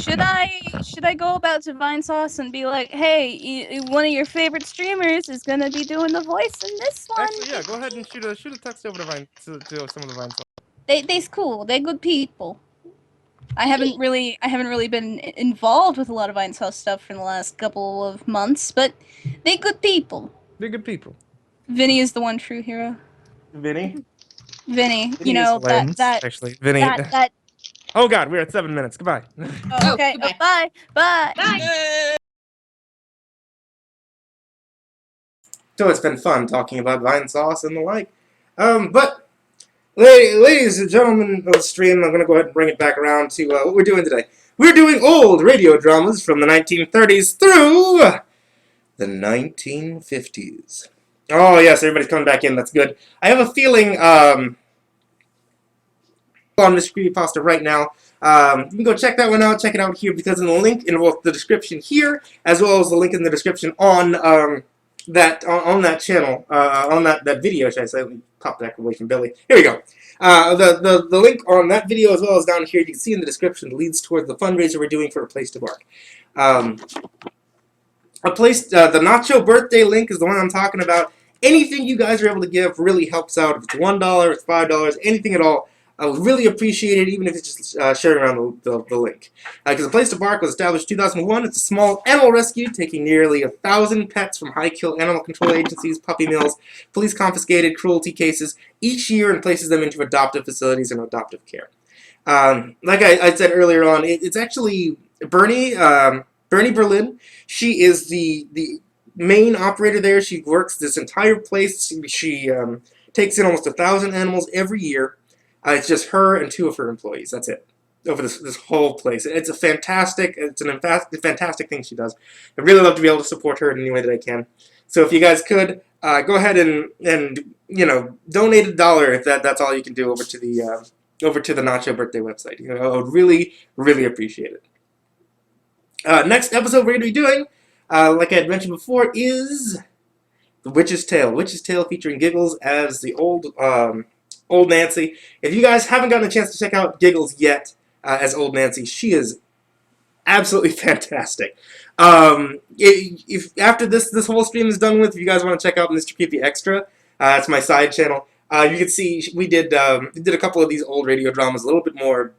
should I go about to Vinesauce and be like, hey, one of your favorite streamers is gonna be doing the voice in this one? Actually, yeah, go ahead and shoot a text over to some of the Vinesauce. They's cool. They're good people. I haven't really been involved with a lot of Vinesauce stuff for the last couple of months, but they're good people. They're good people. Vinny is the one true hero. Vinny, you know that actually, Vinny. that. Oh God, we're at 7 minutes. Goodbye. Oh, okay. Bye. So it's been fun talking about Vinesauce and the like. But ladies and gentlemen of the stream, I'm going to go ahead and bring it back around to what we're doing today. We're doing old radio dramas from the 1930s through the 1950s. Oh, yes, everybody's coming back in. That's good. I have a feeling on MrCreepyPasta right now. You can go check that one out. Check it out here because in the link in both the description here as well as the link in the description on that channel, on that video, should I say. Let me pop back away from Billy. Here we go. The link on that video as well as down here, you can see in the description, leads towards the fundraiser we're doing for A Place to Bark. The Nachobirthday link is the one I'm talking about. Anything you guys are able to give really helps out. If it's $1, it's $5, anything at all. I would really appreciate it, even if it's just sharing around the link. Because A Place to Bark was established in 2001. It's a small animal rescue, taking nearly 1,000 pets from high-kill animal control agencies, puppy mills, police-confiscated cruelty cases each year and places them into adoptive facilities and adoptive care. Like I said earlier on, it's actually Bernie Berlin. She is the main operator there. She works this entire place. She takes in almost 1,000 animals every year. It's just her and 2 of her employees. That's it. Over this whole place. It's a fantastic thing she does. I'd really love to be able to support her in any way that I can. So if you guys could go ahead and donate $1 if that's all you can do over to the Nachobirthday website. I would really, really appreciate it. Next episode we're going to be doing, like I had mentioned before, is The Witch's Tale. Witch's Tale featuring Giggles as the old Nancy. If you guys haven't gotten a chance to check out Giggles yet as old Nancy, she is absolutely fantastic. If after this whole stream is done with, if you guys want to check out Mr. Creepy Extra, it's my side channel. You can see we did a couple of these old radio dramas, a little bit more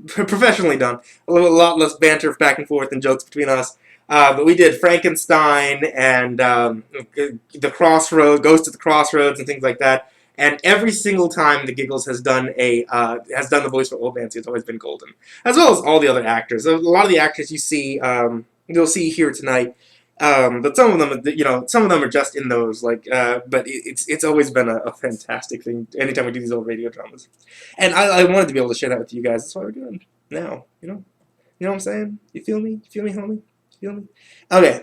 professionally done, a lot less banter back and forth and jokes between us. But we did Frankenstein and the Crossroads, Ghost at the Crossroads, and things like that. And every single time the Giggles has done the voice for Old Nancy, it's always been golden, as well as all the other actors. A lot of the actors you'll see here tonight But some of them, some of them are just in those, but it's always been a fantastic thing anytime we do these old radio dramas. And I wanted to be able to share that with you guys. That's why we're doing now, You know what I'm saying? You feel me? You feel me, homie? You feel me? Okay,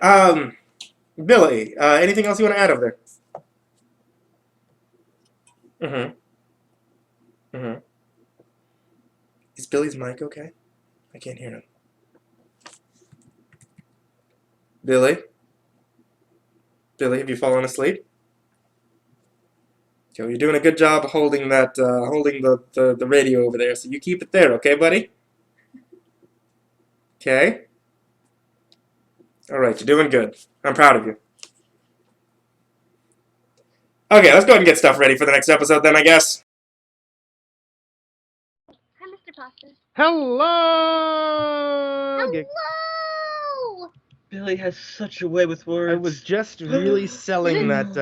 Billy, anything else you want to add over there? Is Billy's mic okay? I can't hear him. Billy? Billy, have you fallen asleep? Okay, you're doing a good job holding the radio over there, so you keep it there, okay, buddy? Okay? Alright, you're doing good. I'm proud of you. Okay, let's go ahead and get stuff ready for the next episode then, I guess. Hi, Mr. Pasta. Hello! Hello! Billy has such a way with words. I was just really selling that.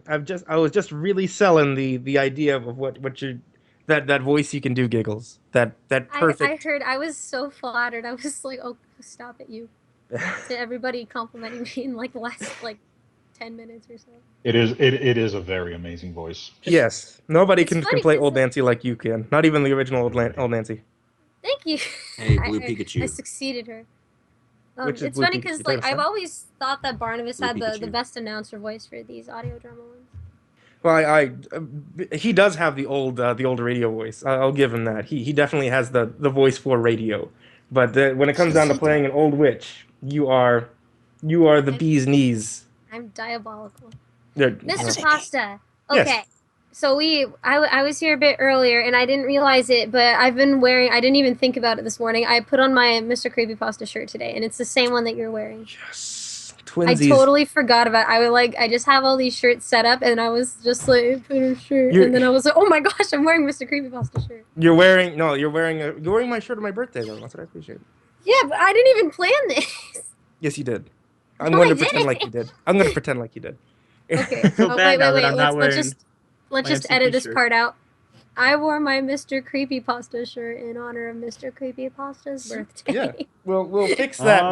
I was just really selling the idea of what you that voice you can do, Giggles. That perfect. I heard. I was so flattered. I was like, "Oh, stop it, you!" To everybody complimenting me in like the last 10 minutes or so. It is a very amazing voice. Yes, nobody can funny play 'cause, Old Nancy like you can. Not even the original Old Nancy. Thank you. Hey, Blue Pikachu. I succeeded her. Which is It's Blue funny Pikachu? because Is that a I've son? always thought that Barnabas Blue had the Pikachu. best announcer voice for these audio drama ones. Well, he does have the old radio voice. I'll give him that. He definitely has the voice for radio. But when it comes down to playing an old witch, you are the bee's knees. I'm diabolical. There- Mr. no. Pasta. Yes. Okay. So I was here a bit earlier and I didn't realize it, but I didn't even think about it this morning. I put on my MrCreepyPasta shirt today and it's the same one that you're wearing. Yes. I Twinsies. totally forgot about it. I just have all these shirts set up and I was just like, put a shirt. You're- And then I was like, oh my gosh, I'm wearing MrCreepyPasta shirt. You're wearing my shirt on my birthday though. That's what I appreciate. Yeah, but I didn't even plan this. Yes, you did. I'm No, going I to pretend like you did. I'm going to pretend like you did. Okay. I feel Oh, bad now that wait. I'm not Let's wearing let's my just MCP edit this shirt. part out. I wore my Mr. Creepypasta shirt in honor of Mr. Creepypasta's birthday. Yeah. We'll fix that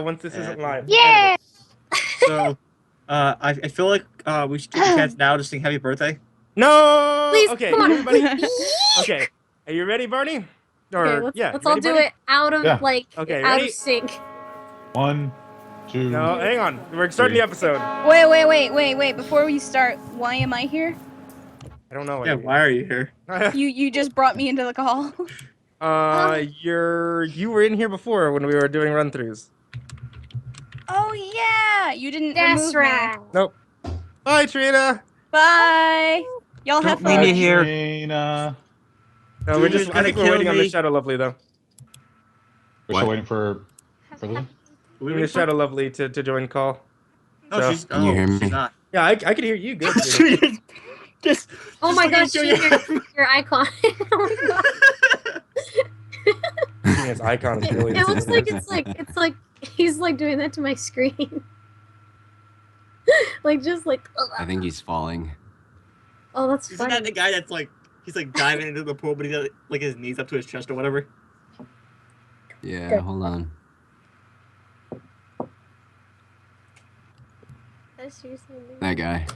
once this isn't live. Yeah. So, I feel like we should give the chance now to sing Happy Birthday. No. Please, Okay, come on. everybody. Okay. Are you ready, Barney? Okay, let's you all ready, do buddy? it out of Yeah. Okay, out ready? of sync. 1, 2. No, hang on. We're starting the episode. Wait. Before we start, why am I here? I don't know. Yeah, why are you here? You just brought me into the call. You were in here before when we were doing run-throughs. Oh yeah, you didn't That's remove right. me. Nope. Bye, Trina. Bye. Y'all have Don't leave fun. me here. Trina. No, Dude, you're I think gonna we're waiting kill on Miss me. Shadow Lovely though. We're What? still waiting for them. Miss Shadow Lovely to join call. No, So- she's. Can you hear me? She's not. Yeah, I can hear you good. Trina. Just. Oh my gosh, look at your icon. Oh my God. Trina's icon is brilliant. It looks like it's like he's like doing that to my screen. I think he's falling. Oh, that's Isn't funny. that the guy that's like he's like diving into the pool, but he's got like his knees up to his chest or whatever? Yeah, hold on. That's seriously amazing. That guy.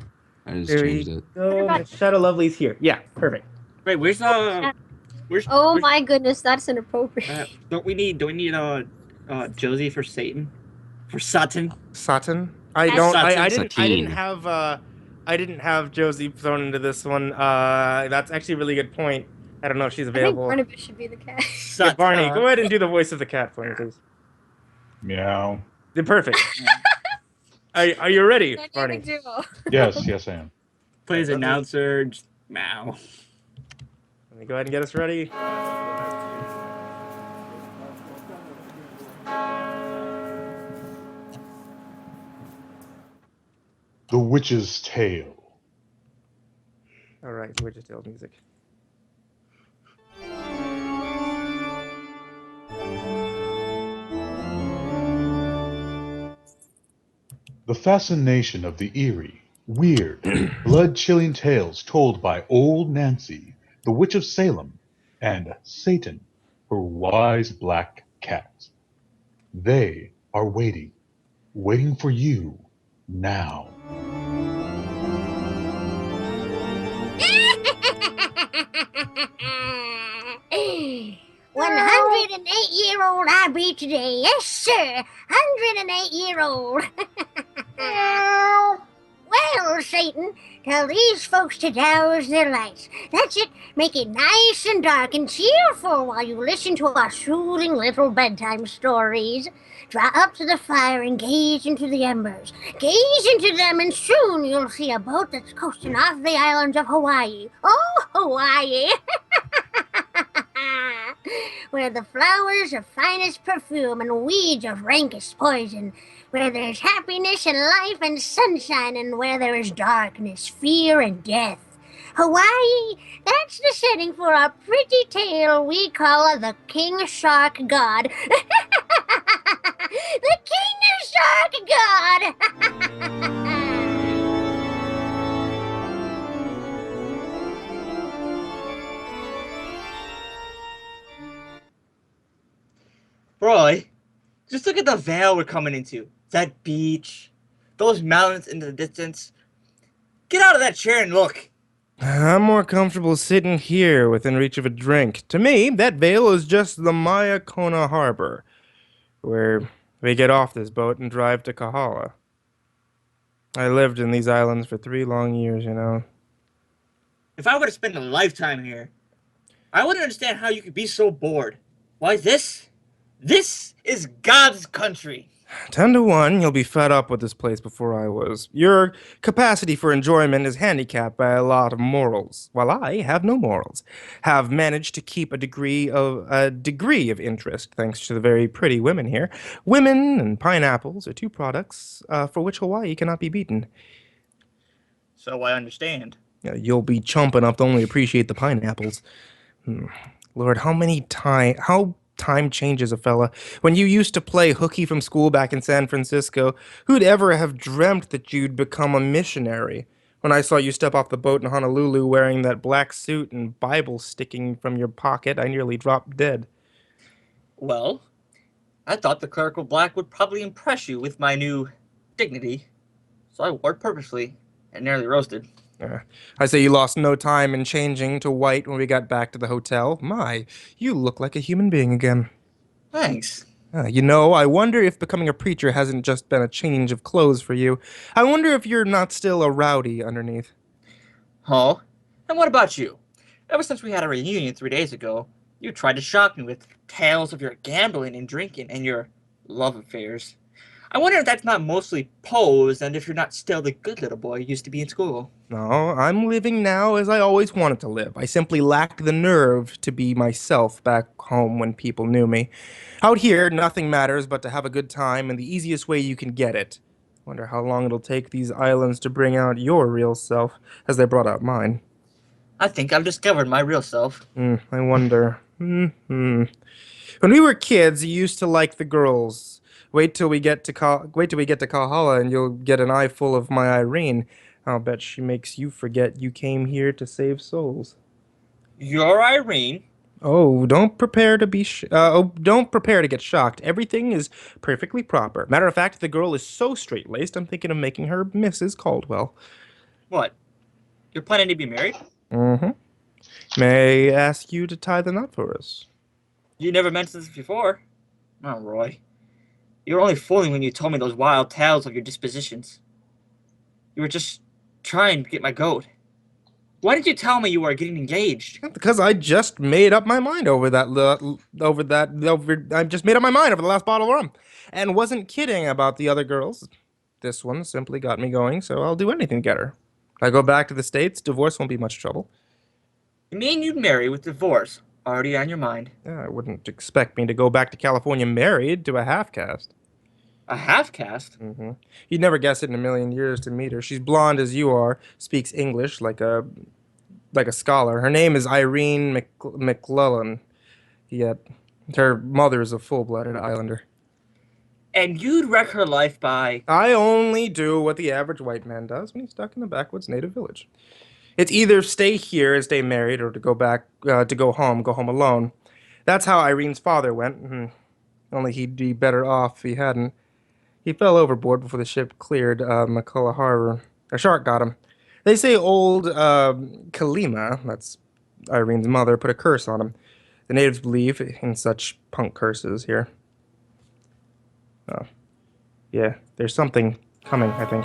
I just There changed you it. go. Miss Shadow Lovely's here. Yeah, perfect. Wait, where's Oh my goodness, that's inappropriate. don't we need Josie for Satan? For Satan? Satan? Satan. I didn't Satine. have Josie thrown into this one. That's actually a really good point. I don't know if she's I think available. Barnabas should be the cat. Yeah, Barney, go ahead and do the voice of the cat for me, please. Meow. Yeah, perfect. Are you ready, Barney? Yes, I am. Plays announcer. Just, meow. Let me go ahead and get us ready. The Witch's Tale. All right, Witch's Tale music. The fascination of the eerie, weird, blood-chilling tales told by Old Nancy, the Witch of Salem, and Satan, her wise black cat. They are waiting. waiting for you now. 108-year-old I be today. Yes, sir. 108-year-old. Well, Satan, tell these folks to douse their lights. That's it. Make it nice and dark and cheerful while you listen to our soothing little bedtime stories. Draw up to the fire and gaze into the embers. Gaze into them and soon you'll see a boat that's coasting off the islands of Hawaii. Oh, Hawaii! Where the flowers are finest perfume and weeds of rankest poison. Where there's happiness and life and sunshine, and where there is darkness, fear, and death. Hawaii, that's the setting for a pretty tale we call the King Shark God. The King Shark God! Roy, just look at the vale we're coming into. That beach, those mountains in the distance. Get out of that chair and look. I'm more comfortable sitting here within reach of a drink. To me, that vale is just the Maya Kona Harbor, where we get off this boat and drive to Kahala. I lived in these islands for 3 long years, you know. If I were to spend a lifetime here, I wouldn't understand how you could be so bored. Why this? This is God's country. 10 to 1, you'll be fed up with this place before I was. Your capacity for enjoyment is handicapped by a lot of morals, while I have no morals. Have managed to keep a degree of interest, thanks to the very pretty women here. Women and pineapples are 2 products for which Hawaii cannot be beaten. So I understand. You'll be chump enough to only appreciate the pineapples. Lord, how time changes a fella. When you used to play hooky from school back in San Francisco, who'd ever have dreamt that you'd become a missionary? When I saw you step off the boat in Honolulu wearing that black suit and Bible sticking from your pocket, I nearly dropped dead. Well, I thought the clerical black would probably impress you with my new dignity, so I wore it purposely and nearly roasted. I say you lost no time in changing to white when we got back to the hotel. My, you look like a human being again. Thanks. You know, I wonder if becoming a preacher hasn't just been a change of clothes for you. I wonder if you're not still a rowdy underneath. Oh? And what about you? Ever since we had a reunion 3 days ago, you tried to shock me with tales of your gambling and drinking and your love affairs. I wonder if that's not mostly posed and if you're not still the good little boy you used to be in school. No, I'm living now as I always wanted to live. I simply lacked the nerve to be myself back home when people knew me. Out here, nothing matters but to have a good time and the easiest way you can get it. Wonder how long it'll take these islands to bring out your real self, as they brought out mine. I think I've discovered my real self. I wonder. When we were kids, you used to like the girls. Wait till we get to Kahala and you'll get an eye full of my Irene. I'll bet she makes you forget you came here to save souls. You're Irene? Oh, don't prepare to get shocked. Everything is perfectly proper. Matter of fact, the girl is so straight-laced, I'm thinking of making her Mrs. Caldwell. What? You're planning to be married? Mm-hmm. May I ask you to tie the knot for us? You never mentioned this before. Oh, Roy. You were only fooling when you told me those wild tales of your dispositions. You were just trying to get my goat. Why didn't you tell me you were getting engaged? Because I just made up my mind over I just made up my mind over the last bottle of rum. And wasn't kidding about the other girls. This one simply got me going, so I'll do anything to get her. If I go back to the States, divorce won't be much trouble. You mean you'd marry with divorce already on your mind? I wouldn't expect me to go back to California married to a half-caste. A half-caste? Mm-hmm. You'd never guess it in a million years to meet her. She's blonde as you are, speaks English like a scholar. Her name is Irene McClellan, yet her mother is a full-blooded islander. And you'd wreck her life by... I only do what the average white man does when he's stuck in a backwoods native village. It's either stay here and stay married or to go back, to go home alone. That's how Irene's father went. Only he'd be better off if he hadn't. He fell overboard before the ship cleared McCullough Harbor. A shark got him. They say old Kalima, that's Irene's mother, put a curse on him. The natives believe in such punk curses here. Oh. Yeah, there's something coming, I think.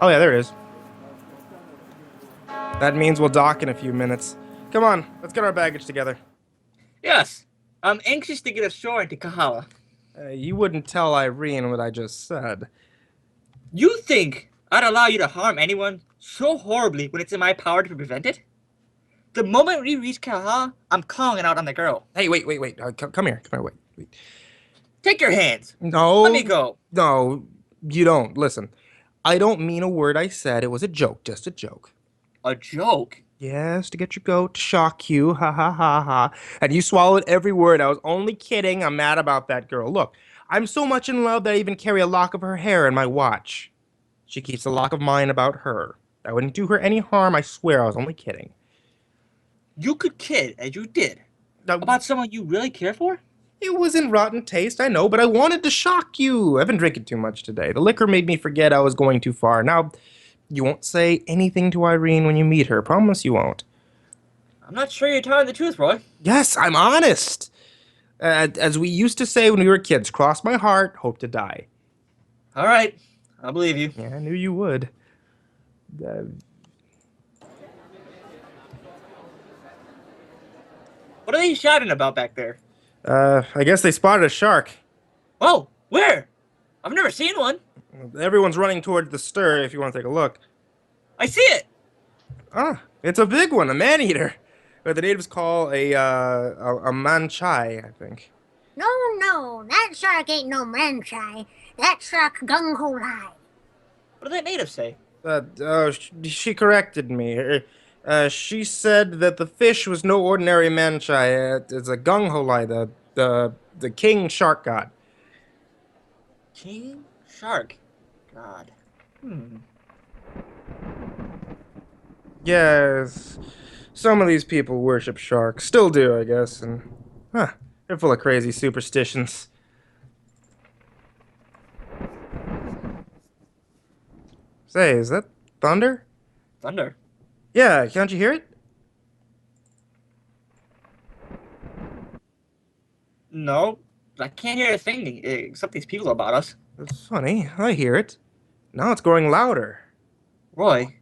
Oh yeah, there it is. That means we'll dock in a few minutes. Come on, let's get our baggage together. Yes, I'm anxious to get ashore into Kahala. You wouldn't tell Irene what I just said. You think I'd allow you to harm anyone so horribly when it's in my power to prevent it? The moment we reach Kahala, I'm calling it out on the girl. Hey, wait. Come here, wait. Take your hands. No. Let me go. No, you don't. Listen, I don't mean a word I said. It was a joke, just a joke. A joke? Yes, to get your goat, to shock you, ha ha ha ha. And you swallowed every word. I was only kidding. I'm mad about that girl. Look, I'm so much in love that I even carry a lock of her hair in my watch. She keeps a lock of mine about her. I wouldn't do her any harm, I swear. I was only kidding. You could kid, as you did, about someone you really care for? It was in rotten taste, I know, but I wanted to shock you. I've been drinking too much today. The liquor made me forget I was going too far. Now, you won't say anything to Irene when you meet her. Promise you won't. I'm not sure you're telling the truth, Roy. Yes, I'm honest. As we used to say when we were kids, cross my heart, hope to die. All right, I believe you. Yeah, I knew you would. What are they shouting about back there? I guess they spotted a shark. Oh, where? I've never seen one. Everyone's running towards the stir if you want to take a look. I see it. Ah, it's a big one, a man-eater. What the natives call a manchai, I think. No, that shark ain't no manchai. That shark gung-ho lie. What did that native say? She corrected me. She said that the fish was no ordinary manchai. It's a gung-ho lie, the king shark god. King shark god. Yes, some of these people worship sharks. Still do, I guess, and they're full of crazy superstitions. Say, is that thunder? Thunder? Yeah, can't you hear it? No, I can't hear a thing except these people about us. It's funny, I hear it. Now it's growing louder. Roy,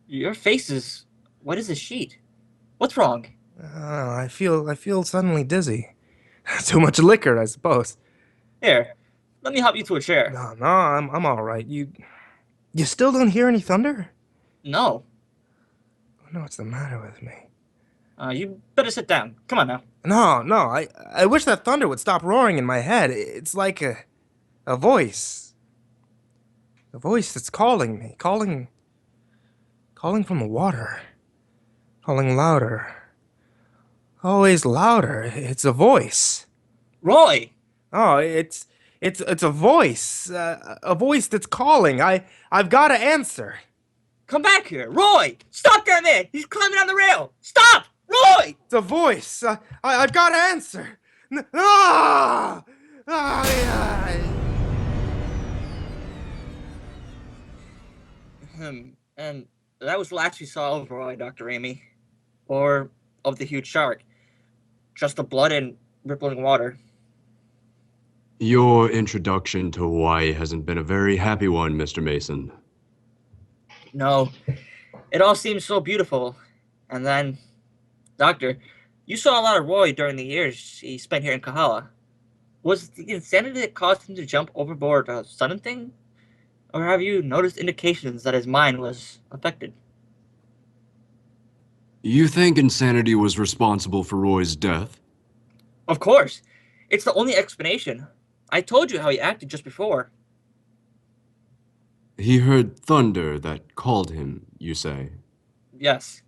your face is white as a sheet. What's wrong? I feel suddenly dizzy. Too much liquor, I suppose. Here, let me help you to a chair. No, I'm all right. You still don't hear any thunder? No. I don't know what's the matter with me. You better sit down. Come on now. No. I wish that thunder would stop roaring in my head. It's like a voice. A voice that's calling me, calling from the water. Calling louder. Always louder. It's a voice. Roy! Oh, it's a voice. A voice that's calling. I've got to answer. Come back here. Roy! Stop down there! He's climbing on the rail! Stop! Roy! It's a voice. I've got to answer. Ah! And that was the last we saw of Roy, Dr. Amy. Or of the huge shark. Just the blood and rippling water. Your introduction to Hawaii hasn't been a very happy one, Mr. Mason. No. It all seems so beautiful. And then, Doctor, you saw a lot of Roy during the years he spent here in Kahala. Was the insanity that caused him to jump overboard a sudden thing? Or have you noticed indications that his mind was affected? You think insanity was responsible for Roy's death? Of course. It's the only explanation. I told you how he acted just before. He heard thunder that called him, you say? Yes.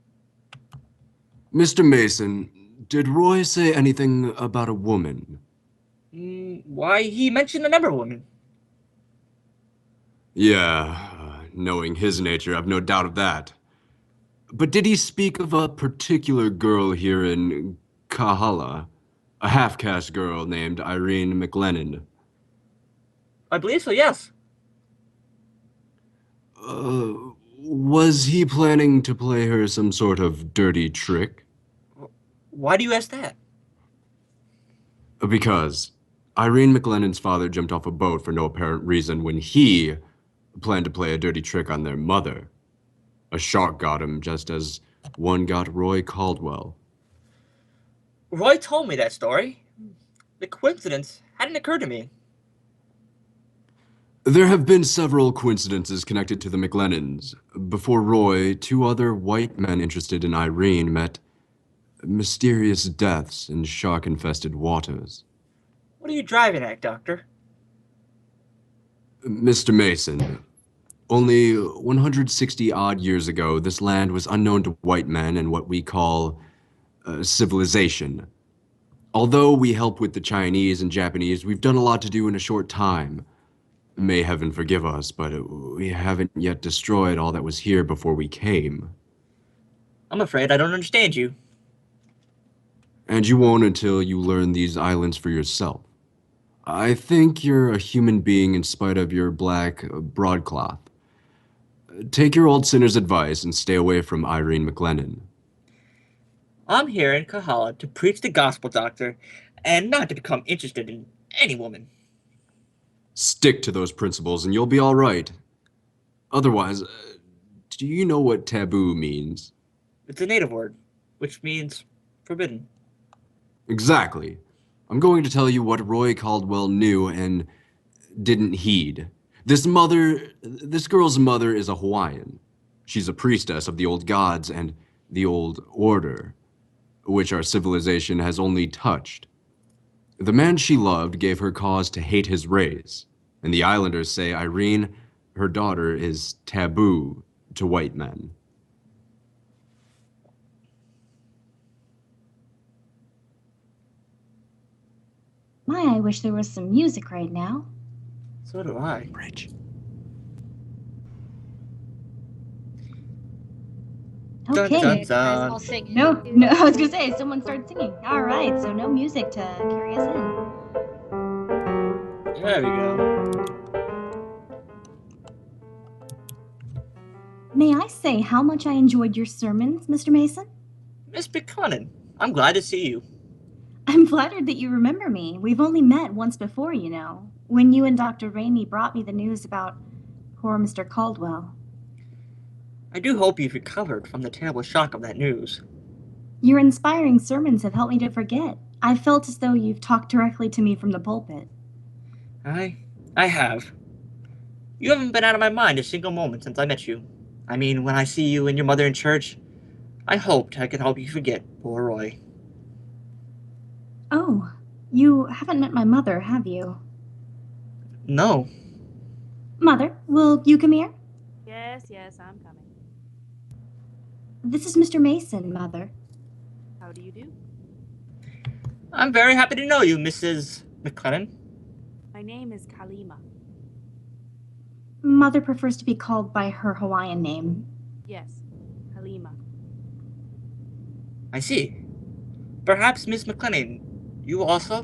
Mr. Mason, did Roy say anything about a woman? Why, he mentioned a number of women. Yeah, knowing his nature, I've no doubt of that. But did he speak of a particular girl here in Kahala? A half-caste girl named Irene McLennan? I believe so, yes. Was he planning to play her some sort of dirty trick? Why do you ask that? Because Irene McLennan's father jumped off a boat for no apparent reason when he planned to play a dirty trick on their mother. A shark got him just as one got Roy Caldwell. Roy told me that story. The coincidence hadn't occurred to me. There have been several coincidences connected to the McLennans. Before Roy, two other white men interested in Irene met mysterious deaths in shark-infested waters. What are you driving at, Doctor? Mr. Mason, only 160-odd years ago, this land was unknown to white men and what we call civilization. Although we help with the Chinese and Japanese, we've done a lot to do in a short time. May heaven forgive us, but we haven't yet destroyed all that was here before we came. I'm afraid I don't understand you. And you won't until you learn these islands for yourself. I think you're a human being in spite of your black broadcloth. Take your old sinner's advice and stay away from Irene McLennan. I'm here in Kahala to preach the gospel, Doctor, and not to become interested in any woman. Stick to those principles and you'll be all right. Otherwise, do you know what taboo means? It's a native word, which means forbidden. Exactly. I'm going to tell you what Roy Caldwell knew and didn't heed. This girl's mother is a Hawaiian. She's a priestess of the old gods and the old order, which our civilization has only touched. The man she loved gave her cause to hate his race, and the islanders say Irene, her daughter, is taboo to white men. I wish there was some music right now. So do I. Bridge. Okay. Dun, dun, dun. No, I was gonna say, someone started singing. All right, so no music to carry us in. There we go. May I say how much I enjoyed your sermons, Mr. Mason? Miss McConnell, I'm glad to see you. I'm flattered that you remember me. We've only met once before, you know, when you and Dr. Ramey brought me the news about poor Mr. Caldwell. I do hope you've recovered from the terrible shock of that news. Your inspiring sermons have helped me to forget. I felt as though you've talked directly to me from the pulpit. I have. You haven't been out of my mind a single moment since I met you. I mean, when I see you and your mother in church, I hoped I could help you forget poor Roy. Oh, you haven't met my mother, have you? No. Mother, will you come here? Yes, I'm coming. This is Mr. Mason, Mother. How do you do? I'm very happy to know you, Mrs. McLennan. My name is Kalima. Mother prefers to be called by her Hawaiian name. Yes, Kalima. I see. Perhaps, Miss McLennan, you also?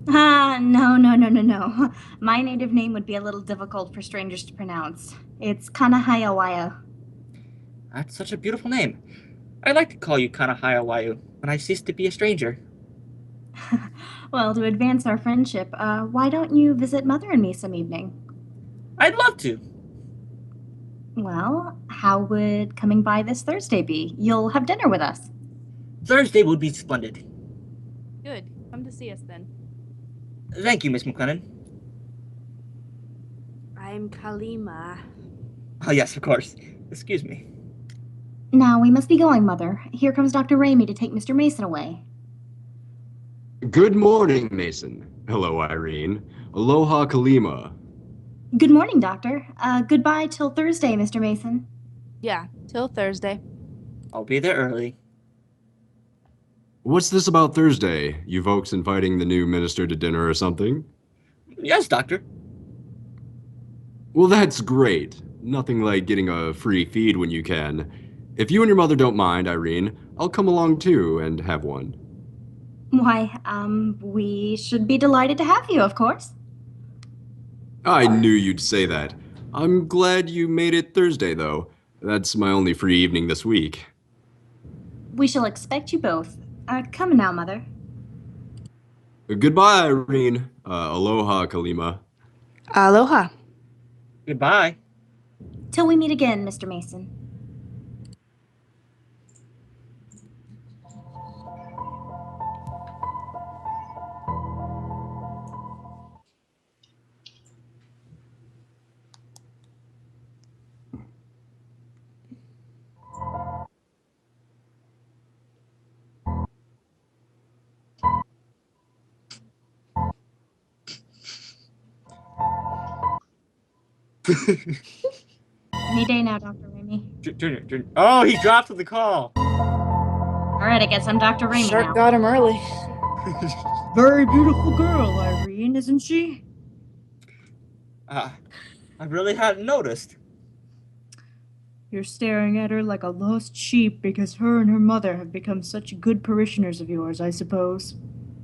No. My native name would be a little difficult for strangers to pronounce. It's Kanahaiawaiu. That's such a beautiful name. I'd like to call you Kanahaiawaiu when I cease to be a stranger. Well, to advance our friendship, why don't you visit Mother and me some evening? I'd love to. Well, how would coming by this Thursday be? You'll have dinner with us. Thursday would be splendid. Good. Come to see us then. Thank you, Miss McLennan. I'm Kalima. Oh, yes, of course. Excuse me. Now, we must be going, Mother. Here comes Dr. Ramey to take Mr. Mason away. Good morning, Mason. Hello, Irene. Aloha, Kalima. Good morning, Doctor. Goodbye till Thursday, Mr. Mason. Yeah, till Thursday. I'll be there early. What's this about Thursday? You folks inviting the new minister to dinner or something? Yes, Doctor. Well, that's great. Nothing like getting a free feed when you can. If you and your mother don't mind, Irene, I'll come along too and have one. Why, we should be delighted to have you, of course. I knew you'd say that. I'm glad you made it Thursday, though. That's my only free evening this week. We shall expect you both. Come now, Mother. Goodbye, Irene. Aloha, Kalima. Aloha. Goodbye. Till we meet again, Mr. Mason. Any day now, Dr. Ramey. Oh, he dropped the call. All right, I guess I'm Dr. Ramey Shark now. got him early. Very beautiful girl, Irene, isn't she? I really hadn't noticed. You're staring at her like a lost sheep because her and her mother have become such good parishioners of yours, I suppose.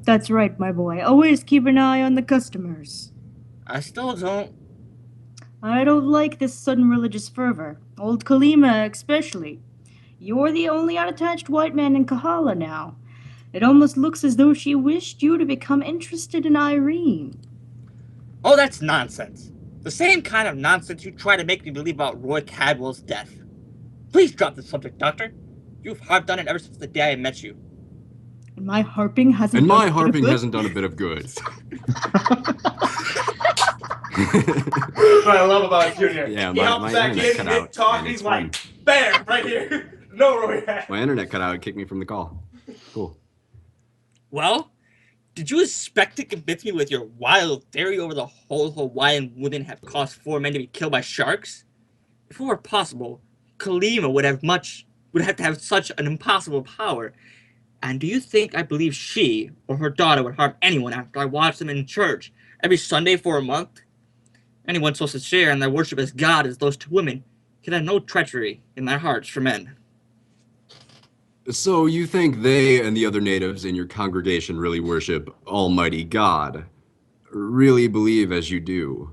That's right, my boy. Always keep an eye on the customers. I still don't. I don't like this sudden religious fervor. Old Kalima, especially. You're the only unattached white man in Kahala now. It almost looks as though she wished you to become interested in Irene. Oh, that's nonsense. The same kind of nonsense you try to make me believe about Roy Cadwell's death. Please drop the subject, Doctor. You've harped on it ever since the day I met you. And my harping hasn't And done my a bit of harping good? hasn't done a bit of good. That's what I love about Junior. Yeah, He my helps back internet in cut mid out, talk, and and it's he's like, bam, right here. No Roy hat. My internet cut out and kicked me from the call. Cool. Well, did you expect to convince me with your wild theory over the whole Hawaiian women have caused 4 men to be killed by sharks? If it were possible, Kalima would have to have such an impossible power. And do you think I believe she or her daughter would harm anyone after I watched them in church every Sunday for a month? Anyone so sincere in their worship as God as those 2 women can have no treachery in their hearts for men. So you think they and the other natives in your congregation really worship Almighty God? Really believe as you do?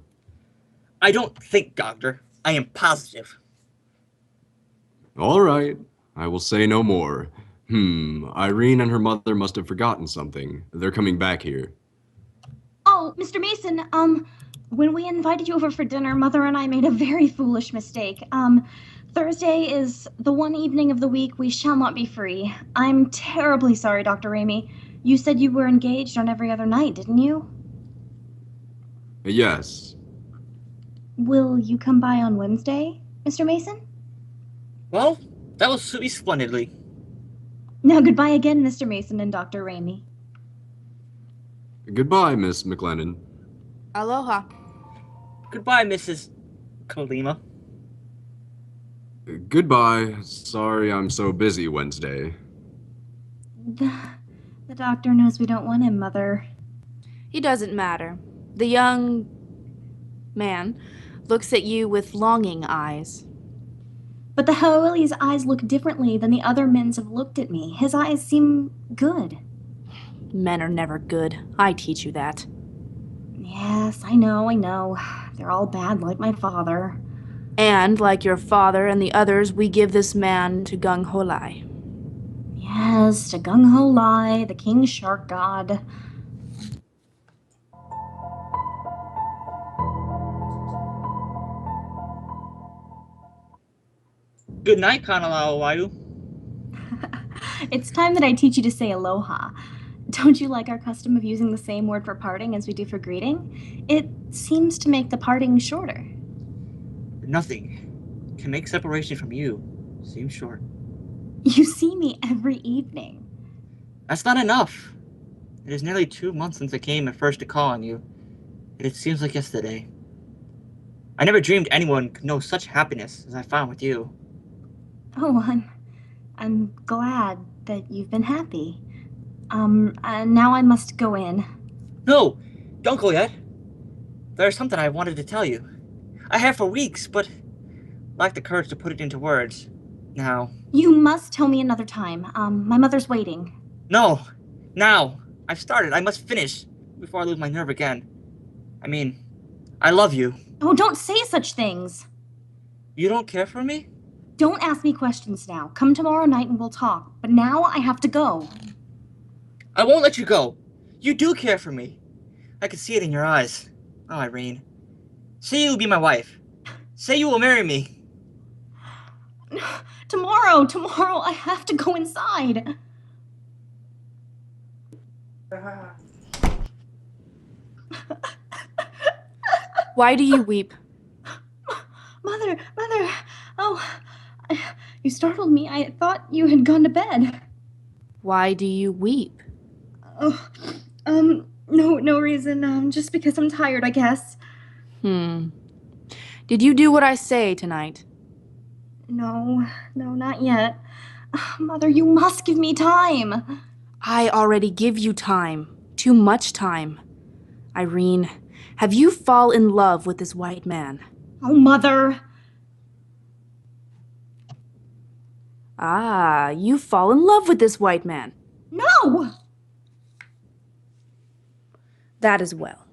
I don't think, Doctor. I am positive. All right. I will say no more. Irene and her mother must have forgotten something. They're coming back here. Oh, Mr. Mason, when we invited you over for dinner, Mother and I made a very foolish mistake. Thursday is the one evening of the week we shall not be free. I'm terribly sorry, Dr. Ramey. You said you were engaged on every other night, didn't you? Yes. Will you come by on Wednesday, Mr. Mason? Well, that will suit me splendidly. Now, goodbye again, Mr. Mason and Dr. Ramey. Goodbye, Miss McLennan. Aloha. Goodbye, Mrs. Kalima. Goodbye. Sorry I'm so busy Wednesday. The doctor knows we don't want him, Mother. He doesn't matter. The young man looks at you with longing eyes. But the Hawaii's eyes look differently than the other men's have looked at me. His eyes seem good. Men are never good. I teach you that. Yes, I know. They're all bad like my father. And, like your father and the others, we give this man to Gung Ho Lai. Yes, to Gung Ho Lai, the king shark god. Good night, Kanalao Waiu. It's time that I teach you to say aloha. Don't you like our custom of using the same word for parting as we do for greeting? It seems to make the parting shorter. Nothing can make separation from you seem short. You see me every evening. That's not enough. It is nearly 2 months since I came at first to call on you, and it seems like yesterday. I never dreamed anyone could know such happiness as I found with you. Oh, I'm glad that you've been happy. Now I must go in. No, don't go yet. There's something I wanted to tell you. I have for weeks, but lack the courage to put it into words. Now. You must tell me another time. My mother's waiting. No, now. I've started. I must finish before I lose my nerve again. I mean, I love you. Oh, don't say such things. You don't care for me? Don't ask me questions now. Come tomorrow night and we'll talk. But now I have to go. I won't let you go. You do care for me. I can see it in your eyes. Oh, Irene. Say you will be my wife. Say you will marry me. Tomorrow, I have to go inside. Why do you weep? Mother, oh, you startled me. I thought you had gone to bed. Why do you weep? Oh, no reason. Just because I'm tired, I guess. Did you do what I say tonight? No, not yet. Mother, you must give me time. I already give you time. Too much time. Irene, have you fall in love with this white man? Oh, Mother. Ah, you fall in love with this white man. No! That as well.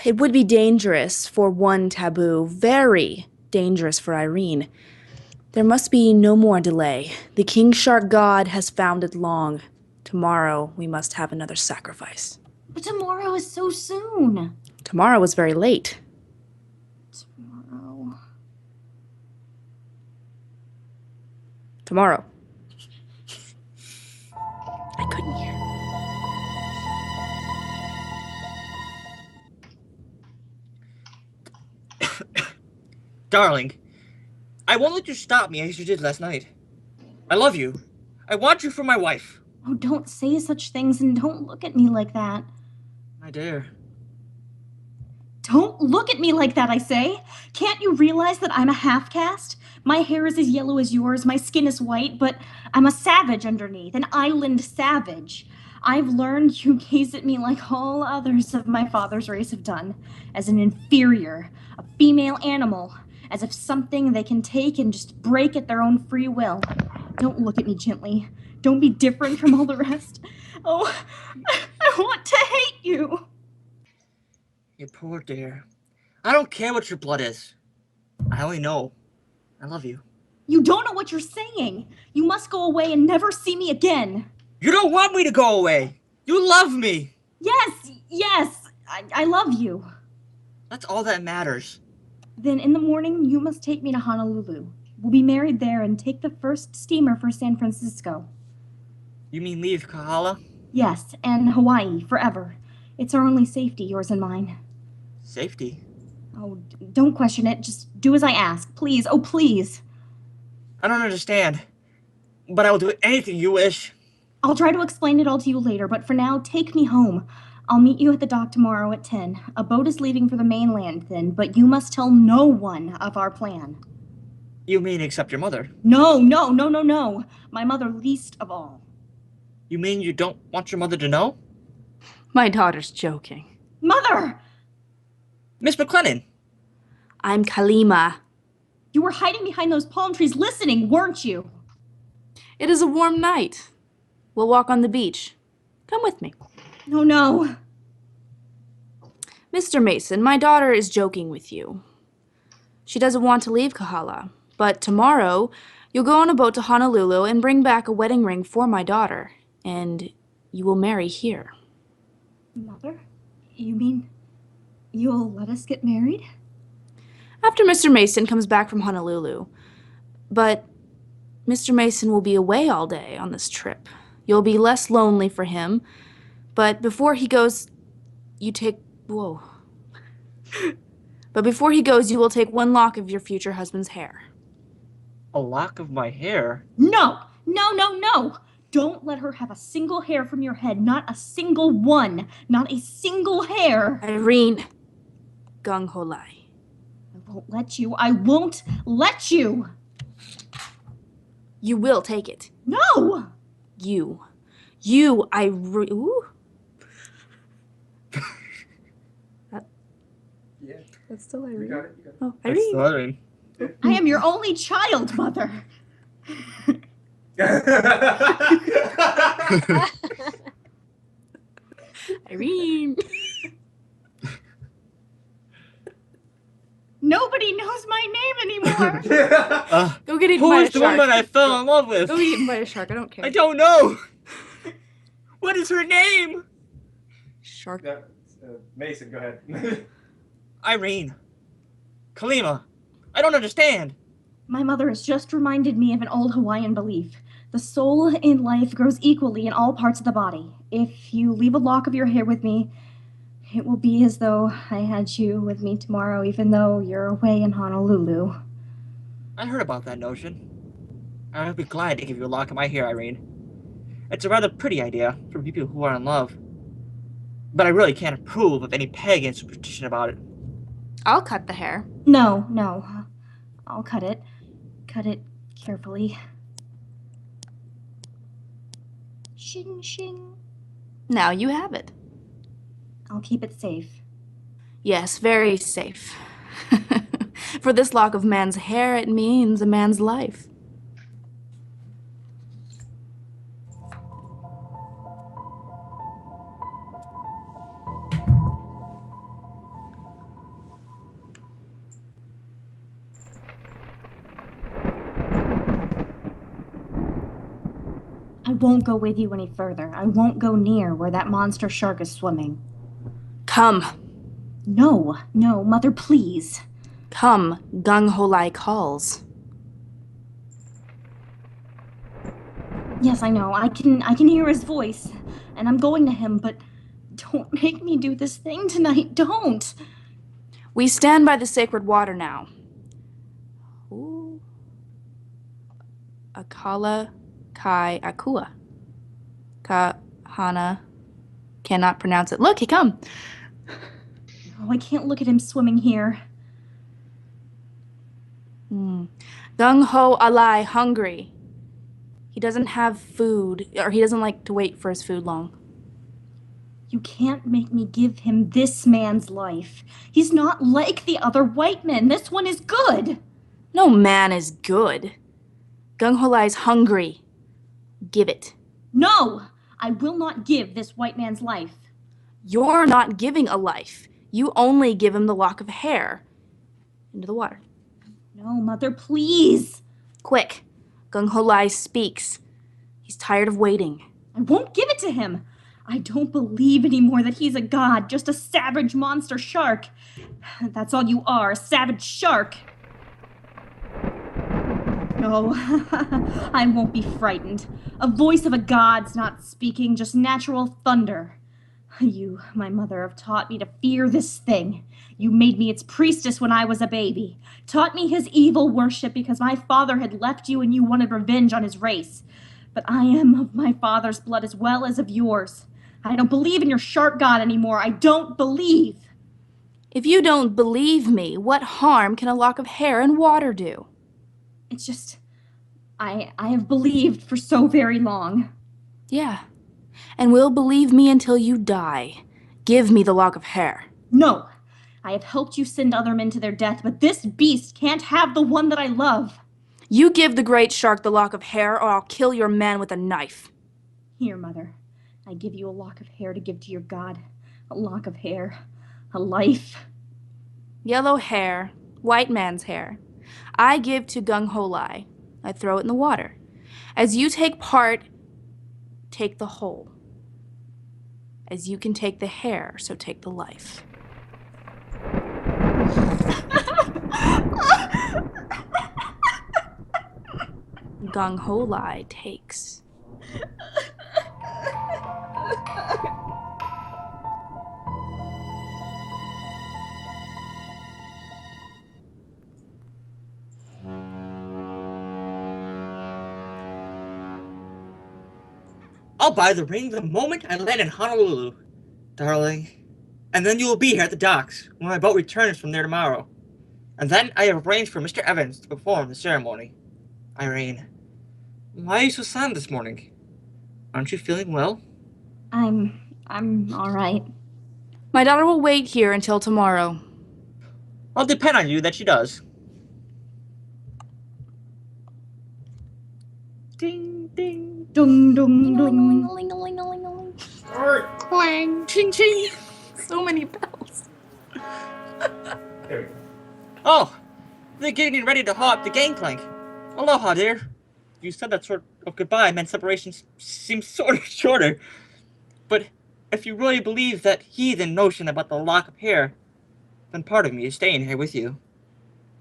It would be dangerous for one taboo, very dangerous for Irene. There must be no more delay. The king shark god has found it long. Tomorrow we must have another sacrifice. But tomorrow is so soon. Tomorrow is very late. Tomorrow. I couldn't hear. Darling, I won't let you stop me as you did last night. I love you. I want you for my wife. Oh, don't say such things and don't look at me like that. I dare. Don't look at me like that, I say. Can't you realize that I'm a half-caste? My hair is as yellow as yours, my skin is white, but I'm a savage underneath, an island savage. I've learned you gaze at me like all others of my father's race have done, as an inferior, a female animal, as if something they can take and just break at their own free will. Don't look at me gently. Don't be different from all the rest. Oh, I want to hate you. You poor dear. I don't care what your blood is. I only know I love you. You don't know what you're saying. You must go away and never see me again. You don't want me to go away. You love me. Yes, I love you. That's all that matters. Then in the morning, you must take me to Honolulu. We'll be married there and take the first steamer for San Francisco. You mean leave Kahala? Yes, and Hawaii, forever. It's our only safety, yours and mine. Safety? Oh, don't question it. Just do as I ask. Please, oh please. I don't understand. But I will do anything you wish. I'll try to explain it all to you later, but for now, take me home. I'll meet you at the dock tomorrow at 10. A boat is leaving for the mainland then, but you must tell no one of our plan. You mean except your mother? No. My mother least of all. You mean you don't want your mother to know? My daughter's joking. Mother! Miss McLennan! I'm Kalima. You were hiding behind those palm trees listening, weren't you? It is a warm night. We'll walk on the beach. Come with me. No. Mr. Mason, my daughter is joking with you. She doesn't want to leave Kahala, but tomorrow you'll go on a boat to Honolulu and bring back a wedding ring for my daughter, and you will marry here. Mother? You mean you'll let us get married? After Mr. Mason comes back from Honolulu. But Mr. Mason will be away all day on this trip. You'll be less lonely for him, but before he goes, you will take one lock of your future husband's hair. A lock of my hair? No! Don't let her have a single hair from your head. Not a single one. Not a single hair. Irene. Gung ho lai. I won't let you. You will take it. No! Ooh. That's still Irene. You got it. Oh, Irene. Irene. I am your only child, Mother. Irene. Nobody knows my name anymore. Go get eaten Who by a is the shark. woman I fell in love with? Go get eaten by a shark. I don't care. I don't know. What is her name? Shark. Mason, go ahead. Irene. Kalima. I don't understand. My mother has just reminded me of an old Hawaiian belief. The soul in life grows equally in all parts of the body. If you leave a lock of your hair with me, it will be as though I had you with me tomorrow, even though you're away in Honolulu. I heard about that notion. I would be glad to give you a lock of my hair, Irene. It's a rather pretty idea for people who are in love. But I really can't approve of any pagan superstition about it. I'll cut the hair. No. I'll cut it. Cut it carefully. Shing, shing. Now you have it. I'll keep it safe. Yes, very safe. For this lock of man's hair, it means a man's life. I won't go with you any further. I won't go near where that monster shark is swimming. Come. No, Mother, please. Come, Gung Holai calls. Yes, I know. I can hear his voice, and I'm going to him, but don't make me do this thing tonight. Don't. We stand by the sacred water now. Ooh. Akala Kai Akua. Kahana. Cannot pronounce it. Look, he come. Oh, I can't look at him swimming here. Gung Ho Alai, hungry. He doesn't have food, or he doesn't like to wait for his food long. You can't make me give him this man's life. He's not like the other white men. This one is good. No man is good. Gung Ho Alai's hungry. Give it. No! I will not give this white man's life. You're not giving a life. You only give him the lock of hair. Into the water. No, Mother, please. Quick. Gung Ho Alai speaks. He's tired of waiting. I won't give it to him. I don't believe anymore that he's a god, just a savage monster shark. That's all you are, a savage shark. No, I won't be frightened. A voice of a god's not speaking, just natural thunder. You, my mother, have taught me to fear this thing. You made me its priestess when I was a baby. Taught me his evil worship because my father had left you and you wanted revenge on his race. But I am of my father's blood as well as of yours. I don't believe in your shark god anymore. I don't believe. If you don't believe me, what harm can a lock of hair and water do? It's just, I have believed for so very long. Yeah, and will believe me until you die. Give me the lock of hair. No, I have helped you send other men to their death, but this beast can't have the one that I love. You give the great shark the lock of hair, or I'll kill your man with a knife. Here, Mother, I give you a lock of hair to give to your god. A lock of hair, a life. Yellow hair, white man's hair. I give to Gung Ho Alai. I throw it in the water. As you take part, take the whole. As you can take the hair, so take the life. Gung Ho Alai takes. I'll buy the ring the moment I land in Honolulu, darling. And then you will be here at the docks when my boat returns from there tomorrow. And then I have arranged for Mr. Evans to perform the ceremony. Irene, why are you so sad this morning? Aren't you feeling well? I'm all right. My daughter will wait here until tomorrow. I'll depend on you that she does. Ding, ding, dung, dung, dung. Clang, ching, ching. So many bells. There we go. Oh, they're getting ready to haul up the gangplank. Aloha, dear. You said that sort of goodbye meant separation seems sort of shorter. But if you really believe that heathen notion about the lock of hair, then part of me is staying here with you.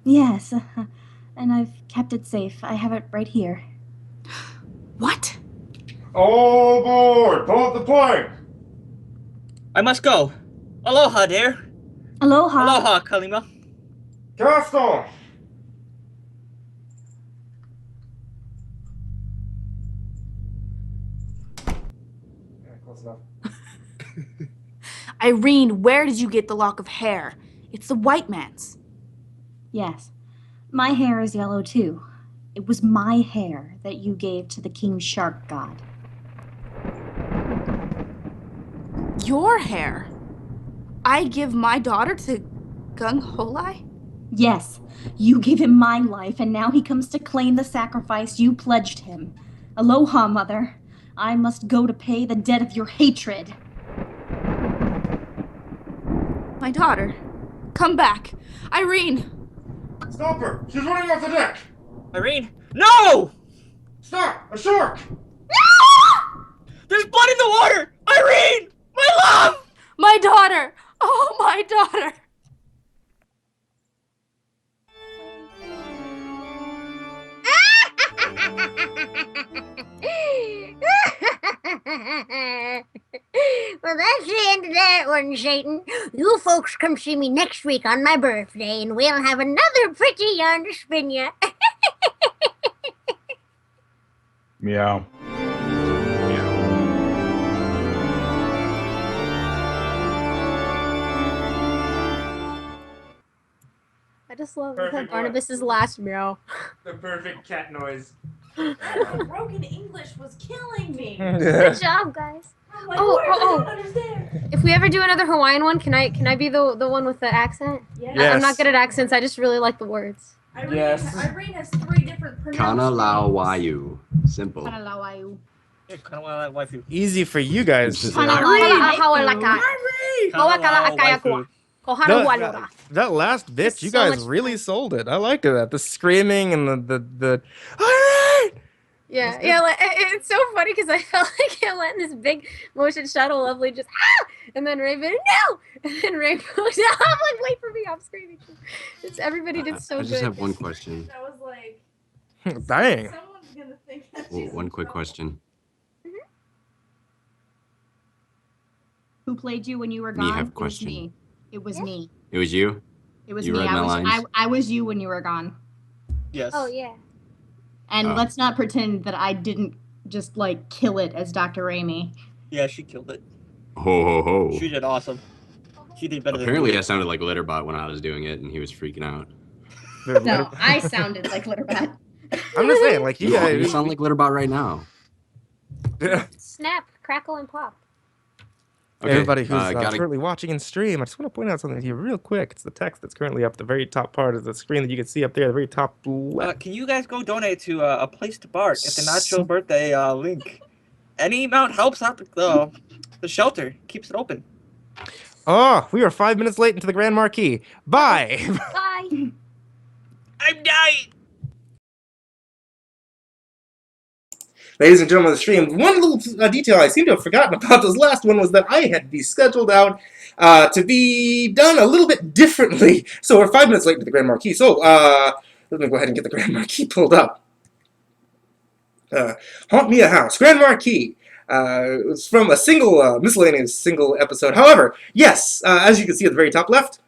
Yes, and I've kept it safe. I have it right here. What? All aboard! Pull up the plank! I must go. Aloha, dear. Aloha. Aloha, Kalima. Cast off! Close enough. Irene, where did you get the lock of hair? It's the white man's. Yes. My hair is yellow too. It was my hair that you gave to the king shark god. Your hair? I give my daughter to Gung Holai? Yes, you gave him my life, and now he comes to claim the sacrifice you pledged him. Aloha, mother. I must go to pay the debt of your hatred. My daughter. Come back. Irene! Stop her! She's running off the deck! Irene? No! Stop! A shark! There's blood in the water! Irene! My love! My daughter! Oh, my daughter! Well, that's the end of that one, Satan. You folks come see me next week on my birthday, and we'll have another pretty yarn to spin ya. Meow. I just love Perfect Barnabas's last meow. The perfect cat noise. That broken English was killing me. Good job, guys. Like, Oh, words I oh, don't oh. understand. If we ever do another Hawaiian one, can I be the one with the accent? Yeah. I'm not Yes. good at accents. I just really like the words. Irene, Yes. Irene has 3 different Kana pronunciations. lau wayu. Simple. Easy for you guys to say. That last bit, you so guys much really sold it. I liked that. The screaming and the Yeah, yeah, like, it's so funny because I felt like it went in this big motion shadow lovely just and then Raven no, and then Raven was I'm like wait for me, I'm screaming. It's everybody did so I good. just have one question. I was like, Dang. someone's gonna think that Well, one quick question. Who played you when you were Me gone? have It was question. me. It was me. It was you? It was You me. read my lines? I was you when you were gone. Yes. Oh yeah. And Oh. let's not pretend that I didn't just like kill it as Dr. Raimi. Yeah, she killed it. Ho ho ho. She did awesome. She did better Apparently than I sounded like Litterbot when I was doing it and he was freaking out. No, I sounded like Litterbat. I'm just saying, like you No, guys. you sound like Litterbot right now. Snap, crackle, and pop. Okay, Everybody who's gotta- currently watching in stream, I just want to point out something here real quick. It's the text that's currently up the very top part of the screen that you can see up there, the very top left. Can you guys go donate to a place to bark at the Nachobirthday link? Any amount helps out the shelter. Keeps it open. Oh, we are 5 minutes late into the Grand Marquee. Bye. Bye. I'm dying. Ladies and gentlemen of the stream, one little detail I seem to have forgotten about this last one was that I had these scheduled out to be done a little bit differently. So we're 5 minutes late to the Grand Marquee. So let me go ahead and get the Grand Marquee pulled up. Haunt Me a House, Grand Marquee. It's from a single, miscellaneous single episode. However, yes, as you can see at the very top left,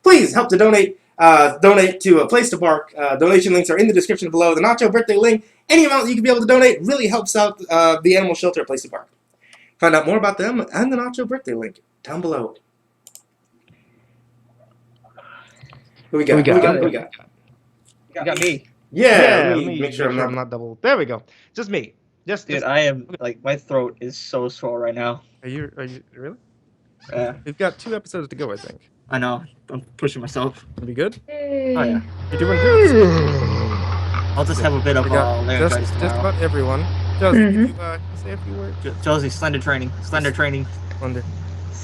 please help to donate. Donate to a place to park. Donation links are in the description below. The Nachobirthday link, any amount that you can be able to donate really helps out the animal shelter at Place to Park. Find out more about them and the Nachobirthday link down below. Who we got? You got me. Yeah, me. make sure I'm not double. There we go. Just me. Dude, I am like my throat is so sore right now. Are you really? Yeah. We've got 2 episodes to go, I think. I know. I'm pushing myself. Gonna be good? Oh yeah. You're doing good. I'll just have a bit of We got laryngitis just tomorrow. about everyone. Josie, Mhm. can you say a few words? Josie, slender training. Slender training. Slender.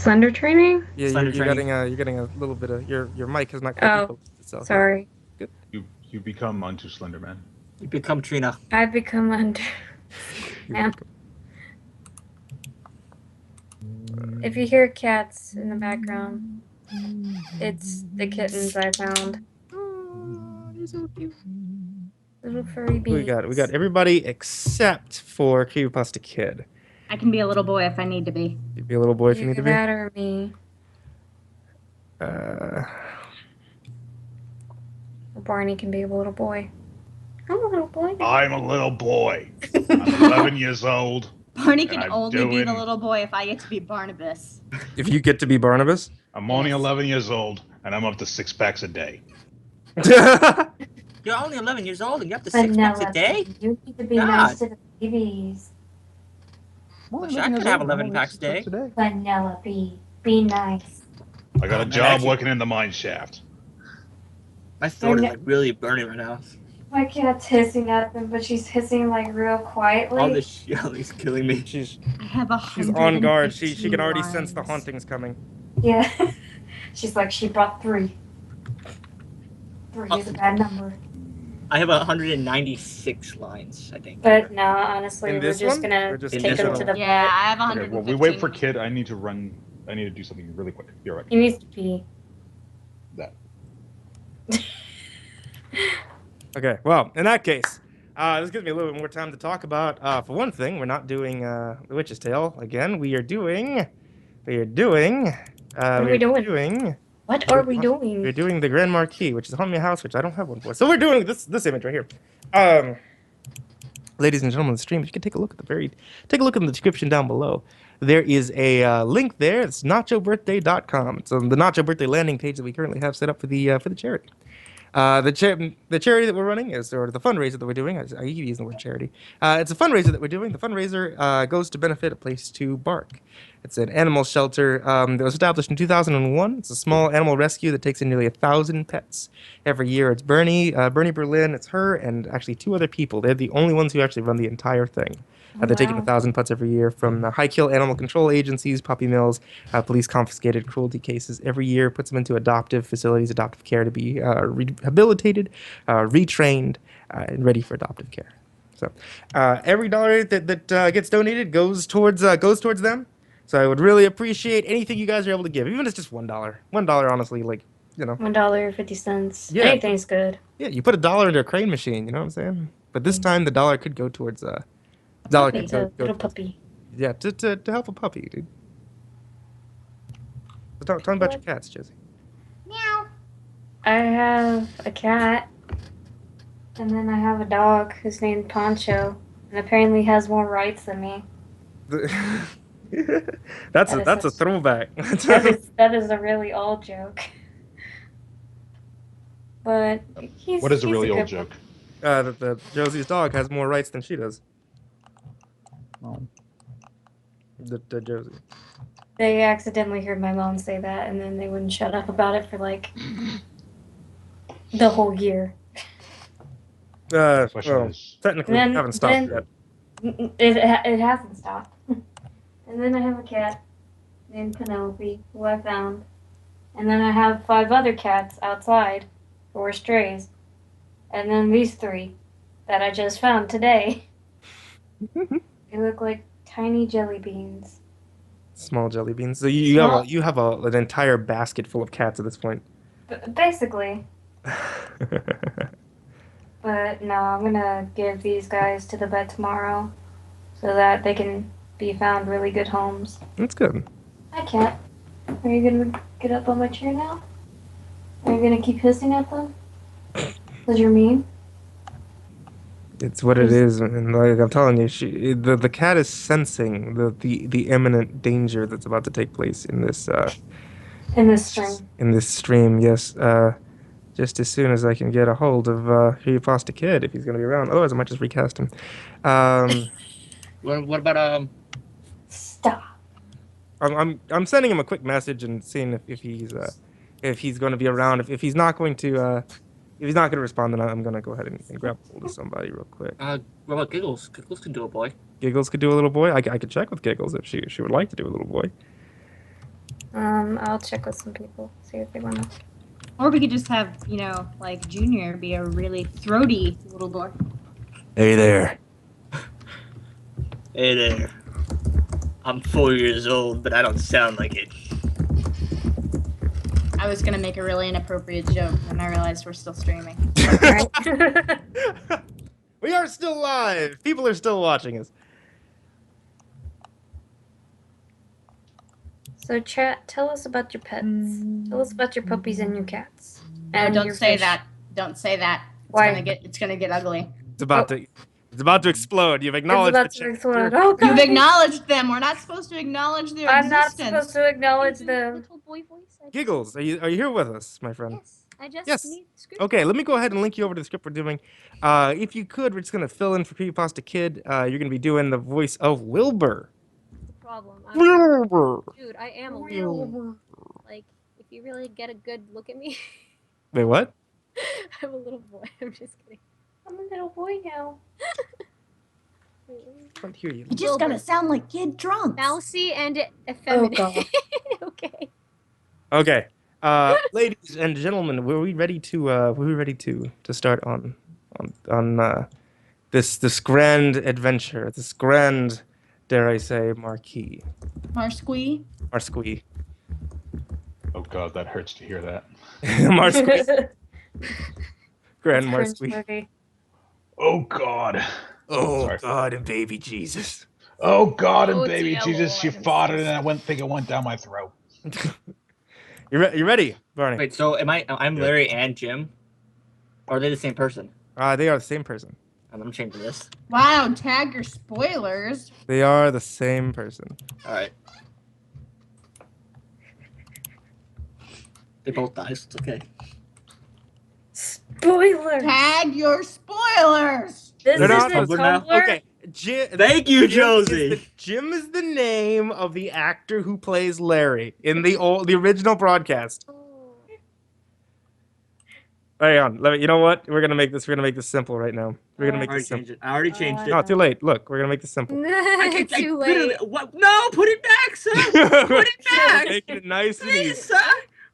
Slender training? Yeah, Slender you're training. getting a little bit of your mic has not quite Oh, refocused itself. sorry. Good. You become unto Slender Man. You become Trina. I've become under. Man. If you hear cats in the background, it's the kittens I found. Oh, they're so cute. Little furry beings. We got everybody except for Creepypasta Kid. I can be a little boy if I need to be. You'd be a little boy if you need to be. That or me. Barney can be a little boy. I'm a little boy. I'm a little boy. I'm 11 years old. Barney can I'm only be the doing- little boy if I get to be Barnabas. If you get to be Barnabas? I'm only 11 years old, and I'm up to 6 packs a day. You're only 11 years old and you're up to 6 packs a day? You need to be God. nice to the babies. Wish I could have 11 packs a day. Vanellope, be nice. I got a job working in the mine shaft. My throat is like really burning right now. My cat's hissing at them, but she's hissing like real quietly. All this yelling's killing me. She's I have she's on guard. She can already sense the hauntings coming. Yeah. She's like, she brought 3. 3 is a bad number. I have 196 lines, I think. But no, honestly, In we're this just one? gonna Or just take in him this to one? the Yeah, vet. I have Okay, well, we wait for Kid. I need to do something really quick. You're right. He needs to pee. That. Okay, well, in that case, this gives me a little bit more time to talk about. For one thing, we're not doing The Witch's Tale again. We are doing. What are we doing? What are we doing? We're doing the Grand Marquee, which is Haunt Me a House, which I don't have one for. So we're doing this image right here. Ladies and gentlemen of the stream, if you can take a look at in the description down below. There is a link there. It's Nachobirthday.com. It's on the Nacho Birthday landing page that we currently have set up for the charity. The charity that we're running is, or the fundraiser that we're doing, I keep using the word charity. It's a fundraiser that we're doing. The fundraiser goes to benefit a place to bark. It's an animal shelter that was established in 2001. It's a small animal rescue that takes in nearly 1,000 pets every year. It's Bernie Berlin, it's her, and actually 2 other people. They're the only ones who actually run the entire thing. They're taking 1,000 pets every year from high-kill animal control agencies, puppy mills, police-confiscated cruelty cases every year, puts them into adoptive facilities, adoptive care to be rehabilitated, retrained, and ready for adoptive care. So every dollar that gets donated goes towards them. So I would really appreciate anything you guys are able to give, even if it's just $1. $1, honestly, like, you know. $1.50. Yeah. Anything's good. Yeah, you put $1 into a crane machine, you know what I'm saying? But this time the dollar could go towards It's a little puppy. Yeah, to help a puppy, dude. So tell me about your cats, Josie. Meow. I have a cat, and then I have a dog who's named Poncho, and apparently has more rights than me. That's a throwback. that is a really old joke. But What is a he's really old good joke? That Josie's dog has more rights than she does. Oh. The Josie. They accidentally heard my mom say that, and then they wouldn't shut up about it for like the whole year. Well, technically, Then- we haven't stopped yet. It hasn't stopped. And then I have a cat named Penelope, who I found. And then I have 5 other cats outside who are strays. And then these 3 that I just found today. They look like tiny jelly beans. Small jelly beans. So you have an entire basket full of cats at this point. Basically. But no, I'm gonna give these guys to the vet tomorrow so that they can be found really good homes. That's good. Hi, cat. Are you gonna get up on my chair now? Are you gonna keep hissing at them? Because you're mean? It's what it is, and like I'm telling you, the cat is sensing the imminent danger that's about to take place in this stream. In this stream, yes. Just as soon as I can get a hold of Creepypasta Kid, if he's going to be around. Otherwise, I might just recast him. What about Stop. I'm sending him a quick message and seeing if he's going to be around. If he's not going to respond, then I'm going to go ahead and grab hold of somebody real quick. what about Giggles? Giggles can do a boy. Giggles could do a little boy. I could check with Giggles if she would like to do a little boy. I'll check with some people, see if they want to. Or we could just have, you know, like Junior be a really throaty little boy. Hey there. Hey there. I'm 4 years old, but I don't sound like it. I was gonna make a really inappropriate joke, and I realized we're still streaming. We are still live. People are still watching us. So, chat, tell us about your pets. Tell us about your puppies and your cats. No, And don't your say fish. that. Don't say that. Why? It's gonna get ugly. It's about to explode. You've acknowledged It's the about to chat. explode. Oh, God. You've acknowledged them. We're not supposed to acknowledge their I'm not existence. supposed to acknowledge them. Little boy voice. Giggles, are you here with us, my friend? I just Yes. need the script. Okay, let me go ahead and link you over to the script we're doing. If you could, we're just gonna fill in for Creepypasta Kid. You're gonna be doing the voice of Wilbur. Problem. Wilbur. Dude, I am a little. Like, if you really get a good look at me, Wait, what? I'm a little boy. I'm just kidding. I'm a little boy now. I can't hear you. You just gotta sound like Kid Drunk. Mousy and effeminate. God. Okay. Okay, ladies and gentlemen, were we ready to start on this grand adventure, this grand, dare I say, Marquee? Marquee. Marquee. Oh God, that hurts to hear that. Marquee. Grand Marquee. Oh God. Oh Sorry. God and baby Jesus. Oh God and Oh, baby dear Jesus, Lord, she I'm farted so and I think it went down my throat. You ready, Barney? Wait, so I'm Larry and Jim? Or are they the same person? They are the same person. I'm changing this. Wow, tag your spoilers. They are the same person. Alright. They both die, so it's okay. Spoilers. Tag your spoilers. This They're is not a Tumblr now? Tumblr. Okay. Thank you, Josie. Jim is the name of the actor who plays Larry in the original broadcast. Hang on, you know what? We're gonna make this simple right now. We're gonna make this simple. I already changed it. No, too late. Look, we're gonna make this simple. Too late. What? No, put it back, sir. Put it back. Making it nice and easy. Please, sir.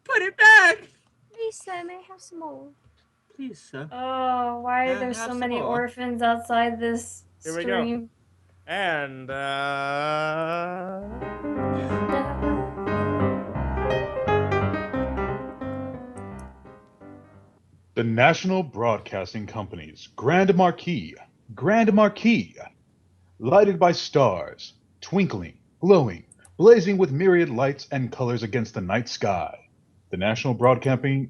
Put it back. Please, sir, may I have some more? Please, sir. Oh, why are there so many orphans outside this Here we stream? go. And The National Broadcasting Company's Grand Marquee, lighted by stars, twinkling, glowing, blazing with myriad lights and colors against the night sky. The National Broadcasting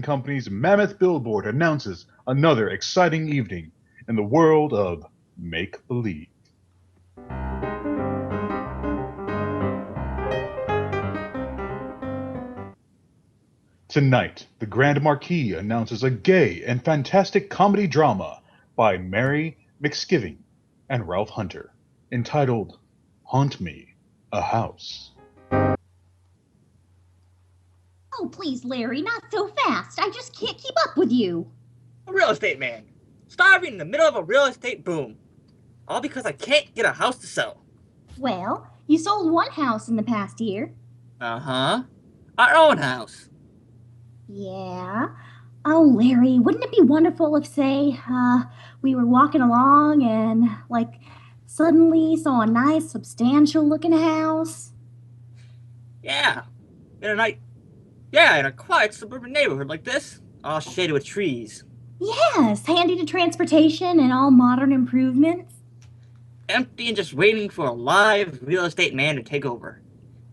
Company's mammoth billboard announces another exciting evening in the world of make-believe. Tonight, the Grand Marquee announces a gay and fantastic comedy drama by Mary McSkiving and Ralph Hunter, entitled Haunt Me, a House. Oh, please, Larry, not so fast. I just can't keep up with you. A real estate man. Starving in the middle of a real estate boom. All because I can't get a house to sell. Well, you sold one house in the past year. Uh-huh. Our own house. Yeah. Oh, Larry, wouldn't it be wonderful if, say, we were walking along and, like, suddenly saw a nice, substantial-looking house? Yeah. In a quiet suburban neighborhood like this. All shaded with trees. Yes, handy to transportation and all modern improvements. Empty and just waiting for a live real estate man to take over.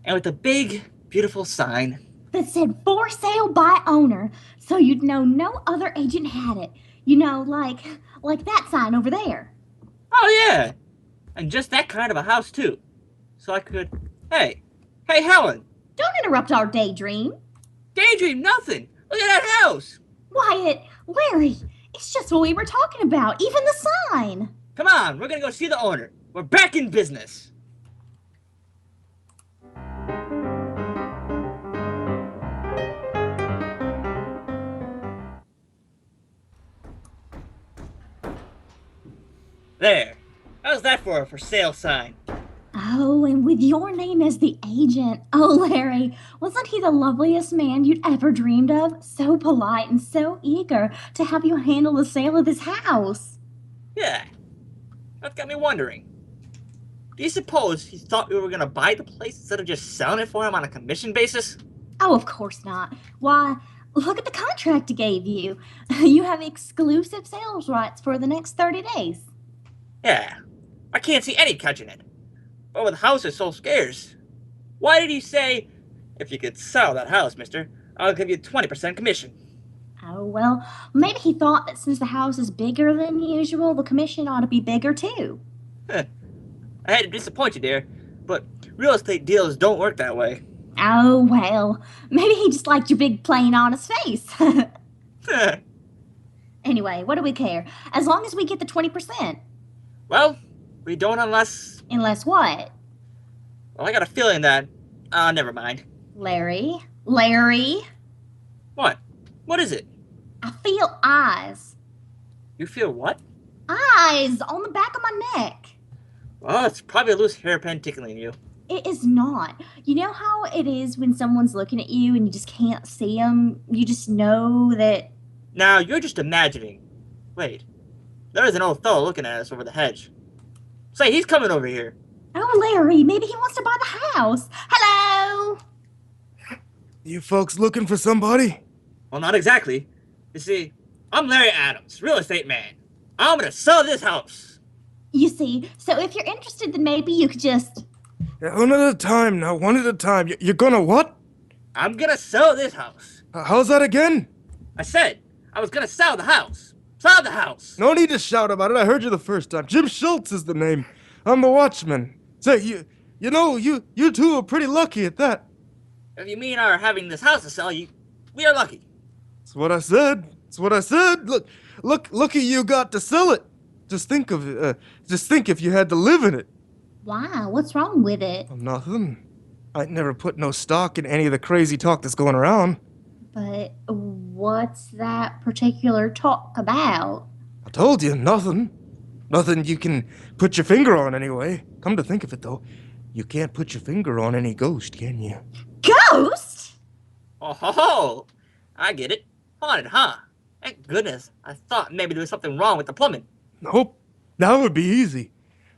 And with a big, beautiful sign. That said for sale by owner, so you'd know no other agent had it. You know, like that sign over there. Oh yeah, and just that kind of a house too. So I could, hey Helen. Don't interrupt our daydream. Daydream nothing. Look at that house. Wyatt, Larry, it's just what we were talking about, even the sign. Come on, we're gonna go see the owner. We're back in business. There. How's that for a for sale sign? Oh, and with your name as the agent. Oh, Larry, wasn't he the loveliest man you'd ever dreamed of? So polite and so eager to have you handle the sale of his house. Yeah. That got me wondering. Do you suppose he thought we were gonna buy the place instead of just selling it for him on a commission basis? Oh, of course not. Why, look at the contract he gave you. You have exclusive sales rights for the next 30 days. Yeah. I can't see any catch in it. But with houses so scarce, why did he say, if you could sell that house, mister, I'll give you 20% commission? Oh, well, maybe he thought that since the house is bigger than usual, the commission ought to be bigger too. I hate to disappoint you, dear, but real estate deals don't work that way. Oh, well, maybe he just liked your big, plain, honest face. Anyway, what do we care? As long as we get the 20%. Well, we don't unless... Unless what? Well, I got a feeling that... never mind. Larry? Larry? What? What is it? I feel eyes. You feel what? Eyes on the back of my neck. Well, it's probably a loose hairpin tickling you. It is not. You know how it is when someone's looking at you and you just can't see them? You just know that... Now, you're just imagining. Wait. There's an old fellow looking at us over the hedge. Say, he's coming over here. Oh, Larry, maybe he wants to buy the house. Hello? You folks looking for somebody? Well, not exactly. You see, I'm Larry Adams, real estate man. I'm gonna sell this house. You see, so if you're interested, then maybe you could just... Yeah, one at a time now, one at a time. You're gonna what? I'm gonna sell this house. How's that again? I said I was gonna sell the house. Sell the house. No need to shout about it. I heard you the first time. Jim Schultz is the name. I'm the watchman. Say, you know, you two are pretty lucky at that. If you mean our having this house to sell, we are lucky. That's what I said. That's what I said. Look at you got to sell it. Just think if you had to live in it. Why? What's wrong with it? Nothing. I'd never put no stock in any of the crazy talk that's going around. But what's that particular talk about? I told you, nothing. Nothing you can put your finger on anyway. Come to think of it, though, you can't put your finger on any ghost, can you? Ghost? Oh ho ho! I get it. Haunted, huh? Thank goodness. I thought maybe there was something wrong with the plumbing. Nope. That would be easy.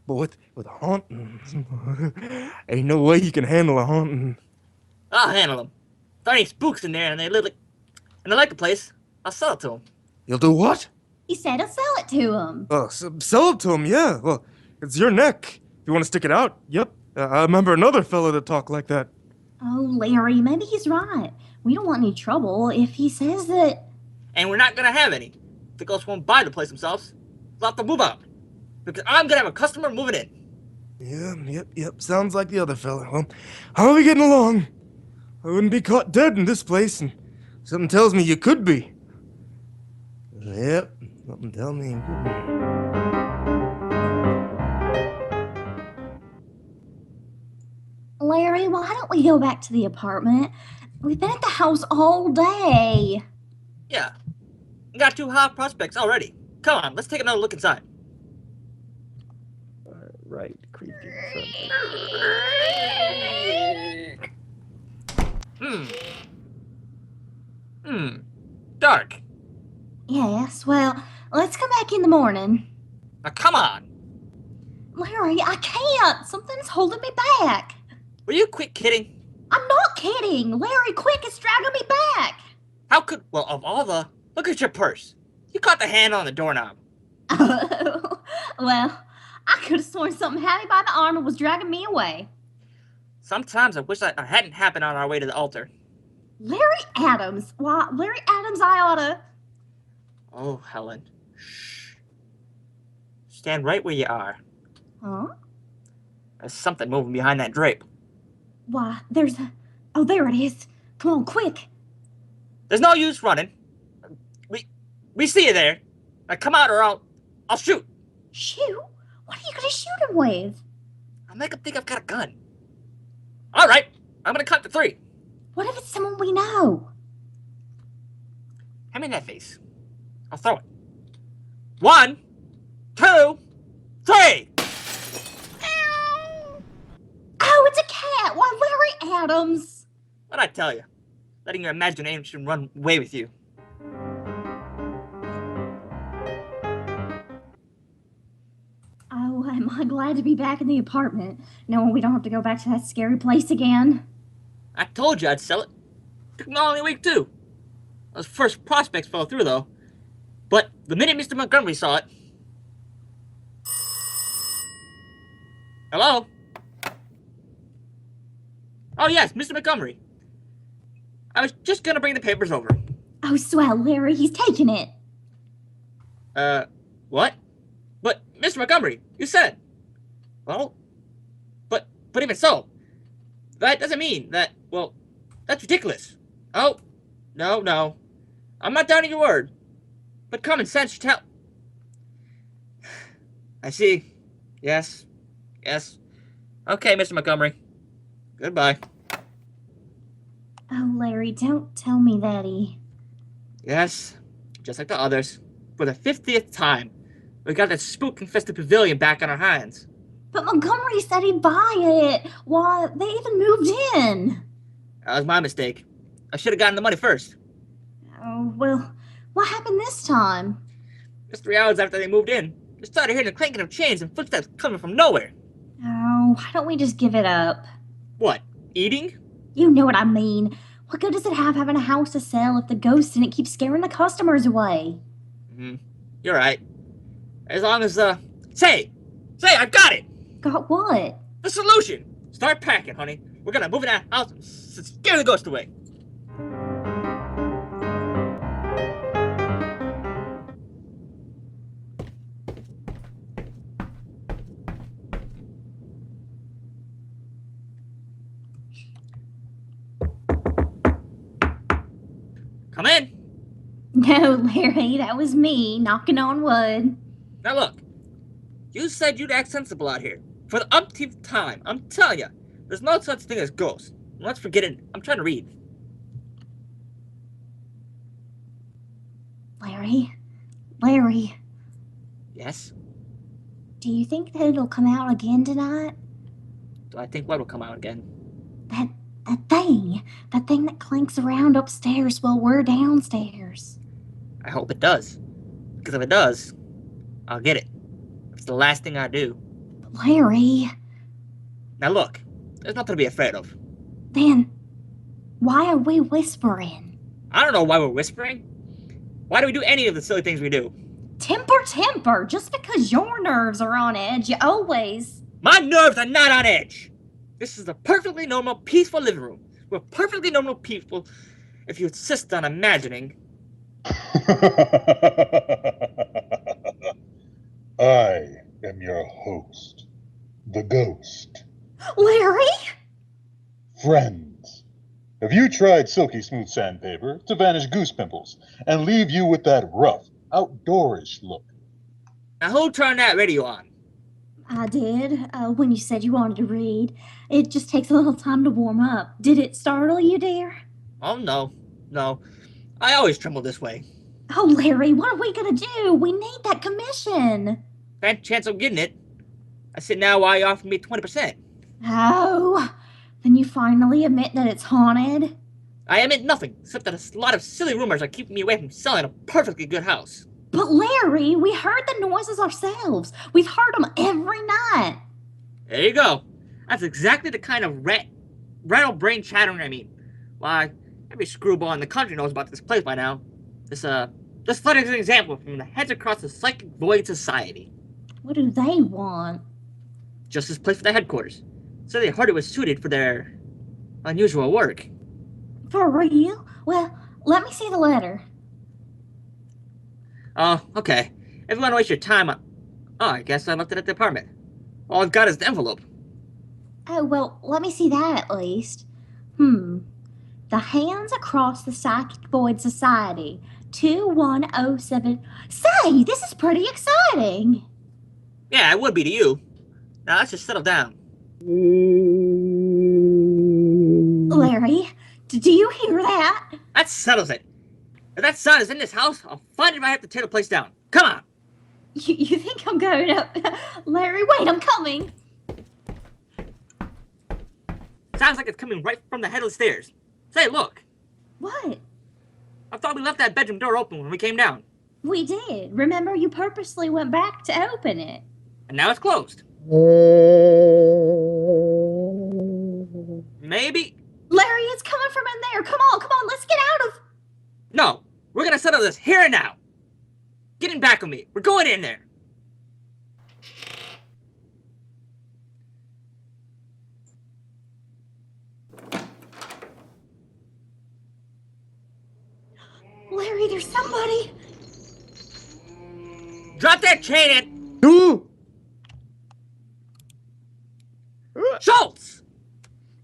But with hauntings, ain't no way you can handle a haunting. I'll handle them. If there ain't spooks in there and they like the place, I'll sell it to them. You'll do what? He said to sell it to him. Sell it to him, yeah. Well, it's your neck. If you want to stick it out, yep. I remember another fellow that talked like that. Oh, Larry, maybe he's right. We don't want any trouble if he says that... And we're not gonna have any. The ghosts won't buy the place themselves. They'll have to move out. Because I'm gonna have a customer moving in. Yep. Sounds like the other fella. Well, how are we getting along? I wouldn't be caught dead in this place, and something tells me you could be. Yep, something tells me you could be. Larry, why don't we go back to the apartment? We've been at the house all day. Yeah. Got 2 hot prospects already. Come on, let's take another look inside. Right, creepy. Dark. Yes, well, let's come back in the morning. Now come on. Larry, I can't. Something's holding me back. Will you quit kidding? I'm not kidding. Larry, quick, it's dragging me back. How could... Well, of all the... Look at your purse. You caught the handle on the doorknob. Oh, well, I could have sworn something had me by the arm and was dragging me away. Sometimes I wish that hadn't happened on our way to the altar. Larry Adams? Why, Larry Adams, I oughta... Oh, Helen. Shh. Stand right where you are. Huh? There's something moving behind that drape. Why, there's a... Oh, there it is. Come on, quick. There's no use running. We see you there. Now come out or I'll shoot. Shoot? What are you gonna shoot him with? I'll make him think I've got a gun. All right, I'm gonna count to 3. What if it's someone we know? Hand me that face. I'll throw it. 1, 2, 3. Adams? What'd I tell you? Letting your imagination run away with you. Oh, am I glad to be back in the apartment, knowing we don't have to go back to that scary place again. I told you I'd sell it. Took me only a week, too. Those first prospects fell through, though. But the minute Mr. Montgomery saw it... Hello? Oh, yes, Mr. Montgomery. I was just gonna bring the papers over. Oh, swell, Larry, he's taking it. What? But, Mr. Montgomery, you said... Well, but even so, that doesn't mean that, well, that's ridiculous. Oh, no. I'm not doubting your word. But common sense should tell... I see. Yes. Okay, Mr. Montgomery. Goodbye. Oh, Larry, don't tell me that Yes, just like the others. For the 50th time, we got that spook-infested pavilion back on our hands. But Montgomery said he'd buy it. Why, they even moved in. That was my mistake. I should have gotten the money first. Oh, well, what happened this time? Just 3 hours after they moved in, we started hearing the clanking of chains and footsteps coming from nowhere. Oh, why don't we just give it up? What, eating? You know what I mean. What good does it have having a house to sell if the ghost in it keeps scaring the customers away? You're right. As long as, Say, I've got it! Got what? The solution! Start packing, honey. We're gonna move in that house and scare the ghost away. Come in. No, Larry, that was me knocking on wood. Now look, you said you'd act sensible out here. For the umpteenth time, I'm telling you, there's no such thing as ghosts. Let's forget it. I'm trying to read. Larry. Yes? Do you think that it'll come out again tonight? Do I think what will come out again? That thing that clanks around upstairs while we're downstairs. I hope it does. Because if it does, I'll get it. It's the last thing I do. But Larry. Now look, there's nothing to be afraid of. Then, why are we whispering? I don't know why we're whispering. Why do we do any of the silly things we do? Temper. Just because your nerves are on edge, you always... My nerves are not on edge. This is a perfectly normal, peaceful living room. We're perfectly normal people if you insist on imagining. I am your host, the ghost. Larry? Friends, have you tried silky smooth sandpaper to vanish goose pimples and leave you with that rough, outdoorish look? Now who turned that radio on? I did, when you said you wanted to read. It just takes a little time to warm up. Did it startle you, dear? Oh, no. I always tremble this way. Oh, Larry, what are we gonna do? We need that commission. Bad chance of getting it. I said now why you offered me 20%. Oh, then you finally admit that it's haunted? I admit nothing, except that a lot of silly rumors are keeping me away from selling a perfectly good house. But Larry, we heard the noises ourselves. We've heard them every night. There you go. That's exactly the kind of rattle brain chattering I mean. Why, every screwball in the country knows about this place by now. This letter is an example from the heads across the Psychic Void Society. What do they want? Just this place for their headquarters. So they heard it was suited for their unusual work. For real? Well, let me see the letter. Oh, okay. If you want to waste your time on... Oh, I guess I left it at the apartment. All I've got is the envelope. Oh, well, let me see that at least. The Hands Across the Psychic Void Society, 2107. Say, this is pretty exciting. Yeah, it would be to you. Now let's just settle down. Larry, do you hear that? That settles it. If that sound is in this house, I'll find it if I have to tear the place down. Come on. You think I'm going up? Larry, wait, I'm coming. Sounds like it's coming right from the head of the stairs. Say, look. What? I thought we left that bedroom door open when we came down. We did. Remember, you purposely went back to open it. And now it's closed. Maybe. Larry, it's coming from in there. Come on, let's get out of... No, we're gonna settle this here and now. Getting back with me. We're going in there. Larry, there's somebody. Drop that chain in. Ooh. Schultz!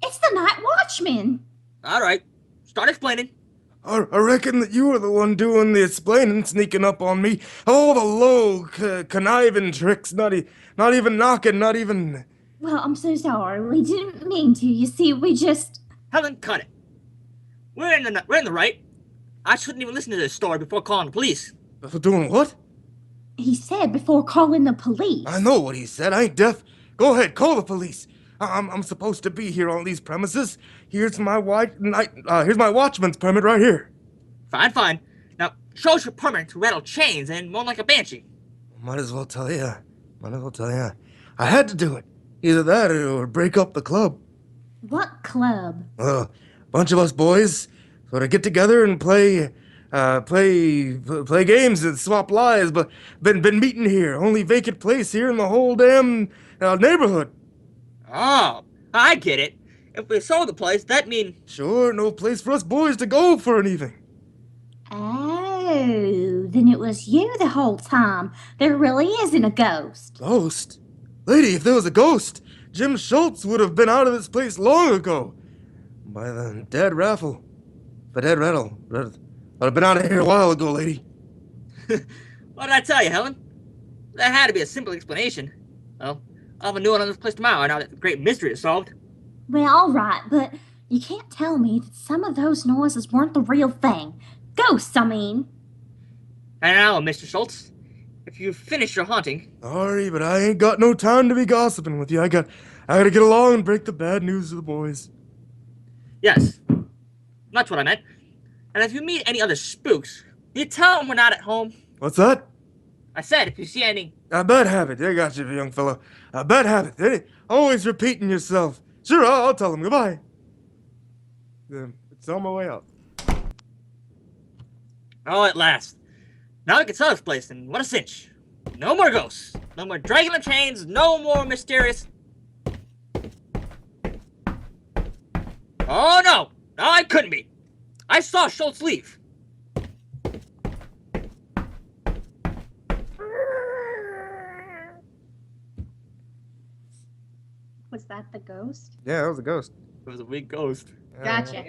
It's the night watchman. All right, start explaining. I reckon that you were the one doing the explaining, sneaking up on me. All the low, conniving tricks, not even knocking, not even... Well, I'm so sorry. We didn't mean to. You see, we just... Helen, cut it. We're in the right. I shouldn't even listen to this story before calling the police. Doing what? He said before calling the police. I know what he said. I ain't deaf. Go ahead, call the police. I'm supposed to be here on these premises. Here's my watchman's permit right here. Fine. Now, show us your permit to rattle chains and moan like a banshee. Might as well tell you. I had to do it. Either that or break up the club. What club? A bunch of us boys sort of get together and play games and swap lies, but been meeting here. Only vacant place here in the whole damn neighborhood. Oh, I get it. If we sold the place, that mean... Sure, no place for us boys to go for anything. Oh, then it was you the whole time. There really isn't a ghost. Ghost? Lady, if there was a ghost, Jim Schultz would have been out of this place long ago. By the dead raffle. The dead rattle. I'd have been out of here a while ago, lady. What did I tell you, Helen? That had to be a simple explanation. Well, I'll have a new one on this place tomorrow now that the great mystery is solved. Well, all right, but you can't tell me that some of those noises weren't the real thing. Ghosts, I mean. And now, Mr. Schultz, if you've finished your haunting... Sorry, but I ain't got no time to be gossiping with you. I gotta get along and break the bad news to the boys. Yes, that's what I meant. And if you meet any other spooks, you tell them we're not at home. What's that? I said, if you see any... A bad habit. I got you, young fellow. A bad habit. Always repeating yourself. Sure, I'll tell them. Goodbye. It's on my way out. Oh, at last. Now we can sell this place, and what a cinch. No more ghosts. No more dragging the chains. No more mysterious... Oh, no. No, I couldn't be. I saw Schultz leave. Was that the ghost? Yeah, that was a ghost. It was a weak ghost. Gotcha.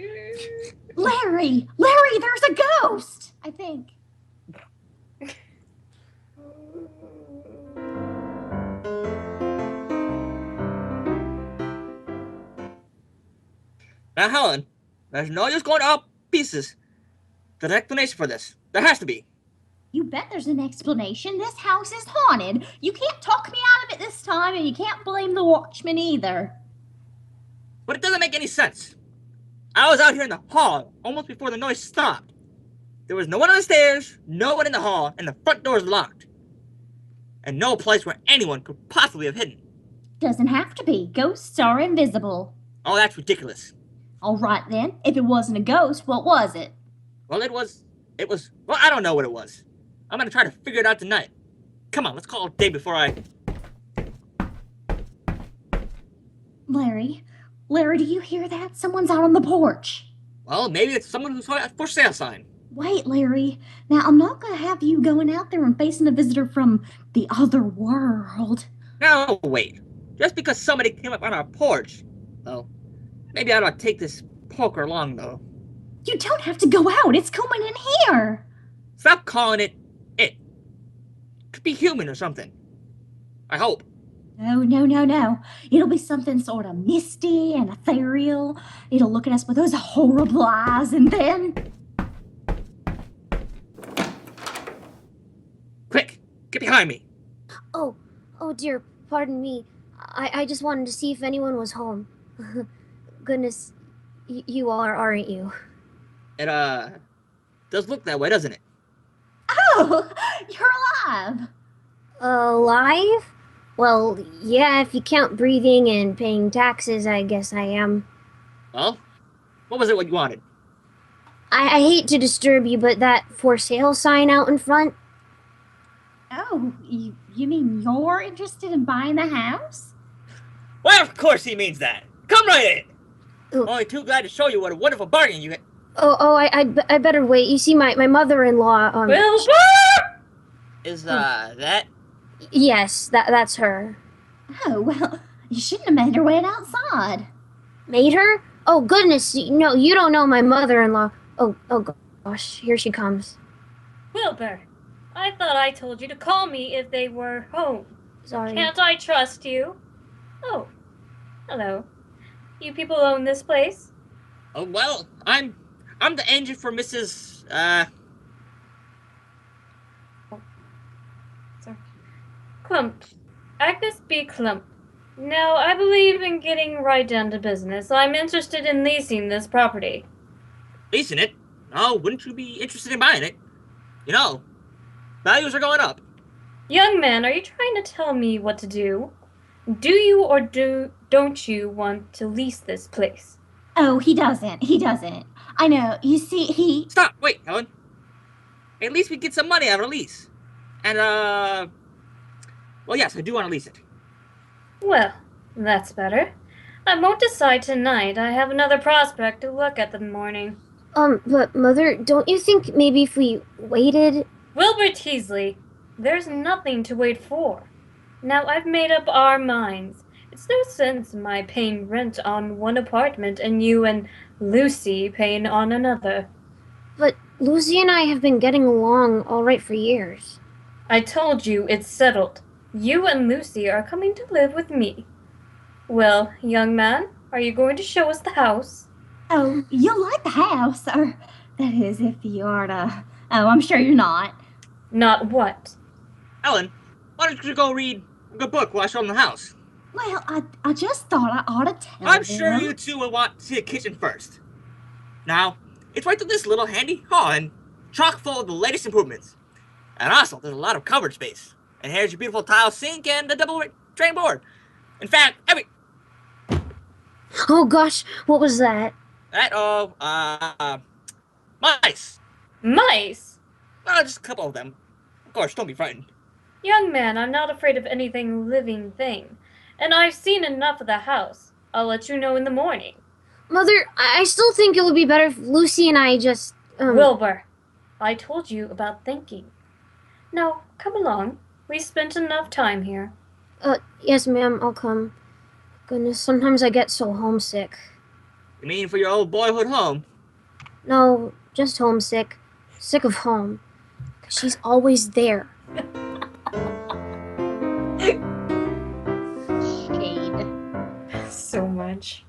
Larry, there's a ghost, I think. Now, Helen, there's no use going to all pieces. There's an explanation for this. There has to be. You bet there's an explanation. This house is haunted. You can't talk me out of it this time, and you can't blame the watchman either. But it doesn't make any sense. I was out here in the hall almost before the noise stopped. There was no one on the stairs, no one in the hall, and the front door is locked. And no place where anyone could possibly have hidden. Doesn't have to be. Ghosts are invisible. Oh, that's ridiculous. All right, then. If it wasn't a ghost, what was it? Well, it was, well, I don't know what it was. I'm gonna try to figure it out tonight. Come on, let's call it a day before I... Larry, do you hear that? Someone's out on the porch. Well, maybe it's someone who saw that for sale sign. Wait, Larry. Now, I'm not going to have you going out there and facing a visitor from the other world. No, wait. Just because somebody came up on our porch. Well, maybe I ought to take this poker along, though. You don't have to go out. It's coming in here. Stop calling it it. Could be human or something. I hope. Oh, no. It'll be something sort of misty and ethereal. It'll look at us with those horrible eyes, and then... Quick, get behind me. Oh dear, pardon me. I just wanted to see if anyone was home. goodness, you are, aren't you? It, does look that way, doesn't it? Oh, you're alive. Alive? Well, yeah, if you count breathing and paying taxes, I guess I am. Well, what was it what you wanted? I hate to disturb you, but that for sale sign out in front? Oh, you mean you're interested in buying the house? Well, of course he means that. Come right in. Only too glad to show you what a wonderful bargain you get. I better wait. You see, my mother-in-law, Wilbur! Is, that? Yes, that's her. Oh, well, you shouldn't have made her wait outside. Made her? Oh, goodness, no, you don't know my mother-in-law. Oh gosh, here she comes. Wilbur, I thought I told you to call me if they were home. Sorry. Can't I trust you? Oh, hello. You people own this place? Oh, well, I'm the agent for Mrs., Clump. Agnes B. Clump. Now, I believe in getting right down to business. I'm interested in leasing this property. Leasing it? Oh, wouldn't you be interested in buying it? You know, values are going up. Young man, are you trying to tell me what to do? Do you or don't you want to lease this place? Oh, he doesn't. He doesn't. I know. You see, he... Stop! Wait, Helen. At least we get some money out of a lease. And, well, yes, I do want to lease it. Well, that's better. I won't decide tonight. I have another prospect to look at in the morning. But Mother, don't you think maybe if we waited... Wilbur Teasley, there's nothing to wait for. Now I've made up our minds. It's no sense in my paying rent on one apartment and you and Lucy paying on another. But Lucy and I have been getting along all right for years. I told you it's settled. You and Lucy are coming to live with me. Well, young man, are you going to show us the house? Oh, you'll like the house, or that is, if you are to... Oh, I'm sure you're not. Not what? Ellen, why don't you go read a good book while I show them the house? Well, I just thought I ought to tell I'm them. sure you two will want to see the kitchen first. Now, it's right to this little handy hall and chock full of the latest improvements. And also, there's a lot of cupboard space. And here's your beautiful tile sink and a double train board. In fact, Oh gosh, what was that? Mice. Mice? Well, just a couple of them. Of course, don't be frightened. Young man, I'm not afraid of anything living thing. And I've seen enough of the house. I'll let you know in the morning. Mother, I still think it would be better if Lucy and I just, Wilbur, I told you about thinking. Now, come along. We spent enough time here. Yes, ma'am, I'll come. Goodness, sometimes I get so homesick. You mean for your old boyhood home? No, just homesick. Sick of home. 'Cause she's always there. Shade. So much.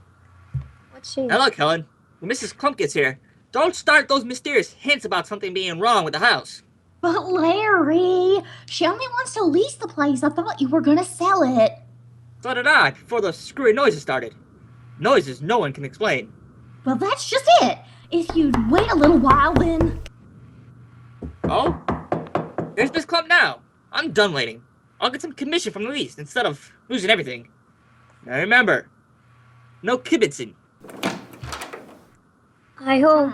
What shade? Now look, Helen, when Mrs. Clump gets here, don't start those mysterious hints about something being wrong with the house. But Larry, she only wants to lease the place. I thought you were gonna sell it. So did I, before those screwy noises started. Noises no one can explain. Well, that's just it. If you'd wait a little while, then... Oh? There's Miss Clump now. I'm done waiting. I'll get some commission from the lease instead of losing everything. Now remember, no kibitzing. Hi-ho.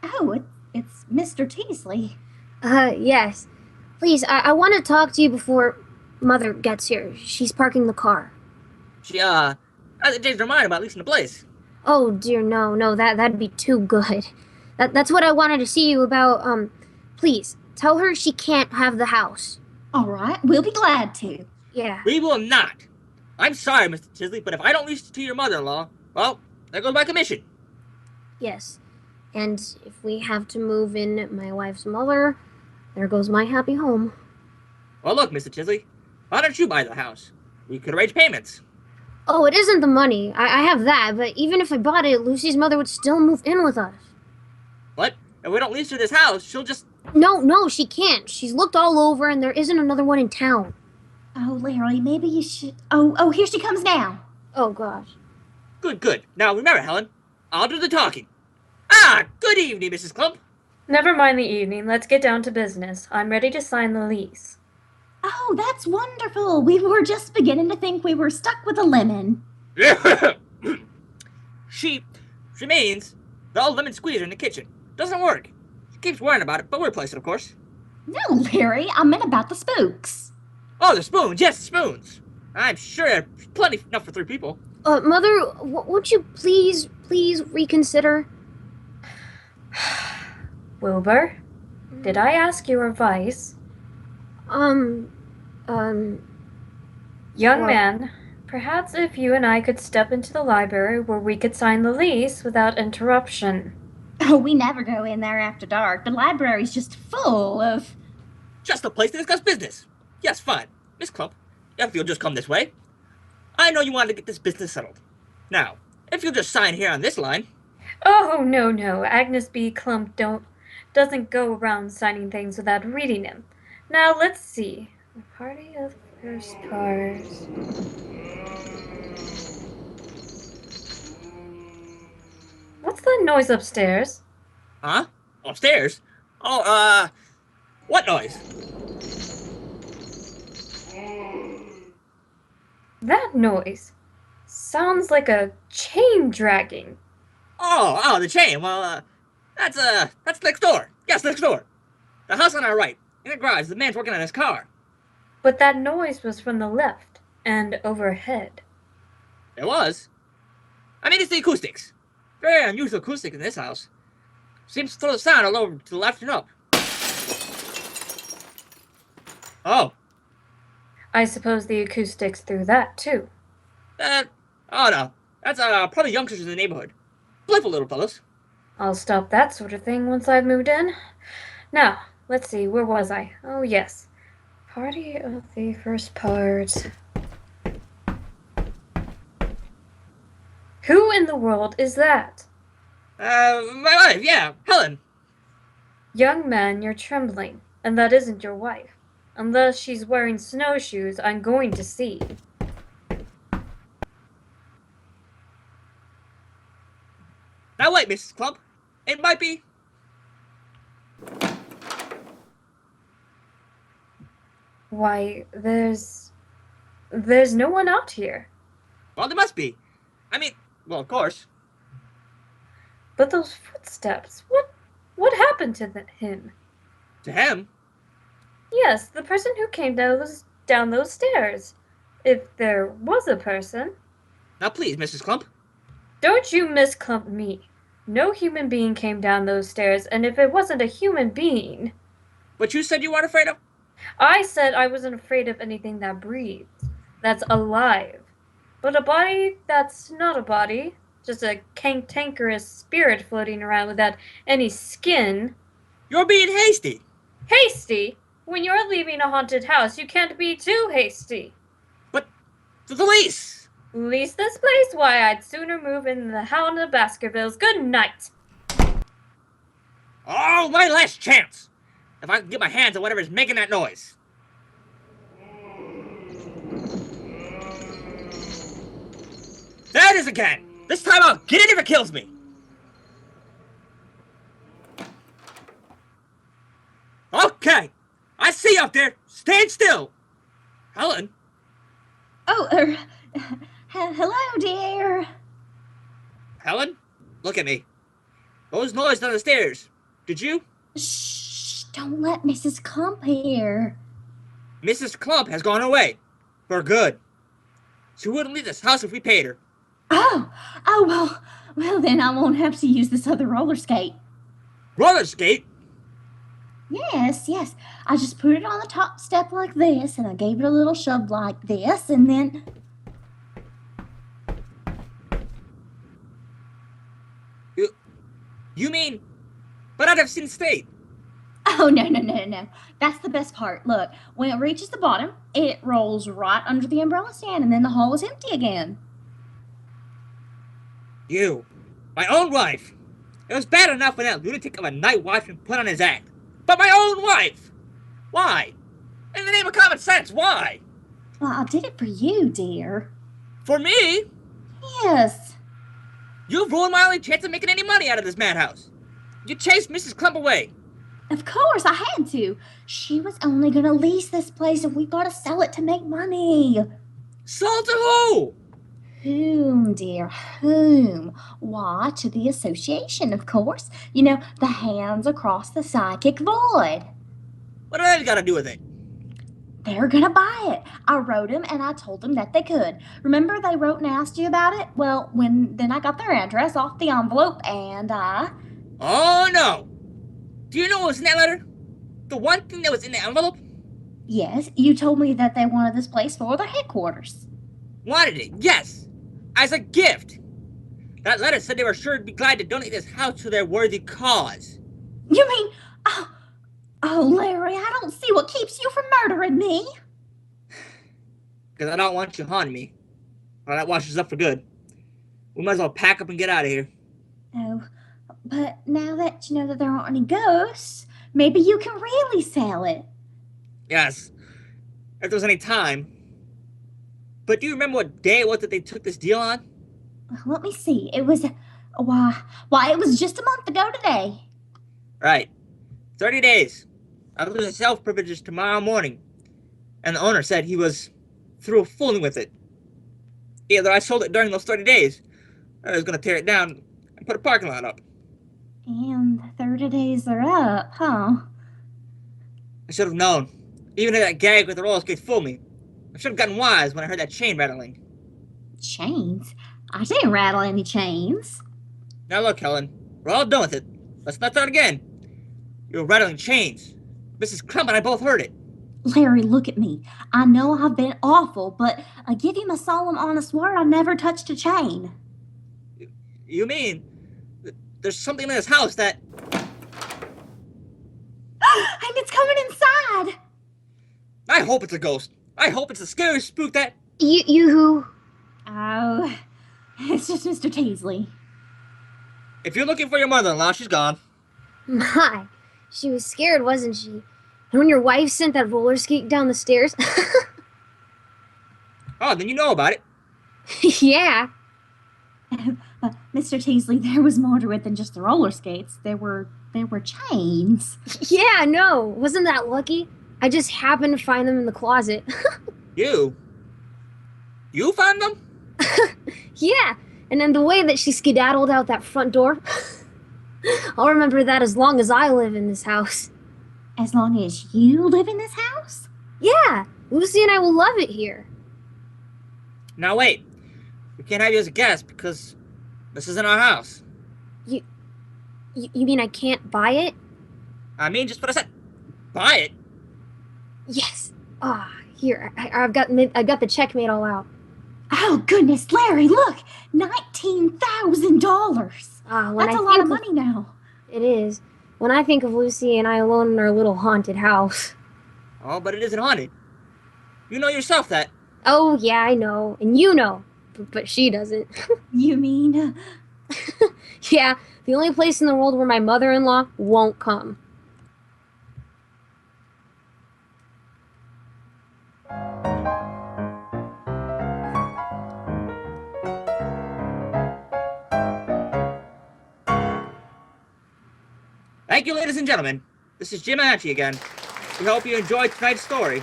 Oh, it's Mr. Teasley. Yes. Please, I want to talk to you before Mother gets here. She's parking the car. She, hasn't changed her mind about leasing the place. Oh, dear, no, that'd be too good. That's what I wanted to see you about, please, tell her she can't have the house. All right, we'll be glad to. Yeah. We will not. I'm sorry, Mr. Tisley, but if I don't lease it to your mother-in-law, well, there goes my commission. Yes. And if we have to move in my wife's mother, there goes my happy home. Well, look, Mr. Tisley, why don't you buy the house? We could arrange payments. Oh, it isn't the money. I have that, but even if I bought it, Lucy's mother would still move in with us. What? If we don't lease her this house, she'll just... No, she can't. She's looked all over, and there isn't another one in town. Oh, Larry, maybe you should... Oh, here she comes now. Oh, gosh. Good, good. Now remember, Helen, I'll do the talking. Good evening, Mrs. Clump. Never mind the evening. Let's get down to business. I'm ready to sign the lease. Oh, that's wonderful. We were just beginning to think we were stuck with a lemon. She means the old lemon squeezer in the kitchen. Doesn't work. She keeps worrying about it, but we'll replace it, of course. No, Larry, I meant about the spooks. Oh, the spoons. Yes, the spoons. I'm sure there's plenty enough for 3 people. Mother, won't you please reconsider? Wilbur, did I ask your advice? Young man, perhaps if you and I could step into the library where we could sign the lease without interruption. Oh, we never go in there after dark. The library's just full of... Just a place to discuss business. Yes, fine. Miss Clump, if you'll just come this way. I know you wanted to get this business settled. Now, if you'll just sign here on this line. Oh, no. Agnes B. Clump doesn't go around signing things without reading them. Now, let's see. A party of first parts. What's that noise upstairs? Huh? Upstairs? Oh, what noise? That noise sounds like a chain dragging. Oh, the chain. Well, that's next door. Yes, next door. The house on our right. In the garage, the man's working on his car. But that noise was from the left and overhead. It was. I mean, it's the acoustics. Very unusual acoustic in this house. Seems to throw the sound all over to the left and up. Oh. I suppose the acoustics threw that, too. Oh no. That's probably youngsters in the neighborhood. Playful little fellows. I'll stop that sort of thing once I've moved in. Now, let's see, where was I? Oh, yes. Party of the first parts. Who in the world is that? My wife, yeah, Helen. Young man, you're trembling, and that isn't your wife. Unless she's wearing snowshoes, I'm going to see. Now wait, Mrs. Clump. It might be... Why, there's no one out here. Well, there must be. I mean, well, of course. But those footsteps, what happened to him? To him? Yes, the person who came down those stairs. If there was a person. Now please, Mrs. Clump. Don't you misclump me. No human being came down those stairs, and if it wasn't a human being... But you said you weren't afraid of... I said I wasn't afraid of anything that breathes, that's alive. But a body that's not a body, just a cantankerous spirit floating around without any skin... You're being hasty. Hasty? When you're leaving a haunted house, you can't be too hasty. But the lease! Lease this place? Why, I'd sooner move in the Hound of Baskervilles. Good night. Oh, my last chance! If I can get my hands on whatever's making that noise. There it is again! This time I'll get it if it kills me! Okay! I see you up there! Stand still! Helen? Oh, hello, dear. Helen? Look at me. What was noise down the stairs? Did you? Shh, don't let Mrs. Clump hear. Mrs. Clump has gone away. For good. She wouldn't leave this house if we paid her. Oh, well then I won't have to use this other roller skate. Roller skate? Yes. I just put it on the top step like this, and I gave it a little shove like this, and then... You mean... But I'd have seen state. Oh, no. That's the best part. Look, when it reaches the bottom, it rolls right under the umbrella stand, and then the hall is empty again. You. My own wife. It was bad enough when that lunatic of a night watchman put on his act. But my own wife! Why? In the name of common sense, why? Well, I did it for you, dear. For me? Yes. You've ruined my only chance of making any money out of this madhouse. You chased Mrs. Clump away. Of course, I had to. She was only gonna lease this place and we gotta sell it to make money. Sell to who? Whom, dear, whom? Why, to the association, of course. You know, the hands across the psychic void. What do they got to do with it? They're gonna buy it. I wrote them and I told them that they could. Remember they wrote and asked you about it? Well, then I got their address off the envelope and I... Oh, no. Do you know what was in that letter? The one thing that was in the envelope? Yes, you told me that they wanted this place for their headquarters. Wanted it, yes. As a gift. That letter said they were sure to be glad to donate this house to their worthy cause. You mean... Oh, Larry, I don't see what keeps you from murdering me. Because I don't want you haunting me. Or that washes up for good. We might as well pack up and get out of here. Oh, but now that you know that there aren't any ghosts, maybe you can really sell it. Yes. If there's any time. But do you remember what day it was that they took this deal on? Let me see. It was... Why, it was just a month ago today. Right. 30 days. I'll lose the self privileges tomorrow morning. And the owner said he was through fooling with it. Either I sold it during those 30 days, or I was going to tear it down and put a parking lot up. And 30 days are up, huh? I should have known. Even if that gag with the roller skates fooled me. I should have gotten wise when I heard that chain rattling. Chains? I didn't rattle any chains. Now look, Helen, we're all done with it. Let's not start again. You were rattling chains. Mrs. Crump and I both heard it. Larry, look at me. I know I've been awful, but I give you my solemn honest word, I never touched a chain. You mean there's something in this house that... And it's coming inside! I hope it's a ghost. I hope it's a scary spook that... You who? Oh, it's just Mr. Teasley. If you're looking for your mother-in-law, she's gone. My, she was scared, wasn't she? And when your wife sent that roller skate down the stairs... Oh, then you know about it. Yeah. Mr. Teasley, there was more to it than just the roller skates. There were chains. Yeah, no. Wasn't that lucky? I just happened to find them in the closet. You? You found them? Yeah, and then the way that she skedaddled out that front door... I'll remember that as long as I live in this house. As long as you live in this house? Yeah, Lucy and I will love it here. Now wait. We can't have you as a guest because this isn't our house. You mean I can't buy it? I mean, just what I said. Buy it? Yes. Here, I've got the check made all out. Oh, goodness, Larry, look! $19,000! That's a lot of money now. It is. When I think of Lucy and I alone in our little haunted house. Oh, but it isn't haunted. You know yourself that. Oh, yeah, I know. And you know. But she doesn't. You mean? Yeah, the only place in the world where my mother-in-law won't come. Thank you, ladies and gentlemen. This is Jim Anchi again. We hope you enjoyed tonight's story.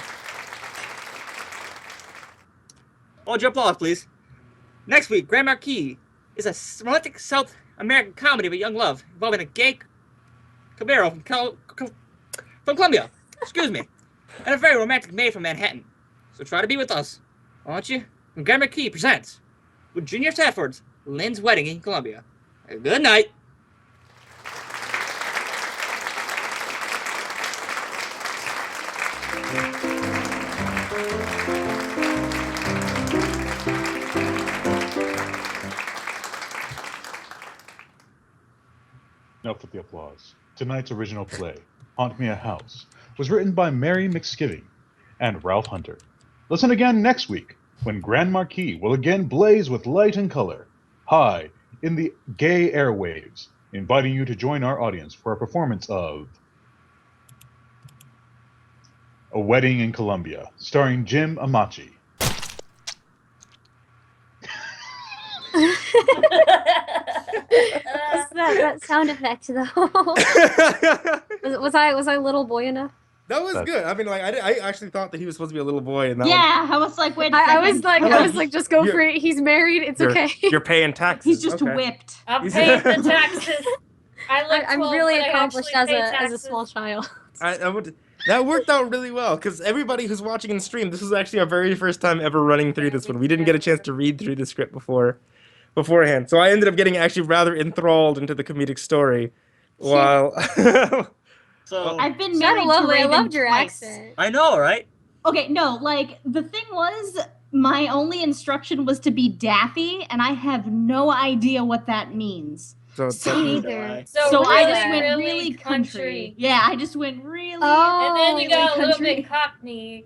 Hold your applause, please. Next week, Grand Marquee is a romantic South American comedy of a young love involving a gay caballero from Colombia. Excuse me. And a very romantic maid from Manhattan. So try to be with us, won't you? When Grand Marquee presents Virginia Stafford's Lynn's Wedding in Colombia. Good night. Enough with the applause. Tonight's original play, Haunt Me a House, was written by Mary McSkiving and Ralph Hunter. Listen again next week, when Grand Marquee will again blaze with light and color, high in the gay airwaves, inviting you to join our audience for a performance of A Wedding in Colombia, starring Jim Amachi. What's that sound effect though? was I little boy enough? That was good. I mean, like, I actually thought that he was supposed to be a little boy, and that Yeah, I was like, wait a I second. was like, just go for it. He's married. It's okay. You're paying taxes. He's just okay. whipped. I'm paying the taxes. I'm 12, really but I accomplished actually as pay a taxes. small child. That worked out really well, because everybody who's watching in stream, this was actually our very first time ever running through this one. We didn't get a chance to read through the script beforehand, so I ended up getting actually rather enthralled into the comedic story. While So I've been Shadow married to Lovely, I Raven loved your twice. accent. I know, right? Okay, no, like the thing was, my only instruction was to be daffy, and I have no idea what that means. So Neither. So I just really, went really really country. country. Yeah, I just went really. Oh, And then you really got a little country. bit Cockney.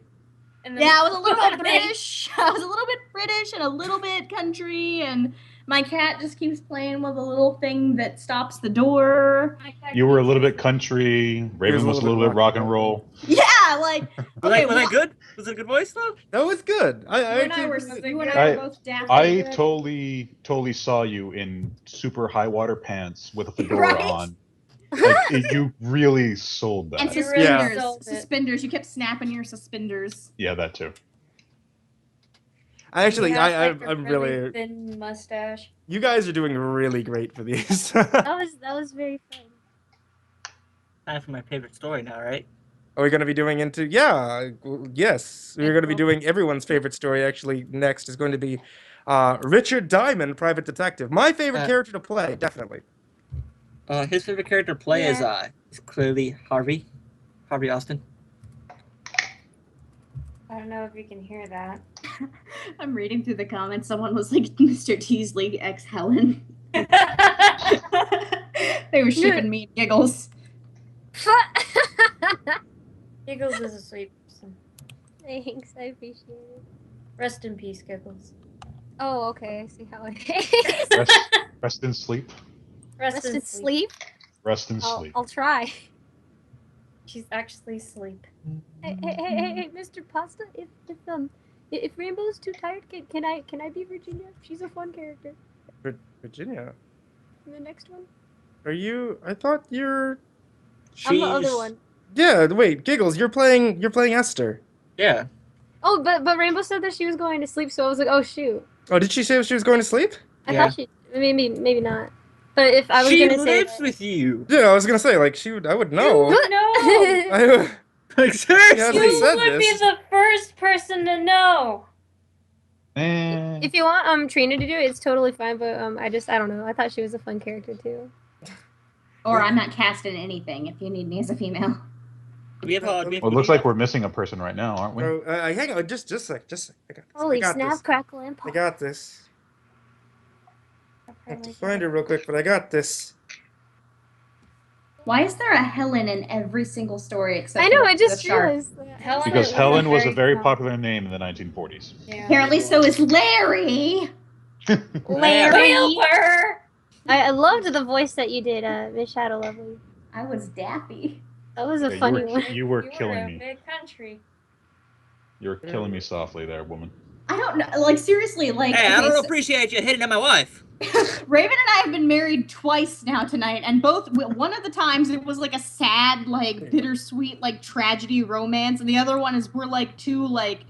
And then Yeah, I was a little bit British. I was a little bit British and a little bit country, and my cat just keeps playing with a little thing that stops the door. You were a little bit country. Raven was a little bit rock and roll. Yeah, like. Was Okay, that good? Was it a good voice though? That was good. You and I were both daffy. I totally saw you in super high water pants with a fedora Right? on. Like, you really sold that. And suspenders. Suspenders. You kept snapping your suspenders. Yeah, that too. Actually, He has, like, a I'm really. thin mustache. You guys are doing really great for these. that was very fun. Time for my favorite story now, right? Are we going to be doing into? Yeah, yes. We're going to be doing everyone's favorite story. Actually, next is going to be Richard Diamond, Private Detective. My favorite character to play, definitely. His favorite character to play is clearly Harvey Austin. I don't know if you can hear that. I'm reading through the comments. Someone was like, Mr. Teasley x Helen. They were shipping me giggles. Giggles is asleep. So. Thanks, I appreciate it. Rest in peace, Giggles. Oh, okay. I see how it is. Rest in sleep. Rest in sleep. Rest in sleep. I'll try. She's actually asleep. Hey, Mr. Pasta. If Rainbow's too tired, can I be Virginia? She's a fun character. Virginia. In the next one. Are you? I thought you're. I'm the other one. Yeah. Wait, Giggles. You're playing Esther. Yeah. Oh, but Rainbow said that she was going to sleep, so I was like, oh shoot. Oh, did she say she was going to sleep? I thought she maybe not. But if I was She gonna say lives with you. Yeah, I was gonna say like I would know. No! Like seriously. You would be the first person to know. If you want Trina to do it, it's totally fine. But I don't know. I thought she was a fun character too. Or I'm not cast in anything if you need me as a female. We have Well, it looks like we're missing a person right now, aren't we? Hang on, just a sec. I got this. Holy I got snap, this. crackle, and I pop. got this. I have to find her real quick, but I got this. Why is there a Helen in every single story except I know, for I just the shark? realized that. Because Helen was a very popular name in the 1940s. Yeah. Apparently so is Larry. Larry. Wilbur! I loved the voice that you did, Miss Shadow Lovely. I was Daffy. That was a Yeah, funny one. You were killing me. Big country. You're killing me softly there, woman. I don't know. Like, seriously, like. Hey, I okay, don't so- appreciate you hitting on my wife. Raven and I have been married twice now tonight, and one of the times it was like a sad, like bittersweet, like tragedy romance, and the other one is we're like two like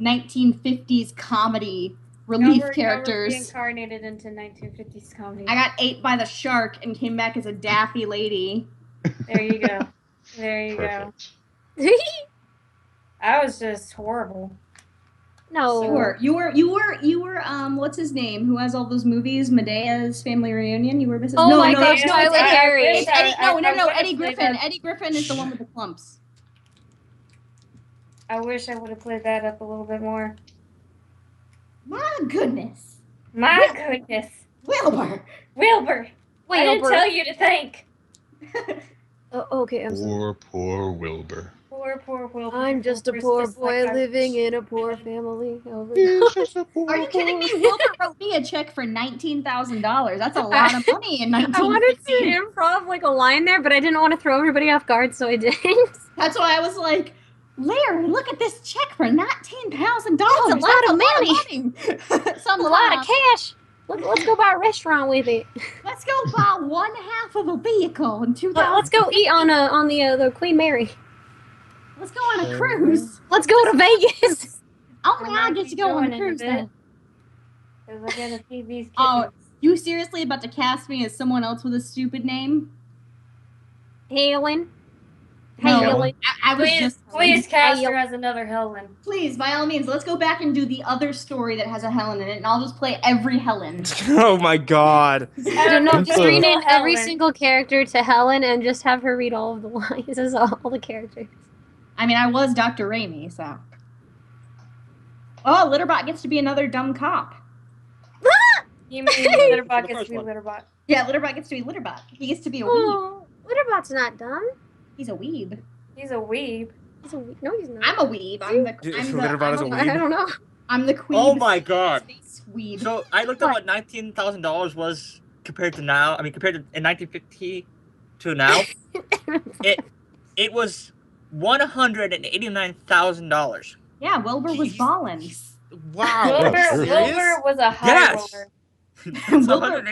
1950s comedy relief characters. Reincarnated into 1950s comedy. I got ate by the shark and came back as a daffy lady. There you go. There you go. I was just horrible. No. You were what's his name? Who has all those movies? Medea's Family Reunion. You were Mrs. Oh my gosh, it's Tyler Eddie. Perry. It's Eddie. No, Eddie played Griffin. that. Eddie Griffin is the one with the clumps. I wish I would have played that up a little bit more. My goodness. My goodness. Wilbur. Wilbur. I didn't Wilbur. tell you to think. Okay, I'm sorry. Poor Wilbur. Poor Wilbur. I'm just a poor boy living in a poor family. Are you kidding me? Wilbur wrote me a check for $19,000. That's a lot of money in 1950. I wanted to improv like a line there, but I didn't want to throw everybody off guard, so I didn't. That's why I was like, Larry, look at this check for $19,000. That's a lot of money. That's a lot of cash. Let's go buy a restaurant with it. Let's go buy one half of a vehicle in 2000. Let's go eat on the Queen Mary. Let's go on a cruise. Let's go to Vegas. Only I get to go on a cruise then. Because I gotta feed these kittens. Oh, you seriously about to cast me as someone else with a stupid name? Helen. No, Helen. I was Please, just please cast her as another Helen. Please, by all means, let's go back and do the other story that has a Helen in it, and I'll just play every Helen. Oh my god. No, just rename every Helen. single character to Helen and just have her read all of the lines as all the characters. I mean, I was Dr. Raimi, so. Oh, Litterbot gets to be another dumb cop. You mean Litterbot gets to be Litterbot? Yeah, Litterbot gets to be Litterbot. He gets to be a weeb. Oh, Litterbot's not dumb. He's a weeb. He's a weeb. He's a weeb. No, he's not. I'm a weeb. I'm the. Litterbot is a weeb? I don't know. I'm the queen. Oh my god. Weeb. So I looked up what $19,000 was compared to now. I mean, compared to in 1950 to now. it was $189,000. Yeah, Wilbur was ballin'. Wow. Wilbur was a high roller. Wilbur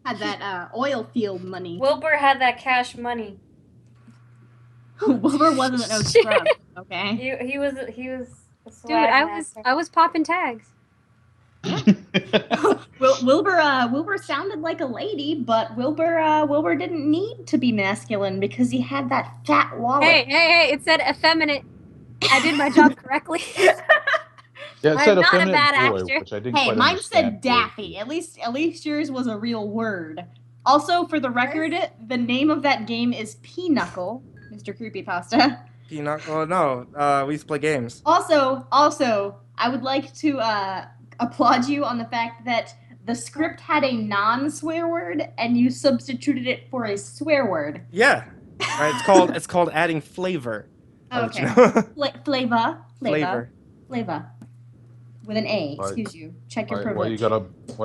had that oil field money. Wilbur had that cash money. Wilbur wasn't no scrub, okay? He was a Dude, I was popping tags. Wilbur sounded like a lady, but Wilbur didn't need to be masculine because he had that fat wallet. Hey! It said effeminate. I did my job correctly. Yeah, it said I'm not a effeminate bad boy, actor. which I didn't Hey, quite mine understand. said Daffy. At least yours was a real word. Also, for the record, the name of that game is Pinochle, Mr. Creepypasta. Pinochle? No, we used to play games. Also, I would like to applaud you on the fact that the script had a non-swear word and you substituted it for a swear word. Yeah. Right, it's called adding flavor. Okay. Flavor. With an A, excuse you. Check your Why privilege. do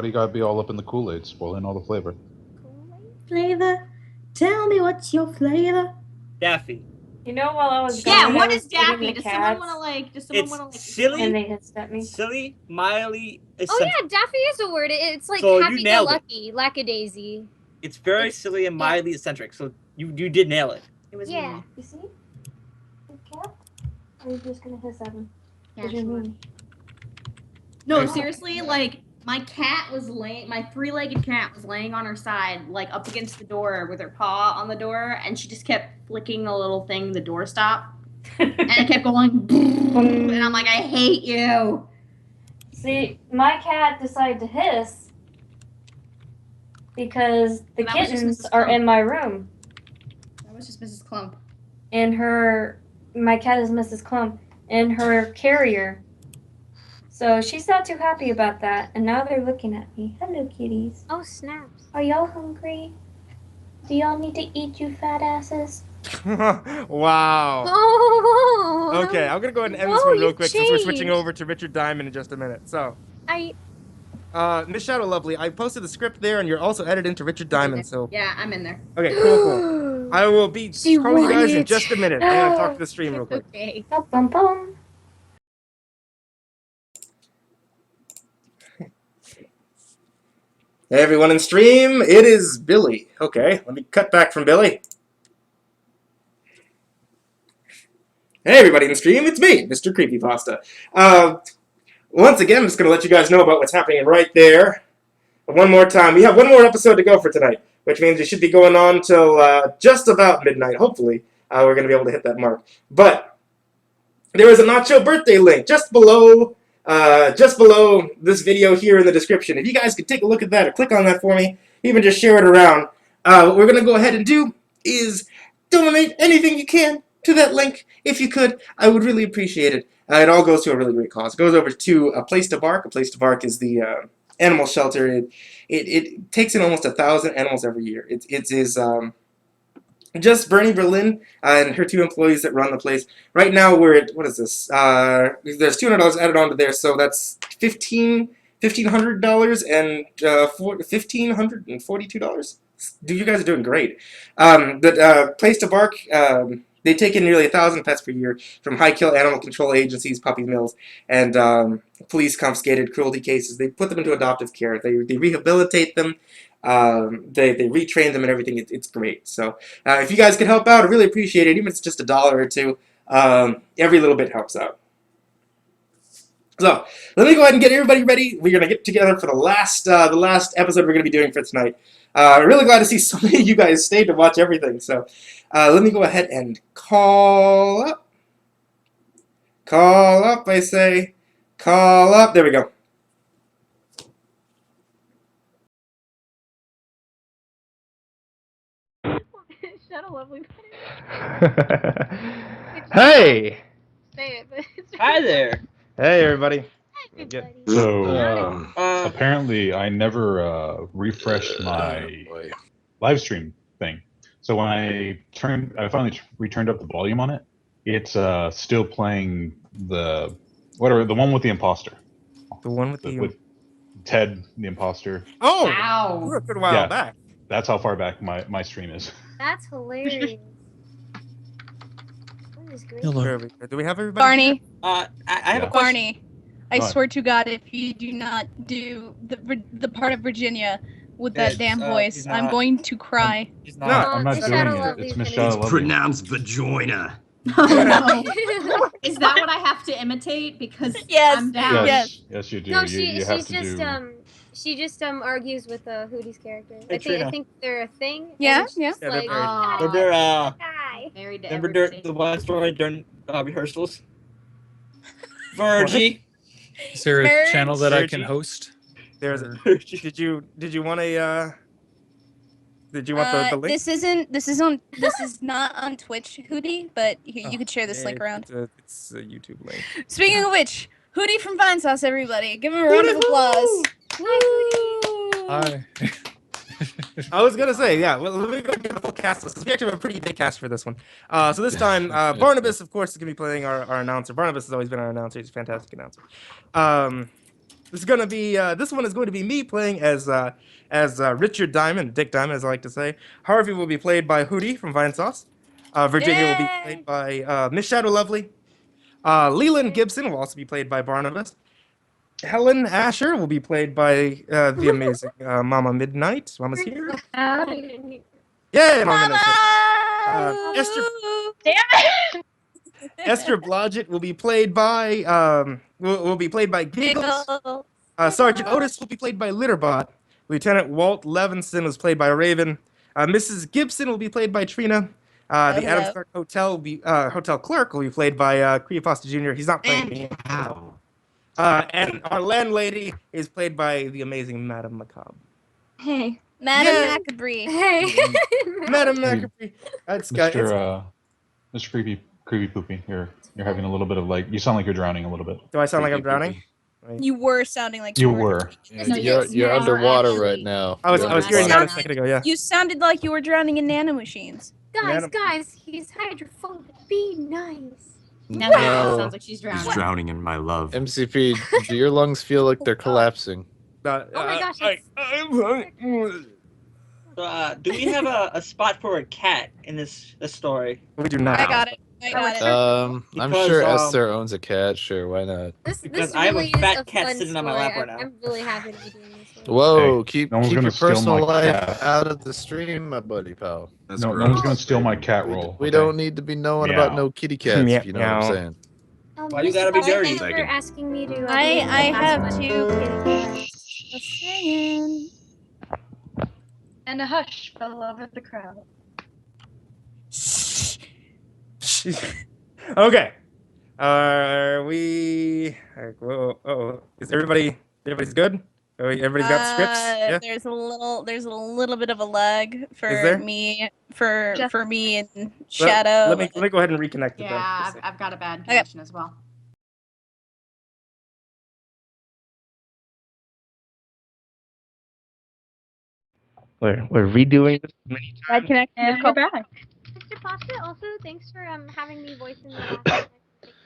you gotta be all up in the Kool-Aid, spoiling all the flavor? Flavor. Tell me what's your flavor. Daffy. You know, while I was Yeah, gone, what I is was feeding Daffy? the Does cats, someone want to like Silly. and they hissed at me. Silly, mildly, Oh yeah, Daffy is a word. It's like So you nailed it. happy-go-lucky, lackadaisy. It's very silly and mildly eccentric. So you did nail it. It was Yeah. me. You see? The cat? Or are you just gonna hiss at him? Yeah, What do you sure. mean? No, seriously, like my three-legged cat was laying on her side, like up against the door with her paw on the door, and she just kept flicking the little thing, the door stop. And it kept going, and I'm like, I hate you. See, my cat decided to hiss because the That was just kittens Mrs. are Clump. in my room. That was just Mrs. Clump. And my cat is Mrs. Clump, in her carrier. So she's not too happy about that, and now they're looking at me. Hello, kitties. Oh snaps! Are y'all hungry? Do y'all need to eat, you fat asses? Wow. Oh. Okay, I'm gonna go ahead and end this Whoa, one real you quick since we're switching changed. over to Richard Diamond in just a minute. So, I Miss Shadow Lovely, I posted the script there, and you're also edited into Richard Diamond. So, Yeah, I'm in there. okay, cool. I will be She calling you won guys in it. just a minute. I'm gonna talk to the stream real quick. okay. Bum, bum, bum. Hey everyone in stream, it is Billy. Okay, let me cut back from Billy. Hey everybody in stream, it's me, MrCreepyPasta. Once again, I'm just going to let you guys know about what's happening right there. One more time, we have one more episode to go for tonight, which means we should be going on till just about midnight, hopefully. We're going to be able to hit that mark. But there is a Nachobirthday link just below this video here in the description. If you guys could take a look at that or click on that for me, even just share it around. What we're going to go ahead and do is donate anything you can to that link. If you could, I would really appreciate it. It all goes to a really great cause. It goes over to A Place to Bark. A Place to Bark is the animal shelter. It takes in almost 1,000 animals every year. It is just Bernie Berlin and her 2 employees that run the place. Right now we're at, what is this? There's $200 added onto there, so that's $1,500 and $1,542. You guys are doing great. Place to Bark They take in nearly 1,000 pets per year from high-kill animal control agencies, puppy mills, and police-confiscated cruelty cases. They put them into adoptive care. They rehabilitate them. They retrain them and everything. It's great. So if you guys could help out, I really appreciate it. Even if it's just $1 or $2, every little bit helps out. So let me go ahead and get everybody ready. We're gonna get together for the last episode we're gonna be doing for tonight. Really glad to see so many of you guys stayed to watch everything. So let me go ahead and call up. I say, call up. There we go. Shut a lovely Hey. Say it, but Hi there. Hey, everybody. So apparently, I never refreshed my live stream thing. So when I finally returned up the volume on it. It's still playing the one with the imposter. The one with with Ted the imposter. Oh, wow! We're a good while back. That's how far back my stream is. That's hilarious. That is great. Hello. Do we have everybody? Barney. I have a question. Barney, I swear to God, if you do not do the part of Virginia with that damn voice, I'm going to cry. I'm not doing it. It's Miss Shadow Lovely. Pronounced vagina. Is that what I have to imitate? Because I'm down. Yes, you do. No, you have to do. she just argues with Hootie's character. Hey, I Trina. think they're a thing. Yeah, yeah. Yeah, Like, Very remember the one story during rehearsals? Virgie. Is there a channel that I can Virgie. host? There's a, did you want a did you want the link? This is not on Twitch, Hootie, but you could share this link around. It's a YouTube link. Speaking of which, Hootie from Vinesauce, everybody, give him a round of applause. Hi. I was gonna say, yeah. Well, let me go get the full cast list. We actually have a pretty big cast for this one. So this time, Barnabas, of course, is gonna be playing our announcer. Barnabas has always been our announcer. He's a fantastic announcer. This is gonna be this one is going to be me playing as Richard Diamond, Dick Diamond, as I like to say. Harvey will be played by Hootie from Vinesauce. Virginia will be played by Miss Shadow Lovely. Leland Gibson will also be played by Barnabas. Helen Asher will be played by the amazing Mama Midnight. Mama's here. Yeah, Mama. Esther Blodgett will be played by Giggles. Sergeant Otis will be played by Litterbot. Lieutenant Walt Levinson was played by Raven. Mrs. Gibson will be played by Trina. The Adams Clark Hotel clerk will be played by MrCreepyPasta Jr. He's not playing me now. And our landlady is played by the amazing Madame Macabre. Hey, Madame Macabre. Hey, Madame Macabre. Mr. Creepy Poopy, you're having a little bit of you sound like you're drowning a little bit. Do I sound like I'm drowning? You were sounding like you were. You're underwater right now. I was hearing that a second ago. Yeah. You sounded like you were drowning in nanomachines. Guys, he's hydrophobic. Be nice. Now No. sounds like she's drowning. He's drowning in my love. MCP, do your lungs feel like they're collapsing? Oh my gosh. Do we have a spot for a cat in this story? We do not. I got it. I'm Because, sure Esther owns a cat. Sure, why not? Because I have a fat cat fun sitting on my story. lap right now. I'm really happy to be doing this. Whoa, Hey, keep no one's your gonna steal personal my life cat. out of the stream, my buddy pal. No one's gonna steal my cat roll. We don't need to be knowing about no kitty cats, if you know what I'm saying. Why you gotta be dirty? Thank you for asking me to. I have to. A singing. And a hush fell over the crowd. Okay. Are we? Is everybody's good? Everybody's got scripts. Yeah. There's a little bit of a lag for there? me and Shadow. Let me go ahead and reconnect with them. Yeah, I've got a bad connection as well. We're redoing this many times. Bad connection. And we're back. MrPasta, also thanks for having me voice in the last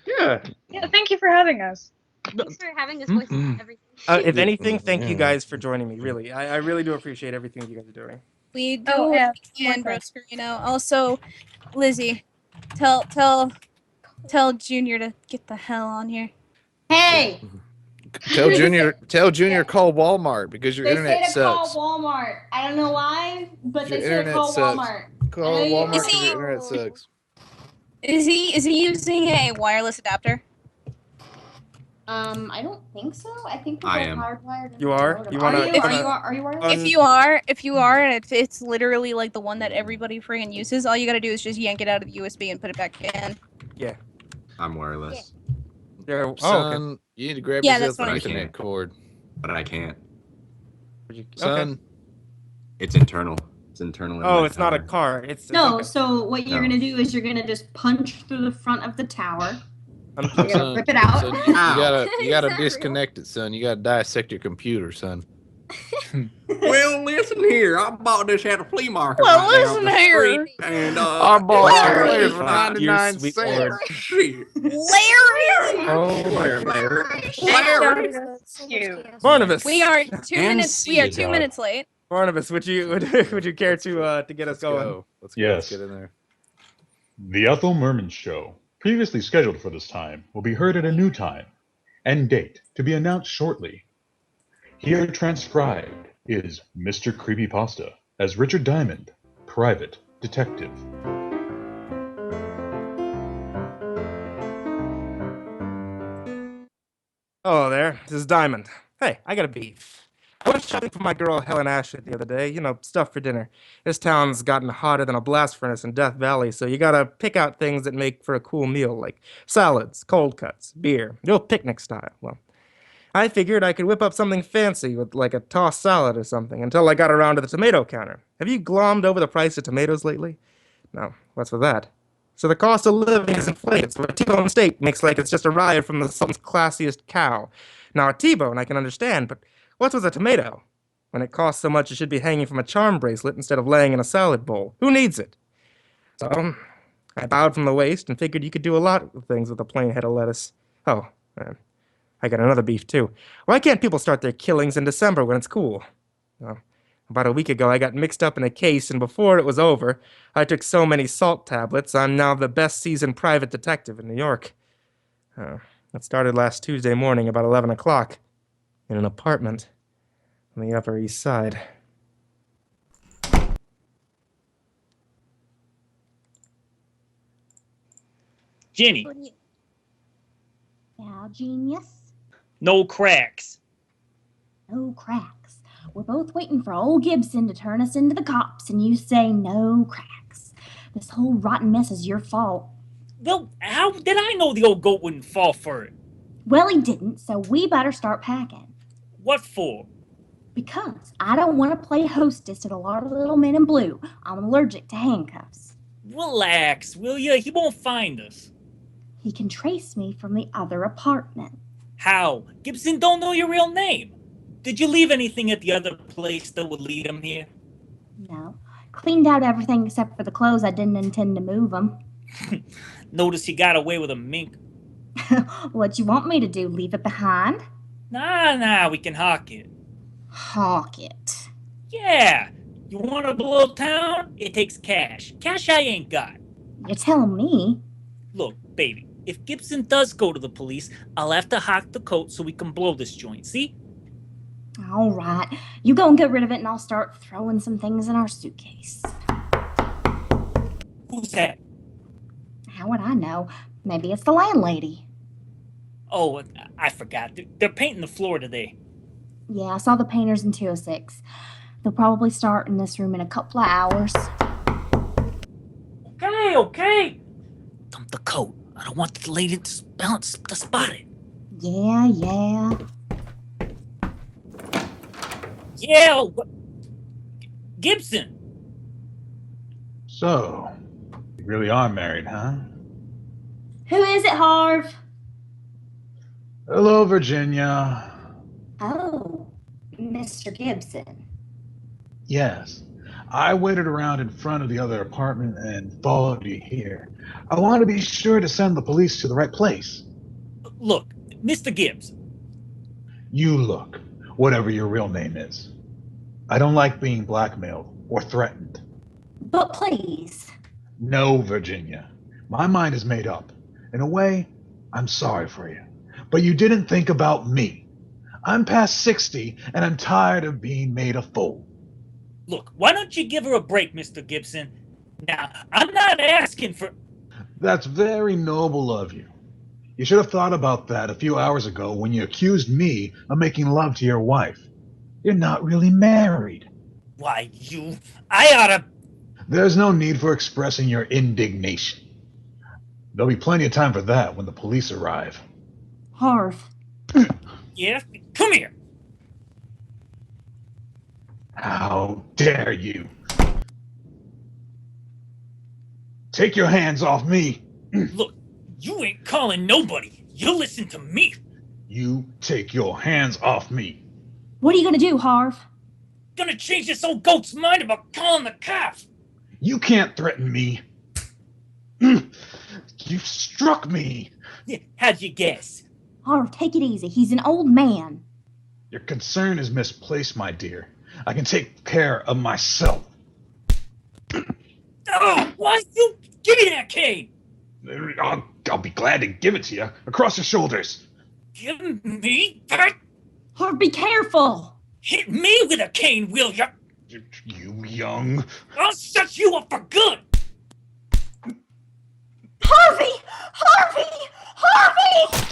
Yeah. Yeah, thank you for having us. Thanks for having us voice in everything. If anything, thank you guys for joining me. Really, I really do appreciate everything you guys are doing. We do Oh, yeah. and Broscarino. Also, Lizzie, Tell Junior to get the hell on here. Hey! Tell Junior call Walmart because your They internet say to call sucks. Walmart. I don't know why, but Your they say to internet call sucks. Walmart. Call Walmart because your internet sucks. Is he using a wireless adapter? I don't think so. I think we're I both am. hardwired. You are? You Are wanna- you? wanna- Are you wireless? If you are, and it's literally like the one that everybody friggin' uses, all you gotta do is just yank it out of the USB and put it back in. Yeah. I'm wireless. Yeah. Son, you need to grab Yeah, that's yourself an what I Ethernet cord. But I can't. Son. It's internal. It's internal. in Oh, my it's not a tower. car. It's No, okay. so what you're No. gonna do is you're gonna just punch through the front of the tower. You're gonna Son, rip it out. son, you gotta Is that disconnect it, son. You gotta dissect your computer, son. Well, listen here. I bought this at a flea market Well, right down listen the here. street, and I bought Larry, it for 99 sweet cents. lord. Shit. Larry! Oh, Larry. Barnabas. We are 2 minutes. We are NC, 2 dog. minutes late. Barnabas, would you care to get us going? Go. Let's go. Yes. Let's get in there. The Ethel Merman Show, previously scheduled for this time, will be heard at a new time and date to be announced shortly. Here transcribed is MrCreepyPasta as Richard Diamond, private detective. Hello there. This is Diamond. Hey, I got a beef. I went shopping for my girl Helen Ashley the other day. You know, stuff for dinner. This town's gotten hotter than a blast furnace in Death Valley, so you gotta pick out things that make for a cool meal, like salads, cold cuts, beer, real picnic style. Well, I figured I could whip up something fancy with like a tossed salad or something until I got around to the tomato counter. Have you glommed over the price of tomatoes lately? No, what's with that? So the cost of living is inflated, so a T-bone steak makes like it's just arrived from the something's classiest cow. Now a T-bone I can understand, but what's with a tomato? When it costs so much it should be hanging from a charm bracelet instead of laying in a salad bowl. Who needs it? So I bowed from the waist and figured you could do a lot of things with a plain head of lettuce. Oh, I got another beef too. Why can't people start their killings in December when it's cool? Well, about a week ago I got mixed up in a case, and before it was over, I took so many salt tablets I'm now the best seasoned private detective in New York. It started last Tuesday morning about 11 o'clock in an apartment on the Upper East Side. Jenny, Yeah, genius. no cracks. No cracks. We're both waiting for old Gibson to turn us into the cops, and you say no cracks. This whole rotten mess is your fault. Well, how did I know the old goat wouldn't fall for it? Well, he didn't, so we better start packing. What for? Because I don't want to play hostess to the large little men in blue. I'm allergic to handcuffs. Relax, will ya? He won't find us. He can trace me from the other apartment. How? Gibson don't know your real name. Did you leave anything at the other place that would lead him here? No. Cleaned out everything except for the clothes. I didn't intend to move them. Notice he got away with a mink. What you want me to do? Leave it behind? Nah, we can hawk it. Hawk it. Yeah, you want to blow town? It takes cash. Cash I ain't got. You're telling me? Look, baby, if Gibson does go to the police, I'll have to hawk the coat so we can blow this joint, see? All right. You go and get rid of it, and I'll start throwing some things in our suitcase. Who's that? How would I know? Maybe it's the landlady. Oh, I forgot. They're painting the floor today. Yeah, I saw the painters in 206. They'll probably start in this room in a couple of hours. Okay. Dump the coat. I don't want the lady to spot it. Yeah. Yeah, Gibson. So, you really are married, huh? Who is it, Harv? Hello, Virginia. Oh, Mr. Gibson. Yes. I waited around in front of the other apartment and followed you here. I want to be sure to send the police to the right place. Look, Mr. Gibbs. You look, whatever your real name is. I don't like being blackmailed or threatened. But please. No, Virginia. My mind is made up. In a way, I'm sorry for you. But you didn't think about me. I'm past 60, and I'm tired of being made a fool. Look, why don't you give her a break, Mr. Gibson? Now, I'm not asking for... That's very noble of you. You should have thought about that a few hours ago when you accused me of making love to your wife. You're not really married. Why, I oughta... There's no need for expressing your indignation. There'll be plenty of time for that when the police arrive. Harv. Yeah? Come here! How dare you? Take your hands off me! Look, you ain't calling nobody. You listen to me. You take your hands off me. What are you gonna do, Harv? Gonna change this old goat's mind about calling the cops. You can't threaten me. You struck me. Yeah, how'd you guess? Harv, take it easy. He's an old man. Your concern is misplaced, my dear. I can take care of myself. Oh, why you give me that cane? I'll be glad to give it to you. Across your shoulders. Give me that? Harv, be careful. Hit me with a cane, will ya? You young... I'll set you up for good. Harvey! Harvey! Harvey!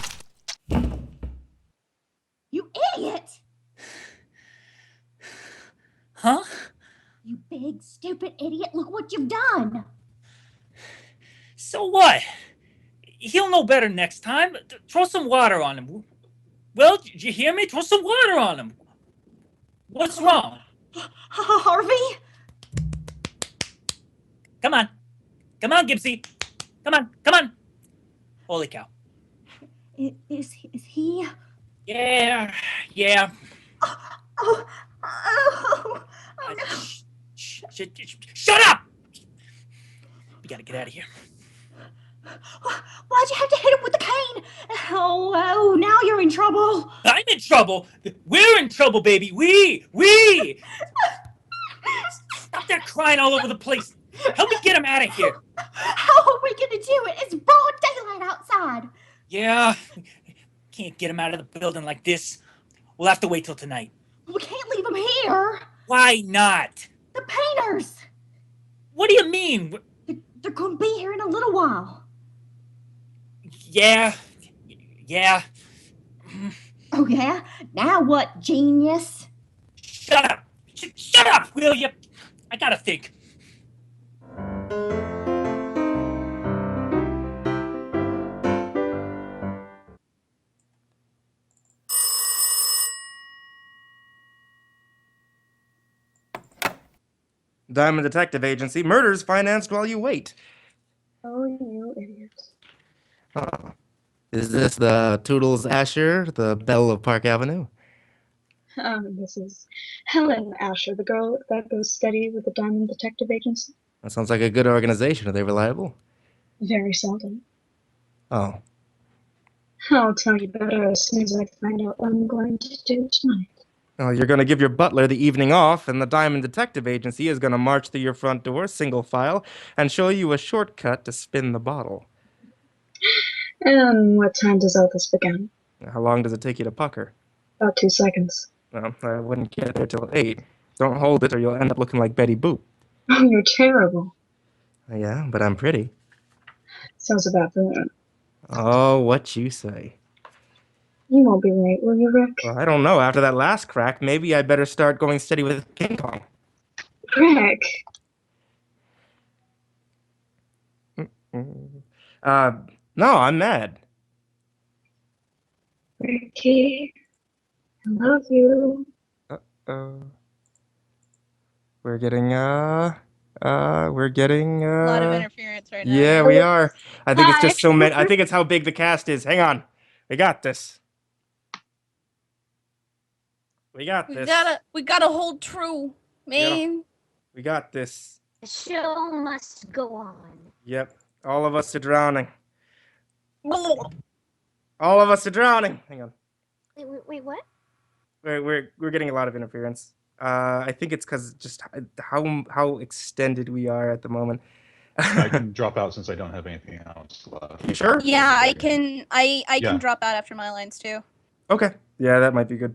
You idiot! Huh? You big, stupid idiot. Look what you've done. So what? He'll know better next time. Throw some water on him. Well, did you hear me? Throw some water on him. What's wrong? Harvey? Come on. Come on, Gibbsy. Come on. Come on. Holy cow. Is he? Yeah. Oh no. Shut up! We gotta get out of here. Why'd you have to hit him with the cane? Oh, now you're in trouble. I'm in trouble. We're in trouble, baby. We. Stop that crying all over the place. Help me get him out of here. How are we gonna do it? It's broad daylight outside. Yeah. Can't get him out of the building like this. We'll have to wait till tonight. We can't leave him here. Why not? The painters. What do you mean? They're gonna be here in a little while. Yeah. Oh yeah? Now what, genius? Shut up! Shut up, will you? I gotta think. Diamond Detective Agency. Murders financed while you wait. Oh, you idiots. Is this the Toodles Asher, the belle of Park Avenue? This is Helen Asher, the girl that goes steady with the Diamond Detective Agency. That sounds like a good organization. Are they reliable? Very seldom. Oh. I'll tell you better as soon as I find out what I'm going to do tonight. Well, you're going to give your butler the evening off, and the Diamond Detective Agency is going to march through your front door, single file, and show you a shortcut to spin the bottle. And what time does all this begin? How long does it take you to pucker? About 2 seconds. Well, I wouldn't get there till 8. Don't hold it or you'll end up looking like Betty Boop. Oh, you're terrible. Yeah, but I'm pretty. Sounds about that. Oh, what you say. You won't be late, will you, Rick? Well, I don't know. After that last crack, maybe I better start going steady with King Kong. Rick! No, I'm mad. Ricky, I love you. We're getting A lot of interference right now. Yeah, we are. I think it's just so many. I think it's how big the cast is. Hang on. We got this. We gotta hold true, man. We got this. The show must go on. Yep. All of us are drowning. All of us are drowning. Hang on. Wait, what? We're getting a lot of interference. I think it's because just how extended we are at the moment. I can drop out since I don't have anything else left. You sure? Yeah, I can. I Yeah. can drop out after my lines too. Okay. Yeah, that might be good.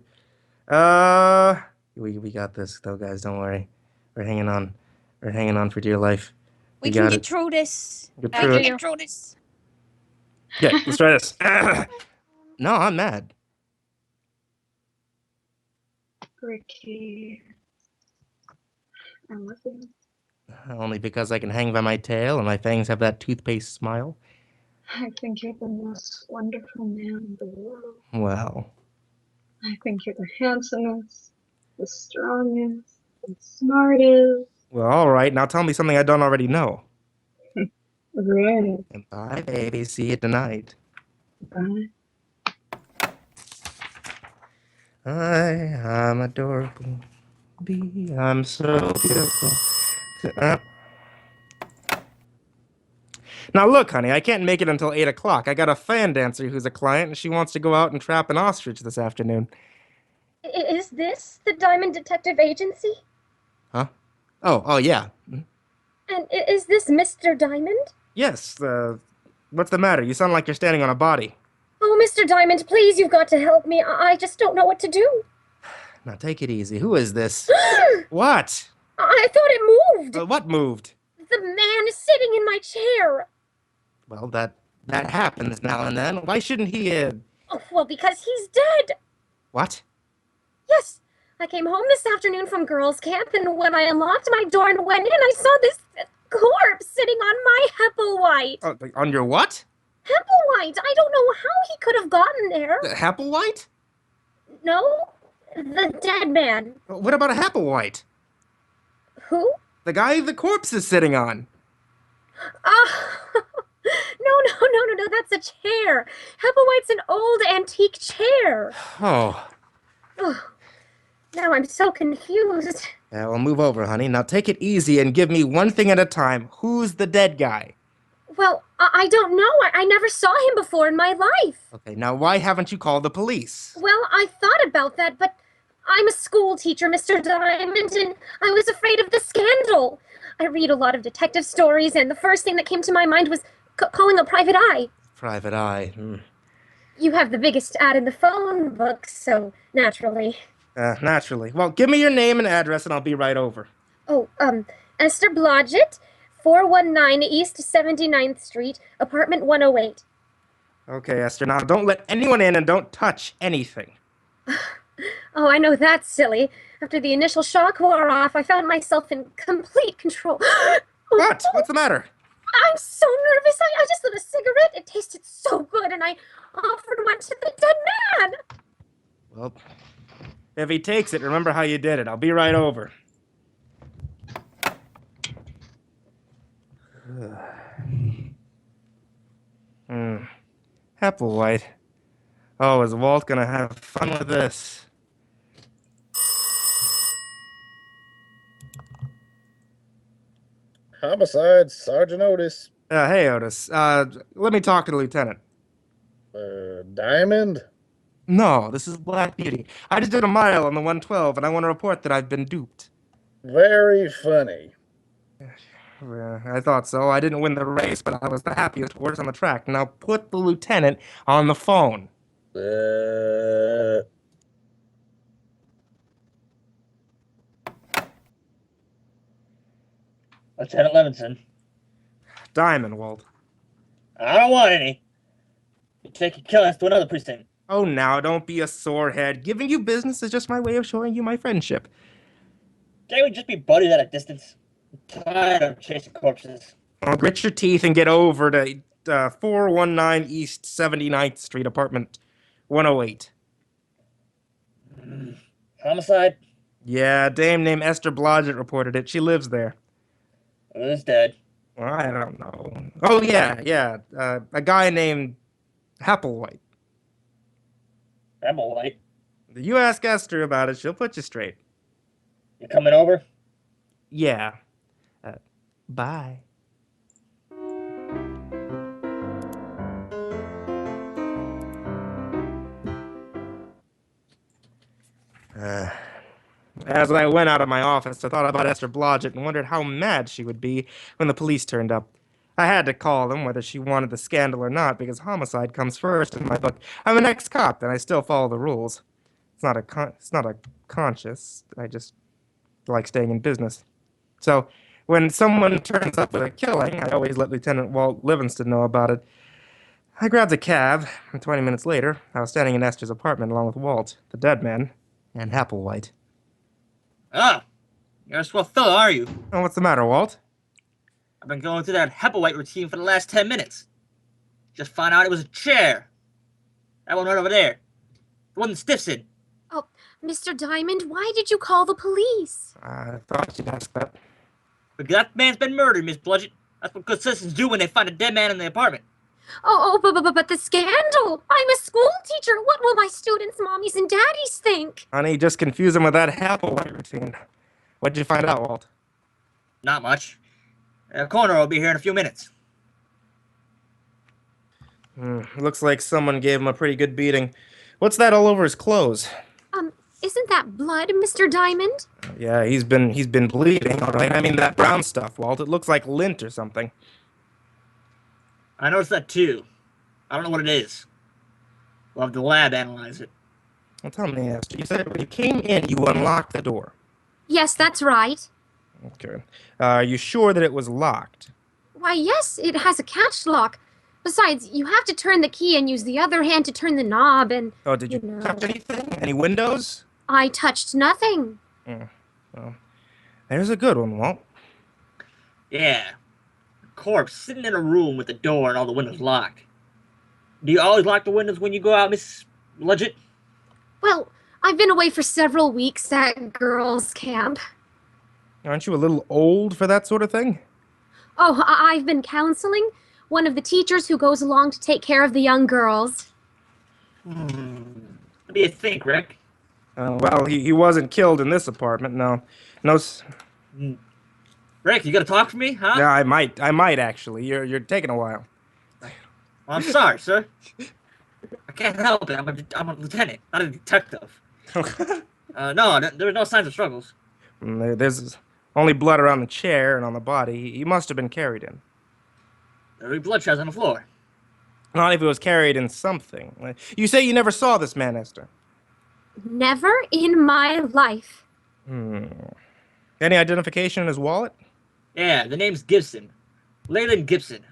We got this though, guys. Don't worry. We're hanging on. We're hanging on for dear life. We can got get it. through this. Get I through can it. get through this. Okay, let's try this. No, I'm mad. Ricky. I love you. Only because I can hang by my tail and my fangs have that toothpaste smile. I think you're the most wonderful man in the world. Well, I think you're the handsomest, the strongest, the smartest. all right. Now tell me something I don't already know. Right. And bye, baby. See you tonight. Bye. I'm adorable. I'm so beautiful. Now look, honey, I can't make it until 8 o'clock. I got a fan dancer who's a client, and she wants to go out and trap an ostrich this afternoon. Is this the Diamond Detective Agency? Huh? Oh, yeah. And is this Mr. Diamond? Yes, what's the matter? You sound like you're standing on a body. Oh, Mr. Diamond, please, you've got to help me. I just don't know what to do. Now take it easy. Who is this? What? I thought it moved. What moved? The man is sitting in my chair. Well, that happens now and then. Why shouldn't he, Oh, well, because he's dead. What? Yes. I came home this afternoon from girls' camp, and when I unlocked my door and went in, I saw this corpse sitting on my Hepplewhite. On your what? Hepplewhite! I don't know how he could have gotten there. Hepplewhite? No, the dead man. What about a Hepplewhite? Who? The guy the corpse is sitting on. No, that's a chair. Hepplewhite's an old antique chair. Oh. Now I'm so confused. Yeah, well, move over, honey. Now take it easy and give me one thing at a time. Who's the dead guy? Well, I don't know. I never saw him before in my life. Okay, now why haven't you called the police? Well, I thought about that, but I'm a school teacher, Mr. Diamond, and I was afraid of the scandal. I read a lot of detective stories, and the first thing that came to my mind was calling a private eye. Private eye. You have the biggest ad in the phone book, so naturally. Naturally. Well, give me your name and address, and I'll be right over. Oh, Esther Blodgett, 419 East 79th Street, apartment 108. Okay, Esther. Now, don't let anyone in and don't touch anything. Oh, I know that's silly. After the initial shock wore off, I found myself in complete control. What? What's the matter? I'm so nervous. I just lit a cigarette. It tasted so good, and I offered one to the dead man. Well, if he takes it, remember how you did it. I'll be right over. Hepplewhite. Oh, is Walt gonna have fun with this? Homicide, Sergeant Otis. Hey, Otis. Let me talk to the lieutenant. Diamond? No, this is Black Beauty. I just did a mile on the 112, and I want to report that I've been duped. Very funny. I thought so. I didn't win the race, but I was the happiest horse on the track. Now put the lieutenant on the phone. Lieutenant Levinson. Diamond, Walt. I don't want any. You take your killings to another precinct. Oh, now, don't be a sorehead. Giving you business is just my way of showing you my friendship. Can't we just be buddies at a distance? I'm tired of chasing corpses. I'll grit your teeth and get over to 419 East 79th Street, apartment 108. Homicide? Yeah, a dame named Esther Blodgett reported it. She lives there. Who's dead? Well, I don't know. Oh, yeah. A guy named Hepplewhite. Hepplewhite? You ask Esther about it, she'll put you straight. You coming over? Yeah. Bye. As I went out of my office, I thought about Esther Blodgett and wondered how mad she would be when the police turned up. I had to call them, whether she wanted the scandal or not, because homicide comes first in my book. I'm an ex-cop, and I still follow the rules. It's not a conscious. I just like staying in business. So, when someone turns up with a killing, I always let Lieutenant Walt Livingston know about it. I grabbed a cab, and 20 minutes later, I was standing in Esther's apartment along with Walt, the dead man, and Applewhite. Oh, you're a swell fellow, are you? Oh, what's the matter, Walt? I've been going through that Applewhite routine for the last 10 minutes. Just found out it was a chair. That one right over there. The one that stiffs in. Oh, Mr. Diamond, why did you call the police? I thought you'd ask that. Because that man's been murdered, Miss Bludgett. That's what good citizens do when they find a dead man in the apartment. But the scandal! I'm a school teacher. What will my students' mommies and daddies think? Honey, just confuse him with that Applewhite routine. What'd you find out, Walt? Not much. The coroner will be here in a few minutes. Looks like someone gave him a pretty good beating. What's that all over his clothes? Isn't that blood, Mr. Diamond? Yeah, he's been bleeding, all right. I mean, that brown stuff, Walt. It looks like lint or something. I noticed that too. I don't know what it is. We'll have the lab analyze it. Well, tell me, Esther, you said when you came in, you unlocked the door. Yes, that's right. Okay. Are you sure that it was locked? Why, yes, it has a catch lock. Besides, you have to turn the key and use the other hand to turn the knob and... Oh, did you touch anything? Any windows? I touched nothing. Well, there's a good one, Walt. Yeah. A corpse sitting in a room with the door and all the windows locked. Do you always lock the windows when you go out, Miss Bludgett? Well, I've been away for several weeks at girls' camp. Aren't you a little old for that sort of thing? Oh, I've been counseling. One of the teachers who goes along to take care of the young girls. What do you think, Rick? Well, he wasn't killed in this apartment, no. Rick, you gonna talk for me, huh? Yeah, I might actually. You're taking a while. Well, I'm sorry, sir. I can't help it. I'm a lieutenant, not a detective. No, there were no signs of struggles. There's only blood around the chair and on the body. He must have been carried in. There were blood trails on the floor. Not if it was carried in something. You say you never saw this man, Esther? Never in my life. Any identification in his wallet? Yeah, the name's Gibson. Leyland Gibson.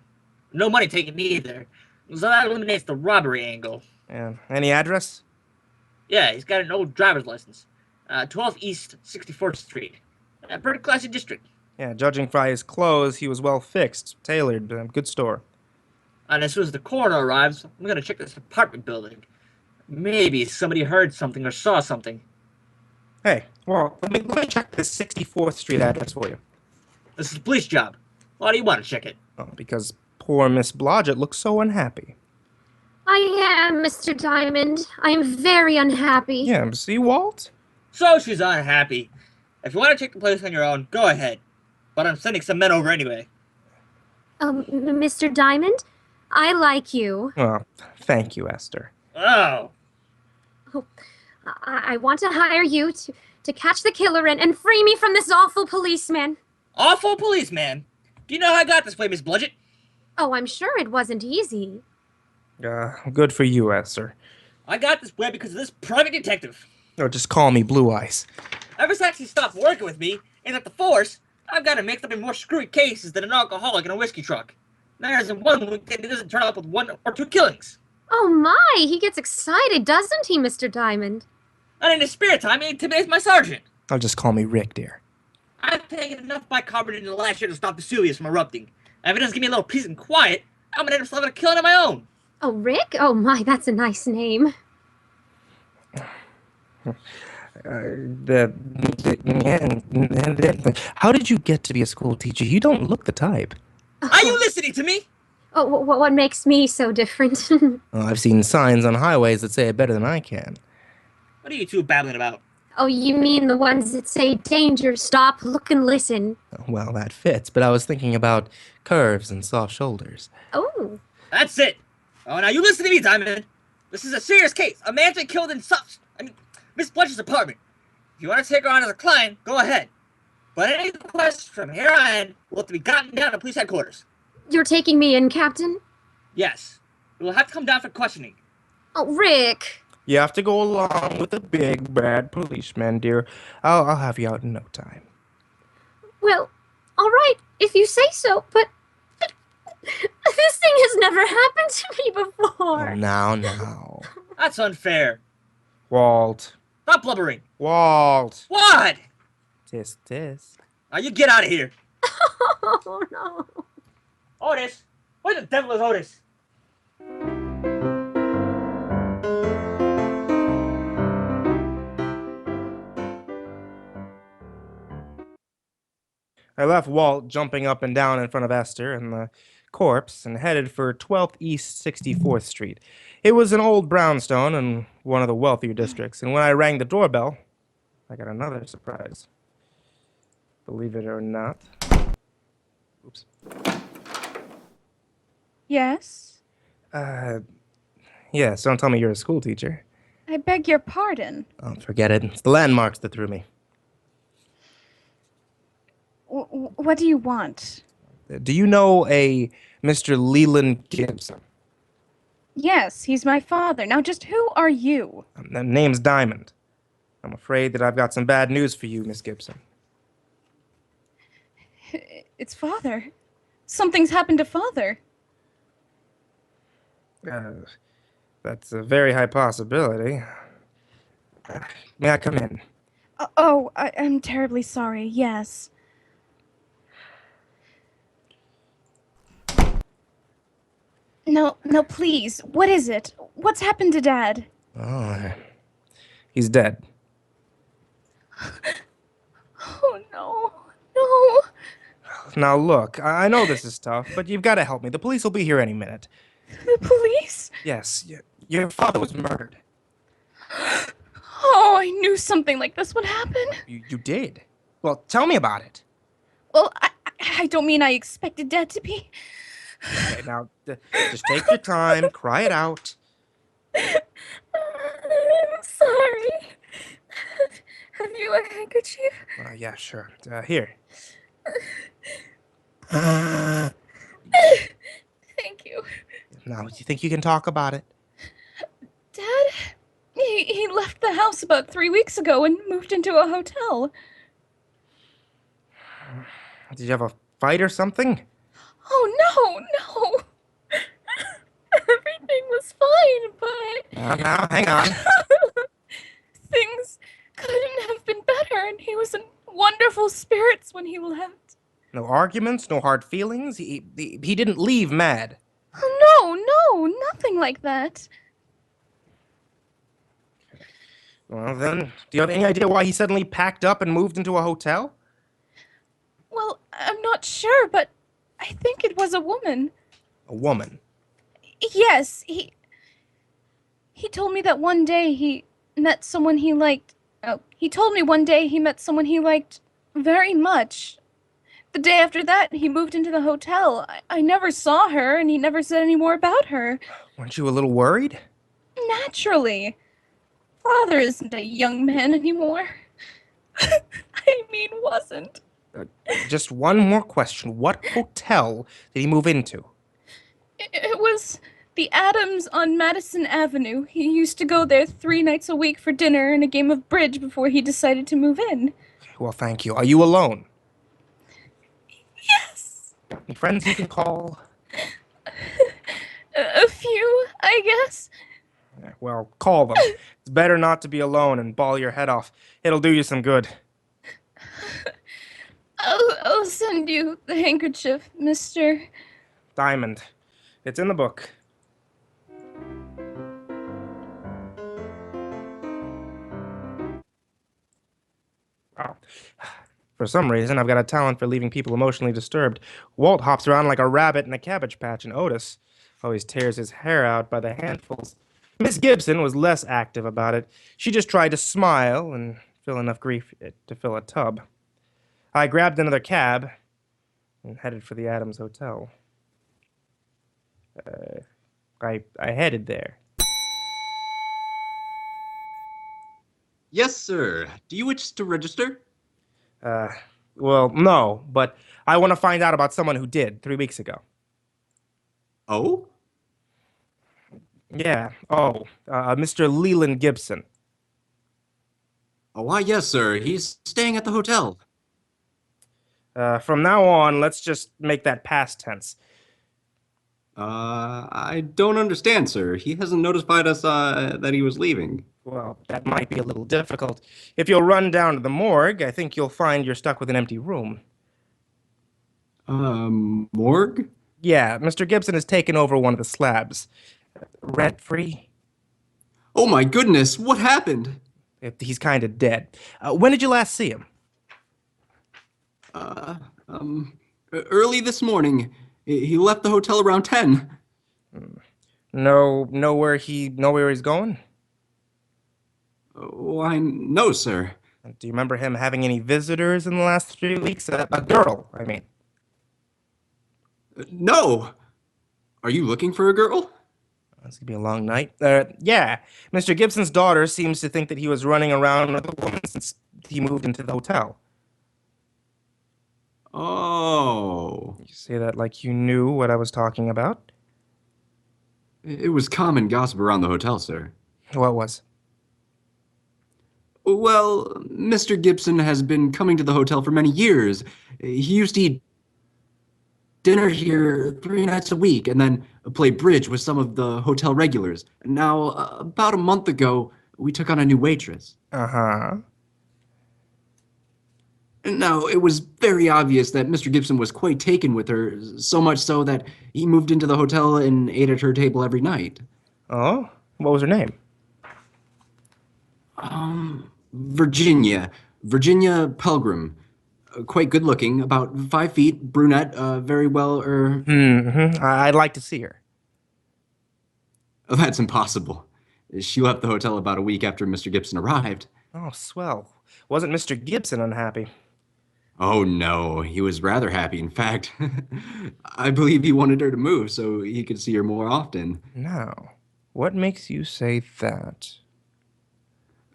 No money taken either. So that eliminates the robbery angle. Yeah. Any address? Yeah, he's got an old driver's license. 12 East 64th Street. Pretty classy district. Yeah, judging by his clothes, he was well fixed, tailored, good store. And as soon as the coroner arrives, I'm gonna check this apartment building. Maybe somebody heard something or saw something. Hey, well, let me check this 64th Street address for you. This is a police job. Why do you want to check it? Oh, because poor Miss Blodgett looks so unhappy. I am, Mr. Diamond. I am very unhappy. Yeah, see, Walt? So she's unhappy. If you want to check the place on your own, go ahead. But I'm sending some men over anyway. Mr. Diamond, I like you. Well, thank you, Esther. Oh. I want to hire you to catch the killer and free me from this awful policeman. Awful policeman? Do you know how I got this way, Miss Bludgett? Oh, I'm sure it wasn't easy. Good for you, Esther. I got this way because of this private detective. Or just call me Blue Eyes. Ever since he stopped working with me and at the force, I've got him mixed up in more screwy cases than an alcoholic in a whiskey truck. There isn't one week that he doesn't turn up with 1 or 2 killings. Oh my, he gets excited, doesn't he, Mr. Diamond? And in his spare time, he intimidates my sergeant. I'll just call me Rick, dear. I've taken enough bicarbonate in the last year to stop Vesuvius from erupting. And if it doesn't give me a little peace and quiet, I'm gonna end up having a killing of my own. Oh, Rick? Oh my, that's a nice name. How did you get to be a school teacher? You don't look the type. Are you listening to me? Oh, what makes me so different? Oh, I've seen signs on highways that say it better than I can. What are you two babbling about? Oh, you mean the ones that say, danger, stop, look and listen. Well, that fits, but I was thinking about curves and soft shoulders. Oh. That's it. Oh, now you listen to me, Diamond. This is a serious case. A man's been killed in Miss Bludgett's apartment. If you want to take her on as a client, go ahead. But any requests from here on will have to be gotten down to police headquarters. You're taking me in, Captain? Yes. You will have to come down for questioning. Oh, Rick. You have to go along with the big bad policeman, dear. I'll have you out in no time. Well, all right, if you say so, but this thing has never happened to me before. Oh, now. That's unfair. Walt. Stop blubbering. Walt. What? Tisk. Now you get out of here. Oh, no. Otis. Where the devil is Otis? I left Walt jumping up and down in front of Esther and the corpse and headed for 12th East 64th Street. It was an old brownstone in one of the wealthier districts, and when I rang the doorbell, I got another surprise. Believe it or not. Oops. Yes? Yes, don't tell me you're a school teacher. I beg your pardon. Oh, forget it. It's the landmarks that threw me. What do you want? Do you know a Mr. Leland Gibson? Yes, he's my father. Now, just who are you? The name's Diamond. I'm afraid that I've got some bad news for you, Miss Gibson. It's Father. Something's happened to Father. That's a very high possibility. May I come in? I'm terribly sorry. Yes. No, please. What is it? What's happened to Dad? Oh, he's dead. Oh, no. No. Now, look, I know this is tough, but you've got to help me. The police will be here any minute. The police? Yes, your father was murdered. Oh, I knew something like this would happen. You did? Well, tell me about it. Well, I don't mean I expected Dad to be. Okay, now, just take your time, cry it out. I'm sorry. Have you a handkerchief? Yeah, sure. Here. Thank you. Now, do you think you can talk about it? Dad? He left the house about 3 weeks ago and moved into a hotel. Did you have a fight or something? Oh, no. Everything was fine, but... Now, hang on. Things couldn't have been better, and he was in wonderful spirits when he left. No arguments, no hard feelings? He didn't leave mad? Oh, no, nothing like that. Well, then, do you have any idea why he suddenly packed up and moved into a hotel? Well, I'm not sure, but I think it was a woman. A woman? Yes, he told me that one day he met someone he liked. Oh, he told me one day he met someone he liked very much. The day after that, he moved into the hotel. I never saw her, and he never said any more about her. Weren't you a little worried? Naturally. Father isn't a young man anymore. I mean, wasn't. Just one more question. What hotel did he move into? It was the Adams on Madison Avenue. He used to go there 3 nights a week for dinner and a game of bridge before he decided to move in. Well, thank you. Are you alone? Yes. Any friends you can call? A few, I guess. Well, call them. It's better not to be alone and bawl your head off. It'll do you some good. I'll send you the handkerchief, Mr. Diamond. It's in the book. Oh. For some reason, I've got a talent for leaving people emotionally disturbed. Walt hops around like a rabbit in a cabbage patch, and Otis always tears his hair out by the handfuls. Miss Gibson was less active about it. She just tried to smile and feel enough grief to fill a tub. I grabbed another cab and headed for the Adams Hotel. I headed there. Yes, sir. Do you wish to register? Well, no, but I want to find out about someone who did 3 weeks ago. Oh? Yeah, Mr. Leland Gibson. Oh, why, yes, sir. He's staying at the hotel. From now on, let's just make that past tense. I don't understand, sir. He hasn't notified us, that he was leaving. Well, that might be a little difficult. If you'll run down to the morgue, I think you'll find you're stuck with an empty room. Morgue? Yeah, Mr. Gibson has taken over one of the slabs. Rent-free? Oh my goodness, what happened? He's kind of dead. When did you last see him? Early this morning. He left the hotel around 10. Know where he's going? Why, no, sir. Do you remember him having any visitors in the last 3 weeks? A girl, I mean. No. Are you looking for a girl? It's gonna be a long night. Yeah. Mr. Gibson's daughter seems to think that he was running around with a woman since he moved into the hotel. Oh. You say that like you knew what I was talking about? It was common gossip around the hotel, sir. What was? Well, Mr. Gibson has been coming to the hotel for many years. He used to eat dinner here 3 nights a week and then play bridge with some of the hotel regulars. Now, about a month ago, we took on a new waitress. Uh-huh. Now, it was very obvious that Mr. Gibson was quite taken with her, so much so that he moved into the hotel and ate at her table every night. Oh? What was her name? Virginia. Virginia Pelgrim. Quite good looking, about 5 feet, brunette, very well, I'd like to see her. Oh, that's impossible. She left the hotel about a week after Mr. Gibson arrived. Oh, swell. Wasn't Mr. Gibson unhappy? Oh, no. He was rather happy, in fact. I believe he wanted her to move so he could see her more often. Now, what makes you say that?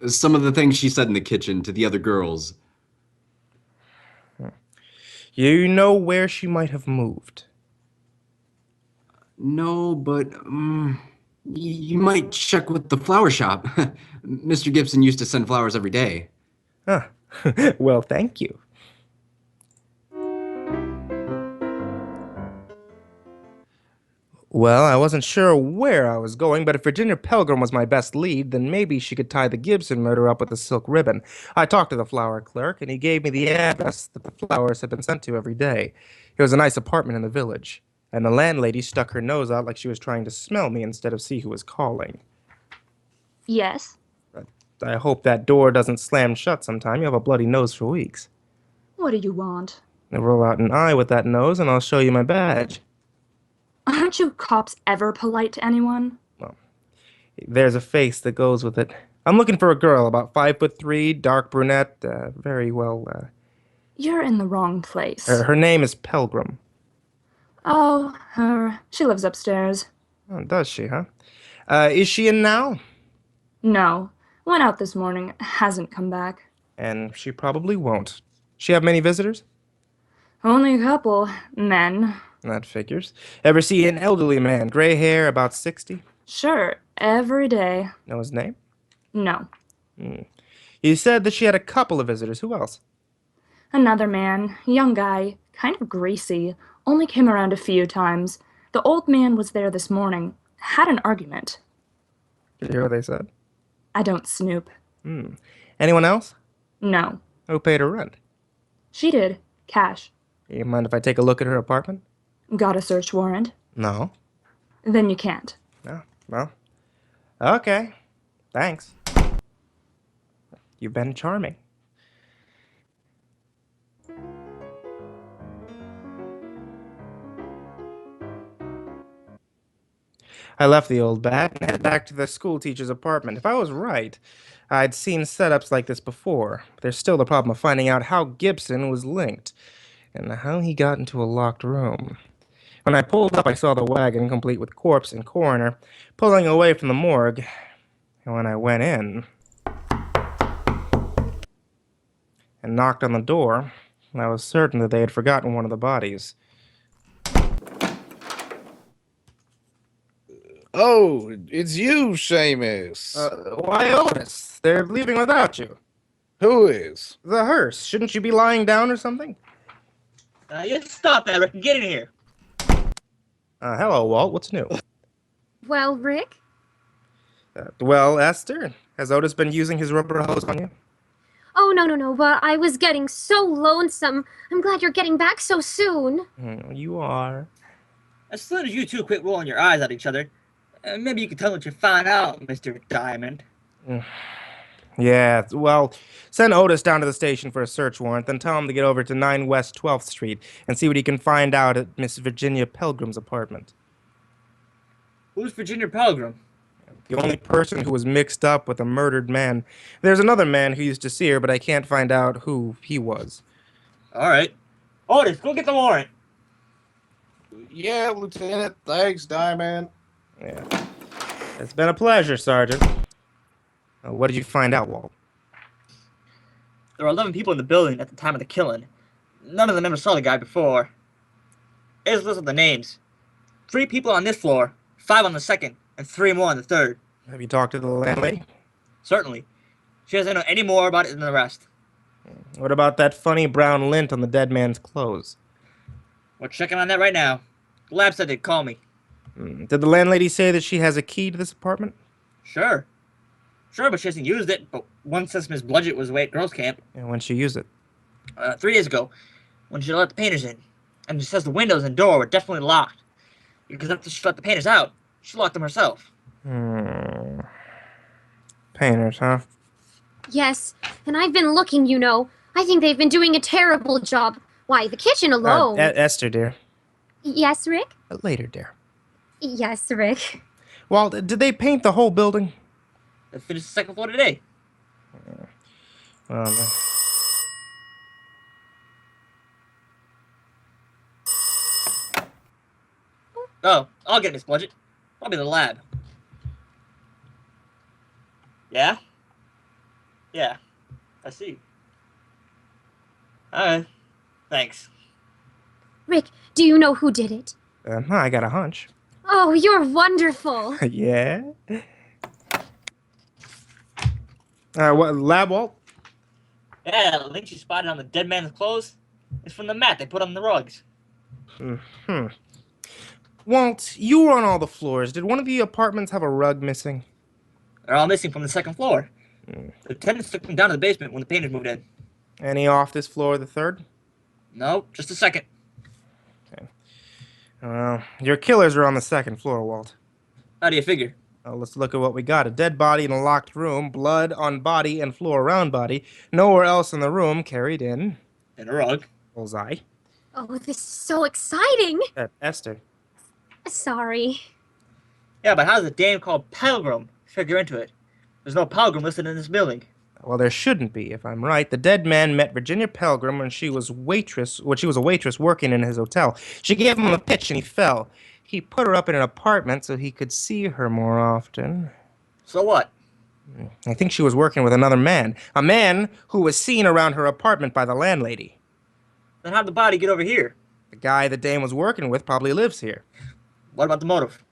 Some of the things she said in the kitchen to the other girls. You know where she might have moved? No, but you might check with the flower shop. Mr. Gibson used to send flowers every day. Huh. Well, thank you. Well, I wasn't sure where I was going, but if Virginia Pelgrim was my best lead, then maybe she could tie the Gibson murder up with a silk ribbon. I talked to the flower clerk, and he gave me the address that the flowers had been sent to every day. It was a nice apartment in the village, and the landlady stuck her nose out like she was trying to smell me instead of see who was calling. Yes? I hope that door doesn't slam shut sometime. You have a bloody nose for weeks. What do you want? Now roll out an eye with that nose, and I'll show you my badge. Aren't you cops ever polite to anyone? Well, there's a face that goes with it. I'm looking for a girl, about 5'3", dark brunette, very well, You're in the wrong place. Her name is Pelgrim. Oh, her. She lives upstairs. Oh, does she, huh? Is she in now? No. Went out this morning. Hasn't come back. And she probably won't. She have many visitors? Only a couple. Men. That figures. Ever see an elderly man, gray hair, about 60? Sure, every day. Know his name? No. You said that she had a couple of visitors. Who else? Another man, young guy, kind of greasy, only came around a few times. The old man was there this morning. Had an argument. Did you hear what they said? I don't snoop. Anyone else? No. Who paid her rent? She did. Cash. You mind if I take a look at her apartment? Got a search warrant? No. Then you can't. No. Well, okay. Thanks. You've been charming. I left the old bat and headed back to the school teacher's apartment. If I was right, I'd seen setups like this before. But there's still the problem of finding out how Gibson was linked and how he got into a locked room. When I pulled up, I saw the wagon, complete with corpse and coroner, pulling away from the morgue. And when I went in... and knocked on the door, I was certain that they had forgotten one of the bodies. Oh, it's you, Seamus. Why, Otis? They're leaving without you. Who is? The hearse. Shouldn't you be lying down or something? You stop that, Rick, and get in here. Hello, Walt. What's new? Well, Rick? Well, Esther, has Otis been using his rubber hose on you? Oh, no, but I was getting so lonesome. I'm glad you're getting back so soon. You are. As soon as you two quit rolling your eyes at each other, maybe you can tell what you found out, Mr. Diamond. Yeah, well, send Otis down to the station for a search warrant, then tell him to get over to 9 West 12th Street and see what he can find out at Miss Virginia Pelgrim's apartment. Who's Virginia Pelgrim? The only person who was mixed up with a murdered man. There's another man who used to see her, but I can't find out who he was. All right. Otis, go get the warrant. Yeah, Lieutenant. Thanks, Diamond. Yeah. It's been a pleasure, Sergeant. What did you find out, Walt? There were 11 people in the building at the time of the killing. None of them ever saw the guy before. Here's a list of the names. 3 people on this floor, 5 on the second, and 3 more on the third. Have you talked to the landlady? Certainly. She doesn't know any more about it than the rest. What about that funny brown lint on the dead man's clothes? We're checking on that right now. The lab said they'd call me. Did the landlady say that she has a key to this apartment? Sure, but she hasn't used it. But one says Miss Bludgett was away at girls' camp. And when she used it? 3 days ago, when she let the painters in. And she says the windows and door were definitely locked. Because after she let the painters out, she locked them herself. Painters, huh? Yes, and I've been looking, you know. I think they've been doing a terrible job. Why, the kitchen alone. Esther, dear. Yes, Rick? Later, dear. Yes, Rick. Walt, did they paint the whole building? They finished the 2nd floor today. Oh, I'll get Miss Bludgett. Probably the lab. Yeah? Yeah. I see. Alright. Thanks. Rick, do you know who did it? I got a hunch. Oh, you're wonderful. Yeah? What, lab, Walt? Yeah, the link she spotted on the dead man's clothes is from the mat they put on the rugs. Walt, you were on all the floors. Did one of the apartments have a rug missing? They're all missing from the 2nd floor. The tenants took them down to the basement when the painters moved in. Any off this floor, the 3rd? No, just the 2nd. Okay. Well, your killers are on the 2nd floor, Walt. How do you figure? Well, let's look at what we got. A dead body in a locked room, blood on body and floor around body. Nowhere else in the room carried in. In a rug. Bullseye. Oh, this is so exciting. Esther. Sorry. Yeah, but how does a dame called Pelgrim figure into it? There's no Pelgrim listed in this building. Well, there shouldn't be, if I'm right. The dead man met Virginia Pelgrim when she was a waitress working in his hotel. She gave him a pitch and he fell. He put her up in an apartment so he could see her more often. So what? I think she was working with another man. A man who was seen around her apartment by the landlady. Then how'd the body get over here? The guy the dame was working with probably lives here. What about the motive?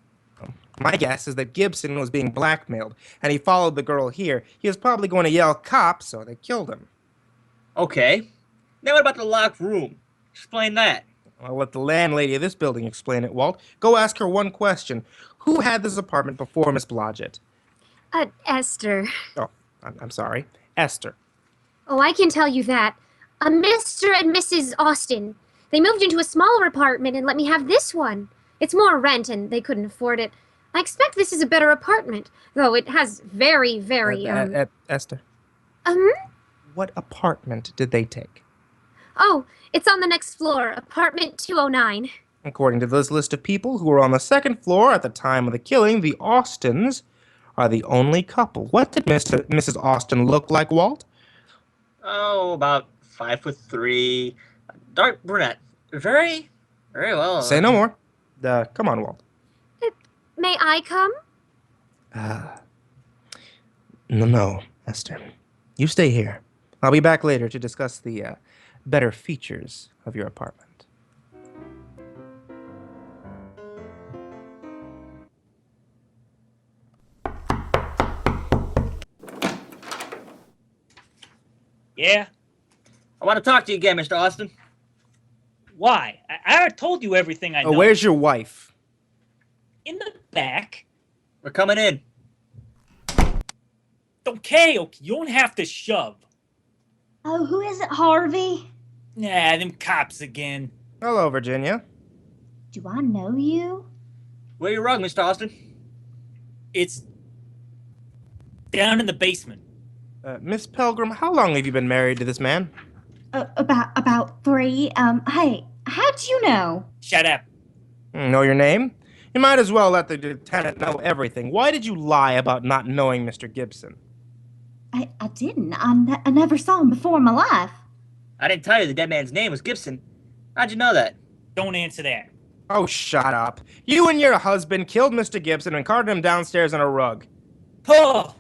My guess is that Gibson was being blackmailed, and he followed the girl here. He was probably going to yell cops, so they killed him. Okay. Now what about the locked room? Explain that. I'll let the landlady of this building explain it, Walt. Go ask her one question. Who had this apartment before Miss Blodgett? Esther. Oh, I'm sorry. Esther. Oh, I can tell you that. Mr. and Mrs. Austin. They moved into a smaller apartment and let me have this one. It's more rent and they couldn't afford it. I expect this is a better apartment, though it has very, Esther. Um? What apartment did they take? Oh, it's on the next floor, apartment 209. According to this list of people who were on the 2nd floor at the time of the killing, the Austins are the only couple. What did Mrs. Austin look like, Walt? Oh, about 5'3", dark brunette. Very well. Say no more. Come on, Walt. May I come? No, Esther. You stay here. I'll be back later to discuss the better features of your apartment. Yeah? I want to talk to you again, Mr. Austin. Why? I already told you everything I know. Oh, where's your wife? In the back. We're coming in. Okay, you don't have to shove. Oh, who is it, Harvey? Nah, them cops again. Hello, Virginia. Do I know you? Where you rung, Mr. Austin? It's down in the basement. Miss Pelgrim, how long have you been married to this man? About 3. Hey, how'd you know? Shut up. Know your name? You might as well let the lieutenant know everything. Why did you lie about not knowing Mr. Gibson? I didn't. I never saw him before in my life. I didn't tell you the dead man's name was Gibson. How'd you know that? Don't answer that. Oh, shut up. You and your husband killed Mr. Gibson and carted him downstairs on a rug. Oh,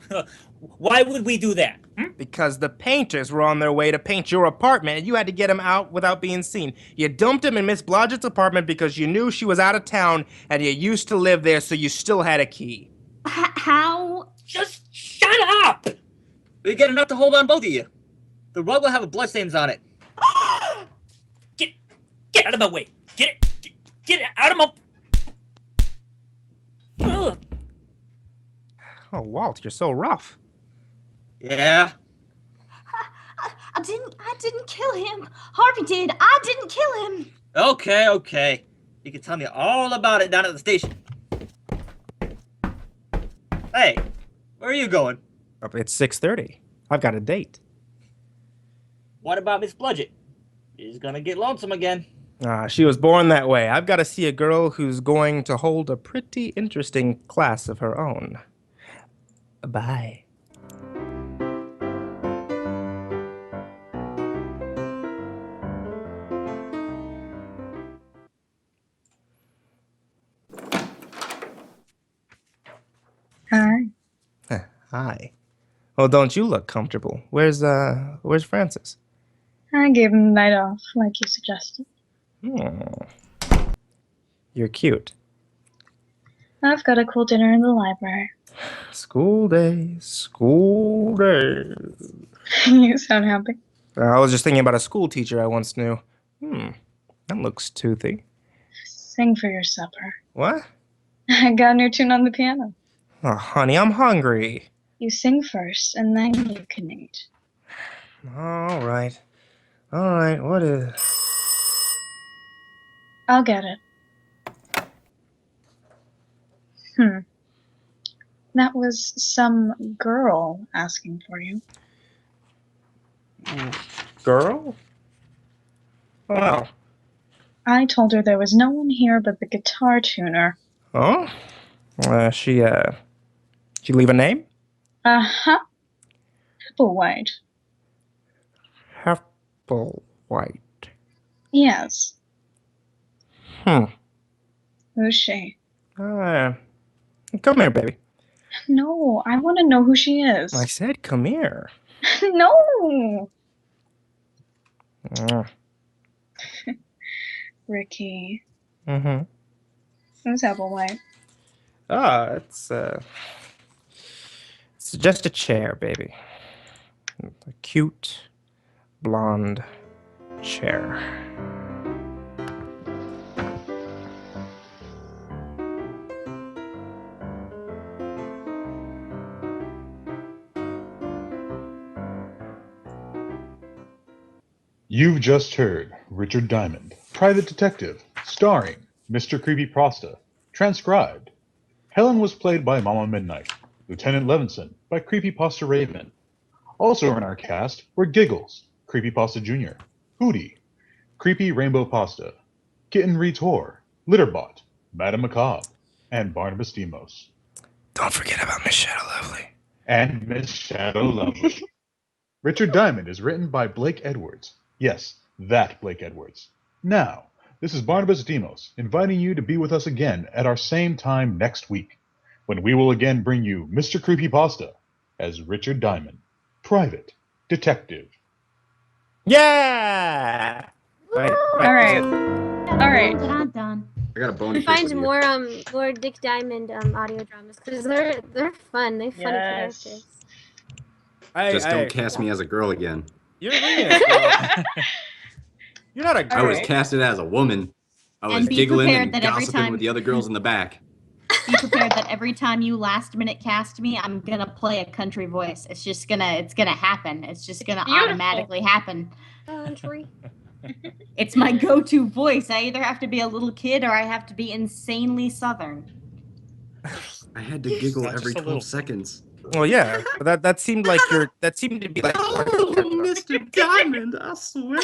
why would we do that? Because the painters were on their way to paint your apartment and you had to get him out without being seen. You dumped him in Miss Blodgett's apartment because you knew she was out of town and you used to live there, so you still had a key. How? Just shut up! We get enough to hold on both of you. The rug will have bloodstains on it. Get out of my way. Get out of my... Ugh. Oh, Walt, you're so rough. Yeah? I didn't kill him. Harvey did. I didn't kill him. Okay. You can tell me all about it down at the station. Hey, where are you going? It's 6:30. I've got a date. What about Miss Bludgett? She's gonna get lonesome again. She was born that way. I've got to see a girl who's going to hold a pretty interesting class of her own. Bye. Hi. Hi. Well, don't you look comfortable? Where's Francis? I gave him the night off, like you suggested. You're cute. I've got a cool dinner in the library. School days, school days. You sound happy. I was just thinking about a school teacher I once knew. That looks toothy. Sing for your supper. What? I got a new tune on the piano. Oh, honey, I'm hungry. You sing first, and then you can eat. All right, what is... I'll get it. That was some girl asking for you. Girl? Wow. I told her there was no one here but the guitar tuner. Oh? She leave a name? Uh-huh. Applewhite. Applewhite. Yes. Who's she? Come here, baby. No, I want to know who she is. I said come here. No! Ricky. Who's Applewhite? It's just a chair, baby. A cute, blonde chair. You've just heard Richard Diamond, Private Detective, starring MrCreepyPasta, transcribed. Helen was played by Mama Midnight, Lieutenant Levinson by Creepypasta Raven. Also in our cast were Giggles, Creepypasta Jr., Hootie, Creepy Rainbow Pasta, Kitten Retor, Litterbot, Madame Macabre, and Barnabas Demos. Don't forget about Miss Shadow Lovely. And Miss Shadow Lovely. Richard Diamond is written by Blake Edwards. Yes, that Blake Edwards. Now, this is Barnabas Demos, inviting you to be with us again at our same time next week, when we will again bring you Mr. Creepypasta as Richard Diamond, Private Detective. Yeah. Right. All right. All right. Dun. I got a bone to pick Find with you. more Dick Diamond audio dramas because they're fun. They're funny characters. Just don't cast me as a girl again. You're not a girl. I was casted as a woman. I was And be giggling prepared and that every gossiping time- with the other girls in the back. Be prepared that every time you last minute cast me, I'm gonna play a country voice. It's gonna happen. It's just gonna Beautiful. automatically happen. Country. It's my go-to voice. I either have to be a little kid or I have to be insanely southern. I had to giggle Not every just a 12 little. seconds. Well, yeah, but that seemed like that seemed to be like. Oh, Mr. Diamond, I swear.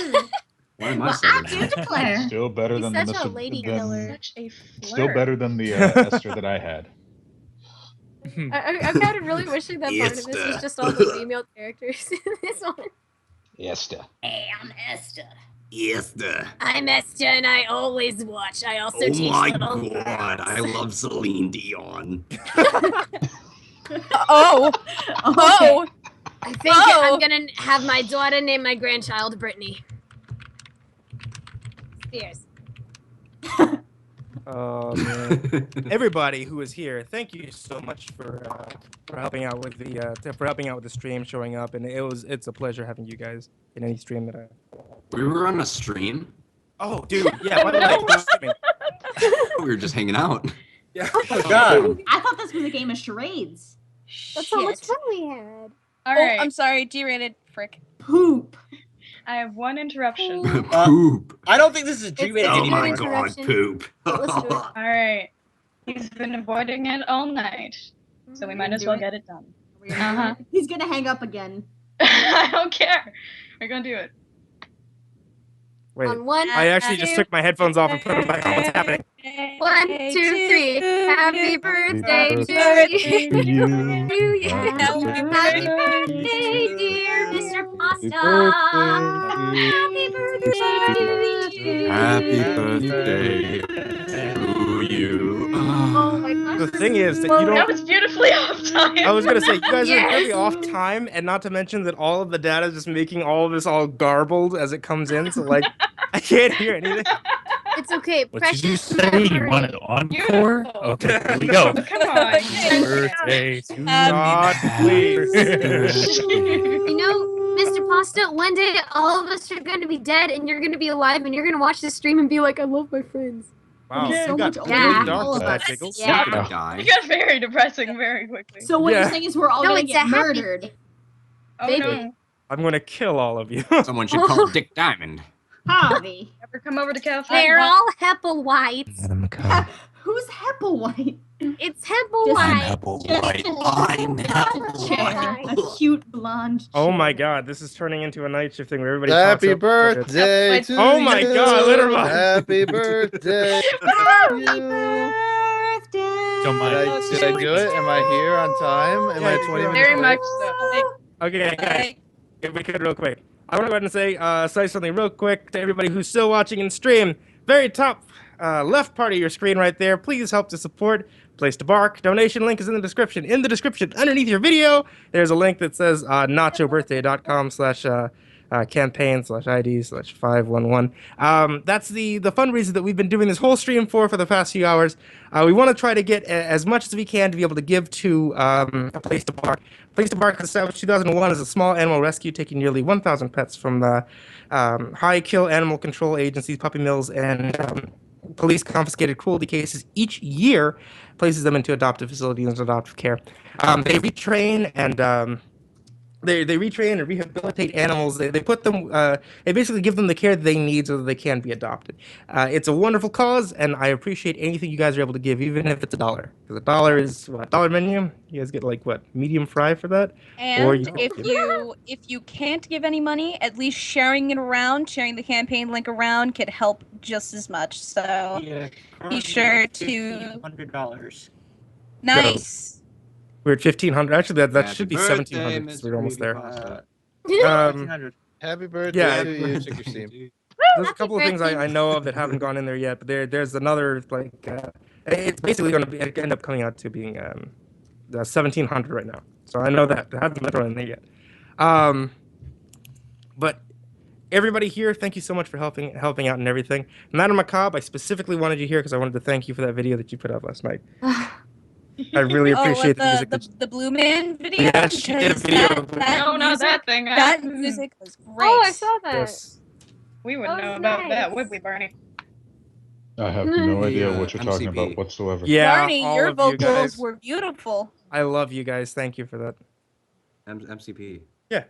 Why am I Well, I southern? do declare. Still better He's than the such a Mr. lady than- killer. Such a Still flirt. better than the Esther that I had. I'm kind of really wishing that part of this was just all the female characters in this one. Esther. Hey, I'm Esther. Esther. I'm Esther and I always watch. I also Oh teach my little god, I love Celine Dion. Oh. Oh. I think Oh. I'm gonna have my daughter name my grandchild Brittany. Spears. Oh man! Everybody who is here, thank you so much for helping out with the stream, showing up, and it's a pleasure having you guys in any stream that I. We were on a stream. Oh, dude, yeah. By the way, who's streaming? We were just hanging out. Yeah. Oh god. I thought this was a game of charades. That's how much fun we had. All Oh, right. I'm sorry, G-rated. Frick. Poop. I have one interruption. Poop. I don't think this is G-rated It's Oh anymore. my god, interruption. poop. But let's do it. All right. He's been avoiding it all night, so we might as well get it done. Uh-huh. He's gonna hang up again. I don't care. We're gonna do it. Wait, On one, I actually just took my headphones off and put them back on. What's happening? 1, 2, 3. Happy birthday to you. To you. To you. Happy birthday, dear Mr. Pasta. Happy birthday to you. Happy birthday to you. Oh my gosh. The thing is that Well, you that don't. was beautifully off time. I was gonna say you guys are very Yes. off time, and not to mention that all of the data is just making all of this all garbled as it comes in. So like, I can't hear anything. It's okay. What Precious. did you say? You want an encore? Okay, here we go. Come on. Birthday to God, please. You know, Mr. Pasta, one day all of us are going to be dead and you're going to be alive and you're going to watch this stream and be like, I love my friends. Wow, Yeah. you got So much really older than dark all with of that, us. Giggles. Yeah. I'm gonna die. It got very depressing very quickly. So what Yeah. you're saying is we're all No, gonna it's get a happy murdered. day. Oh Baby. no. I'm gonna kill all of you. Someone should call Dick Diamond. Harvey. Ever come over to California? They're all Hepplewhites. Who's Hepplewhite? It's Hepplewhite. I'm Chair. A cute blonde chair. Oh my god, this is turning into a night shift thing where everybody Happy talks over each other. birthday to Oh my you. God, Litterbuck. Happy birthday Happy to you. birthday. Don't mind. Did I do it? Am I here on time? Am I 20 minutes Very late? much so. Okay, guys, if we could real quick. I want to go ahead and say something real quick to everybody who's still watching in stream. Very top left part of your screen right there. Please help to support Place to Bark. Donation link is in the description. In the description underneath your video, there's a link that says nachobirthday.com/campaign/ID/511. That's the fundraiser that we've been doing this whole stream for the past few hours. We want to try to get as much as we can to be able to give to a Place to Bark. Place to Bark was established 2001 as a small animal rescue, taking nearly 1,000 pets from the high-kill animal control agencies, puppy mills, and police-confiscated cruelty cases each year, places them into adoptive facilities and adoptive care. They retrain and they retrain and rehabilitate animals. They put them. They basically give them the care that they need so that they can be adopted. It's a wonderful cause, and I appreciate anything you guys are able to give, even if it's $1. Because $1 is what, $1 menu. You guys get like what, medium fry for that? Or And if you can't give any money, at least sharing it around, sharing the campaign link around, could help just as much. So be sure to. $100. Nice. We're at 1,500. Actually, that Happy should be birthday, 1,700. 'Cause we're almost there. Happy birthday Yeah, to you. Check your Steam. There's a couple of things I know of that haven't gone in there yet, but there's another like it's basically going to end up coming out to being 1,700 right now. So I know that it hasn't been thrown in there yet. But everybody here, thank you so much for helping out and everything. Madam Macabre, I specifically wanted you here because I wanted to thank you for that video that you put up last night. I really appreciate the music. The Blue Man video. Yeah, she did a video of that thing. That music was great. Oh, I saw that. Yes. We wouldn't know about that, would we, Barney? I have no idea what you're talking about whatsoever. Yeah, Barney, all your of you vocals guys. were beautiful. I love you guys. Thank you for that. MCP. Yeah.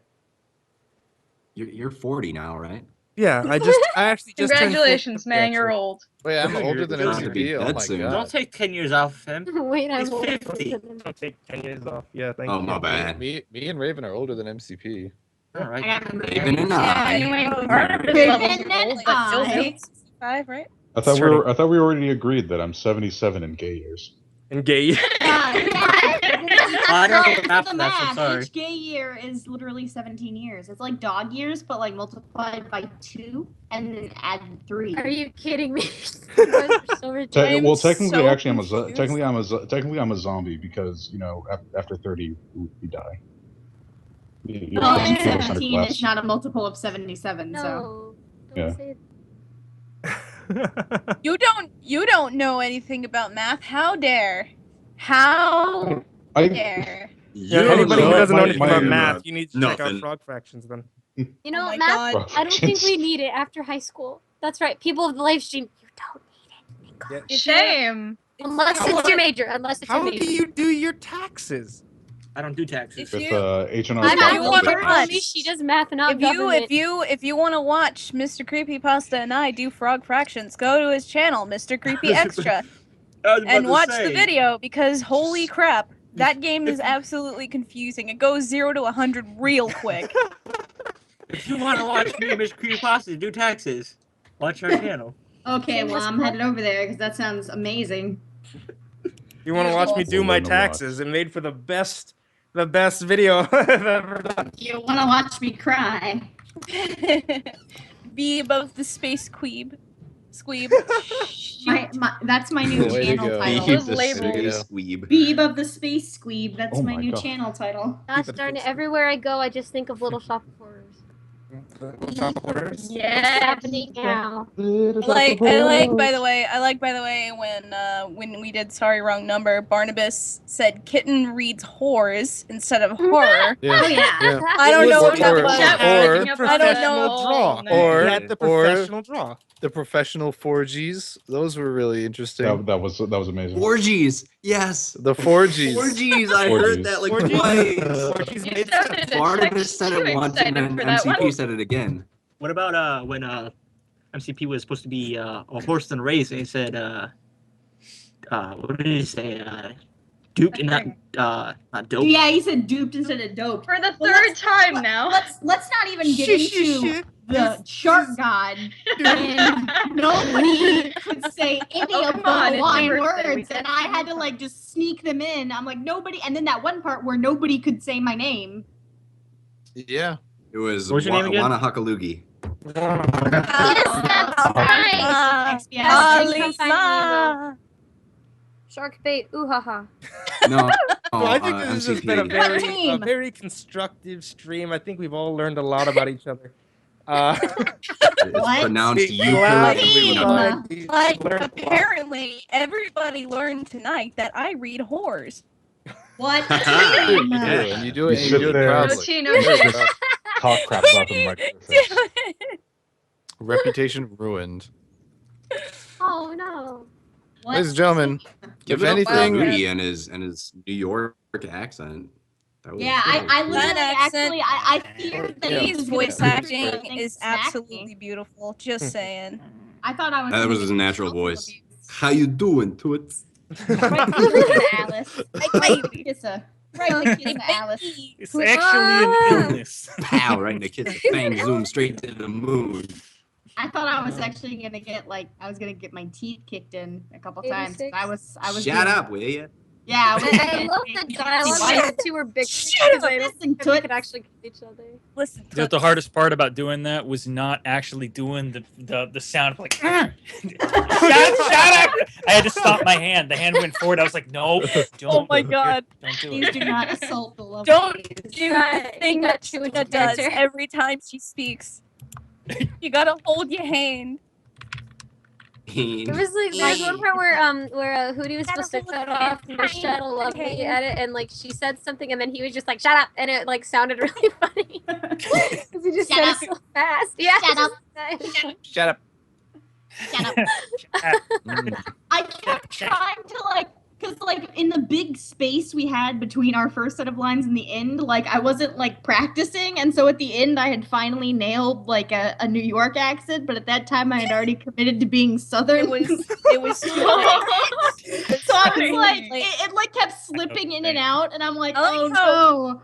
You're 40 now, right? Yeah, I actually just turned 40. Congratulations, man, you're old. Wait, I'm older than MCP. Oh my god. Don't take 10 years off him. Wait, He's I'm 50. Don't take 10 years off. Yeah, thank Oh, you. my bad. Me and Raven are older than MCP. All right. Raven and I. Right? I thought we already agreed that I'm 77 in gay years. In gay years. I don't know The after that, math, I'm sorry. each gay year is literally 17 years. It's like dog years, but like multiplied by 2 and then add 3. Are you kidding me? You guys are so ridiculous. Well, technically, so actually, confused. technically I'm a zombie because after 30 we die. Well, You're and 10% 17 less. is not a multiple of 77, so. Yeah. You don't know anything about math. How dare? How dare? Yeah, anybody who doesn't know anything about my- math, you need to check out Nothing. frog fractions then. You know Oh what, my Matt? God. I don't think we need it after high school. That's right. People of the live stream, you don't need it in college. Shame. Unless it's your major. Unless it's your How major. do you do your taxes? I don't do taxes. With H&R. I'm If you not wanna sure. watch- She does math and not If government. you want to watch Mr. Creepypasta and I do frog fractions, go to his channel, Mr. Creepy Extra, and watch the video because holy crap, that game is absolutely confusing. It goes 0 to 100 real quick. If you want to watch me and MrCreepyPasta do taxes, watch our channel. Okay, well, I'm headed over there because that sounds amazing. You want to watch me do my taxes? It made for the best video I've ever done. You want to watch me cry? Be above the space queeb. Squeeb. That's my new Way to channel go. title. Those labels. Beeb of the Space Squeeb. That's Oh my my new God. channel title. Gosh darn it! Everywhere I go, I just think of Little Shop of Horrors. Yes. It's happening now. I like by the way when we did Sorry Wrong Number, Barnabas said kitten reads whores instead of horror. Yeah. Oh yeah. I don't know what Or- that or- was. I don't know. Draw. Or- He had the or- professional draw. The professional 4Gs, those were really interesting. That was amazing. Orgies. Yes. The 4Gs. Orgies. I heard that like twice. Barnabas said it once and then MCP said it again. What about when MCP was supposed to be a horse and race and he said what did he say? Duped and not dope. Yeah, he said duped instead of dope. For the third time now. Let's not even get into the shark god. And nobody could say any Oh, of come the on, it's line your birthday, we words, said and I had to like just sneak them in. I'm like nobody, and then that one part where nobody could say my name. Yeah. It was What was your name again? Wana Hakalugi. Shark bait. Ooh ha ha. No. Well, I think this has MCP. been a team. very constructive stream. I think we've all learned a lot about each other. It's pronounced Team. Like apparently everybody learned tonight that I read whores. What? Yeah, team? and you do it, You and you sit do it there. proudly. No tea, no Very tea. proud. Talk crap about them right in your face. Reputation ruined. Oh no. What? Ladies and gentlemen, Give if it up for anything, Rudy and his New York accent. That was, Yeah, I literally That accent- actually I feared that he His was gonna voice do acting something is snacky. absolutely beautiful. Just saying. I thought I was. That gonna was get his natural child voice. abuse. How you doing, Toots? Alice. Right kiss her. Right kiss her, Alice. It's actually an illness. Pow, right in the kid's bang, zoom straight to the moon. I thought I was actually gonna get I was gonna get my teeth kicked in a couple times. 86. I was. Shut up, will ya? Yeah. I love the dialogue when the two were big because I don't think they could actually kill each other. Listen. The hardest part about doing that was not actually doing the sound of like shut up. I had to stop my hand. The hand went forward. I was like, no, don't. Oh my god. Don't do Please it. do not assault the love. Don't do Right, the thing got that you with Tuna the does banter. every time she speaks. You gotta hold your hand. There was like there's one part where Hootie was supposed to cut off Miss Shadow Lovely at it, and like she said something, and then he was just like, "Shut up," and it like sounded really funny because he just said it so fast. Yeah, Shut up. Shut up. Shut up. I kept trying to like, cause like in the big space we had between our first set of lines and the end, like I wasn't like practicing, and so at the end I had finally nailed like a New York accent, but at that time I had already committed to being Southern. It was too late. So I was like, it like kept slipping in and out, and I'm like, oh no.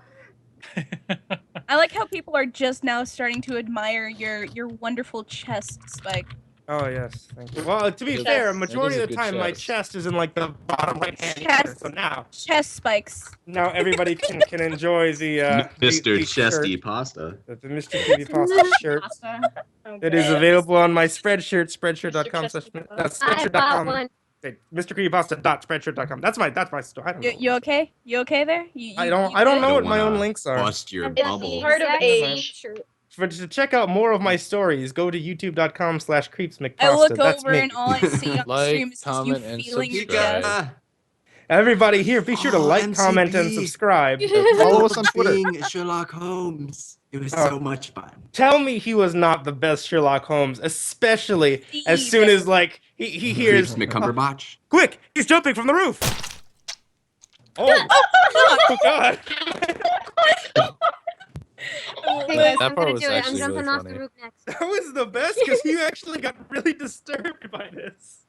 I like how people are just now starting to admire your wonderful chest, Spike. Oh yes, thank you. Well, to be Chest. fair, That majority is a of the good time my chest. chest is in like the bottom right hand corner. So now Spikes. Now everybody can enjoy the Mr. Chesty shirt, Pasta. the Mr. Creepypasta shirt. It is available on my Spreadshirt, spreadshirt.com. I bought one. MrCreepyPasta.spreadshirt.com. That's my store. I don't know. You okay? You okay there? I don't know what my own links are. Bust your It's bubble. part of age. For to check out more of my stories, go to youtube.com/creepsmcpasta. I look That's over me. and all I see on the Like, stream is just you comment, and feeling your subscribe. chest. Everybody here, be sure to like, comment, and subscribe. Follow us on Twitter. Being Sherlock Holmes. It was so much fun. Tell me he was not the best Sherlock Holmes, especially as soon as like he hears Creeps McCumberbatch. Quick, he's jumping from the roof. Oh, oh God. Hey guys, That I'm part gonna was do it. I'm actually jumping really off funny. the roof next. That was the best because you actually got really disturbed by this.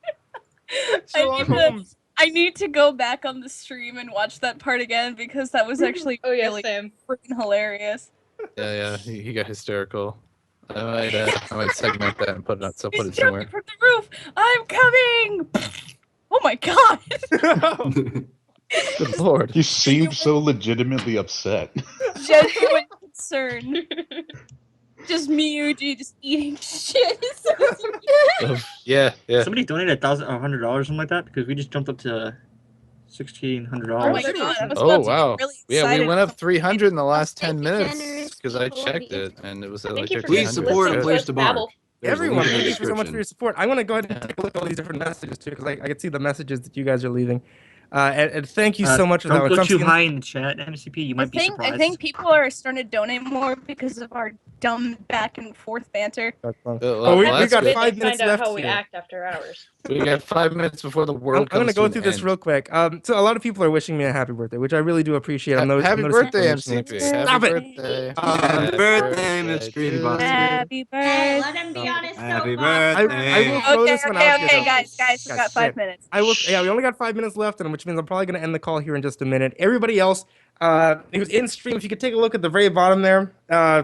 I need to go back on the stream and watch that part again because that was actually really freaking hilarious. Yeah, he got hysterical. I might segment that and put it He's somewhere. jumping from the roof. I'm coming. Oh my God. Good lord. You seemed so legitimately upset. Genuine concern. Just me, Uji, just eating shit. Yeah. Somebody donated $100, something like that, because we just jumped up to $1,600. Oh my God, I was Oh about to wow. get really Yeah, we excited. went up 300 in the last 10 minutes because I checked it and it was at like 300. Please support a place to bar. Everyone, thank you so much for your support. I want to go ahead and take a look at all these different messages too, because I can see the messages that you guys are leaving. And thank you so much for that. Don't one. go Once too again- high in the chat, MCP. You might be surprised. I think people are starting to donate more because of our dumb back and forth banter. Oh, we got They 5 minutes find out left how we here. act after hours. We got 5 minutes before the world I'm going to comes go an through this end. real quick. So a lot of people are wishing me a happy birthday, which I really do appreciate. I'm Happy noticing birthday, people are wishing me- MCP. Stop Happy it! birthday. Happy birthday, Miss Creepypasta. Happy birthday. Let him be on his Happy soapbox. birthday. I will throw this one out there. guys, we got 5 minutes. Yeah, we only got 5 minutes left, and which means I'm probably going to end the call here in just a minute. Everybody else, who's in stream, if you could take a look at the very bottom there,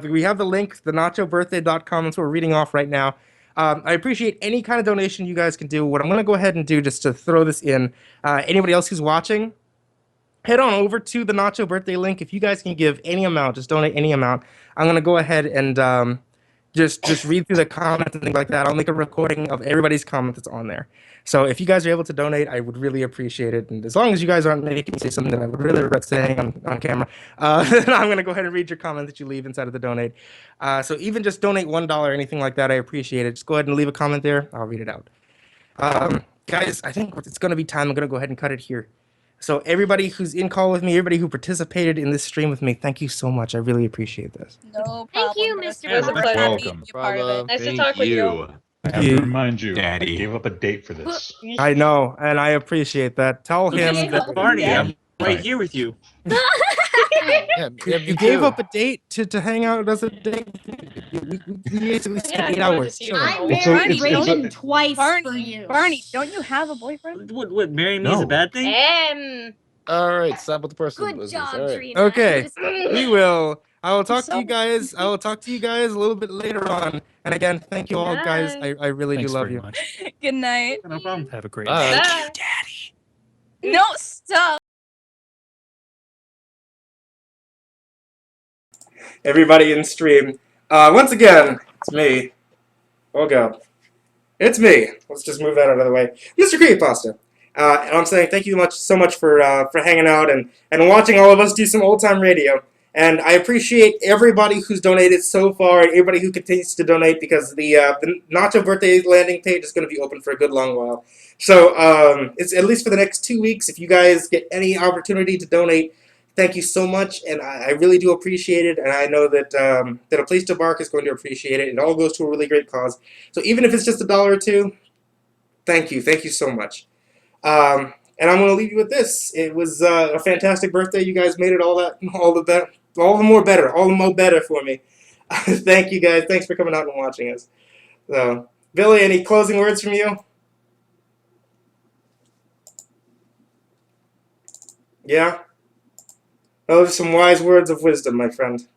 we have the link, the Nachobirthday.com. That's what we're reading off right now. I appreciate any kind of donation you guys can do. What I'm going to go ahead and do, just to throw this in, anybody else who's watching, head on over to the Nacho Birthday link. If you guys can give any amount, just donate any amount. I'm going to go ahead and just read through the comments and things like that. I'll make a recording of everybody's comment that's on there. So if you guys are able to donate, I would really appreciate it. And as long as you guys aren't making me say something that I would really regret saying on camera, then I'm going to go ahead and read your comment that you leave inside of the donate. So even just donate $1 or anything like that, I appreciate it. Just go ahead and leave a comment there. I'll read it out. Guys, I think it's going to be time. I'm going to go ahead and cut it here. So everybody who's in call with me, everybody who participated in this stream with me, thank you so much. I really appreciate this. No problem. Thank you, Mr. It was a pleasure. Welcome. Nice to talk with you. I have to remind you, Daddy. I gave up a date for this. I know, and I appreciate that. Tell him that Barney, I'm right here with you. you gave up a date to hang out as a date. We basically spent 8 hours. I married Raven twice for you. Barney, don't you have a boyfriend? What marrying me is a bad thing? All right, stop with the personal Good business. job, All right. Trina. Okay, we will. I will talk to you guys. I will talk to you guys a little bit later on. And again, thank you all, guys. I really Thanks do love very you. much. Good night. No problem. Have a great Bye. night. No, stop. Everybody in stream. Once again, it's me. Oh god. It's me. Let's just move that out of the way. MrCreepyPasta. And I'm saying thank you so much for hanging out and watching all of us do some old time radio. And I appreciate everybody who's donated so far, and everybody who continues to donate, because the Nachobirthday landing page is going to be open for a good long while. So it's at least for the next 2 weeks. If you guys get any opportunity to donate, thank you so much, and I really do appreciate it. And I know that that A Place to Bark is going to appreciate it. It all goes to a really great cause. So even if it's just $1 or $2, thank you so much. And I'm going to leave you with this. It was a fantastic birthday. You guys made it all the more better for me. Thank you guys. Thanks for coming out and watching us. So, Billy, any closing words from you? Yeah? Those are some wise words of wisdom, my friend.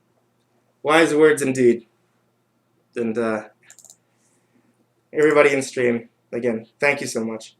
Wise words indeed. And everybody in stream, again, thank you so much.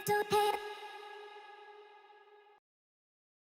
Don't hit.